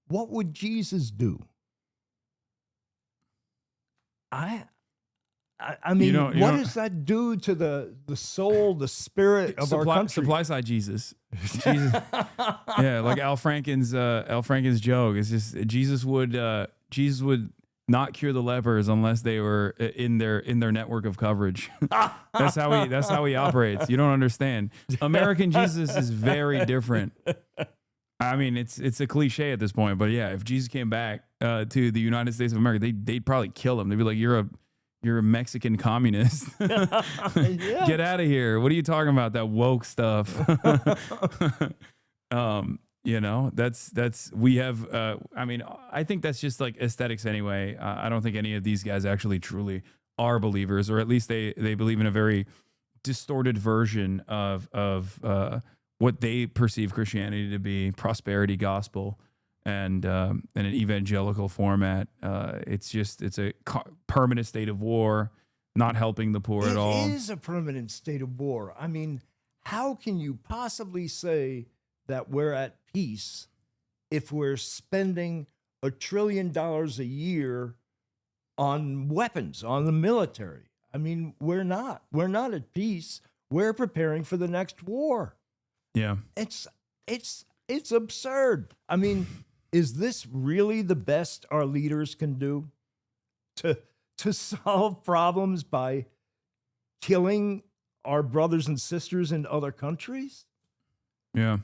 what would Jesus do? I mean, what does that do to the soul, the spirit of our country? Supply side Jesus. Yeah, like Al Franken's joke. It's just Jesus would not cure the lepers unless they were in their network of coverage. That's how he operates. You don't understand. American Jesus is very different. I mean, it's a cliche at this point, but yeah, if Jesus came back to the United States of America, they'd probably kill him. They'd be like, you're a Mexican communist. Get out of here. What are you talking about? That woke stuff. We have, I think that's just like aesthetics anyway. I don't think any of these guys actually truly are believers, or at least they believe in a very distorted version of what they perceive Christianity to be, prosperity gospel, and in an evangelical format. It's a permanent state of war. not helping the poor at all. It is a permanent state of war. I mean, how can you possibly say that we're at peace if we're spending $1 trillion a year on weapons, on the military? I mean, we're not. We're not at peace. We're preparing for the next war. Yeah. It's absurd. I mean, is this really the best our leaders can do? To solve problems by killing our brothers and sisters in other countries? Yeah.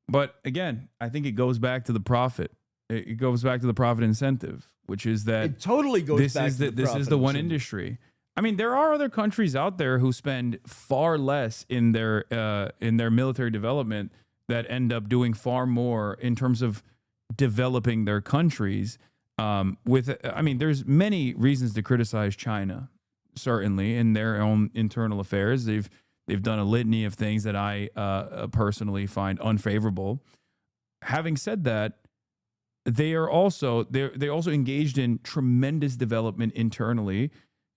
But again, I think it goes back to the profit. It goes back to the profit incentive, which is that It totally goes back to the this is profit the one incentive. industry. I mean, there are other countries out there who spend far less in their military development that end up doing far more in terms of developing their countries. There's many reasons to criticize China, certainly in their own internal affairs. They've done a litany of things that I personally find unfavorable. Having said that, they also engaged in tremendous development internally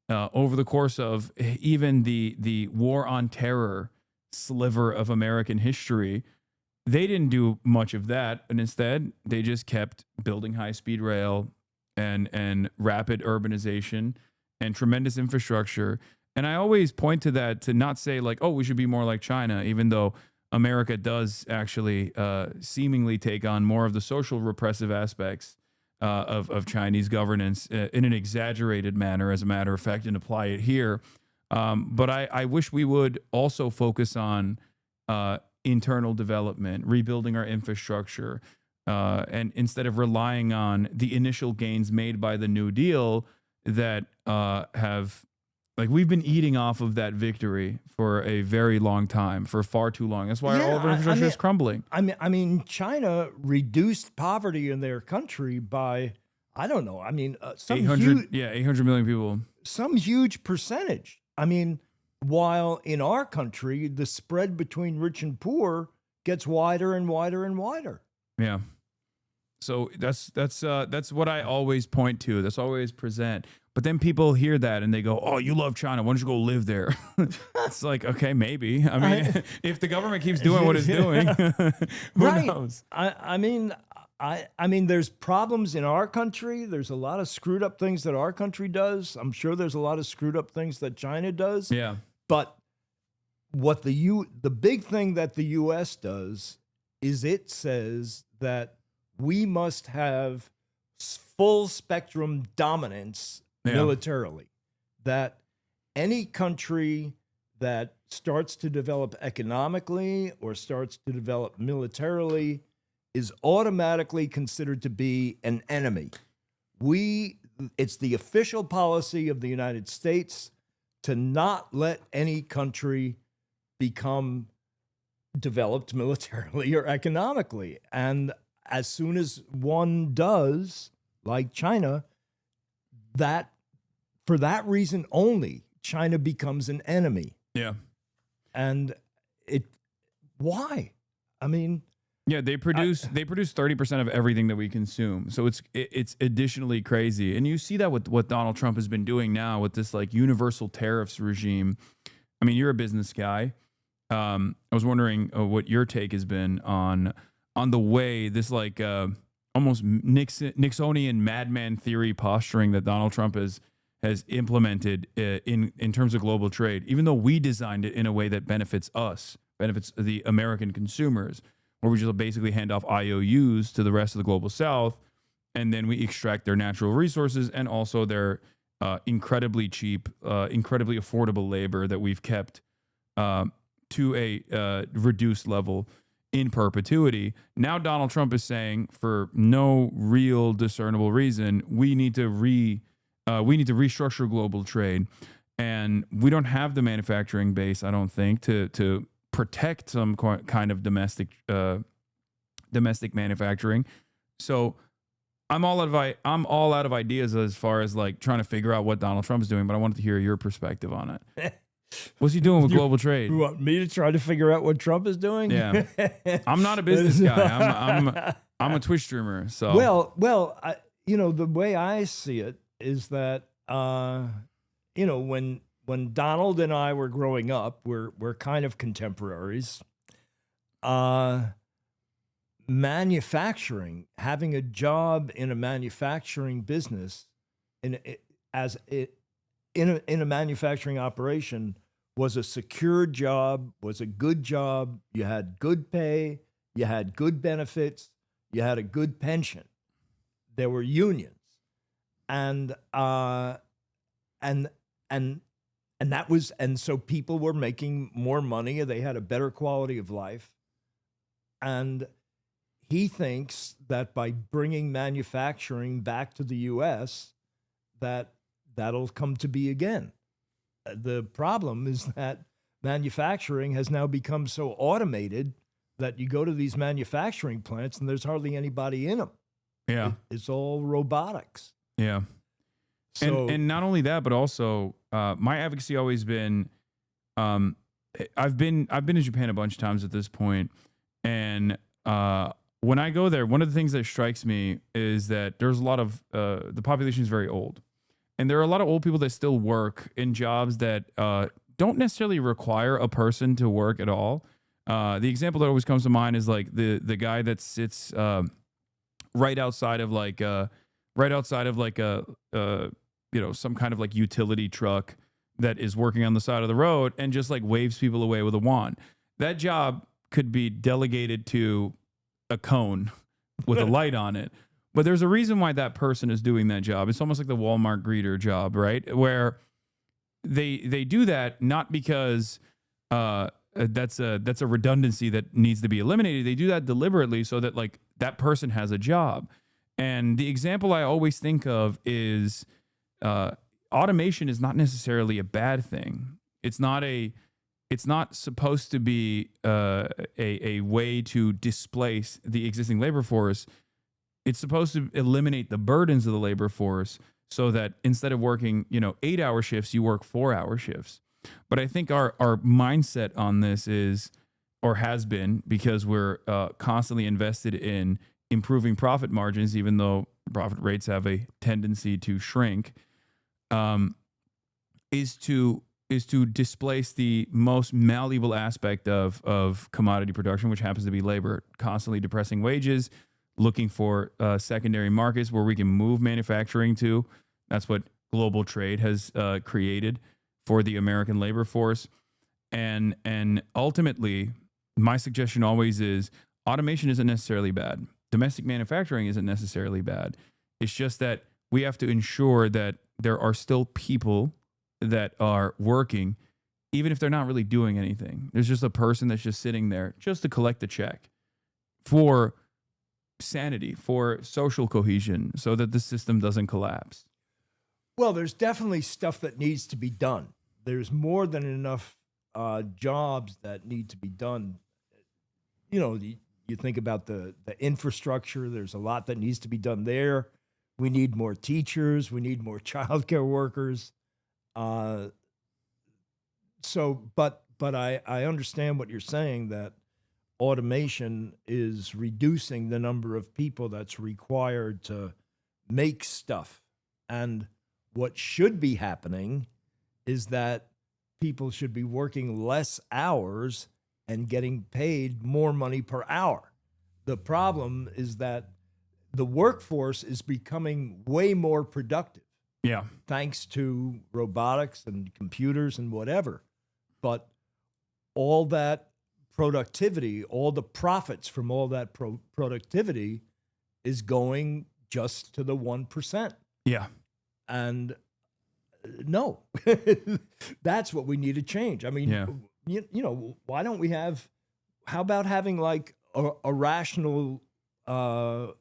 over the course of even the war on terror sliver of American history. They didn't do much of that, and instead they just kept building high-speed rail and rapid urbanization and tremendous infrastructure. And I always point to that to not say like, oh, we should be more like China, even though America does actually seemingly take on more of the social repressive aspects of Chinese governance in an exaggerated manner, as a matter of fact, and apply it here. But I wish we would also focus on internal development, rebuilding our infrastructure, and instead of relying on the initial gains made by the New Deal that we've been eating off of that victory for a very long time, for far too long. That's why all of our infrastructure is crumbling. I mean, China reduced poverty in their country by, I don't know. I mean, 800 million people. Some huge percentage. I mean, while in our country, the spread between rich and poor gets wider and wider and wider. Yeah. So that's what I always point to. That's always present. But then people hear that and they go, "Oh, you love China. Why don't you go live there?" It's like, okay, maybe. I mean, if the government keeps doing what it's doing, who knows? I mean, there's problems in our country. There's a lot of screwed up things that our country does. I'm sure there's a lot of screwed up things that China does. Yeah. But what the big thing that the U.S. does is it says that we must have full spectrum dominance militarily. That any country that starts to develop economically or starts to develop militarily is automatically considered to be an enemy. It's the official policy of the United States to not let any country become developed militarily or economically. And as soon as one does, like China, that for that reason only, China becomes an enemy. Yeah. And why? I mean, yeah, they produce 30% of everything that we consume. So it's additionally crazy. And you see that with what Donald Trump has been doing now with this like universal tariffs regime. I mean, you're a business guy. I was wondering what your take has been on the way this like almost Nixonian madman theory posturing that Donald Trump has implemented in terms of global trade, even though we designed it in a way that benefits us, benefits the American consumers, where we just basically hand off IOUs to the rest of the global South, and then we extract their natural resources and also their incredibly cheap, incredibly affordable labor that we've kept to a reduced level in perpetuity. Now Donald Trump is saying, for no real discernible reason, we need to restructure global trade, and we don't have the manufacturing base, I don't think, to protect some kind of domestic manufacturing. So I'm all out of ideas as far as like trying to figure out what Donald Trump is doing, but I wanted to hear your perspective on it. What's he doing with global trade? You want me to try to figure out what Trump is doing? Yeah. I'm not a business guy. I'm a Twitch streamer. So well, the way I see it is that you know, when Donald and I were growing up, we're kind of contemporaries. Manufacturing, having a job in a manufacturing business, in a manufacturing operation, was a secure job, was a good job. You had good pay, you had good benefits, you had a good pension. There were unions, and so people were making more money. They had a better quality of life, and he thinks that by bringing manufacturing back to the U.S., that'll come to be again. The problem is that manufacturing has now become so automated that you go to these manufacturing plants and there's hardly anybody in them. Yeah. It's all robotics. Yeah. So, and not only that, but also my advocacy always been, I've been to Japan a bunch of times at this point, and when I go there, one of the things that strikes me is that there's a lot of the population is very old, and there are a lot of old people that still work in jobs that don't necessarily require a person to work at all. The example that always comes to mind is like the guy that sits right outside of like a you know, some kind of like utility truck that is working on the side of the road and just like waves people away with a wand. That job could be delegated to a cone with a light on it. But there's a reason why that person is doing that job. It's almost like the Walmart greeter job, right? Where they do that not because that's a redundancy that needs to be eliminated. They do that deliberately so that like that person has a job. And the example I always think of is automation is not necessarily a bad thing. It's not supposed to be a way to displace the existing labor force. It's supposed to eliminate the burdens of the labor force so that instead of working, 8-hour shifts, you work 4-hour shifts. But I think our mindset on this is, or has been, because we're constantly invested in improving profit margins, even though profit rates have a tendency to shrink, is to displace the most malleable aspect of commodity production, which happens to be labor, constantly depressing wages, looking for secondary markets where we can move manufacturing to. That's what global trade has created for the American labor force. And ultimately, my suggestion always is automation isn't necessarily bad. Domestic manufacturing isn't necessarily bad. It's just that we have to ensure that there are still people that are working, even if they're not really doing anything. There's just a person that's just sitting there just to collect a check for sanity, for social cohesion, so that the system doesn't collapse. well, there's definitely stuff that needs to be done. There's more than enough jobs that need to be done. You think about the infrastructure. There's a lot that needs to be done there. We need more teachers. We need more childcare workers. But I understand what you're saying, that automation is reducing the number of people that's required to make stuff. And what should be happening is that people should be working less hours and getting paid more money per hour. The problem is that the workforce is becoming way more productive. Yeah. Thanks to robotics and computers and whatever. But all that productivity, all the profits from all that productivity is going just to the 1%. Yeah. And no, that's what we need to change. I mean, why don't we how about having like a rational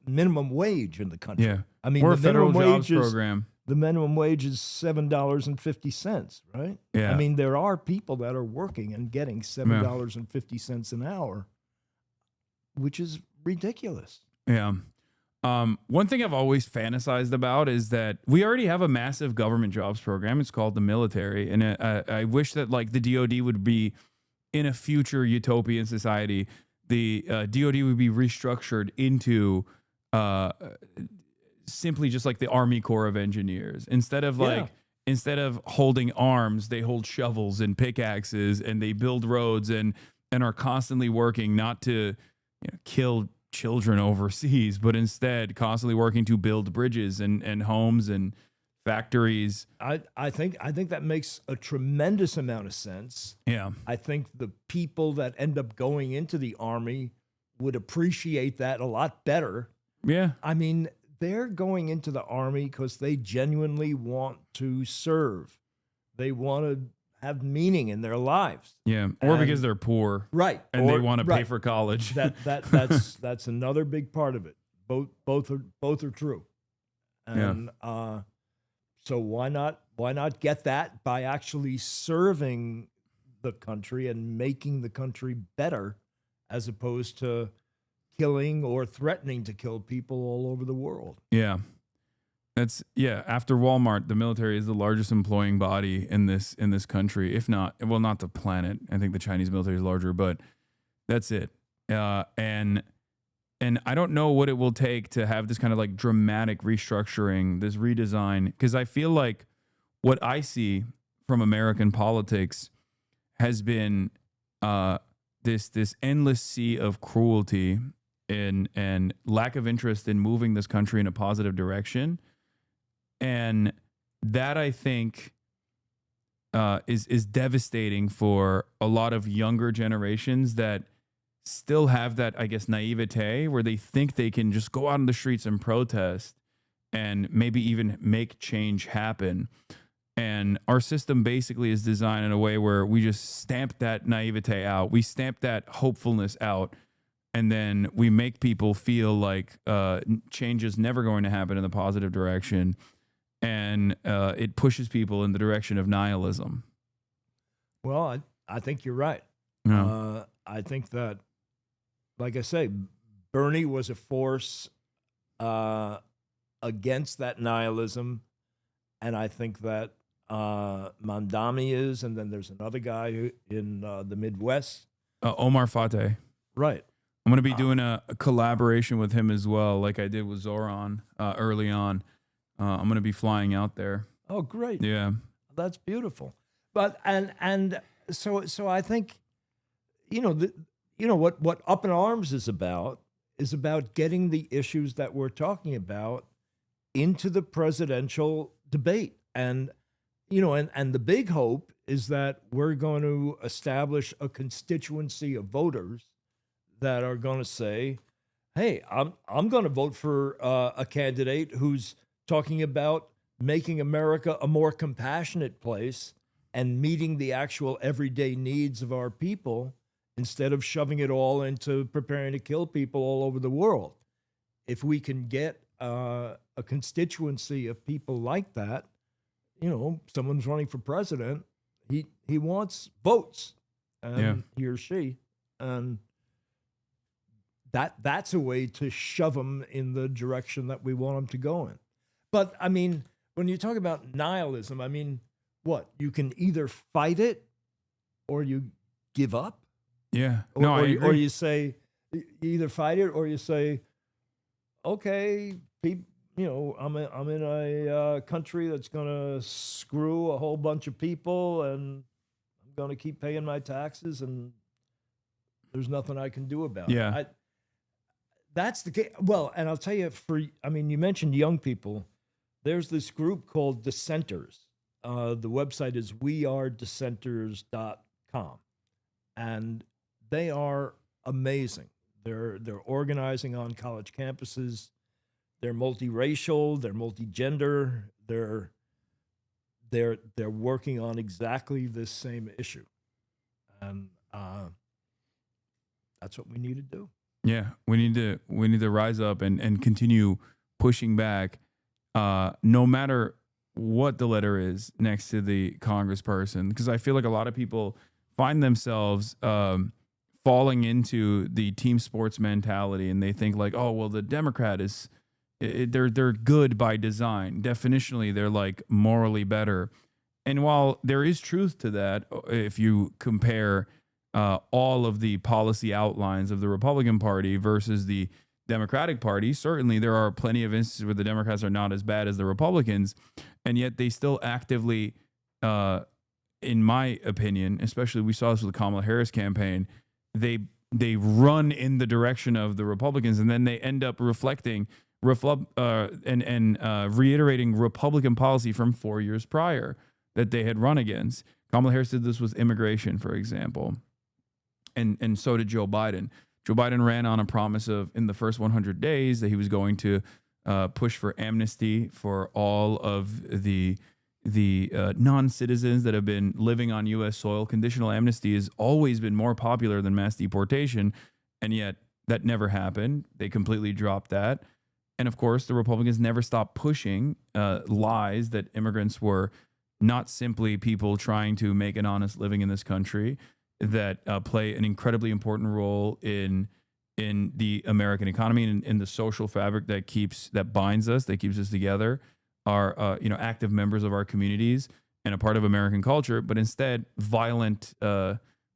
minimum wage in the country? Yeah. I mean, or a the federal minimum jobs wage program. The minimum wage is $7.50, right? Yeah. I mean, there are people that are working and getting $7.50 an hour, which is ridiculous. Yeah. One thing I've always fantasized about is that we already have a massive government jobs program. It's called the military. And I wish that like the DOD would be, in a future utopian society, the DOD would be restructured into simply just like the Army Corps of Engineers, instead of like instead of holding arms, they hold shovels and pickaxes, and they build roads and are constantly working not to kill children overseas, but instead constantly working to build bridges and homes and factories. I think that makes a tremendous amount of sense. Yeah. I think the people that end up going into the army would appreciate that a lot better. Yeah. I mean, they're going into the army because they genuinely want to serve. They want to have meaning in their lives. Yeah. Or because they're poor. Right. And they want to pay for college. That's another big part of it. Both are true. And so why not get that by actually serving the country and making the country better, as opposed to killing or threatening to kill people all over the world. Yeah. After Walmart, the military is the largest employing body in this country, if not, well, not the planet. I think the Chinese military is larger, but that's it. And I don't know what it will take to have this kind of like dramatic restructuring, this redesign, because I feel like what I see from American politics has been this endless sea of cruelty and lack of interest in moving this country in a positive direction. And that, I think, is devastating for a lot of younger generations that still have that, I guess, naivete where they think they can just go out in the streets and protest and maybe even make change happen. And our system basically is designed in a way where we just stamp that naivete out. We stamp that hopefulness out. And then we make people feel like change is never going to happen in the positive direction. And it pushes people in the direction of nihilism. Well, I think you're right. Yeah. I think that, like I say, Bernie was a force against that nihilism. And I think that Mandami is, and then there's another guy who, in the Midwest. Omar Fateh. Right. I'm going to be doing a collaboration with him as well, like I did with Zoran early on. I'm going to be flying out there. Oh, great. Yeah. That's beautiful. But and so I think, what Up in Arms is about getting the issues that we're talking about into the presidential debate. And and the big hope is that we're going to establish a constituency of voters that are going to say, hey, I'm going to vote for a candidate who's talking about making America a more compassionate place and meeting the actual everyday needs of our people instead of shoving it all into preparing to kill people all over the world. If we can get a constituency of people like that, someone's running for president, he wants votes, and he or she, and that's a way to shove them in the direction that we want them to go in. But I mean, when you talk about nihilism, I mean, what? You can either fight it or you give up. Yeah. Or you say, you either fight it or you say, okay, I'm in a country that's going to screw a whole bunch of people, and I'm going to keep paying my taxes, and there's nothing I can do about it. That's the case. Well, and I'll tell you, you mentioned young people. There's this group called Dissenters. The website is wearedissenters.com. And they are amazing. They're organizing on college campuses. They're multiracial, they're multigender, they're working on exactly this same issue. And that's what we need to do. Yeah, we need to rise up and continue pushing back, no matter what the letter is next to the congressperson, because I feel like a lot of people find themselves falling into the team sports mentality, and they think like, oh well, the Democrat is they're good by design. Definitionally, they're like morally better. And while there is truth to that, if you compare all of the policy outlines of the Republican Party versus the Democratic Party. Certainly, there are plenty of instances where the Democrats are not as bad as the Republicans, and yet they still actively, in my opinion, especially we saw this with the Kamala Harris campaign, they run in the direction of the Republicans, and then they end up reiterating Republican policy from 4 years prior that they had run against. Kamala Harris did this with immigration, for example, and so did Joe Biden. Joe Biden ran on a promise of, in the first 100 days, that he was going to push for amnesty for all of the non-citizens that have been living on U.S. soil. Conditional amnesty has always been more popular than mass deportation, and yet that never happened. They completely dropped that. And of course, the Republicans never stopped pushing lies that immigrants were not simply people trying to make an honest living in this country, that play an incredibly important role in the American economy and in the social fabric that binds us, that keeps us together, are active members of our communities and a part of American culture, but instead violent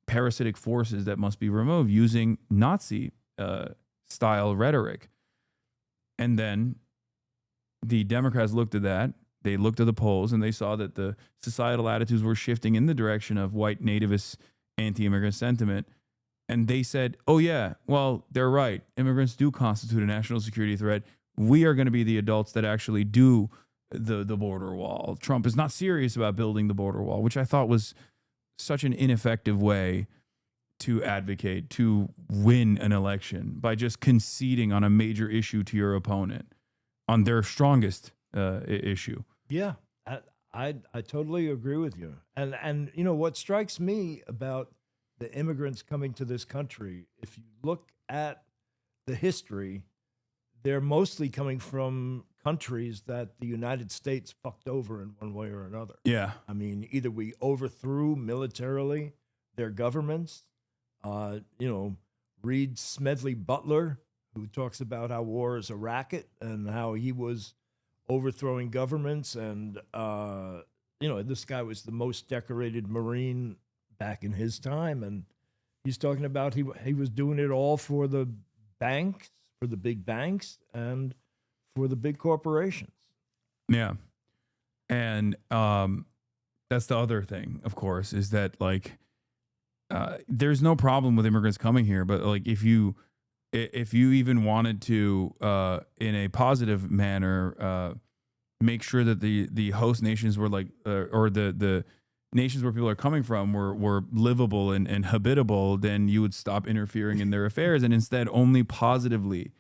parasitic forces that must be removed using Nazi style rhetoric. And then the Democrats looked at that. They looked at the polls and they saw that the societal attitudes were shifting in the direction of white nativist anti-immigrant sentiment. And they said, oh yeah, well, they're right. Immigrants do constitute a national security threat. We are going to be the adults that actually do the border wall. Trump is not serious about building the border wall, which I thought was such an ineffective way to advocate, to win an election, by just conceding on a major issue to your opponent on their strongest issue. Yeah, I totally agree with you. And you know what strikes me about the immigrants coming to this country, if you look at the history, they're mostly coming from countries that the United States fucked over in one way or another. Yeah. I mean, either we overthrew militarily their governments, read Smedley Butler, who talks about how war is a racket and how he was overthrowing governments. And, this guy was the most decorated Marine back in his time. And he's talking about he was doing it all for the banks, for the big banks, and for the big corporations. Yeah. And that's the other thing, of course, is that there's no problem with immigrants coming here, but if you even wanted to, in a positive manner, make sure that the host nations were or the nations where people are coming from were livable and habitable, then you would stop interfering in their affairs and instead only positively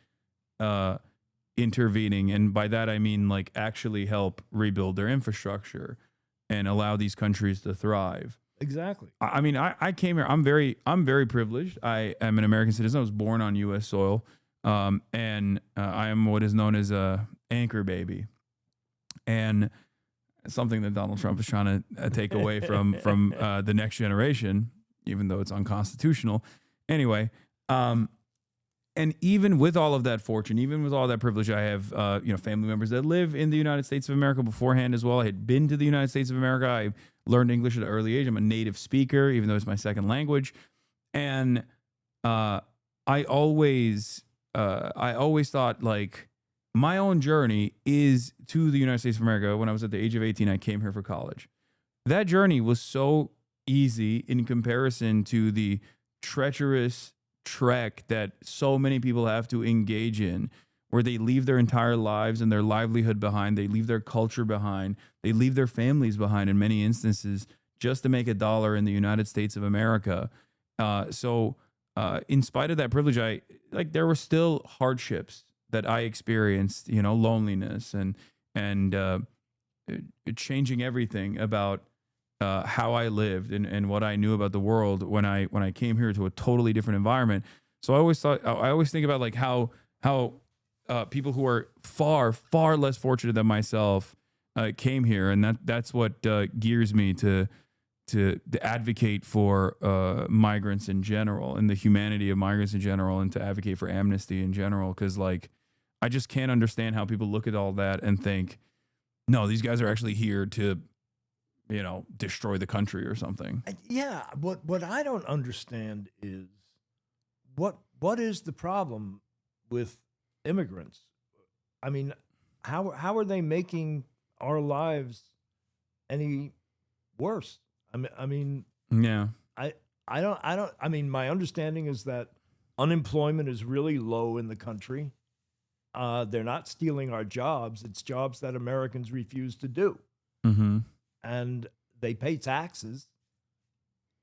intervening. And by that, I mean actually help rebuild their infrastructure and allow these countries to thrive. Exactly. I mean, I came here. I'm very privileged. I am an American citizen. I was born on U.S. soil, and I am what is known as a anchor baby, and something that Donald Trump is trying to take away from the next generation, even though it's unconstitutional. Anyway, and even with all of that fortune, even with all that privilege, I have family members that live in the United States of America beforehand as well. I had been to the United States of America. I learned English at an early age. I'm a native speaker, even though it's my second language. And I always thought my own journey is to the United States of America. When I was at the age of 18, I came here for college. That journey was so easy in comparison to the treacherous trek that so many people have to engage in, where they leave their entire lives and their livelihood behind. They leave their culture behind. They leave their families behind in many instances just to make $1 in the United States of America. So in spite of that privilege, there were still hardships that I experienced, loneliness and changing everything about how I lived and what I knew about the world when I came here to a totally different environment. So I always think about how people who are far less fortunate than myself came here, and that's what gears me to advocate for migrants in general and the humanity of migrants in general, and to advocate for amnesty in general. Because I just can't understand how people look at all that and think, no, these guys are actually here to destroy the country or something. Yeah, what I don't understand is what is the problem with immigrants. I mean, how are they making our lives any worse? I mean, yeah. I mean, my understanding is that unemployment is really low in the country. They're not stealing our jobs. It's jobs that Americans refuse to do. Mm-hmm. And they pay taxes.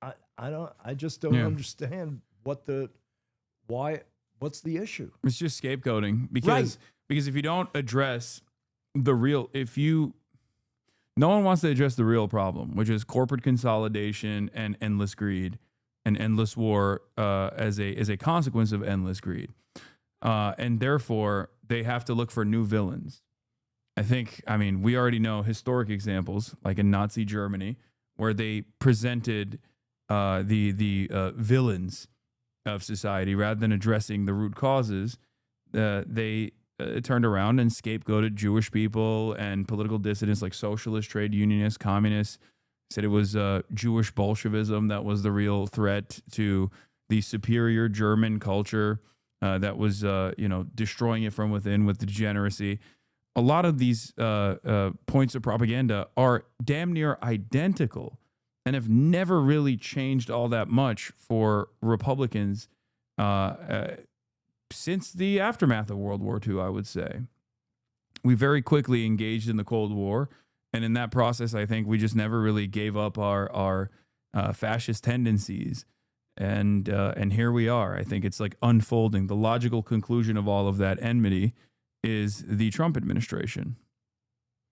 I just don't understand what's the issue? It's just scapegoating because if you don't address the real, no one wants to address the real problem, which is corporate consolidation and endless greed and endless war as a consequence of endless greed. And therefore, they have to look for new villains. I mean, we already know historic examples, like in Nazi Germany, where they presented the villains of society rather than addressing the root causes. They turned around and scapegoated Jewish people and political dissidents like socialists, trade unionists, communists. Said it was Jewish Bolshevism that was the real threat to the superior German culture that was, destroying it from within with degeneracy. A lot of these points of propaganda are damn near identical and have never really changed all that much for Republicans since the aftermath of World War II, I would say. We very quickly engaged in the Cold War, and in that process, I think we just never really gave up our fascist tendencies. And here we are. I think it's like unfolding. The logical conclusion of all of that enmity is the Trump administration.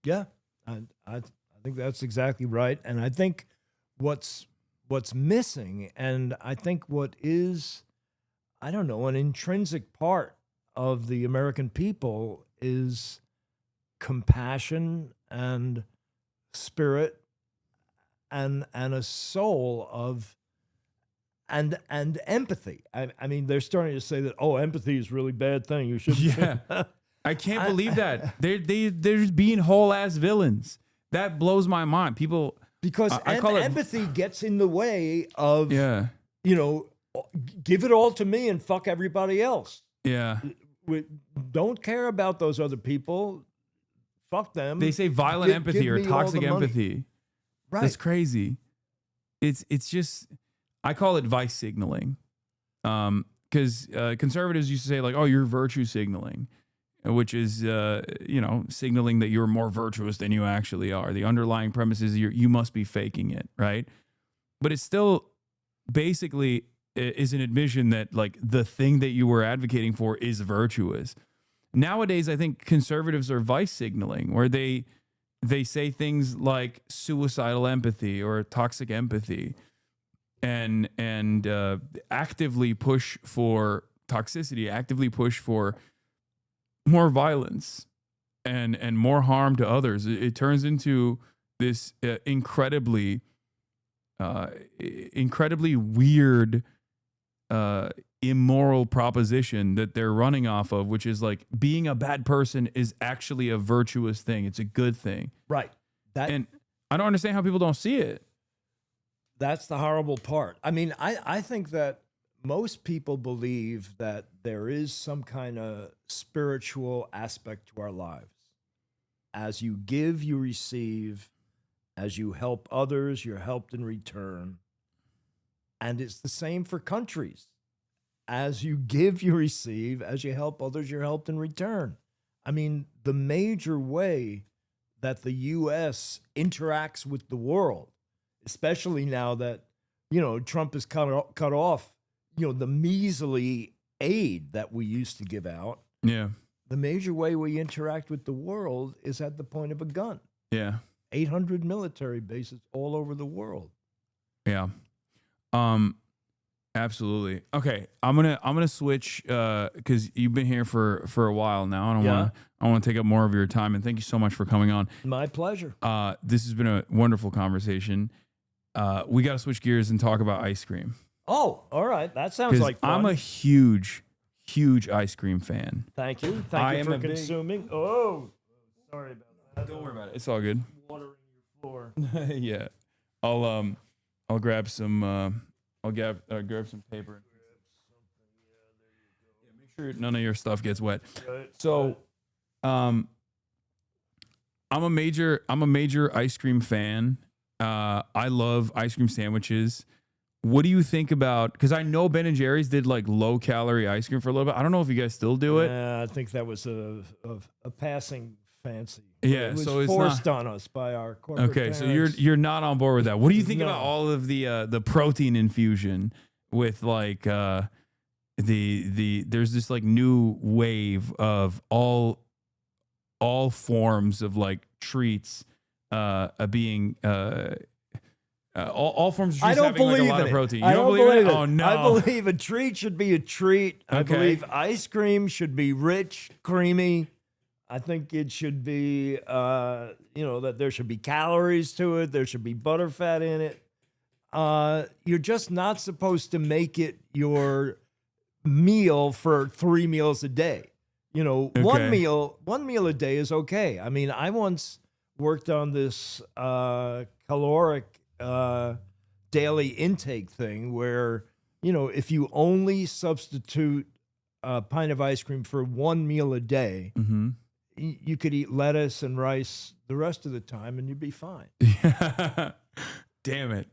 Yeah, I think that's exactly right. And I think what's missing, and I think what is, I don't know, an intrinsic part of the American people is compassion and spirit and a soul of and empathy. I mean, they're starting to say that, empathy is a really bad thing. You shouldn't. Yeah. I can't believe that. They're just being whole ass villains. That blows my mind. People, because I call empathy gets in the way of, yeah, give it all to me and fuck everybody else. Yeah. We don't care about those other people. Fuck them. They say violent empathy or toxic empathy. Right. That's crazy. It's just, I call it vice signaling. Because conservatives used to say like, oh, you're virtue signaling, which is, signaling that you're more virtuous than you actually are. The underlying premise is you must be faking it, right? But it's still basically is an admission that like the thing that you were advocating for is virtuous. Nowadays, I think conservatives are vice signaling, where they say things like suicidal empathy or toxic empathy, and actively push for toxicity, actively push for more violence and more harm to others. It turns into this incredibly weird, immoral proposition that they're running off of, which is like being a bad person is actually a virtuous thing. It's a good thing. Right. And I don't understand how people don't see it. That's the horrible part. I mean, I think that most people believe that there is some kind of spiritual aspect to our lives. As you give, you receive. As you help others, you're helped in return. And it's the same for countries. As you give, you receive. As you help others, you're helped in return. I mean, the major way that the U.S. interacts with the world, especially now that, Trump has cut off, the measly aid that we used to give out. Yeah. The major way we interact with the world is at the point of a gun. Yeah. 800 military bases all over the world. Yeah. Absolutely. Okay. I'm gonna switch because you've been here for a while now. I want to take up more of your time, and thank you so much for coming on. My pleasure. This has been a wonderful conversation. We got to switch gears and talk about ice cream. Oh, all right. That sounds like fun. I'm a huge ice cream fan. Thank you. Thank you for consuming. Oh, sorry about that. Don't worry about it. It's all good. Watering your floor. Yeah. I'll grab some. I'll grab some paper. Yeah, make sure none of your stuff gets wet. So, I'm a major ice cream fan. I love ice cream sandwiches. What do you think about? Because I know Ben and Jerry's did like low calorie ice cream for a little bit. I don't know if you guys still do it. Yeah, I think that was a passing fancy. Yeah, it was so it's forced not, on us by our corporate okay, so parents. you're not on board with that. What do you think No. about all of the protein infusion with like there's this like new wave of all forms of like treats being all forms of treats I don't having believe like a lot in of it. protein. You I don't don't believe believe it? it. Oh no. I believe a treat should be a treat. I Okay. believe ice cream should be rich, creamy. I think it should be, that there should be calories to it. There should be butterfat in it. You're just not supposed to make it your meal for 3 meals a day. One meal a day is okay. I mean, I once worked on this caloric daily intake thing where, if you only substitute a pint of ice cream for 1 meal a day, Mm-hmm. you could eat lettuce and rice the rest of the time and you'd be fine. Damn it.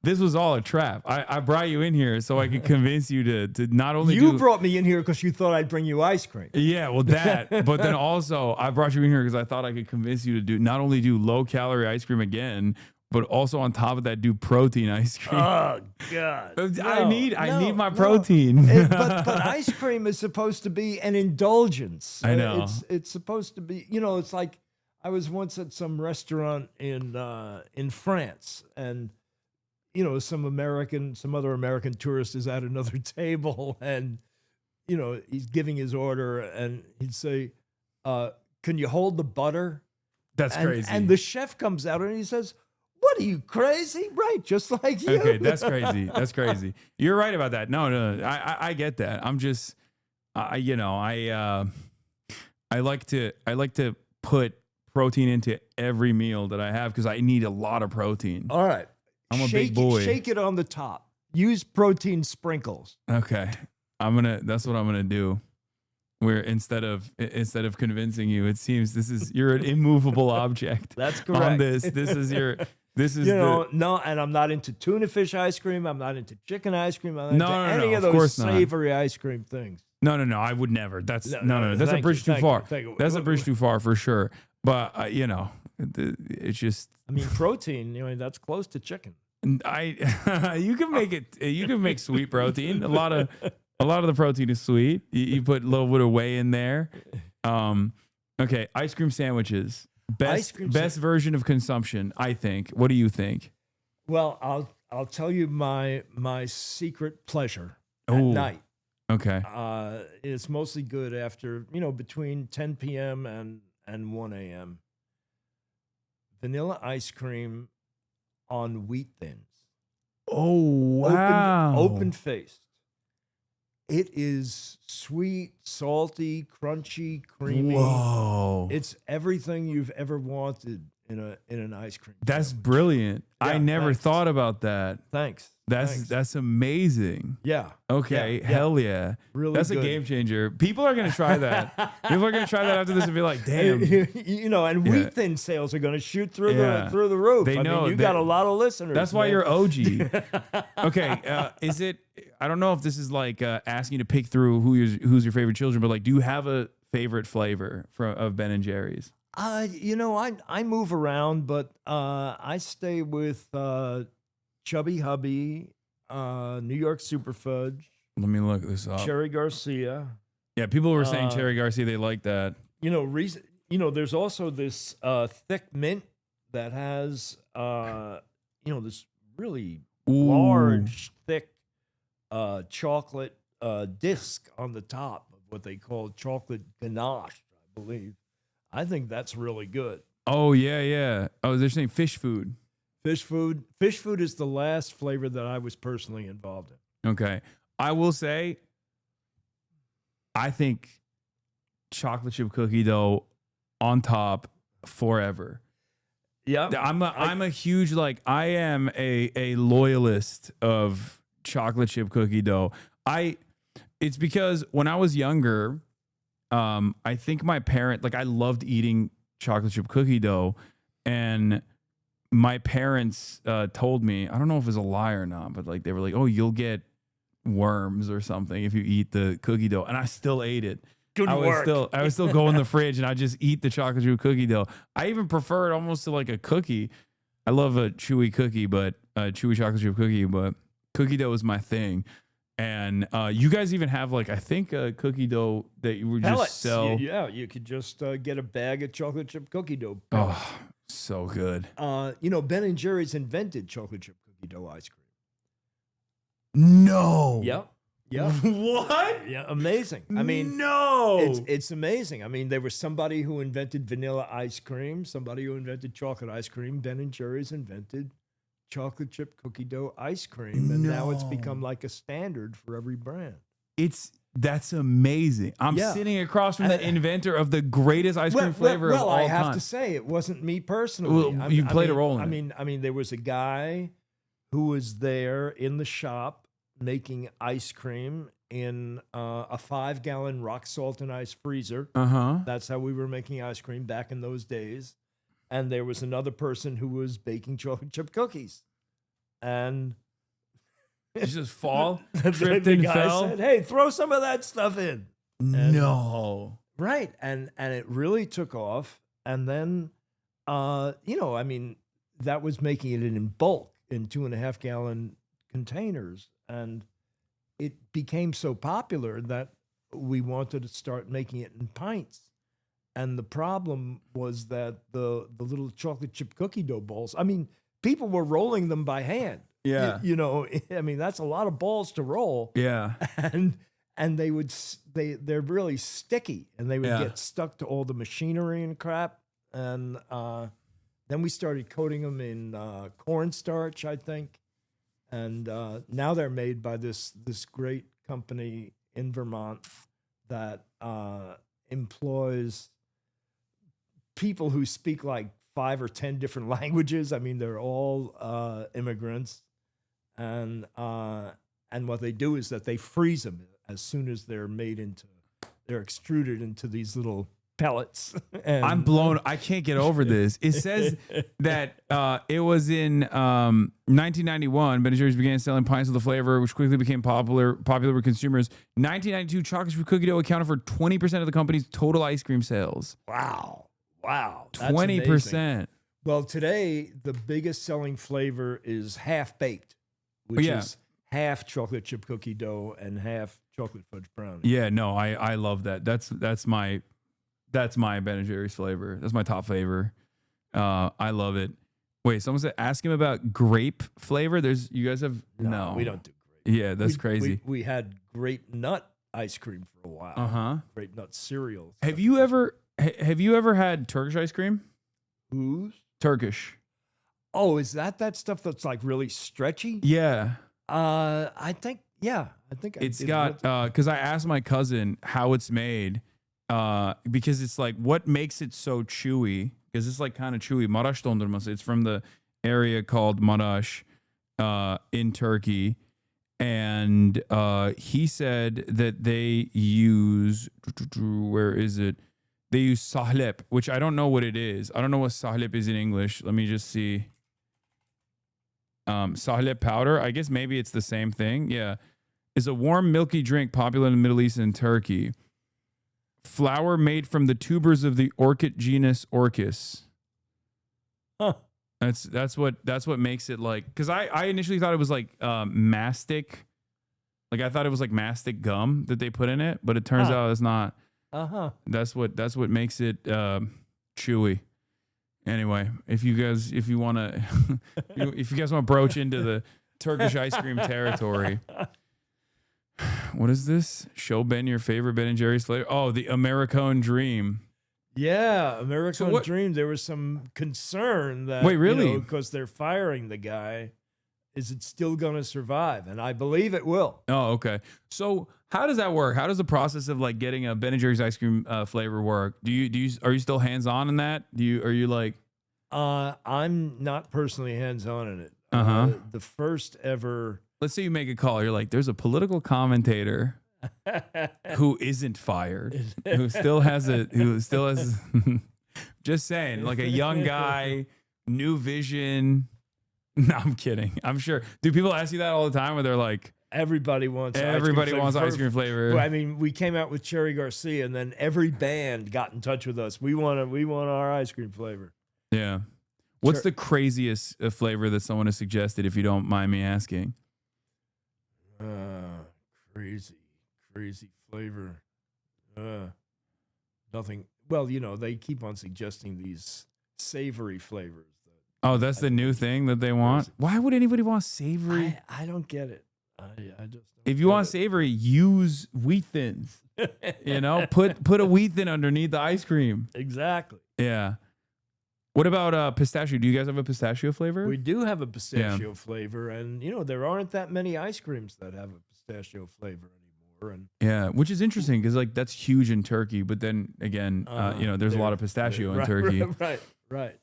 This was all a trap. I brought you in here so I could convince you to not only You brought me in here because you thought I'd bring you ice cream. Yeah, well that, but then also I brought you in here because I thought I could convince you to not only do low calorie ice cream again, but also on top of that do protein ice cream. Oh God! I need my protein. But ice cream is supposed to be an indulgence. I know. It's supposed to be. It's like I was once at some restaurant in France, and some other American tourist is at another table, and he's giving his order, and he'd say, "Can you hold the butter?" That's crazy. And the chef comes out and he says, "What are you, crazy?" Right, just like you. Okay, that's crazy. That's crazy. You're right about that. No, I get that. I'm just, I like to put protein into every meal that I have because I need a lot of protein. All right. I'm a big boy. Shake it on the top. Use protein sprinkles. Okay, that's what I'm gonna do. Where instead of convincing you, it seems you're an immovable object. That's correct. On this is no, and I'm not into tuna fish ice cream. I'm not into chicken ice cream. I'm not into any of of those course not. savory ice cream things. No, I would never. That's No, That's a thank bridge you, too thank far. you, thank you. That's a bridge too far for sure. But it's just. I mean, protein. That's close to chicken. You can make it. You can make sweet protein. A lot of the protein is sweet. You put a little bit of whey in there. Okay, ice cream sandwiches. Best version of consumption, I think. What do you think? Well, I'll tell you my secret pleasure at night. Okay. It's mostly good after between 10 p.m. and 1 a.m. Vanilla ice cream on wheat thins. Oh wow! Open faced. It is sweet, salty, crunchy, creamy. Whoa! It's everything you've ever wanted in an ice cream. That's brilliant. I never thought about that. Thanks. That's amazing. Yeah. Okay. Yeah. Hell yeah. Really That's good. a game changer. People are gonna try that. People are gonna try that after this and be like, damn. And wheat thin sales are going to shoot through the roof. They know. You got a lot of listeners. That's why man. you're OG. Okay. Is it? I don't know if this is like asking you to pick through who's your favorite children, but like, do you have a favorite flavor of Ben and Jerry's? I move around, but I stay with Chubby Hubby, New York Super Fudge. Let me look this up. Cherry Garcia. Yeah, people were saying Cherry Garcia. They like that. There's also this thick mint that has this really large, thick chocolate disc on the top of what they call chocolate ganache, I believe. I think that's really good. Oh yeah. Oh, they're saying fish food. Fish food. Fish food is the last flavor that I was personally involved in. Okay. I will say, I think chocolate chip cookie dough on top forever. Yeah. I'm a huge, I am a loyalist of chocolate chip cookie dough. It's because when I was younger, I think my parent, like I loved eating chocolate chip cookie dough, and my parents told me, I don't know if it's a lie or not, but like they were like, oh, you'll get worms or something if you eat the cookie dough, and I still ate it. I would still go in the fridge and I just eat the chocolate chip cookie dough. I even prefer it almost to like a cookie. I love a chewy cookie, but chewy chocolate chip cookie, but cookie dough is my thing. And you guys even have like, I think a cookie dough that you would Pellets. just sell. Yeah, you could just get a bag of chocolate chip cookie dough. Oh, so good. You know, Ben & Jerry's invented chocolate chip cookie dough ice cream. No. Yep. Yep. What? Yeah, amazing. I mean, no. It's amazing. I mean, there was somebody who invented vanilla ice cream, somebody who invented chocolate ice cream. Ben & Jerry's invented chocolate chip cookie dough ice cream, and now it's become like a standard for every brand. That's amazing. I'm sitting across from the inventor of the greatest ice cream flavor of all time. I have to say, it wasn't me personally. Well, you played a role in it. I mean, there was a guy who was there in the shop making ice cream in a 5-gallon rock salt and ice freezer. That's how we were making ice cream back in those days. And there was another person who was baking chocolate chip cookies. And you just fall, the tripped and guy fell. said, hey, throw some of that stuff in. And, No. right. And it really took off. And then, you know, I mean, that was making it in bulk in 2.5-gallon containers. And it became so popular that we wanted to start making it in pints. And the problem was that the little chocolate chip cookie dough balls, I mean, people were rolling them by hand. Yeah. You know, I mean, that's a lot of balls to roll. Yeah. And they're really sticky, and they would get stuck to all the machinery and crap. And then we started coating them in cornstarch, I think. And now they're made by this great company in Vermont that employs people who speak like 5 or 10 different languages. I mean, they're all immigrants, and what they do is that they freeze them as soon as they're extruded into these little pellets. And I'm blown. I can't get over this. It says that it was in 1991, Ben & Jerry's began selling pints of the flavor, which quickly became popular with consumers. 1992, chocolate chip cookie dough accounted for 20% of the company's total ice cream sales. Wow. 20%. Well, today, the biggest selling flavor is half-baked, which is half chocolate chip cookie dough and half chocolate fudge brownie. Yeah, no, I love that. That's my Ben & Jerry's flavor. That's my top flavor. I love it. Wait, someone said ask him about grape flavor. You guys have no. We don't do grape. Yeah, that's crazy. We had grape nut ice cream for a while. Grape nut cereal. Have you ever had Turkish ice cream? Who's Turkish? Oh, is that stuff that's like really stretchy? Yeah. I think it's got because I asked my cousin how it's made. Because it's like, what makes it so chewy? Because it's like kind of chewy. Maraş dondurması. It's from the area called Maraş in Turkey. And he said that they use, where is it? They use sahlep, which I don't know what it is. I don't know what sahlep is in English. Let me just see. Sahlep powder. I guess maybe it's the same thing. Yeah. It's a warm, milky drink popular in the Middle East and Turkey. Flour made from the tubers of the orchid genus Orchis. Huh. That's what makes it like, because I initially thought it was like mastic. Like I thought it was like mastic gum that they put in it, but it turns out it's not. That's what makes it chewy. Anyway, if you guys want to broach into the Turkish ice cream territory. What is this? Show Ben your favorite Ben & Jerry's flavor. Oh, the Americone Dream. Yeah, Americone Dream. There was some concern that wait, really? Because they're firing the guy, is it still going to survive? And I believe it will. Oh, okay. So how does that work? How does the process of like getting a Ben & Jerry's ice cream flavor work? Are you still hands on in that? Are you like? I'm not personally hands on in it. The first ever. Let's say you make a call. You're like, there's a political commentator who isn't fired, who still has just saying, like a young guy, new vision. No, I'm kidding. I'm sure. Do people ask you that all the time where they're like, everybody wants ice cream flavor? I mean, we came out with Cherry Garcia, and then every band got in touch with us. We want our ice cream flavor. Yeah. What's the craziest flavor that someone has suggested, if you don't mind me asking? Crazy flavor. Nothing. Well, they keep on suggesting these savory flavors. Oh, that's the new thing that they want? Why would anybody want savory? I don't get it. I just don't if you want savory, use wheat thins. Put a wheat thin underneath the ice cream. Exactly. Yeah. What about pistachio? Do you guys have a pistachio flavor? We do have a pistachio flavor, and there aren't that many ice creams that have a pistachio flavor anymore. And yeah, which is interesting because that's huge in Turkey. But then again, there's a lot of pistachio in Turkey. Right.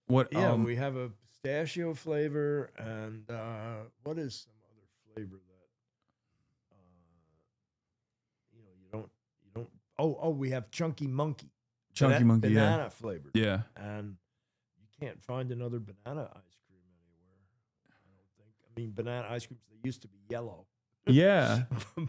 What? Yeah, we have a pistachio flavor, and what is some other flavor that you don't? Oh, we have Chunky Monkey. Banana flavored. Yeah. And you can't find another banana ice cream anywhere. I don't think. I mean, banana ice creams, they used to be yellow. Yeah.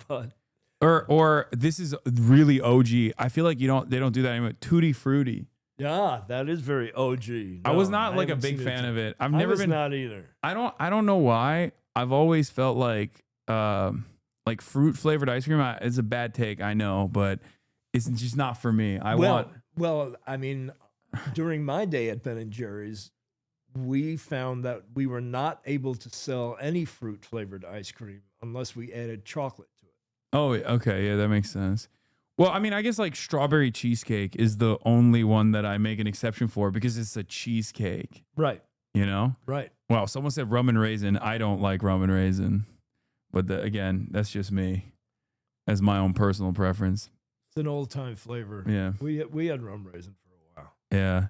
But or this is really OG. I feel like they don't do that anymore. Tutti Frutti. Yeah, that is very OG. No, I was not like a big fan of it. I've never been. Not either. I don't know why. I've always felt like fruit flavored ice cream. It's a bad take, I know, but it's just not for me. Well, I mean, during my day at Ben & Jerry's, we found that we were not able to sell any fruit flavored ice cream unless we added chocolate to it. Oh, okay. Yeah, that makes sense. Well, I mean, I guess like strawberry cheesecake is the only one that I make an exception for because it's a cheesecake. Right. Right. Well, someone said rum and raisin. I don't like rum and raisin. But again, that's just me as my own personal preference. It's an old-time flavor. Yeah. We had rum raisin for a while. Yeah.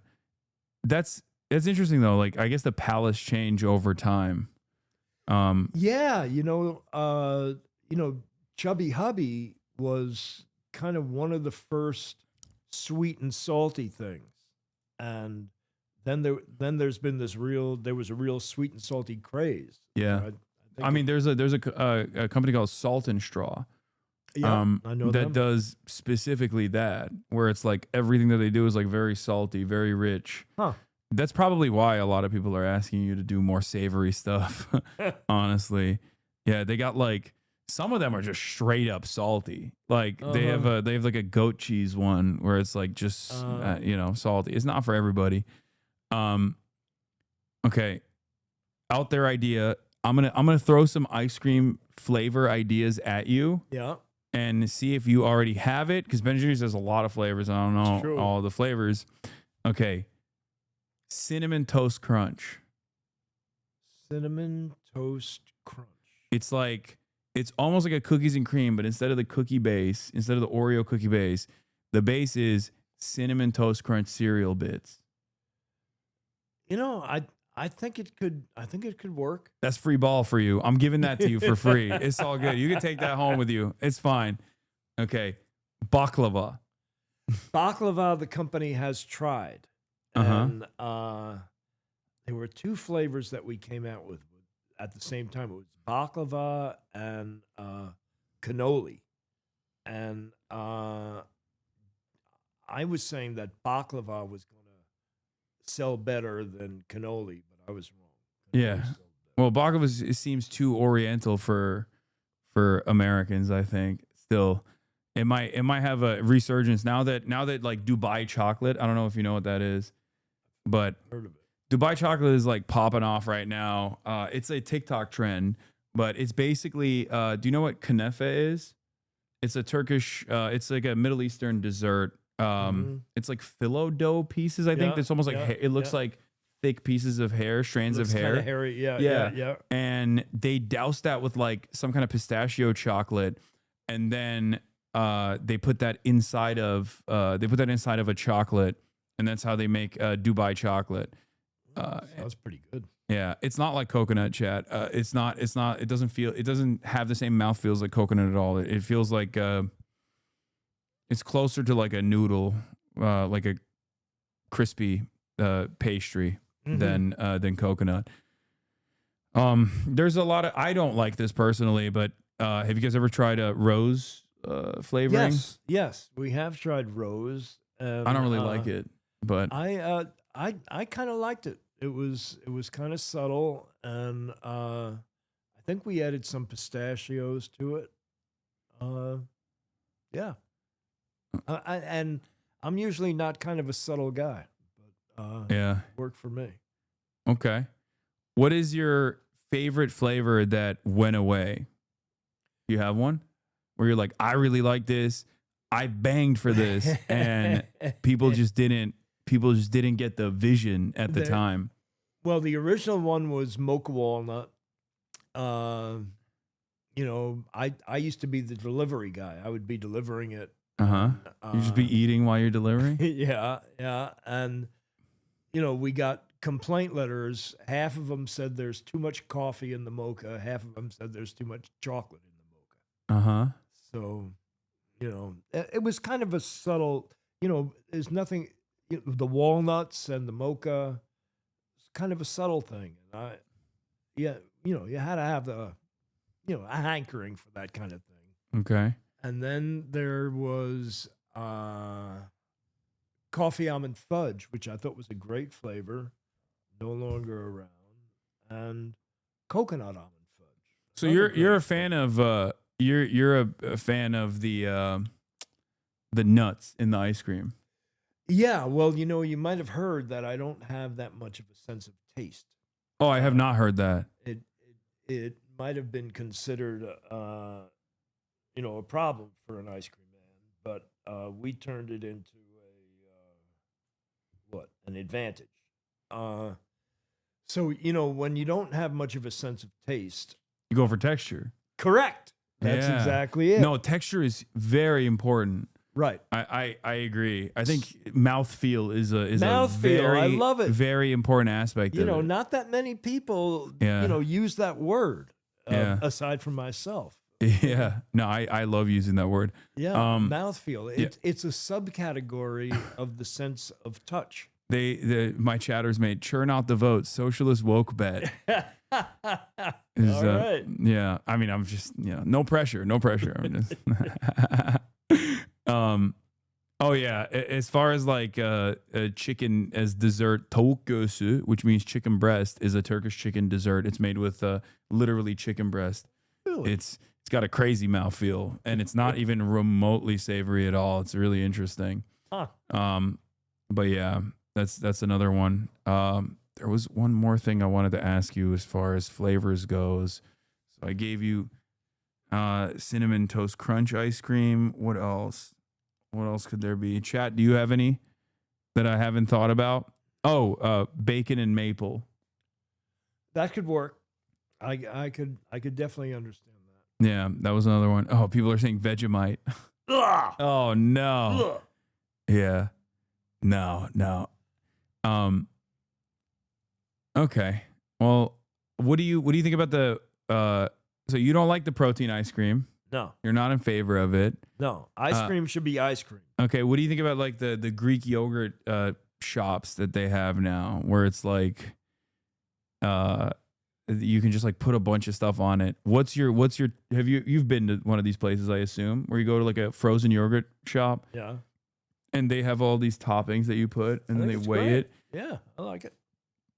That's interesting though. Like I guess the palates change over time. Yeah, Chubby Hubby was kind of one of the first sweet and salty things. And then there's been there was a real sweet and salty craze. Yeah. I mean there's a company called Salt and Straw. Yeah, I know that does specifically that, where it's like everything that they do is like very salty, very rich. Huh. That's probably why a lot of people are asking you to do more savory stuff. Honestly, yeah, they got like some of them are just straight up salty. Like they have like a goat cheese one where it's like just salty. It's not for everybody. Okay, out there idea. I'm gonna throw some ice cream flavor ideas at you. Yeah. And see if you already have it, because Ben & Jerry's has a lot of flavors. I don't know all the flavors. Okay. Cinnamon Toast Crunch. Cinnamon Toast Crunch. It's almost like a cookies and cream, but instead of the Oreo cookie base, the base is Cinnamon Toast Crunch cereal bits. I think it could work. That's free ball for you. I'm giving that to you for free. It's all good. You can take that home with you. It's fine. Okay. Baklava. Baklava, the company has tried. And there were two flavors that we came out with at the same time. It was baklava and cannoli. And I was saying that baklava was going to sell better than cannoli, but I was wrong. Yeah. Well, baklava seems too oriental for Americans, I think. Still, it might have a resurgence now that like Dubai chocolate. I don't know if you know what that is, but Heard of it. Dubai chocolate is like popping off right now. It's a TikTok trend, but it's basically. Do you know what kunefe is? It's a Turkish. It's like a Middle Eastern dessert. It's like phyllo dough pieces. I think it's almost like it looks like thick pieces of hair, strands of hair. Kind of hairy. Yeah. And they douse that with like some kind of pistachio chocolate, and then they put that inside of a chocolate, and that's how they make Dubai chocolate. Sounds pretty good. Yeah, it's not like coconut, chat. It's not. It doesn't have the same mouth feels like coconut at all. It feels like it's closer to like a noodle, like a crispy pastry than coconut. There's a lot of. I don't like this personally, but have you guys ever tried a rose flavoring? Yes, we have tried rose. I don't really like it, but I kind of liked it. It was kind of subtle, and I think we added some pistachios to it. Yeah, and I'm usually not kind of a subtle guy, but yeah, worked for me. Okay, what is your favorite flavor that went away? You have one where you're like, I really like this. I banged for this, and people just didn't get the vision at the time. Well, the original one was mocha walnut. You know, I used to be the delivery guy. I would be delivering it. You just be eating while you're delivering. Yeah, and you know, we got complaint letters. Half of them said there's too much coffee in the mocha. Half of them said there's too much chocolate in the mocha. So, you know, it was kind of a subtle. You know, there's nothing. The walnuts and the mocha, it's kind of a subtle thing. And you know, you had to have a hankering for that kind of thing. Okay. And then there was coffee almond fudge, which I thought was a great flavor, no longer around, and coconut almond fudge. So you're a fan of you're a fan of the nuts in the ice cream. Yeah, well, you know, you might have heard that I don't have that much of a sense of taste. Oh, I have not heard that. It might have been considered, you know, a problem for an ice cream man, but we turned it into an advantage. So, you know, when you don't have much of a sense of taste, You go for texture. correct. That's Yeah. exactly it. No, texture is very important. Right. I agree. I think mouthfeel is a Mouthfeel, very I love it. very important aspect You of know, it. not that many people, Yeah. you know, use that word Yeah. aside from myself. Yeah. No, I love using that word. Yeah, mouthfeel. yeah. It's a subcategory of the sense of touch. My chatters made churn out the vote. Socialist woke bet. All right. Yeah. I mean, I'm just, no pressure. No pressure. I'm just oh yeah. As far as like a chicken as dessert, tavuk göğsü, which means chicken breast, is a Turkish chicken dessert. It's made with literally chicken breast. Really? It's got a crazy mouthfeel, and it's not even remotely savory at all. It's really interesting. Huh. But yeah, that's another one. There was one more thing I wanted to ask you as far as flavors goes. So I gave you cinnamon toast crunch ice cream. What else? What else could there be? Chat, do you have any that I haven't thought about? Oh, bacon and maple. That could work. I could definitely understand that. Yeah, that was another one. Oh, people are saying Vegemite. Ugh. Oh no. Ugh. Yeah. No. Okay. Well, what do you think about the so you don't like the protein ice cream? No. You're not in favor of it. No. Ice cream should be ice cream. Okay, what do you think about like the Greek yogurt shops that they have now where it's like you can just like put a bunch of stuff on it. What's your you've been to one of these places, I assume, where you go to like a frozen yogurt shop? Yeah. And they have all these toppings that you put and then they weigh it. Yeah, I like it.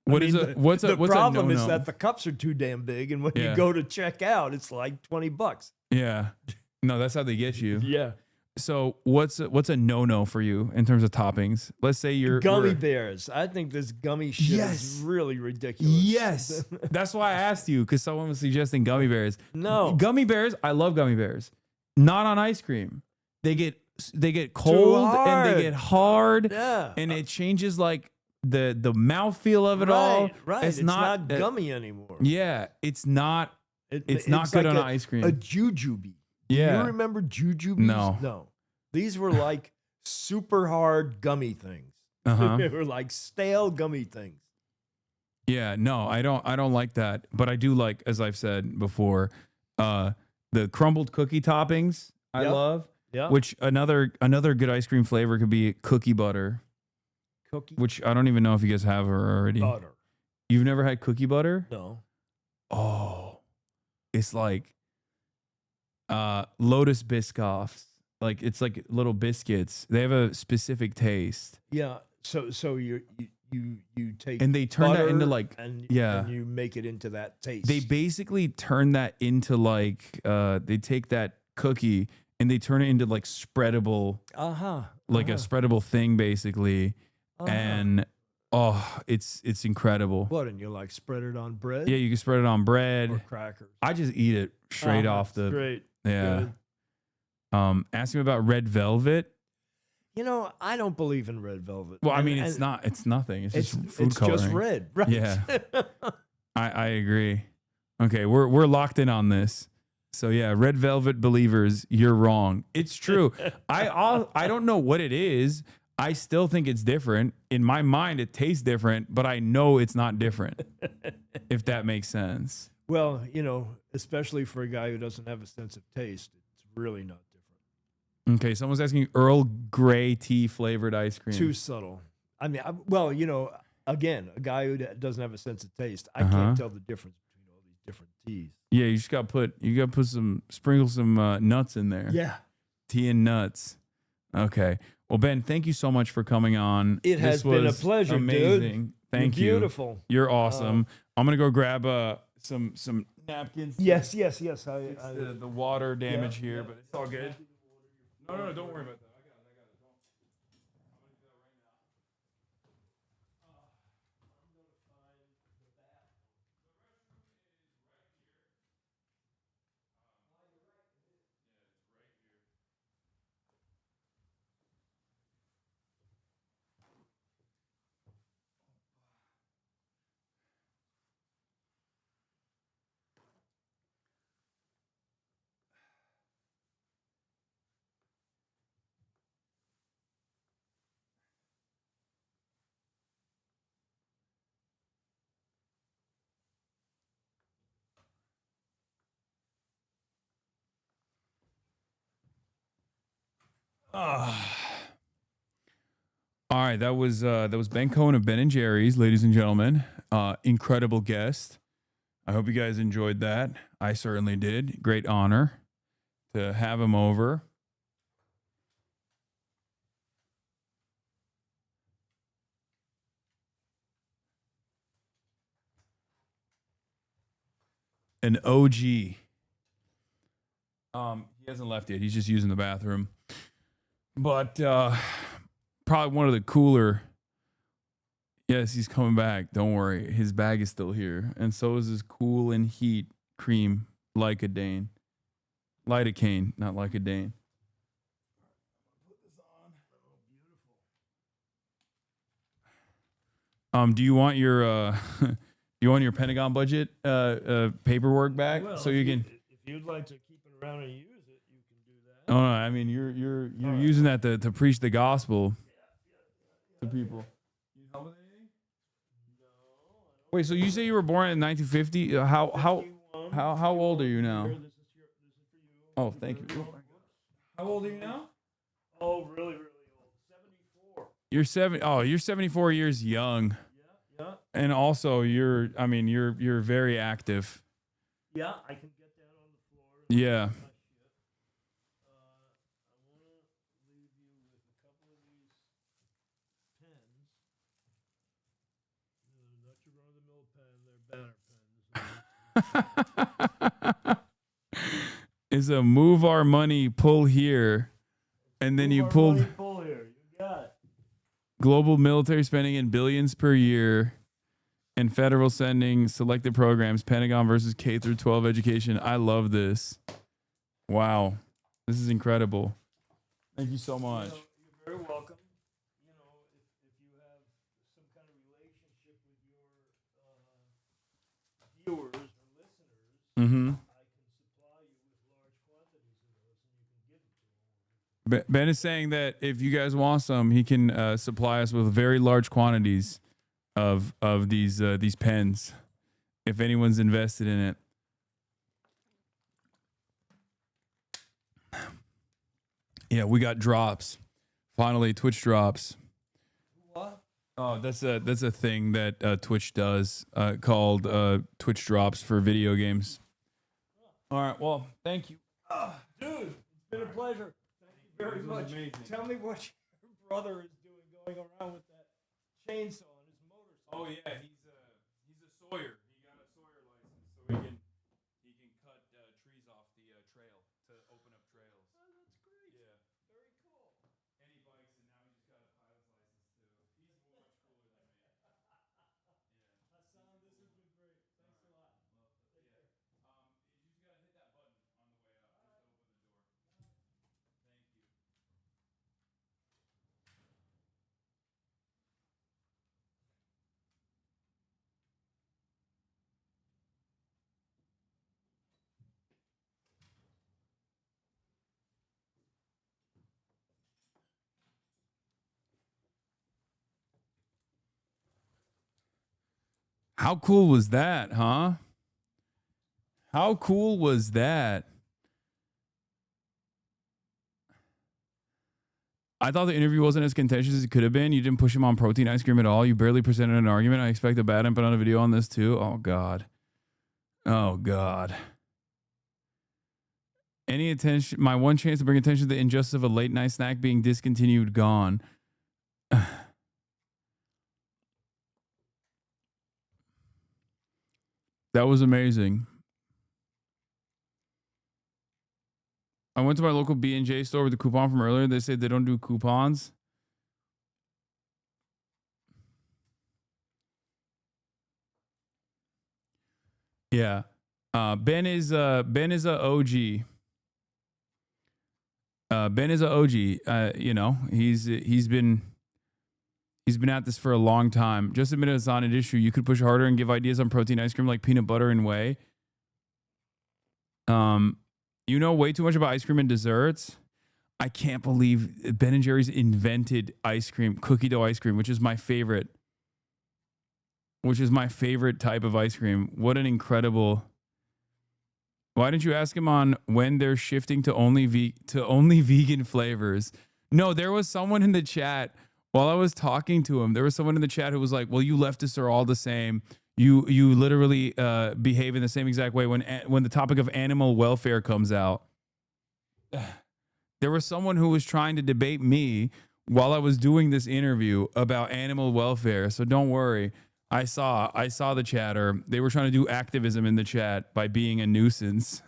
The problem is no-no? that the cups are too damn big, and when Yeah. you go to check out, it's like $20. Yeah. No, that's how they get you. Yeah. So what's a no-no for you in terms of toppings? Let's say you're Gummy bears. I think this gummy shit is really ridiculous. Yes. That's why I asked you, because someone was suggesting gummy bears. No. Gummy bears, I love gummy bears. Not on ice cream. They get cold and they get hard. Yeah. And it changes like the mouthfeel of it all. Right. It's not gummy anymore. Yeah. It's not it's not good like on ice cream. A jujube. Yeah. Do you remember jujubes? No. No. These were like super hard gummy things. Uh-huh. They were like stale gummy things. Yeah, no, I don't like that, but I do like, as I've said before, the crumbled cookie toppings. I Yep. love. Yep. Which another good ice cream flavor could be cookie butter. Cookie Which I don't even know if you guys have her already. butter. You've never had cookie butter? No. Oh, it's like Lotus Biscoffs. Like it's like little biscuits. They have a specific taste. Yeah. So you take And they turn that butter into like and yeah. you make it into that taste. They basically turn that into like they take that cookie and they turn it into like spreadable, like a spreadable thing basically, and oh, it's incredible. What, and you like spread it on bread? Yeah, you can spread it on bread Or crackers. I just eat it straight off the. Straight. Yeah. Good. Ask me about red velvet. You know, I don't believe in red velvet. Well, I And- mean, and it's not. It's nothing. It's just food it's coloring. just red, right? Yeah. I agree. Okay, we're locked in on this. So yeah, red velvet believers, you're wrong. It's true. I don't know what it is. I still think it's different. In my mind, it tastes different, but I know it's not different. If that makes sense. Well, you know, especially for a guy who doesn't have a sense of taste, it's really not different. Okay, someone's asking Earl Grey tea flavored ice cream. Too subtle. I mean, well, you know, again, a guy who doesn't have a sense of taste, I Uh-huh. can't tell the difference between all these different teas. Yeah, you just got to put sprinkle some nuts in there. Yeah. Tea and nuts. Okay. Well, Ben, thank you so much for coming on. It has been a was pleasure, dude. amazing. Thank You're you. beautiful. You're awesome. I'm gonna go grab some napkins. to Yes. fix the water damage here, but it's all good. No, don't worry about that. I got it. I'm gonna do that right now. All right, that was Ben Cohen of Ben and Jerry's, ladies and gentlemen. Incredible guest. I hope you guys enjoyed that. I certainly did. Great honor to have him over. An OG. He hasn't left yet. He's just using the bathroom. But probably one of the cooler. Yes, he's coming back. Don't worry. His bag is still here. And so is his cool and heat cream Lycodane. Lidocaine, not Lycodane. Do you want your Pentagon budget paperwork back so you can? If you'd like to keep it around and use it, you can do that. Oh, no, I mean you're using that to preach the gospel to people. You help with anything? No. Wait, so you say you were born in 1950? How old are you now? Oh, thank you. How old are you now? Oh, really, really old. 74. You're 74 years young. Yeah. And also you're very active. Yeah, I can get down on the floor. Yeah. I want to leave you with a couple of these pens. Not your run-of-the-mill pen, they're banner pens. Is a move our money, pull here. And then you pulled Pull here. You got it. global military spending in billions per year and federal sending, selected programs, Pentagon versus K through 12 education. I love this. Wow. This is incredible. Thank you so much. You're very welcome. You know, if you have some kind of relationship with your viewers or listeners, Mm-hmm. I can supply you with large quantities of those and you can give them to them. Ben is saying that if you guys want some, he can supply us with very large quantities of these pens. If anyone's invested in it. Yeah, we got drops. Finally, Twitch drops. What? Oh, that's a thing that Twitch does called Twitch drops for video games. All right, well, thank you. Dude, it's been a pleasure. Thank you very much. Amazing. Tell me what your brother is doing going around with that chainsaw on his motorcycle. Oh yeah, he's a sawyer. He got a sawyer license, so he can cut trees off the trail to open up trails. Oh, that's great. Yeah. Very cool. And he bikes, and now he's just got a pilot's license too. He's much cooler than me. Hasan, this has been great. Thanks a lot. Well, Take care. you just gotta hit that button on the way up, just to open the door. Thank you. How cool was that, huh? How cool was that? I thought the interview wasn't as contentious as it could have been. You didn't push him on protein ice cream at all. You barely presented an argument. I expect a bad input on a video on this too. Oh, God. Oh, God. Any attention? My one chance to bring attention to the injustice of a late night snack being discontinued, gone. That was amazing. I went to my local B&J store with the coupon from earlier. They said they don't do coupons. Yeah. Ben is a OG. Ben is a OG. You know, he's been at this for a long time. Just admit it's not an issue. You could push harder and give ideas on protein ice cream like peanut butter and whey. You know way too much about ice cream and desserts. I can't believe Ben & Jerry's invented ice cream, cookie dough ice cream, which is my favorite. Which is my favorite type of ice cream. What an incredible... Why didn't you ask him on when they're shifting to only vegan flavors? No, there was someone in the chat while I was talking to him. There was someone in the chat who was like, "Well, you leftists are all the same. You literally behave in the same exact way when the topic of animal welfare comes out." There was someone who was trying to debate me while I was doing this interview about animal welfare. So don't worry. I saw the chatter. They were trying to do activism in the chat by being a nuisance.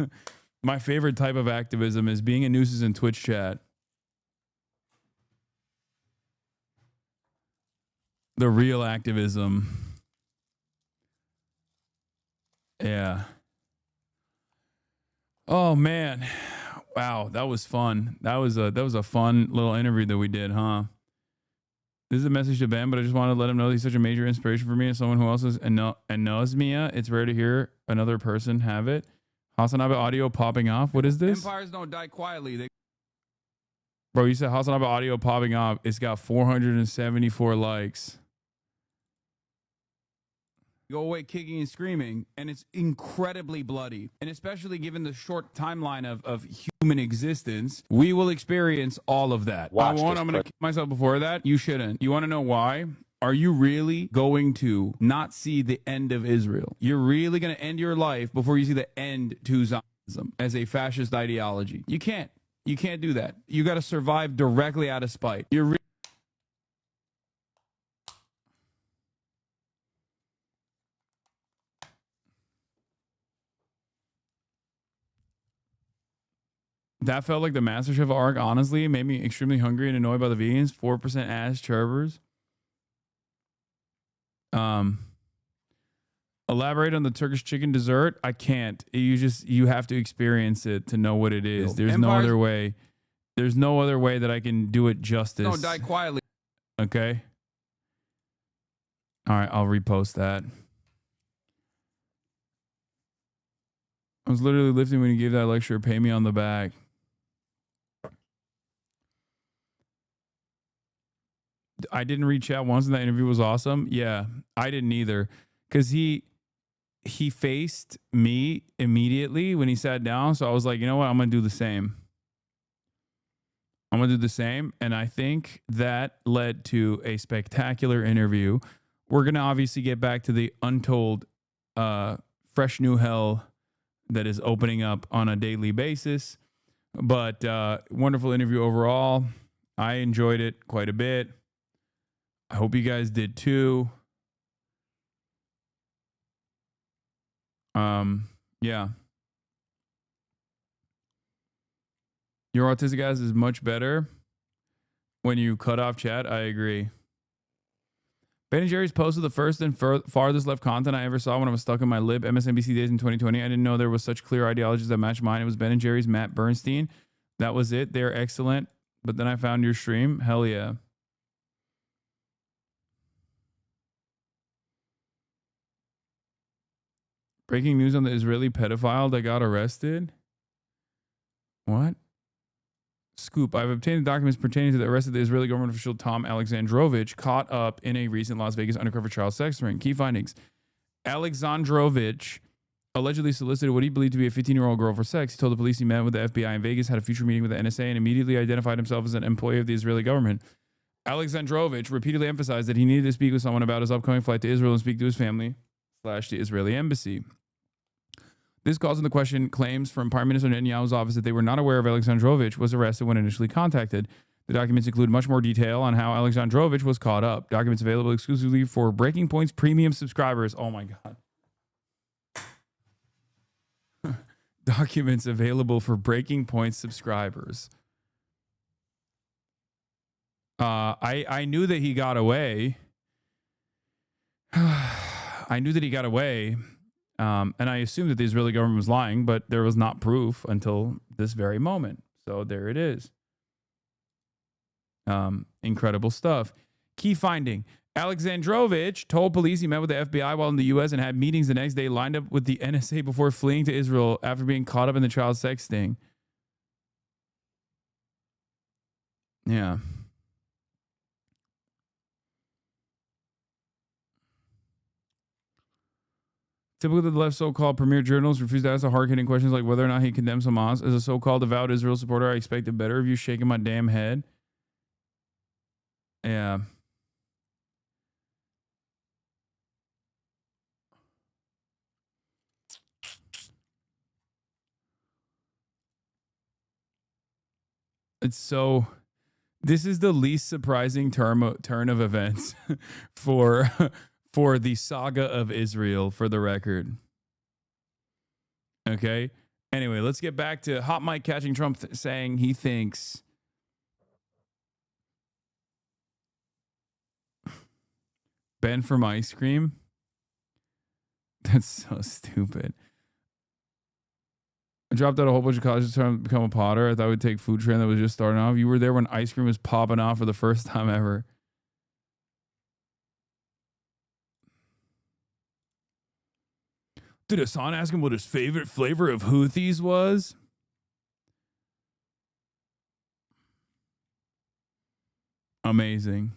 My favorite type of activism is being a nuisance in Twitch chat. The real activism. Yeah. Oh man. Wow, that was fun. That was a fun little interview that we did, huh? This is a message to Ben, but I just wanted to let him know he's such a major inspiration for me as someone who also is anosmia. It's rare to hear another person have it. Hasanabi audio popping off. What is this? Empires don't die quietly. Bro, you said Hasanabi audio popping off. It's got 474 likes. Go away kicking and screaming, and it's incredibly bloody. And especially given the short timeline of human existence, we will experience all of that. I'm going to kill myself before that. You shouldn't. You want to know why? Are you really going to not see the end of Israel? You're really going to end your life before you see the end to Zionism as a fascist ideology. You can't. You can't do that. You got to survive directly out of spite. You're That felt like the MasterChef arc, honestly. It made me extremely hungry and annoyed by the vegans. 4% ass churbers. Elaborate on the Turkish chicken dessert. I can't. You have to experience it to know what it is. There's no other way. There's no other way that I can do it justice. Don't die quietly. Okay. All right, I'll repost that. I was literally lifting when you gave that lecture. Pay me on the back. I didn't read chat once, and that interview was awesome. Yeah, I didn't either, because he faced me immediately when he sat down. So I was like, you know what? I'm going to do the same. And I think that led to a spectacular interview. We're going to obviously get back to the untold fresh new hell that is opening up on a daily basis. But wonderful interview overall. I enjoyed it quite a bit. I hope you guys did too. Yeah. Your autistic guys is much better when you cut off chat. I agree. Ben & Jerry's posted the first and farthest left content I ever saw when I was stuck in my lib MSNBC days in 2020. I didn't know there was such clear ideologies that matched mine. It was Ben & Jerry's Matt Bernstein. That was it. They're excellent. But then I found your stream. Hell yeah. Breaking news on the Israeli pedophile that got arrested. What? Scoop. I've obtained documents pertaining to the arrest of the Israeli government official Tom Alexandrovich caught up in a recent Las Vegas undercover child sex ring. Key findings. Alexandrovich allegedly solicited what he believed to be a 15-year-old girl for sex. He told the police he met with the FBI in Vegas, had a future meeting with the NSA, and immediately identified himself as an employee of the Israeli government. Alexandrovich repeatedly emphasized that he needed to speak with someone about his upcoming flight to Israel and speak to his family / the Israeli embassy. This calls into question claims from Prime Minister Netanyahu's office that they were not aware of Alexandrovich was arrested when initially contacted. The documents include much more detail on how Alexandrovich was caught up. Documents available exclusively for Breaking Point's premium subscribers. Oh my God. Documents available for Breaking Point subscribers. I knew that he got away. And I assumed that the Israeli government was lying, but there was not proof until this very moment. So there it is. Incredible stuff. Key finding. Alexandrovich told police he met with the FBI while in the U.S. and had meetings the next day lined up with the NSA before fleeing to Israel after being caught up in the child sex sting. Yeah. Typically, the left's so-called premier journalists refuse to ask the hard-hitting questions like whether or not he condemns Hamas. As a so-called devout Israel supporter, I expected better of you shaking my damn head. Yeah. It's so... This is the least surprising turn of events for the saga of Israel, for the record. Okay? Anyway, let's get back to Hot Mike catching Trump saying he thinks Ben from ice cream. That's so stupid. I dropped out a whole bunch of colleges to become a potter. I thought I would take food trend that was just starting off. You were there when ice cream was popping off for the first time ever. Did Hasan ask him what his favorite flavor of Houthis was? Amazing.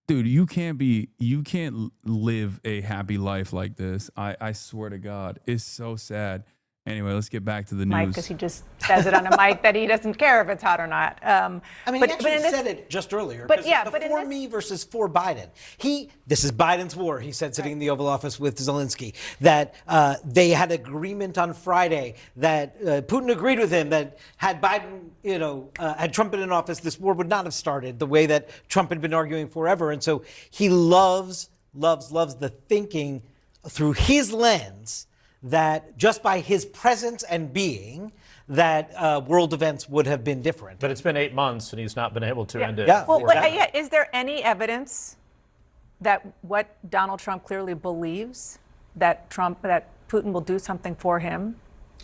Dude, you can't live a happy life like this. I swear to God. It's so sad. Anyway, let's get back to the news. Because he just says it on a mic that he doesn't care if it's hot or not. I mean, he actually said it just earlier. But yeah, but for me versus for Biden. This is Biden's war, he said, sitting in the Oval Office with Zelensky, that they had agreement on Friday, that Putin agreed with him, that had Biden, had Trump been in office, this war would not have started the way that Trump had been arguing forever. And so he loves the thinking through his lens that just by his presence and being, that world events would have been different. But it's been 8 months and he's not been able to end it. Yeah. Well, is there any evidence that what Donald Trump clearly believes, that Putin will do something for him,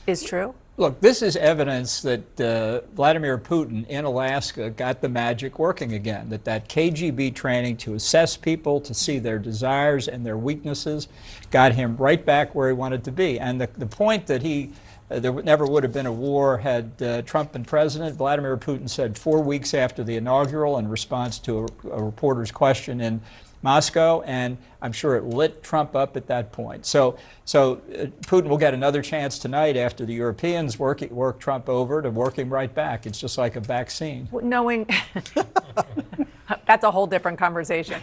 is true? Look, this is evidence that Vladimir Putin in Alaska got the magic working again, that KGB training to assess people, to see their desires and their weaknesses, got him right back where he wanted to be. And the point that he There never would have been a war had Trump been president. Vladimir Putin said 4 weeks after the inaugural in response to a reporter's question in Moscow, and I'm sure it lit Trump up at that point. So Putin will get another chance tonight after the Europeans work Trump over to work him right back. It's just like a vaccine. Knowing that's a whole different conversation.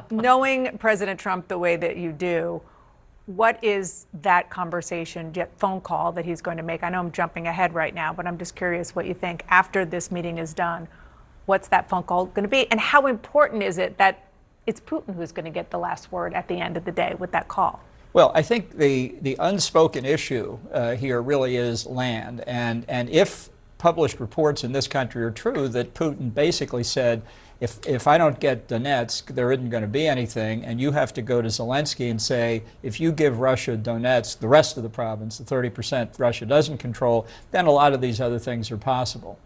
Knowing President Trump the way that you do, what is that conversation, phone call that he's going to make? I know I'm jumping ahead right now, but I'm just curious what you think after this meeting is done. What's that phone call going to be? And how important is it that it's Putin who's going to get the last word at the end of the day with that call? Well, I think the unspoken issue here really is land. And if published reports in this country are true, that Putin basically said, if I don't get Donetsk, there isn't going to be anything, and you have to go to Zelensky and say, if you give Russia Donetsk, the rest of the province, the 30% Russia doesn't control, then a lot of these other things are possible.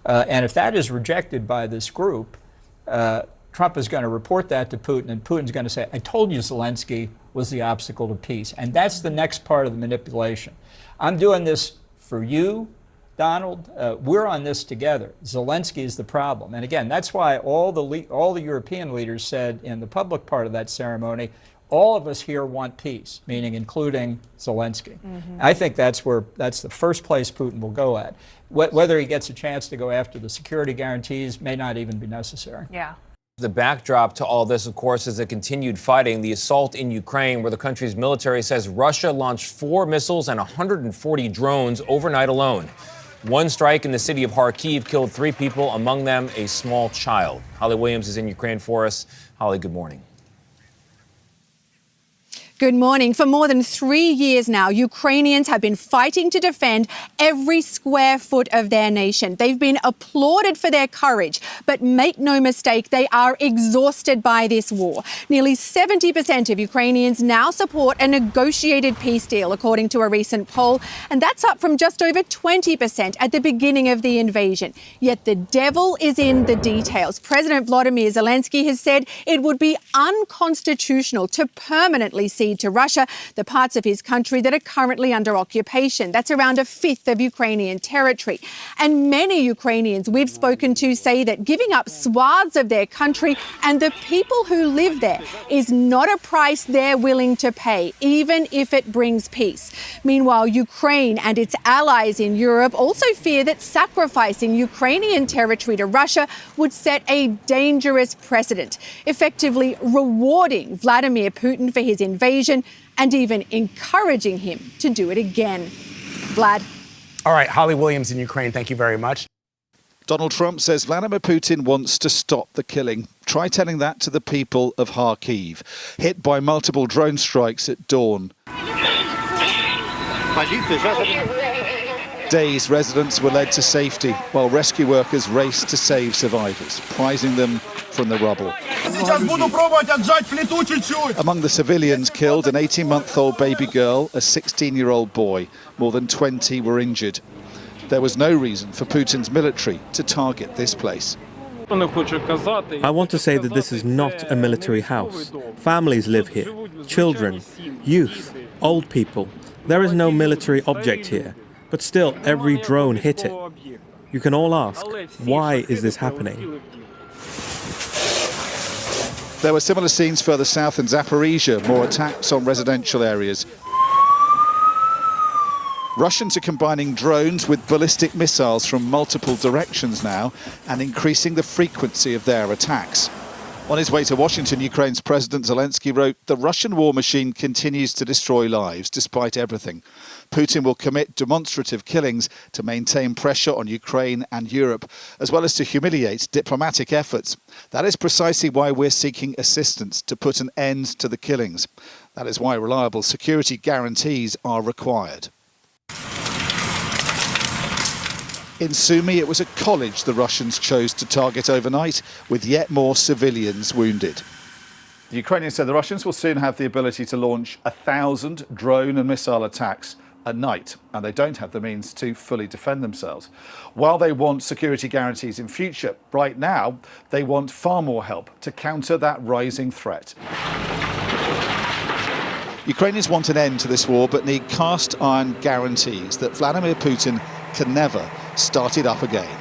And if that is rejected by this group, Trump is going to report that to Putin, and Putin's going to say, I told you Zelensky was the obstacle to peace. And that's the next part of the manipulation. I'm doing this for you, Donald. We're on this together. Zelensky is the problem. And again, that's why all the European leaders said in the public part of that ceremony, all of us here want peace, meaning including Zelensky. Mm-hmm. I think that's the first place Putin will go at. Whether he gets a chance to go after the security guarantees may not even be necessary. Yeah. The backdrop to all this, of course, is the continued fighting, the assault in Ukraine, where the country's military says Russia launched 4 missiles and 140 drones overnight alone. One strike in the city of Kharkiv killed 3 people, among them a small child. Holly Williams is in Ukraine for us. Holly, good morning. Good morning. For more than 3 years now, Ukrainians have been fighting to defend every square foot of their nation. They've been applauded for their courage, but make no mistake, they are exhausted by this war. Nearly 70% of Ukrainians now support a negotiated peace deal, according to a recent poll, and that's up from just over 20% at the beginning of the invasion. Yet the devil is in the details. President Volodymyr Zelensky has said it would be unconstitutional to permanently cede to Russia the parts of his country that are currently under occupation. That's around 1/5 of Ukrainian territory. And many Ukrainians we've spoken to say that giving up swaths of their country and the people who live there is not a price they're willing to pay, even if it brings peace. Meanwhile, Ukraine and its allies in Europe also fear that sacrificing Ukrainian territory to Russia would set a dangerous precedent, effectively rewarding Vladimir Putin for his invasion and even encouraging him to do it again. Vlad. All right, Holly Williams in Ukraine, thank you very much. Donald Trump says Vladimir Putin wants to stop the killing. Try telling that to the people of Kharkiv, hit by multiple drone strikes at dawn. Dazed residents were led to safety while rescue workers raced to save survivors, prizing them from the rubble. Among the civilians killed, an 18-month-old baby girl, a 16-year-old boy. More than 20 were injured. There was no reason for Putin's military to target this place. I want to say that this is not a military house. Families live here. Children, youth, old people. There is no military object here. But still, every drone hit it. You can all ask, why is this happening? There were similar scenes further south in Zaporizhia, more attacks on residential areas. Russians are combining drones with ballistic missiles from multiple directions now and increasing the frequency of their attacks. On his way to Washington, Ukraine's President Zelensky wrote, "The Russian war machine continues to destroy lives despite everything. Putin will commit demonstrative killings to maintain pressure on Ukraine and Europe, as well as to humiliate diplomatic efforts. That is precisely why we're seeking assistance to put an end to the killings. That is why reliable security guarantees are required." In Sumy, it was a college the Russians chose to target overnight, with yet more civilians wounded. The Ukrainians said the Russians will soon have the ability to launch 1,000 drone and missile attacks a night, and they don't have the means to fully defend themselves. While they want security guarantees in future, right now they want far more help to counter that rising threat. Ukrainians want an end to this war, but need cast iron guarantees that Vladimir Putin can never start it up again.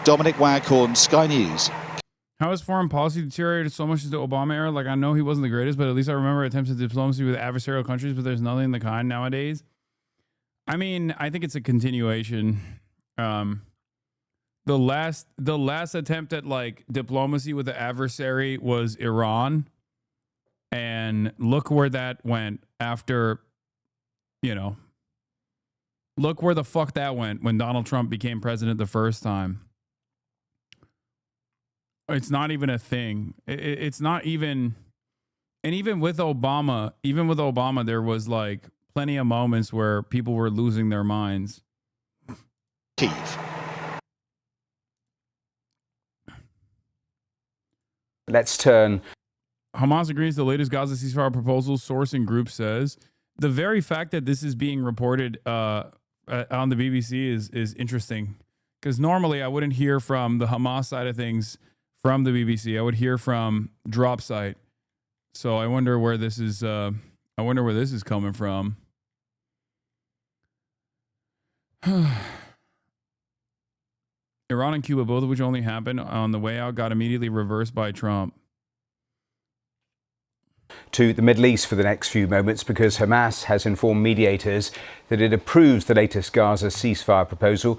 Dominic Waghorn, Sky News. How has foreign policy deteriorated so much since the Obama era? Like, I know he wasn't the greatest, but at least I remember attempts at diplomacy with adversarial countries, but there's nothing of the kind nowadays. I mean, I think it's a continuation. The last attempt at like diplomacy with the adversary was Iran. And look where that went after, you know, look where the fuck that went when Donald Trump became president the first time. It's not even a thing. It's not even, and even with Obama, there was like plenty of moments where people were losing their minds. Kyiv. Let's turn. Hamas agrees to the latest Gaza ceasefire proposal, source and group says. The very fact that this is being reported on the BBC is interesting, because normally I wouldn't hear from the Hamas side of things from the BBC. I would hear from Drop Site. So I wonder where this is. I wonder where this is coming from. Iran and Cuba, both of which only happened on the way out, got immediately reversed by Trump. To the Middle East for the next few moments, because Hamas has informed mediators that it approves the latest Gaza ceasefire proposal.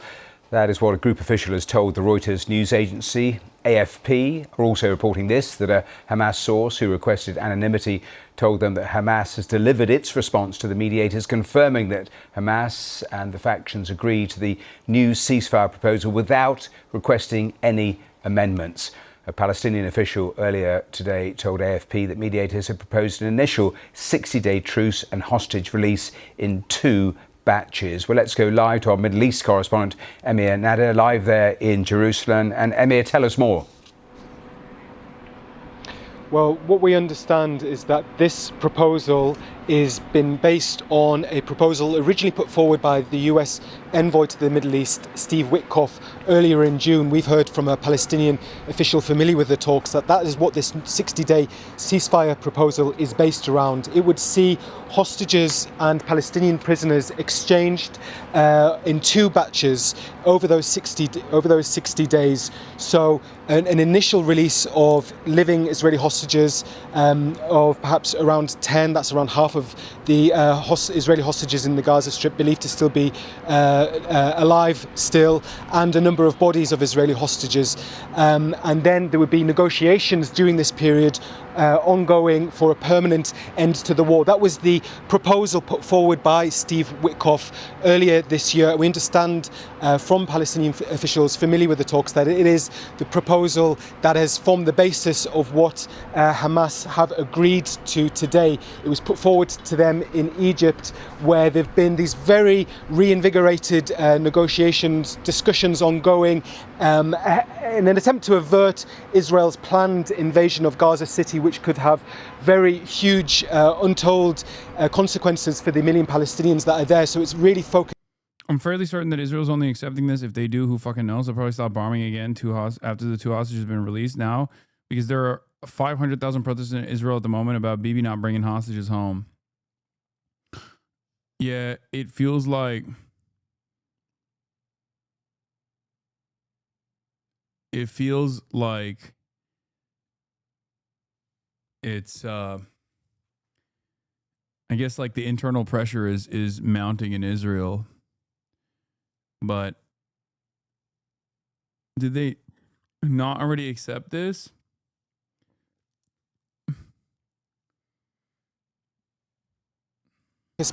That is what a group official has told the Reuters news agency. AFP are also reporting this, that a Hamas source who requested anonymity told them that Hamas has delivered its response to the mediators, confirming that Hamas and the factions agree to the new ceasefire proposal without requesting any amendments. A Palestinian official earlier today told AFP that mediators had proposed an initial 60-day truce and hostage release in 2 batches. Well, let's go live to our Middle East correspondent, Emir Nader, live there in Jerusalem. And Emir, tell us more. Well, what we understand is that this proposal is been based on a proposal originally put forward by the US envoy to the Middle East, Steve Witkoff, earlier in June. We've heard from a Palestinian official familiar with the talks that is what this 60-day ceasefire proposal is based around. It would see hostages and Palestinian prisoners exchanged in 2 batches over those 60 days. So an initial release of living Israeli hostages of perhaps around 10. That's around half of the Israeli hostages in the Gaza Strip, believed to still be alive still, and a number of bodies of Israeli hostages. And then there would be negotiations during this period ongoing for a permanent end to the war. That was the proposal put forward by Steve Witkoff earlier this year. We understand from Palestinian officials familiar with the talks that it is the proposal that has formed the basis of what Hamas have agreed to today. It was put forward to them in Egypt, where there have been these very reinvigorated negotiations, discussions ongoing in an attempt to avert Israel's planned invasion of Gaza City, which could have very huge, untold consequences for the million Palestinians that are there. So it's really focused. I'm fairly certain that Israel's only accepting this. If they do, who fucking knows? They'll probably stop bombing again after the 2 hostages have been released now, because there are 500,000 protests in Israel at the moment about Bibi not bringing hostages home. Yeah, it feels like it's I guess like the internal pressure is mounting in Israel. But did they not already accept this?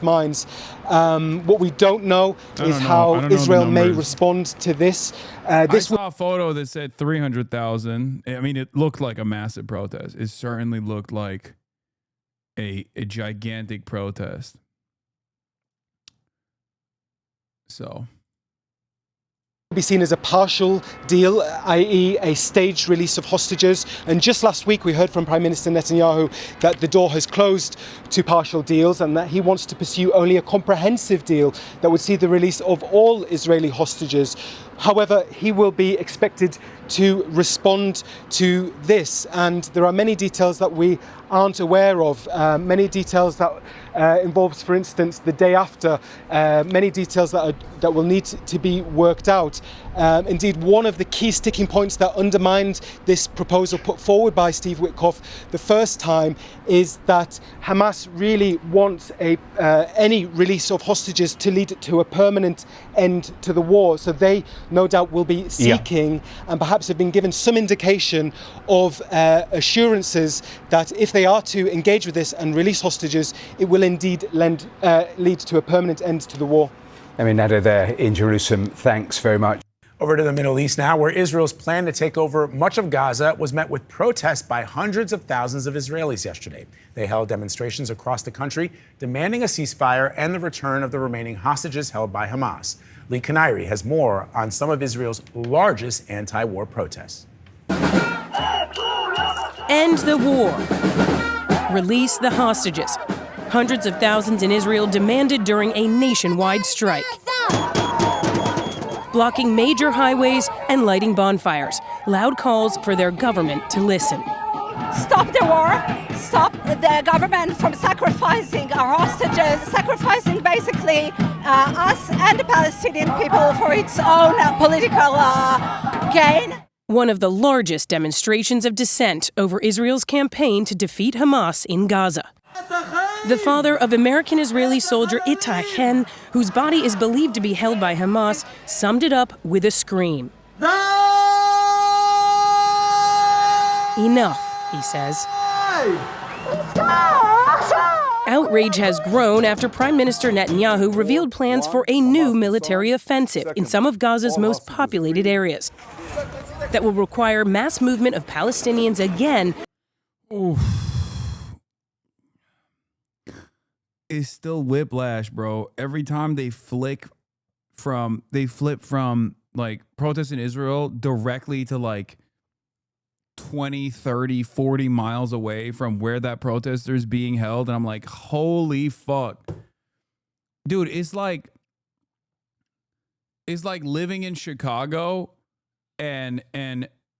Minds. What we don't know is how Israel may respond to this. I saw a photo that said 300,000. I mean, it looked like a massive protest. It certainly looked like a gigantic protest. So be seen as a partial deal, i.e. a staged release of hostages. And just last week we heard from Prime Minister Netanyahu that the door has closed to partial deals and that he wants to pursue only a comprehensive deal that would see the release of all Israeli hostages. However, he will be expected to respond to this, and there are many details that we aren't aware of, many details that involves, for instance, the day after, many details that will need to be worked out. Indeed, one of the key sticking points that undermined this proposal put forward by Steve Witkoff the first time is that Hamas really wants any release of hostages to lead to a permanent end to the war. So they, no doubt, will be seeking and perhaps have been given some indication of assurances that if they are to engage with this and release hostages, it will indeed lead to a permanent end to the war. Erin there in Jerusalem. Thanks very much. Over to the Middle East now, where Israel's plan to take over much of Gaza was met with protests by hundreds of thousands of Israelis yesterday. They held demonstrations across the country demanding a ceasefire and the return of the remaining hostages held by Hamas. Lee Kanairi has more on some of Israel's largest anti-war protests. End the war. Release the hostages. Hundreds of thousands in Israel demanded during a nationwide strike, blocking major highways and lighting bonfires. Loud calls for their government to listen. Stop the war. Stop the government from sacrificing our hostages, sacrificing basically us and the Palestinian people for its own political gain. One of the largest demonstrations of dissent over Israel's campaign to defeat Hamas in Gaza. The father of American-Israeli soldier Itai Chen, whose body is believed to be held by Hamas, summed it up with a scream. Enough, he says. Outrage has grown after Prime Minister Netanyahu revealed plans for a new military offensive in some of Gaza's most populated areas that will require mass movement of Palestinians again. Oof. It's still whiplash, bro. Every time they flip from like protests in Israel directly to like 20, 30, 40 miles away from where that protester is being held. And I'm like, holy fuck. Dude, it's like living in Chicago and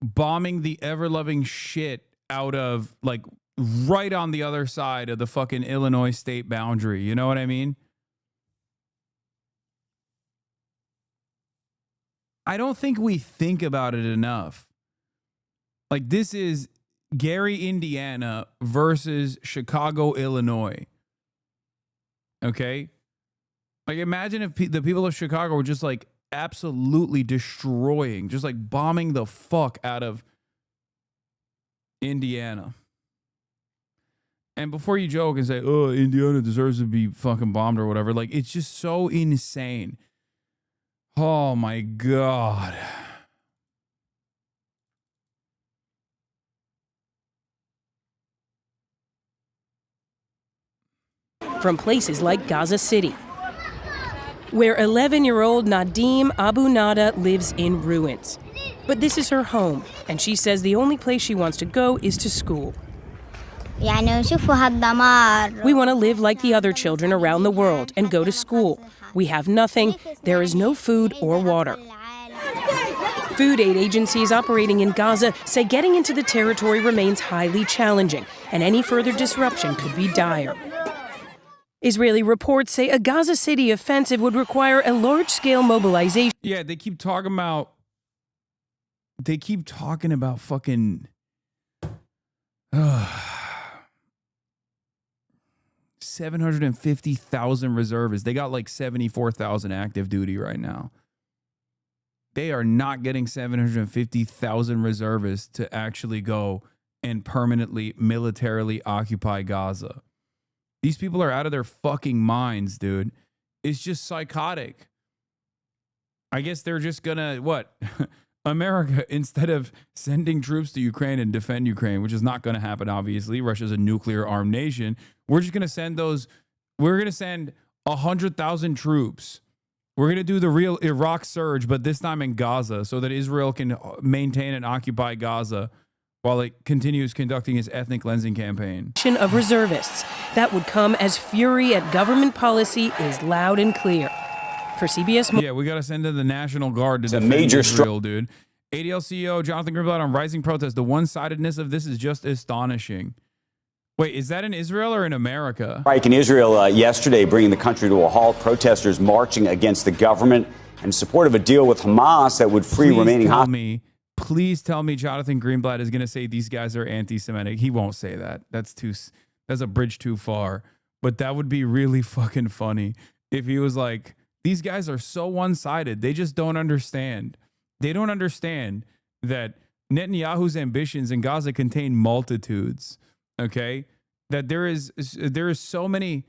bombing the ever-loving shit out of like right on the other side of the fucking Illinois state boundary. You know what I mean? I don't think we think about it enough. Like, this is Gary, Indiana versus Chicago, Illinois. Okay? Like, imagine if the people of Chicago were just like absolutely destroying, just like bombing the fuck out of Indiana. And before you joke and say, oh, Indiana deserves to be fucking bombed or whatever, like, it's just so insane. Oh my God. From places like Gaza City, where 11-year-old Nadim Abu Nada lives in ruins. But this is her home, and she says the only place she wants to go is to school. We want to live like the other children around the world and go to school. We have nothing. There is no food or water. Food aid agencies operating in Gaza say getting into the territory remains highly challenging, and any further disruption could be dire. Israeli reports say a Gaza City offensive would require a large-scale mobilization. Yeah, they keep talking about fucking 750,000 reservists. They got like 74,000 active duty right now. They are not getting 750,000 reservists to actually go and permanently militarily occupy Gaza. These people are out of their fucking minds, dude. It's just psychotic. I guess they're just gonna, what? America, instead of sending troops to Ukraine and defend Ukraine, which is not gonna happen, obviously. Russia's a nuclear armed nation. We're just gonna send 100,000 troops. We're gonna do the real Iraq surge, but this time in Gaza, so that Israel can maintain and occupy Gaza while it continues conducting its ethnic cleansing campaign. Of reservists that would come as fury at government policy is loud and clear. For CBS. Yeah, we got to send in the National Guard to It's a defend major Israel, dude. ADL CEO Jonathan Greenblatt on rising protests. The one-sidedness of this is just astonishing. Wait, is that in Israel or in America? Strike in Israel yesterday, bringing the country to a halt. Protesters marching against the government in support of a deal with Hamas that would free remaining hostages. Please tell me Jonathan Greenblatt is going to say these guys are anti-Semitic. He won't say that. That's a bridge too far. But that would be really fucking funny if he was like, these guys are so one-sided. They just don't understand. They don't understand that Netanyahu's ambitions in Gaza contain multitudes. Okay, that there's so many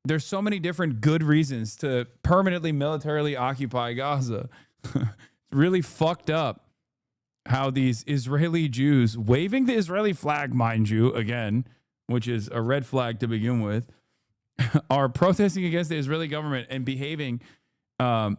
different good reasons to permanently militarily occupy Gaza. It's really fucked up how these Israeli Jews waving the Israeli flag, mind you, again, which is a red flag to begin with, are protesting against the Israeli government and behaving in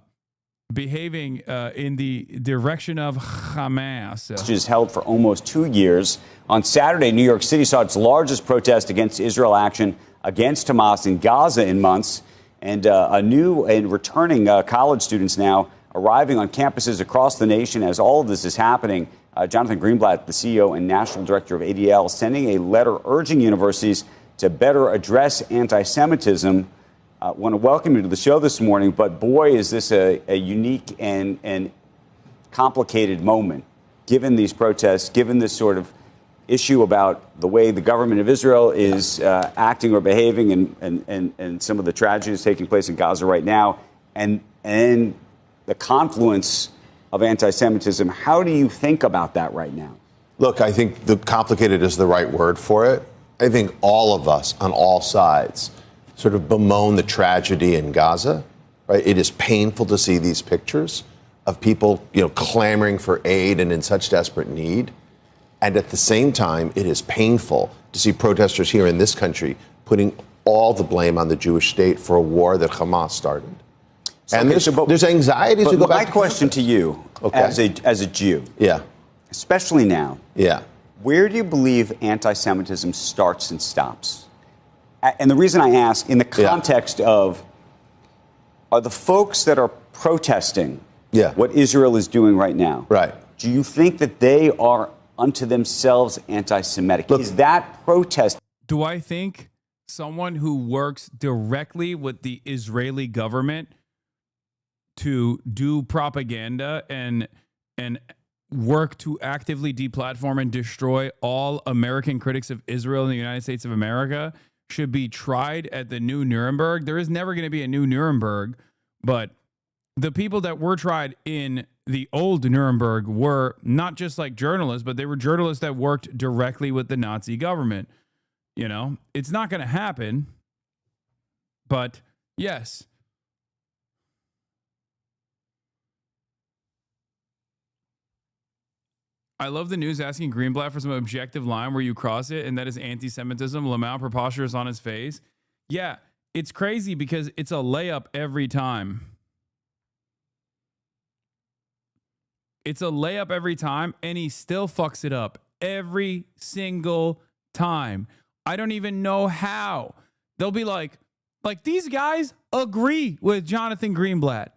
the direction of Hamas. Which is held for almost 2 years. On Saturday, New York City saw its largest protest against Israel action against Hamas in Gaza in months. And new and returning college students now arriving on campuses across the nation as all of this is happening. Jonathan Greenblatt, the CEO and national director of ADL, sending a letter urging universities to better address anti-Semitism. I want to welcome you to the show this morning, but boy, is this a unique and complicated moment, given these protests, given this sort of issue about the way the government of Israel is acting or behaving and some of the tragedies taking place in Gaza right now, and the confluence of anti-Semitism. How do you think about that right now? Look, I think the complicated is the right word for it. I think all of us on all sides sort of bemoan the tragedy in Gaza, right? It is painful to see these pictures of people, clamoring for aid and in such desperate need. And at the same time, it is painful to see protesters here in this country putting all the blame on the Jewish state for a war that Hamas started. So, and there's anxieties to go back. My question to you, as a Jew, especially now, where do you believe anti-Semitism starts and stops? And the reason I ask, in the context of, are the folks that are protesting what Israel is doing right now, do you think that they are unto themselves anti-Semitic? Is that protest? Do I think someone who works directly with the Israeli government to do propaganda and work to actively deplatform and destroy all American critics of Israel in the United States of America should be tried at the new Nuremberg? There is never going to be a new Nuremberg, but the people that were tried in the old Nuremberg were not just like journalists, but they were journalists that worked directly with the Nazi government. It's not going to happen, but yes. I love the news asking Greenblatt for some objective line where you cross it, and that is anti-Semitism. Lamau preposterous on his face. Yeah, it's crazy because it's a layup every time. It's a layup every time, and he still fucks it up every single time. I don't even know how. They'll be like these guys agree with Jonathan Greenblatt.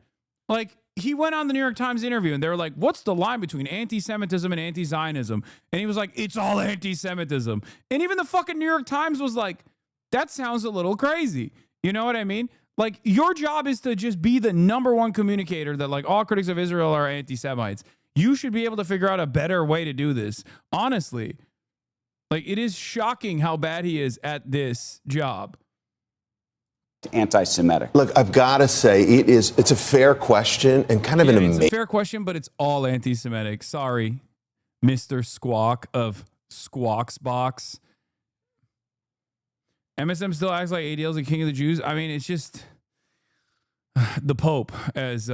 He went on the New York Times interview and they were like, what's the line between anti-Semitism and anti-Zionism? And he was like, it's all anti-Semitism. And even the fucking New York Times was like, that sounds a little crazy. You know what I mean? Your job is to just be the number one communicator that all critics of Israel are anti-Semites. You should be able to figure out a better way to do this. Honestly, it is shocking how bad he is at this job. Anti-Semitic. Look, I've got to say, it's a fair question and kind of an amazing. It's a fair question, but it's all anti-Semitic. Sorry, Mr. Squawk of Squawk's Box. MSM still acts like ADL's the king of the Jews. I mean, it's just the Pope, as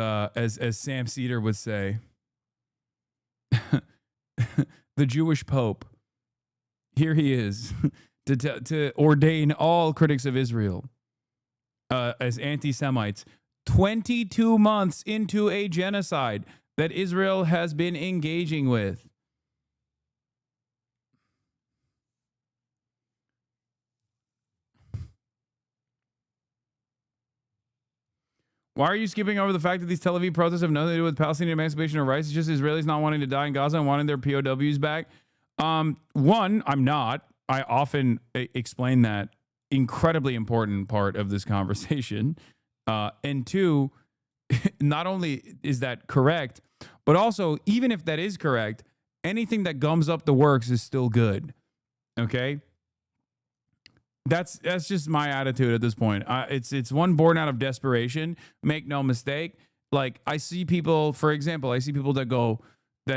Sam Cedar would say. The Jewish Pope. Here he is to ordain all critics of Israel as anti-Semites 22 months into a genocide that Israel has been engaging with. Why are you skipping over the fact that these Tel Aviv protests have nothing to do with Palestinian emancipation or rights? It's just Israelis not wanting to die in Gaza and wanting their POWs back. One, I'm not. I often explain that incredibly important part of this conversation. And two, not only is that correct, but also, even if that is correct, anything that gums up the works is still good. Okay? That's just my attitude at this point. It's one born out of desperation. Make no mistake. Like, I see people, for example, that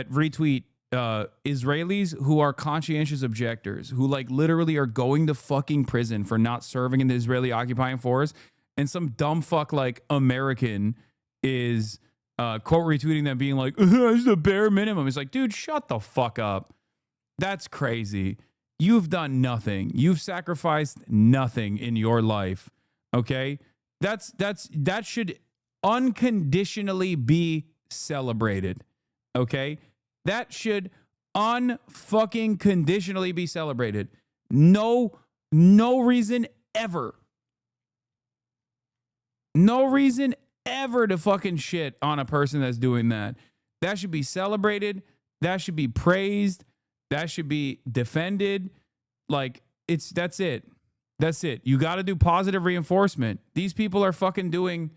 retweet Israelis who are conscientious objectors, who like literally are going to fucking prison for not serving in the Israeli occupying force, and some dumb fuck like American is quote retweeting them being like, it's the bare minimum. It's like, dude, shut the fuck up. That's crazy. You've done nothing. You've sacrificed nothing in your life. Okay? That should unconditionally be celebrated. Okay? That should unfucking conditionally be celebrated. No reason ever. No reason ever to fucking shit on a person that's doing that. That should be celebrated. That should be praised. That should be defended. Like, that's it. That's it. You got to do positive reinforcement. These people are fucking doing,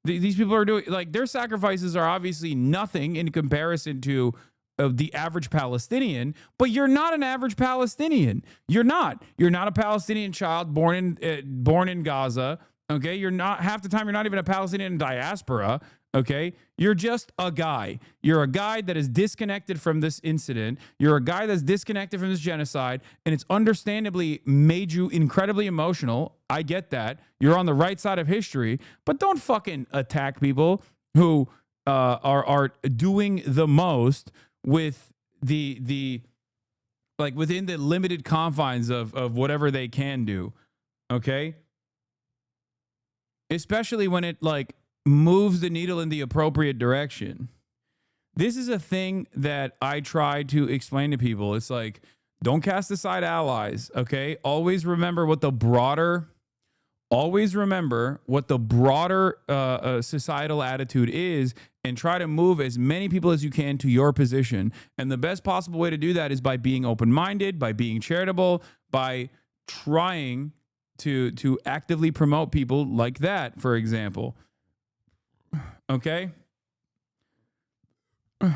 these people are doing, like, their sacrifices are obviously nothing in comparison to the average Palestinian, but you're not an average Palestinian. You're not. You're not a Palestinian child born in Gaza. Okay, you're not, half the time you're not even a Palestinian diaspora. Okay, you're just a guy. You're a guy that is disconnected from this incident. You're a guy that's disconnected from this genocide, and it's understandably made you incredibly emotional. I get that. You're on the right side of history, but don't fucking attack people who are doing the most with the like within the limited confines of whatever they can do. Okay? Especially when it like moves the needle in the appropriate direction. This is a thing that I try to explain to people. It's like, don't cast aside allies, okay? Always remember what the broader societal attitude is, and try to move as many people as you can to your position. And the best possible way to do that is by being open-minded, by being charitable, by trying to actively promote people like that, for example. Okay?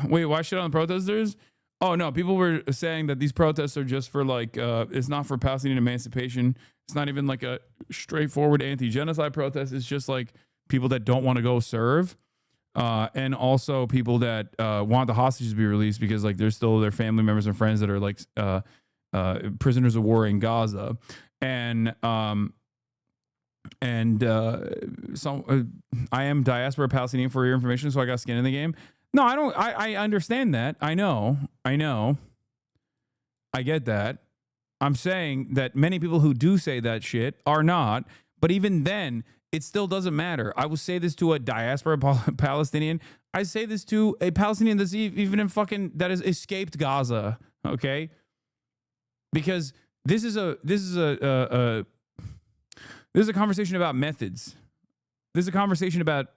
Wait, why shit on the protesters? Oh, no, people were saying that these protests are just for like, it's not for Palestinian emancipation. It's not even like a straightforward anti-genocide protest. It's just like people that don't want to go serve. And also people that want the hostages to be released because like there's still their family members and friends that are like prisoners of war in Gaza. And I am diaspora Palestinian for your information, so I got skin in the game. No, I don't. I understand that. I know. I get that. I'm saying that many people who do say that shit are not. But even then, it still doesn't matter. I will say this to a diaspora Palestinian. I say this to a Palestinian that's even in fucking that has escaped Gaza. Okay, because this is a conversation about methods. This is a conversation about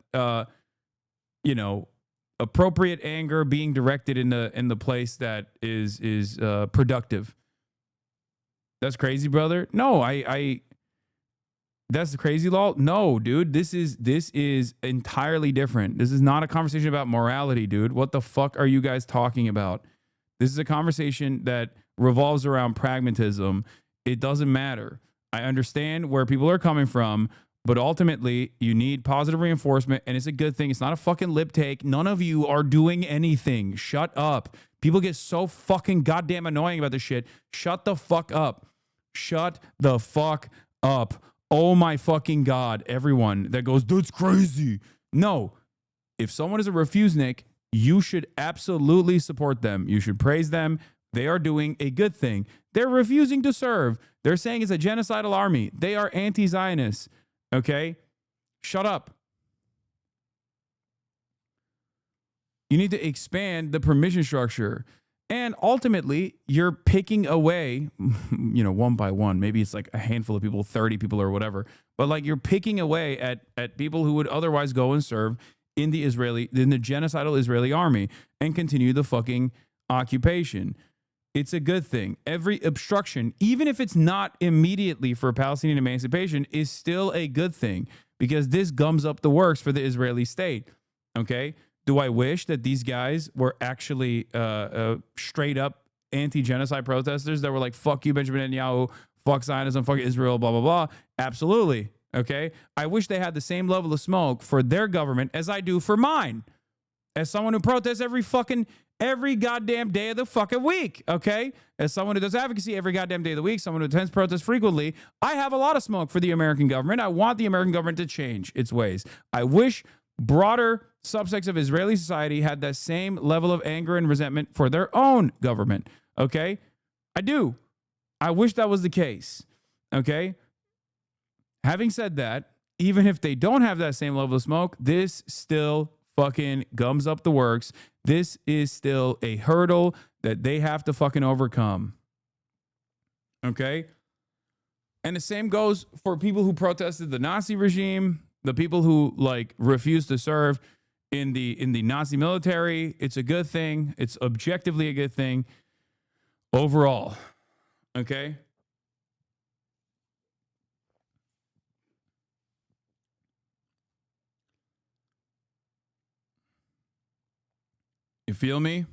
appropriate anger being directed in the place that is productive. That's crazy, brother. No, I that's the crazy law. No, dude, this is entirely different. This is not a conversation about morality, dude. What the fuck are you guys talking about? This is a conversation that revolves around pragmatism. It doesn't matter. I understand where people are coming from, but ultimately you need positive reinforcement, and it's a good thing. It's not a fucking lip take. None of you are doing anything. Shut up. People get so fucking goddamn annoying about this shit. Shut the fuck up. Shut the fuck up. Oh my fucking God. Everyone that goes, that's crazy. No. If someone is a refusenik, you should absolutely support them. You should praise them. They are doing a good thing. They're refusing to serve. They're saying it's a genocidal army. They are anti-Zionists. Okay? Shut up. You need to expand the permission structure. And ultimately, you're picking away, you know, one by one. Maybe it's like a handful of people, 30 people or whatever. But like you're picking away at people who would otherwise go and serve in the genocidal Israeli army and continue the fucking occupation. It's a good thing. Every obstruction, even if it's not immediately for Palestinian emancipation, is still a good thing because this gums up the works for the Israeli state. Okay? Do I wish that these guys were actually straight up anti-genocide protesters that were like, fuck you, Benjamin Netanyahu, fuck Zionism, fuck Israel, blah, blah, blah? Absolutely. Okay? I wish they had the same level of smoke for their government as I do for mine. As someone who protests every goddamn day of the fucking week, okay? As someone who does advocacy every goddamn day of the week, someone who attends protests frequently, I have a lot of smoke for the American government. I want the American government to change its ways. I wish broader subsects of Israeli society had that same level of anger and resentment for their own government, okay? I do. I wish that was the case, okay? Having said that, even if they don't have that same level of smoke, this still fucking gums up the works. This is still a hurdle that they have to fucking overcome. Okay? And the same goes for people who protested the Nazi regime, the people who like refused to serve in the Nazi military. It's a good thing. It's objectively a good thing overall. Okay? You feel me?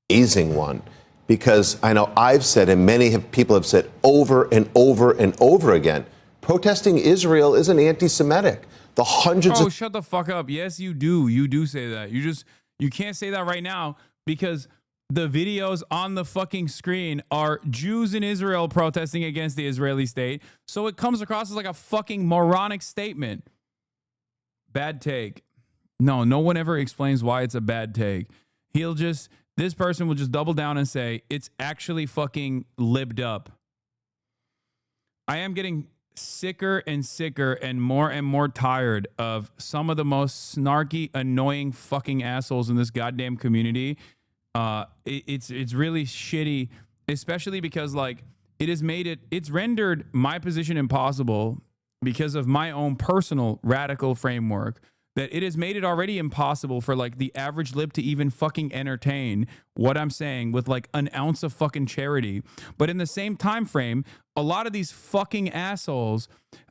Amazing one, because I know I've said, and many people have said over and over and over again, protesting Israel isn't anti-Semitic. The hundreds of... shut the fuck up. Yes, you do. You do say that. You can't say that right now because the videos on the fucking screen are Jews in Israel protesting against the Israeli state. So it comes across as like a fucking moronic statement. Bad take. No one ever explains why it's a bad take. This person will just double down and say, it's actually fucking libbed up. I am getting sicker and sicker and more tired of some of the most snarky, annoying fucking assholes in this goddamn community. It's really shitty, especially because like it's rendered my position impossible because of my own personal radical framework, that it has made it already impossible for like the average lib to even fucking entertain what I'm saying with like an ounce of fucking charity. But in the same time frame, a lot of these fucking assholes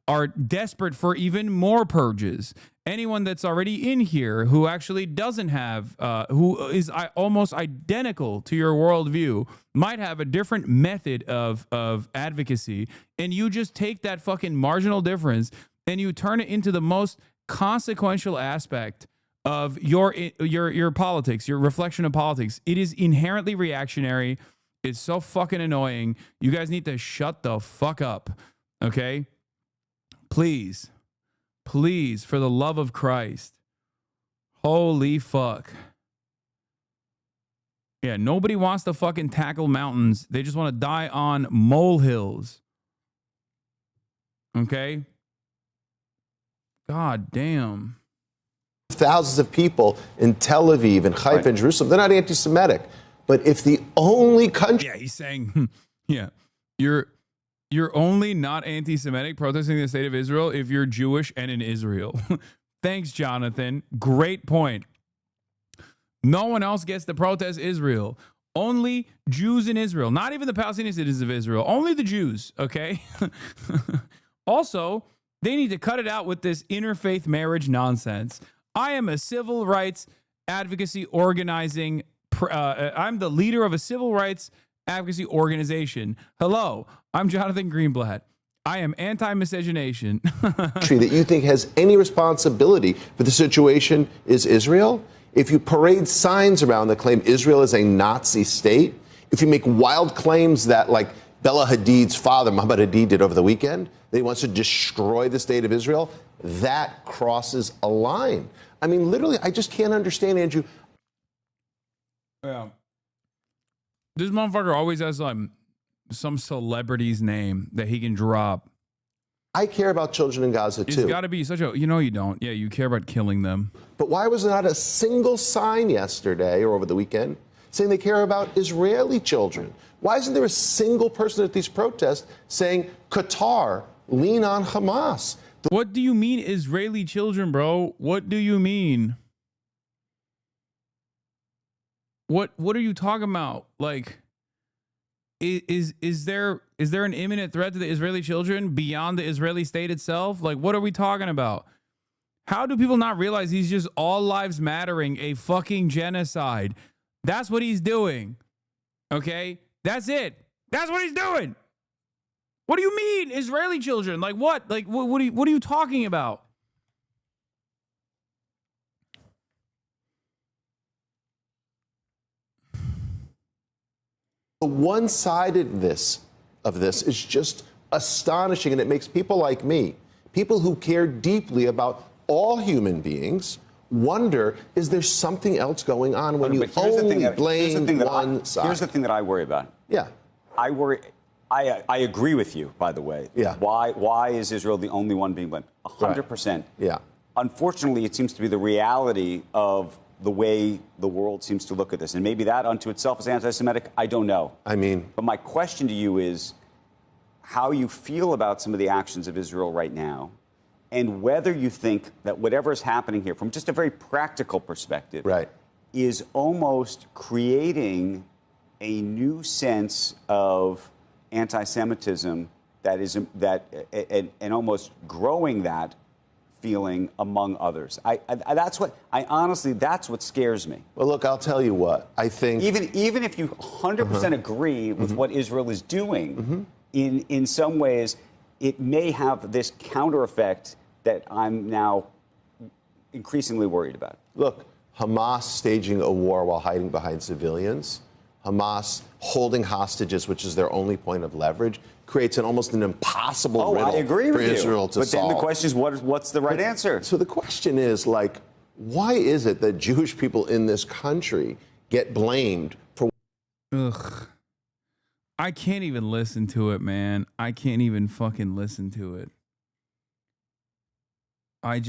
are desperate for even more purges. Anyone that's already in here who actually doesn't have, who is almost identical to your worldview, might have a different method of advocacy, and you just take that fucking marginal difference and you turn it into the most consequential aspect of your politics, your reflection of politics. It is inherently reactionary. It's so fucking annoying. You guys need to shut the fuck up, okay? Please, for the love of Christ. Holy fuck. Yeah, nobody wants to fucking tackle mountains. They just want to die on molehills. Okay? God damn. Thousands of people in Tel Aviv and Haifa and Jerusalem, they're not anti-Semitic. But if the only country... Yeah, he's saying, yeah, you're only not anti-Semitic protesting the state of Israel if you're Jewish and in Israel. Thanks, Jonathan. Great point. No one else gets to protest Israel. Only Jews in Israel. Not even the Palestinian citizens of Israel. Only the Jews, okay? Also, they need to cut it out with this interfaith marriage nonsense. I am a civil rights advocacy organizing... I'm the leader of a civil rights advocacy organization. Hello, I'm Jonathan Greenblatt. I am anti-miscegenation. That you think has any responsibility for the situation is Israel? If you parade signs around that claim Israel is a Nazi state, if you make wild claims that, like Bella Hadid's father, Mohammed Hadid, did over the weekend, that he wants to destroy the state of Israel, that crosses a line. I mean, literally, I just can't understand, Andrew. Yeah. This motherfucker always has some celebrity's name that he can drop. I care about children in Gaza too. It's got to be such a, you know, you don't. Yeah, you care about killing them. But why was there not a single sign yesterday or over the weekend saying they care about Israeli children? Why isn't there a single person at these protests saying, Qatar, lean on Hamas? What do you mean Israeli children, bro? What do you mean? What are you talking about? Like, is there an imminent threat to the Israeli children beyond the Israeli state itself? Like, what are we talking about? How do people not realize he's just all lives mattering a fucking genocide? That's what he's doing. Okay? That's it. That's what he's doing. What do you mean Israeli children? Like what? Like what are you talking about? The one-sidedness of this is just astonishing, and it makes people like me, people who care deeply about all human beings, wonder, is there something else going on when you only blame one side? Here's the thing that I worry about. Yeah. I agree with you, by the way. Yeah. Why is Israel the only one being blamed? 100%. Yeah. Unfortunately, it seems to be the reality of the way the world seems to look at this. And maybe that unto itself is anti-Semitic. I don't know. But my question to you is how you feel about some of the actions of Israel right now, and whether you think that whatever is happening here, from just a very practical perspective, is almost creating a new sense of anti-Semitism and almost growing that feeling among others. That's what scares me. Well, look, I'll tell you what. I think even if you 100% agree with what Israel is doing, in some ways, it may have this counter effect that I'm now increasingly worried about. Look, Hamas staging a war while hiding behind civilians, Hamas holding hostages, which is their only point of leverage, creates almost an impossible riddle I agree for with Israel to but solve. Then the question is, what's the right answer? So the question is, like, why is it that Jewish people in this country get blamed for... Ugh. I can't even listen to it, man. I can't even fucking listen to it. I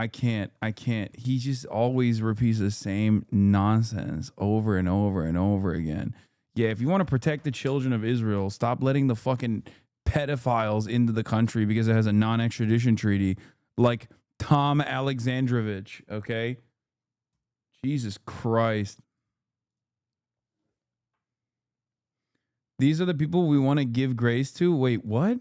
can't. He just always repeats the same nonsense over and over and over again. Yeah, if you want to protect the children of Israel, stop letting the fucking pedophiles into the country because it has a non-extradition treaty like Tom Alexandrovich, okay? Jesus Christ. These are the people we want to give grace to? Wait, what?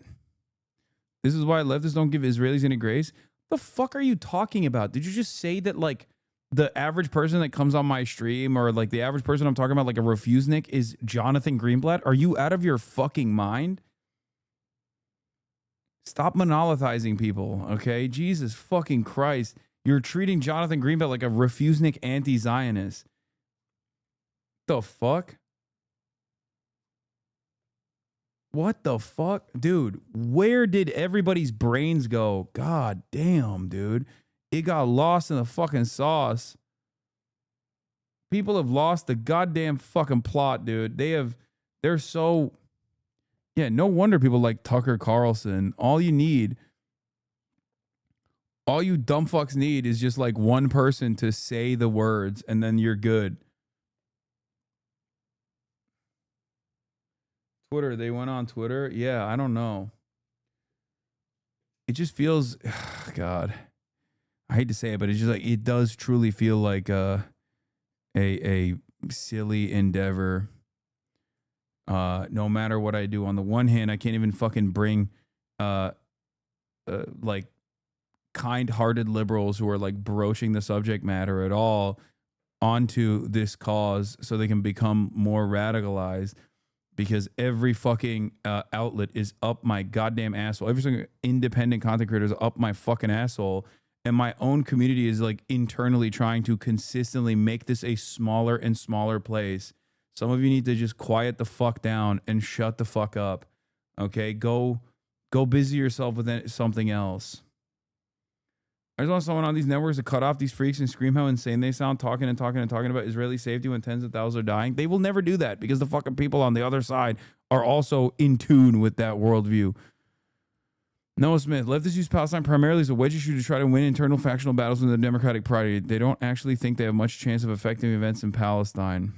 This is why leftists don't give Israelis any grace? The fuck are you talking about? Did you just say that, like, the average person that comes on my stream, or like the average person I'm talking about, like a refusenik, is Jonathan Greenblatt? Are you out of your fucking mind? Stop monolithizing people, okay? Jesus fucking Christ. You're treating Jonathan Greenblatt like a refusenik anti-Zionist. The fuck? What the fuck? Dude, where did everybody's brains go? God damn, dude. It got lost in the fucking sauce. People have lost the goddamn fucking plot, dude. They're so... Yeah, no wonder people like Tucker Carlson. All you dumb fucks need is just like one person to say the words, and then you're good. Twitter, they went on Twitter. Yeah, I don't know. It just feels, God, I hate to say it, but it's just like, it does truly feel like a silly endeavor. No matter what I do. On the one hand, I can't even fucking bring like kind-hearted liberals who are like broaching the subject matter at all onto this cause so they can become more radicalized. Because every fucking outlet is up my goddamn asshole. Every single independent content creator is up my fucking asshole. And my own community is like internally trying to consistently make this a smaller and smaller place. Some of you need to just quiet the fuck down and shut the fuck up. Okay? Go busy yourself with something else. I just want someone on these networks to cut off these freaks and scream how insane they sound, talking about Israeli safety when tens of thousands are dying. They will never do that because the fucking people on the other side are also in tune with that worldview. Noah Smith, leftists use Palestine primarily as a wedge issue to try to win internal factional battles in the Democratic Party. They don't actually think they have much chance of affecting events in Palestine.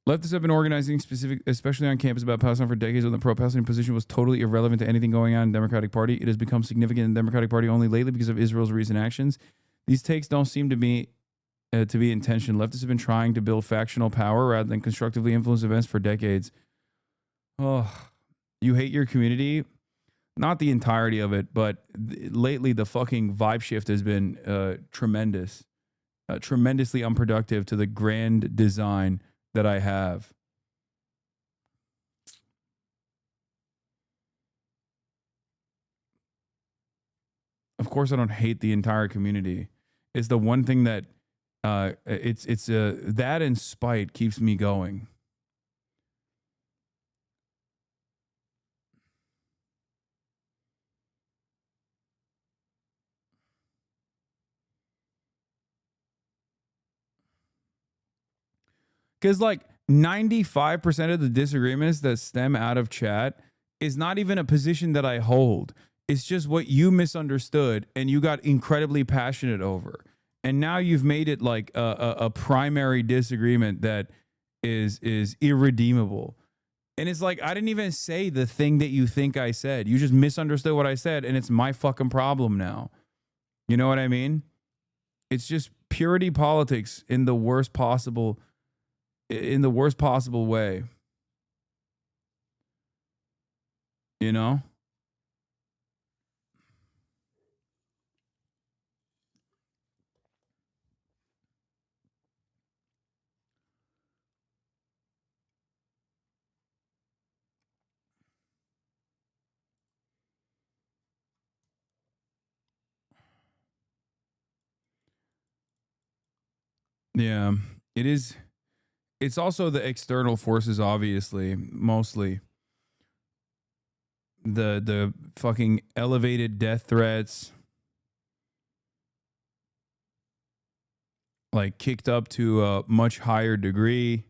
Leftists have been organizing especially on campus about Palestine for decades when the pro-Palestinian position was totally irrelevant to anything going on in the Democratic Party. It has become significant in the Democratic Party only lately because of Israel's recent actions. These takes don't seem to be in tension. Leftists have been trying to build factional power rather than constructively influence events for decades. Oh, you hate your community? Not the entirety of it, but lately the fucking vibe shift has been tremendous. Tremendously unproductive to the grand design that I have. Of course, I don't hate the entire community. It's the one thing that it's that and spite keeps me going. Because like 95% of the disagreements that stem out of chat is not even a position that I hold. It's just what you misunderstood and you got incredibly passionate over. And now you've made it like a primary disagreement that is irredeemable. And it's like, I didn't even say the thing that you think I said. You just misunderstood what I said, and it's my fucking problem now. You know what I mean? It's just purity politics in the worst possible way. You know? Yeah, it is. It's also the external forces, obviously, mostly. The fucking elevated death threats, like kicked up to a much higher degree.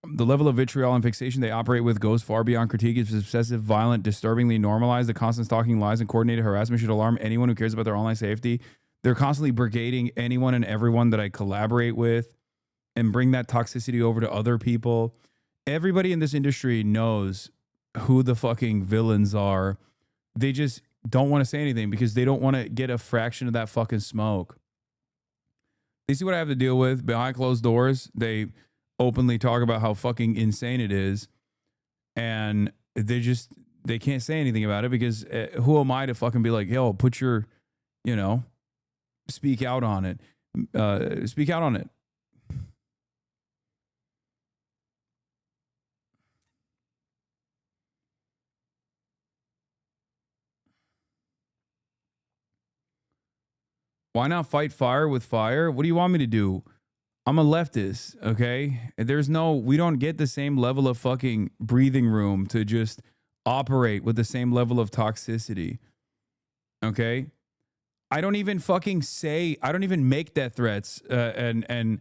The level of vitriol and fixation they operate with goes far beyond critique. It's obsessive, violent, disturbingly normalized. The constant stalking, lies, and coordinated harassment should alarm anyone who cares about their online safety. They're constantly brigading anyone and everyone that I collaborate with and bring that toxicity over to other people. Everybody in this industry knows who the fucking villains are. They just don't want to say anything because they don't want to get a fraction of that fucking smoke. They see what I have to deal with behind closed doors. They openly talk about how fucking insane it is. And they can't say anything about it because who am I to fucking be like, yo, put your, speak out on it. Speak out on it. Why not fight fire with fire? What do you want me to do? I'm a leftist, okay? We don't get the same level of fucking breathing room to just operate with the same level of toxicity, okay? I don't even make death threats, and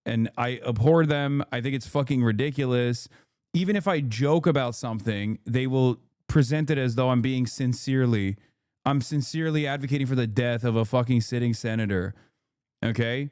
I abhor them. I think it's fucking ridiculous. Even if I joke about something, they will present it as though I'm sincerely advocating for the death of a fucking sitting senator, okay?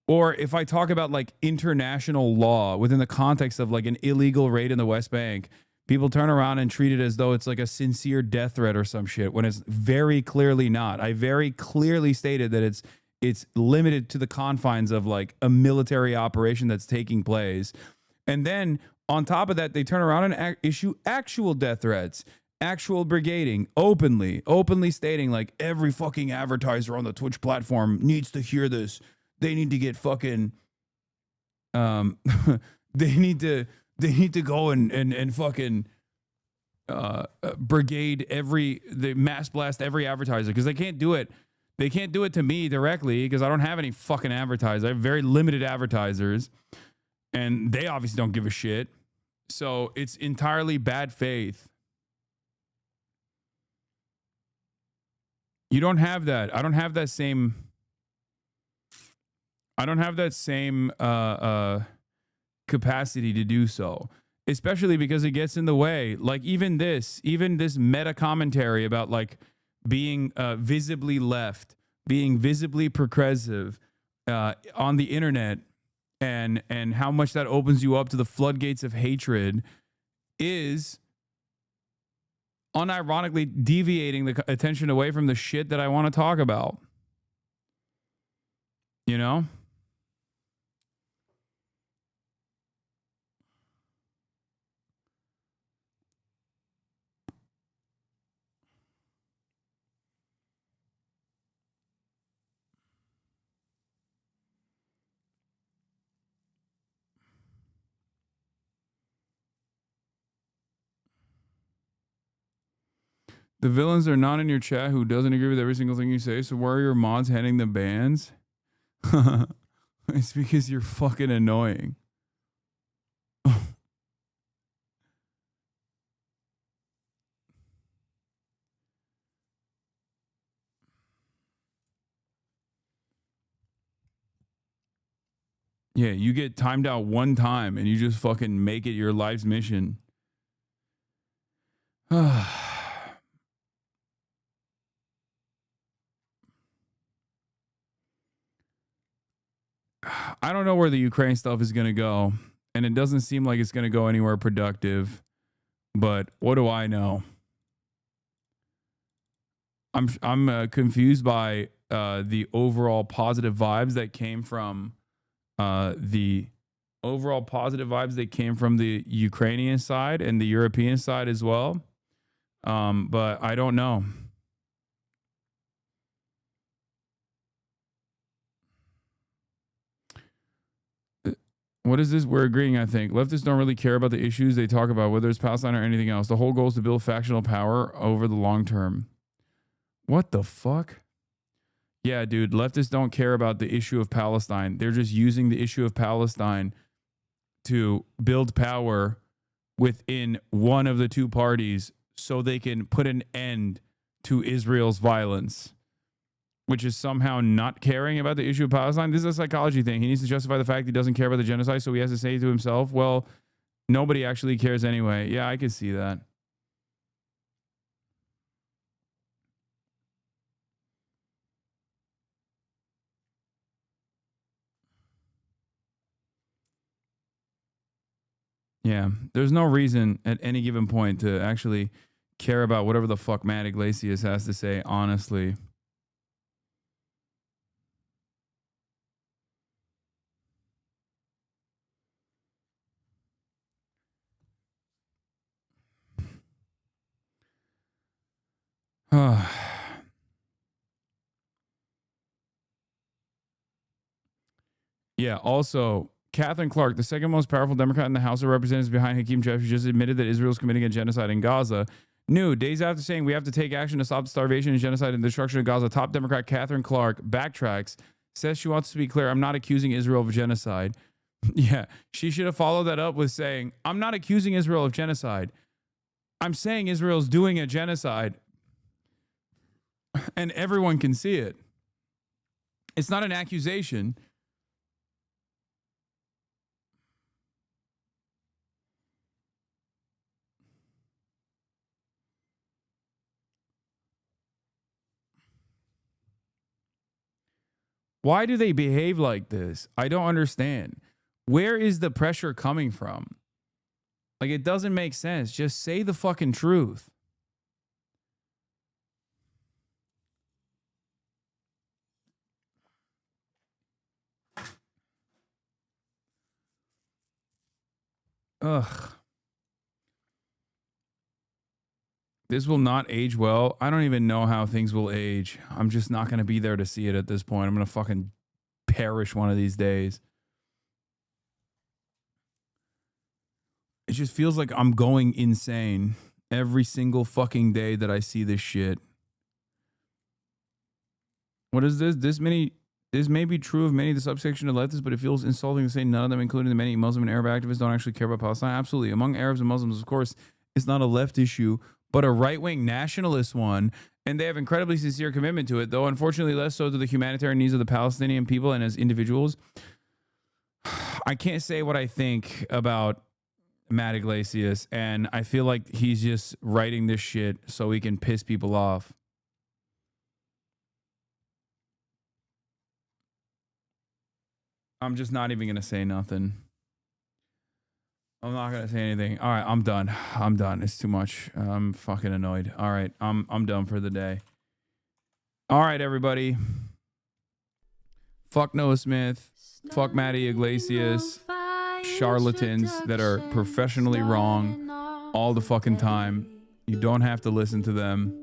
Or if I talk about like international law within the context of like an illegal raid in the West Bank, people turn around and treat it as though it's like a sincere death threat or some shit when it's very clearly not. I very clearly stated that it's limited to the confines of like a military operation that's taking place. And then on top of that, they turn around and issue actual death threats, actual brigading, openly stating like every fucking advertiser on the Twitch platform needs to hear this. They need to get fucking, they need to go and fucking brigade they mass blast every advertiser because they can't do it. They can't do it to me directly because I don't have any fucking advertisers. I have very limited advertisers and they obviously don't give a shit. So it's entirely bad faith. You don't have that. I don't have that same capacity to do so. especially because it gets in the way. Like even this meta commentary about like being visibly left, being visibly progressive on the internet, and how much that opens you up to the floodgates of hatred is unironically deviating the attention away from the shit that I want to talk about. You know? The villains are not in your chat who doesn't agree with every single thing you say, so why are your mods handing them bans? It's because you're fucking annoying. Yeah, you get timed out one time and you just fucking make it your life's mission. I don't know where the Ukraine stuff is going to go, and it doesn't seem like it's going to go anywhere productive, but what do I know? I'm confused by the overall positive vibes that came from the Ukrainian side and the European side as well. But I don't know. What is this? We're agreeing, I think. Leftists don't really care about the issues they talk about, whether it's Palestine or anything else. The whole goal is to build factional power over the long term. What the fuck? Yeah, dude, leftists don't care about the issue of Palestine. They're just using the issue of Palestine to build power within one of the two parties so they can put an end to Israel's violence, which is somehow not caring about the issue of Palestine. This is a psychology thing. He needs to justify the fact he doesn't care about the genocide, so he has to say to himself, well, nobody actually cares anyway. Yeah, I can see that. Yeah, there's no reason at any given point to actually care about whatever the fuck Matt Iglesias has to say, honestly. Yeah, also, Catherine Clark, the second most powerful Democrat in the House of Representatives behind Hakeem Jeffries, just admitted that Israel is committing a genocide in Gaza. New, days after saying we have to take action to stop the starvation and genocide and destruction of Gaza, top Democrat Catherine Clark backtracks, says she wants to be clear, I'm not accusing Israel of genocide. Yeah, she should have followed that up with saying, I'm not accusing Israel of genocide. I'm saying Israel's doing a genocide, and everyone can see it. It's not an accusation. Why do they behave like this? I don't understand. Where is the pressure coming from? Like, it doesn't make sense. Just say the fucking truth. Ugh. This will not age well. I don't even know how things will age. I'm just not going to be there to see it at this point. I'm going to fucking perish one of these days. It just feels like I'm going insane every single fucking day that I see this shit. What is this? This may be true of many of the subsection of leftists, but it feels insulting to say none of them, including the many Muslim and Arab activists, don't actually care about Palestine. Absolutely. Among Arabs and Muslims, of course, it's not a left issue, but a right-wing nationalist one, and they have incredibly sincere commitment to it, though unfortunately less so to the humanitarian needs of the Palestinian people and as individuals. I can't say what I think about Matt Iglesias, and I feel like he's just writing this shit so he can piss people off. I'm just not even gonna say nothing. I'm not gonna say anything. All right, I'm done. I'm done. It's too much. I'm fucking annoyed. All right, I'm done for the day. All right, everybody. Fuck Noah Smith. Fuck Matty Iglesias. Charlatans that are professionally wrong all the fucking time. You don't have to listen to them.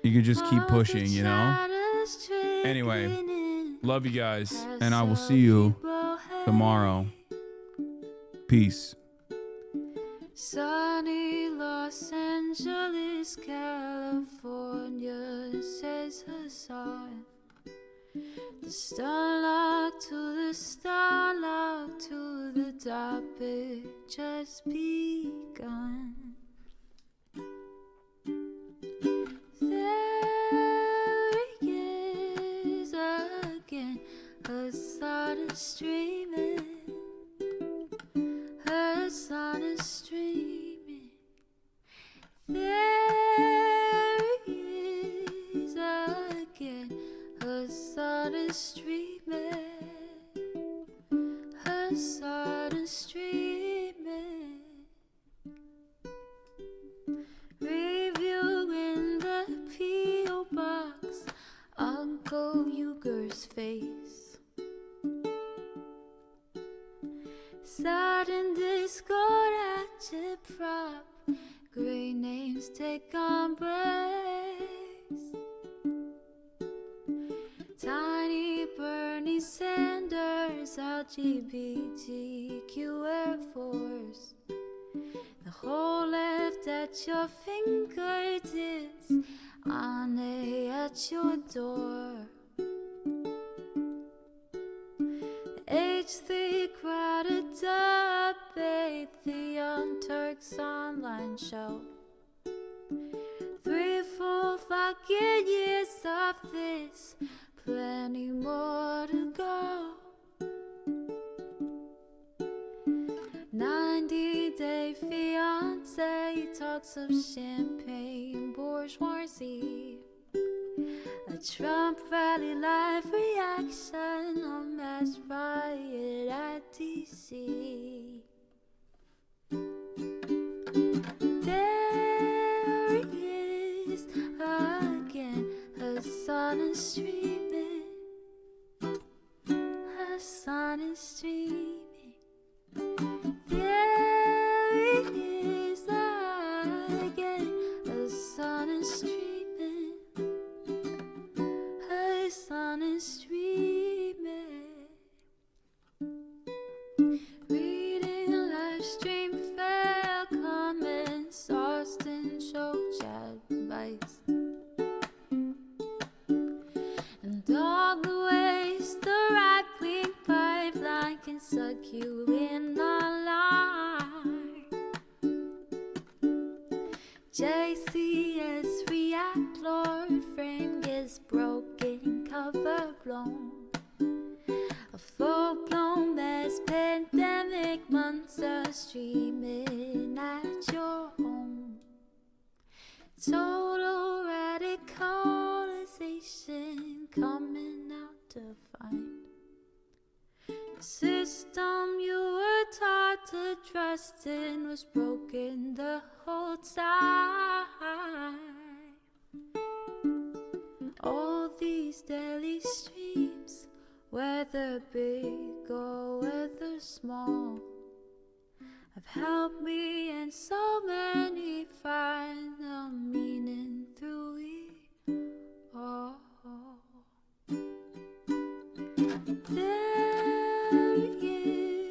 You can just keep pushing, you know? Anyway, love you guys, and I will see you tomorrow. Peace. Sunny Los Angeles, California, says Hasan. The starlock to the starlock to the topic just begun. There he is again, Hasan is streaming. Hasan is streaming. There he is again. Hasan is streaming. Hasan is streaming. Reviewing the P.O. box, Uncle Uyghur's face. Sudden discord agitprop, great names take embrace. Tiny Bernie Sanders, LGBTQ Air Force. The whole left at your fingertips, Ane at your door. H3 crowded debate, the Young Turks online show. 3 full fucking years of this, plenty more to go. 90-day fiance talks of champagne bourgeoisie. A Trump rally live reaction on mass riot at DC. There he is again, Hasan is streaming. Hasan is streaming. There he is again, Hasan is streaming. Hasan is streaming. Reading live stream fair comments, Austin show chat advice. And all the ways the right-wing pipeline can suck you in online. JCS react, Lord frame gets broken, cover blown. A full-blown mass pandemic monster streaming at your home. Total radicalization coming out to find. The system you were taught to trust in was broken the whole time. All these daily streams, whether big or whether small, have helped me and so many find the meaning through it all. There he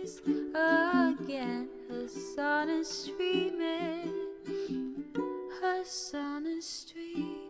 is again, Hasan is streaming. Hasan is streaming.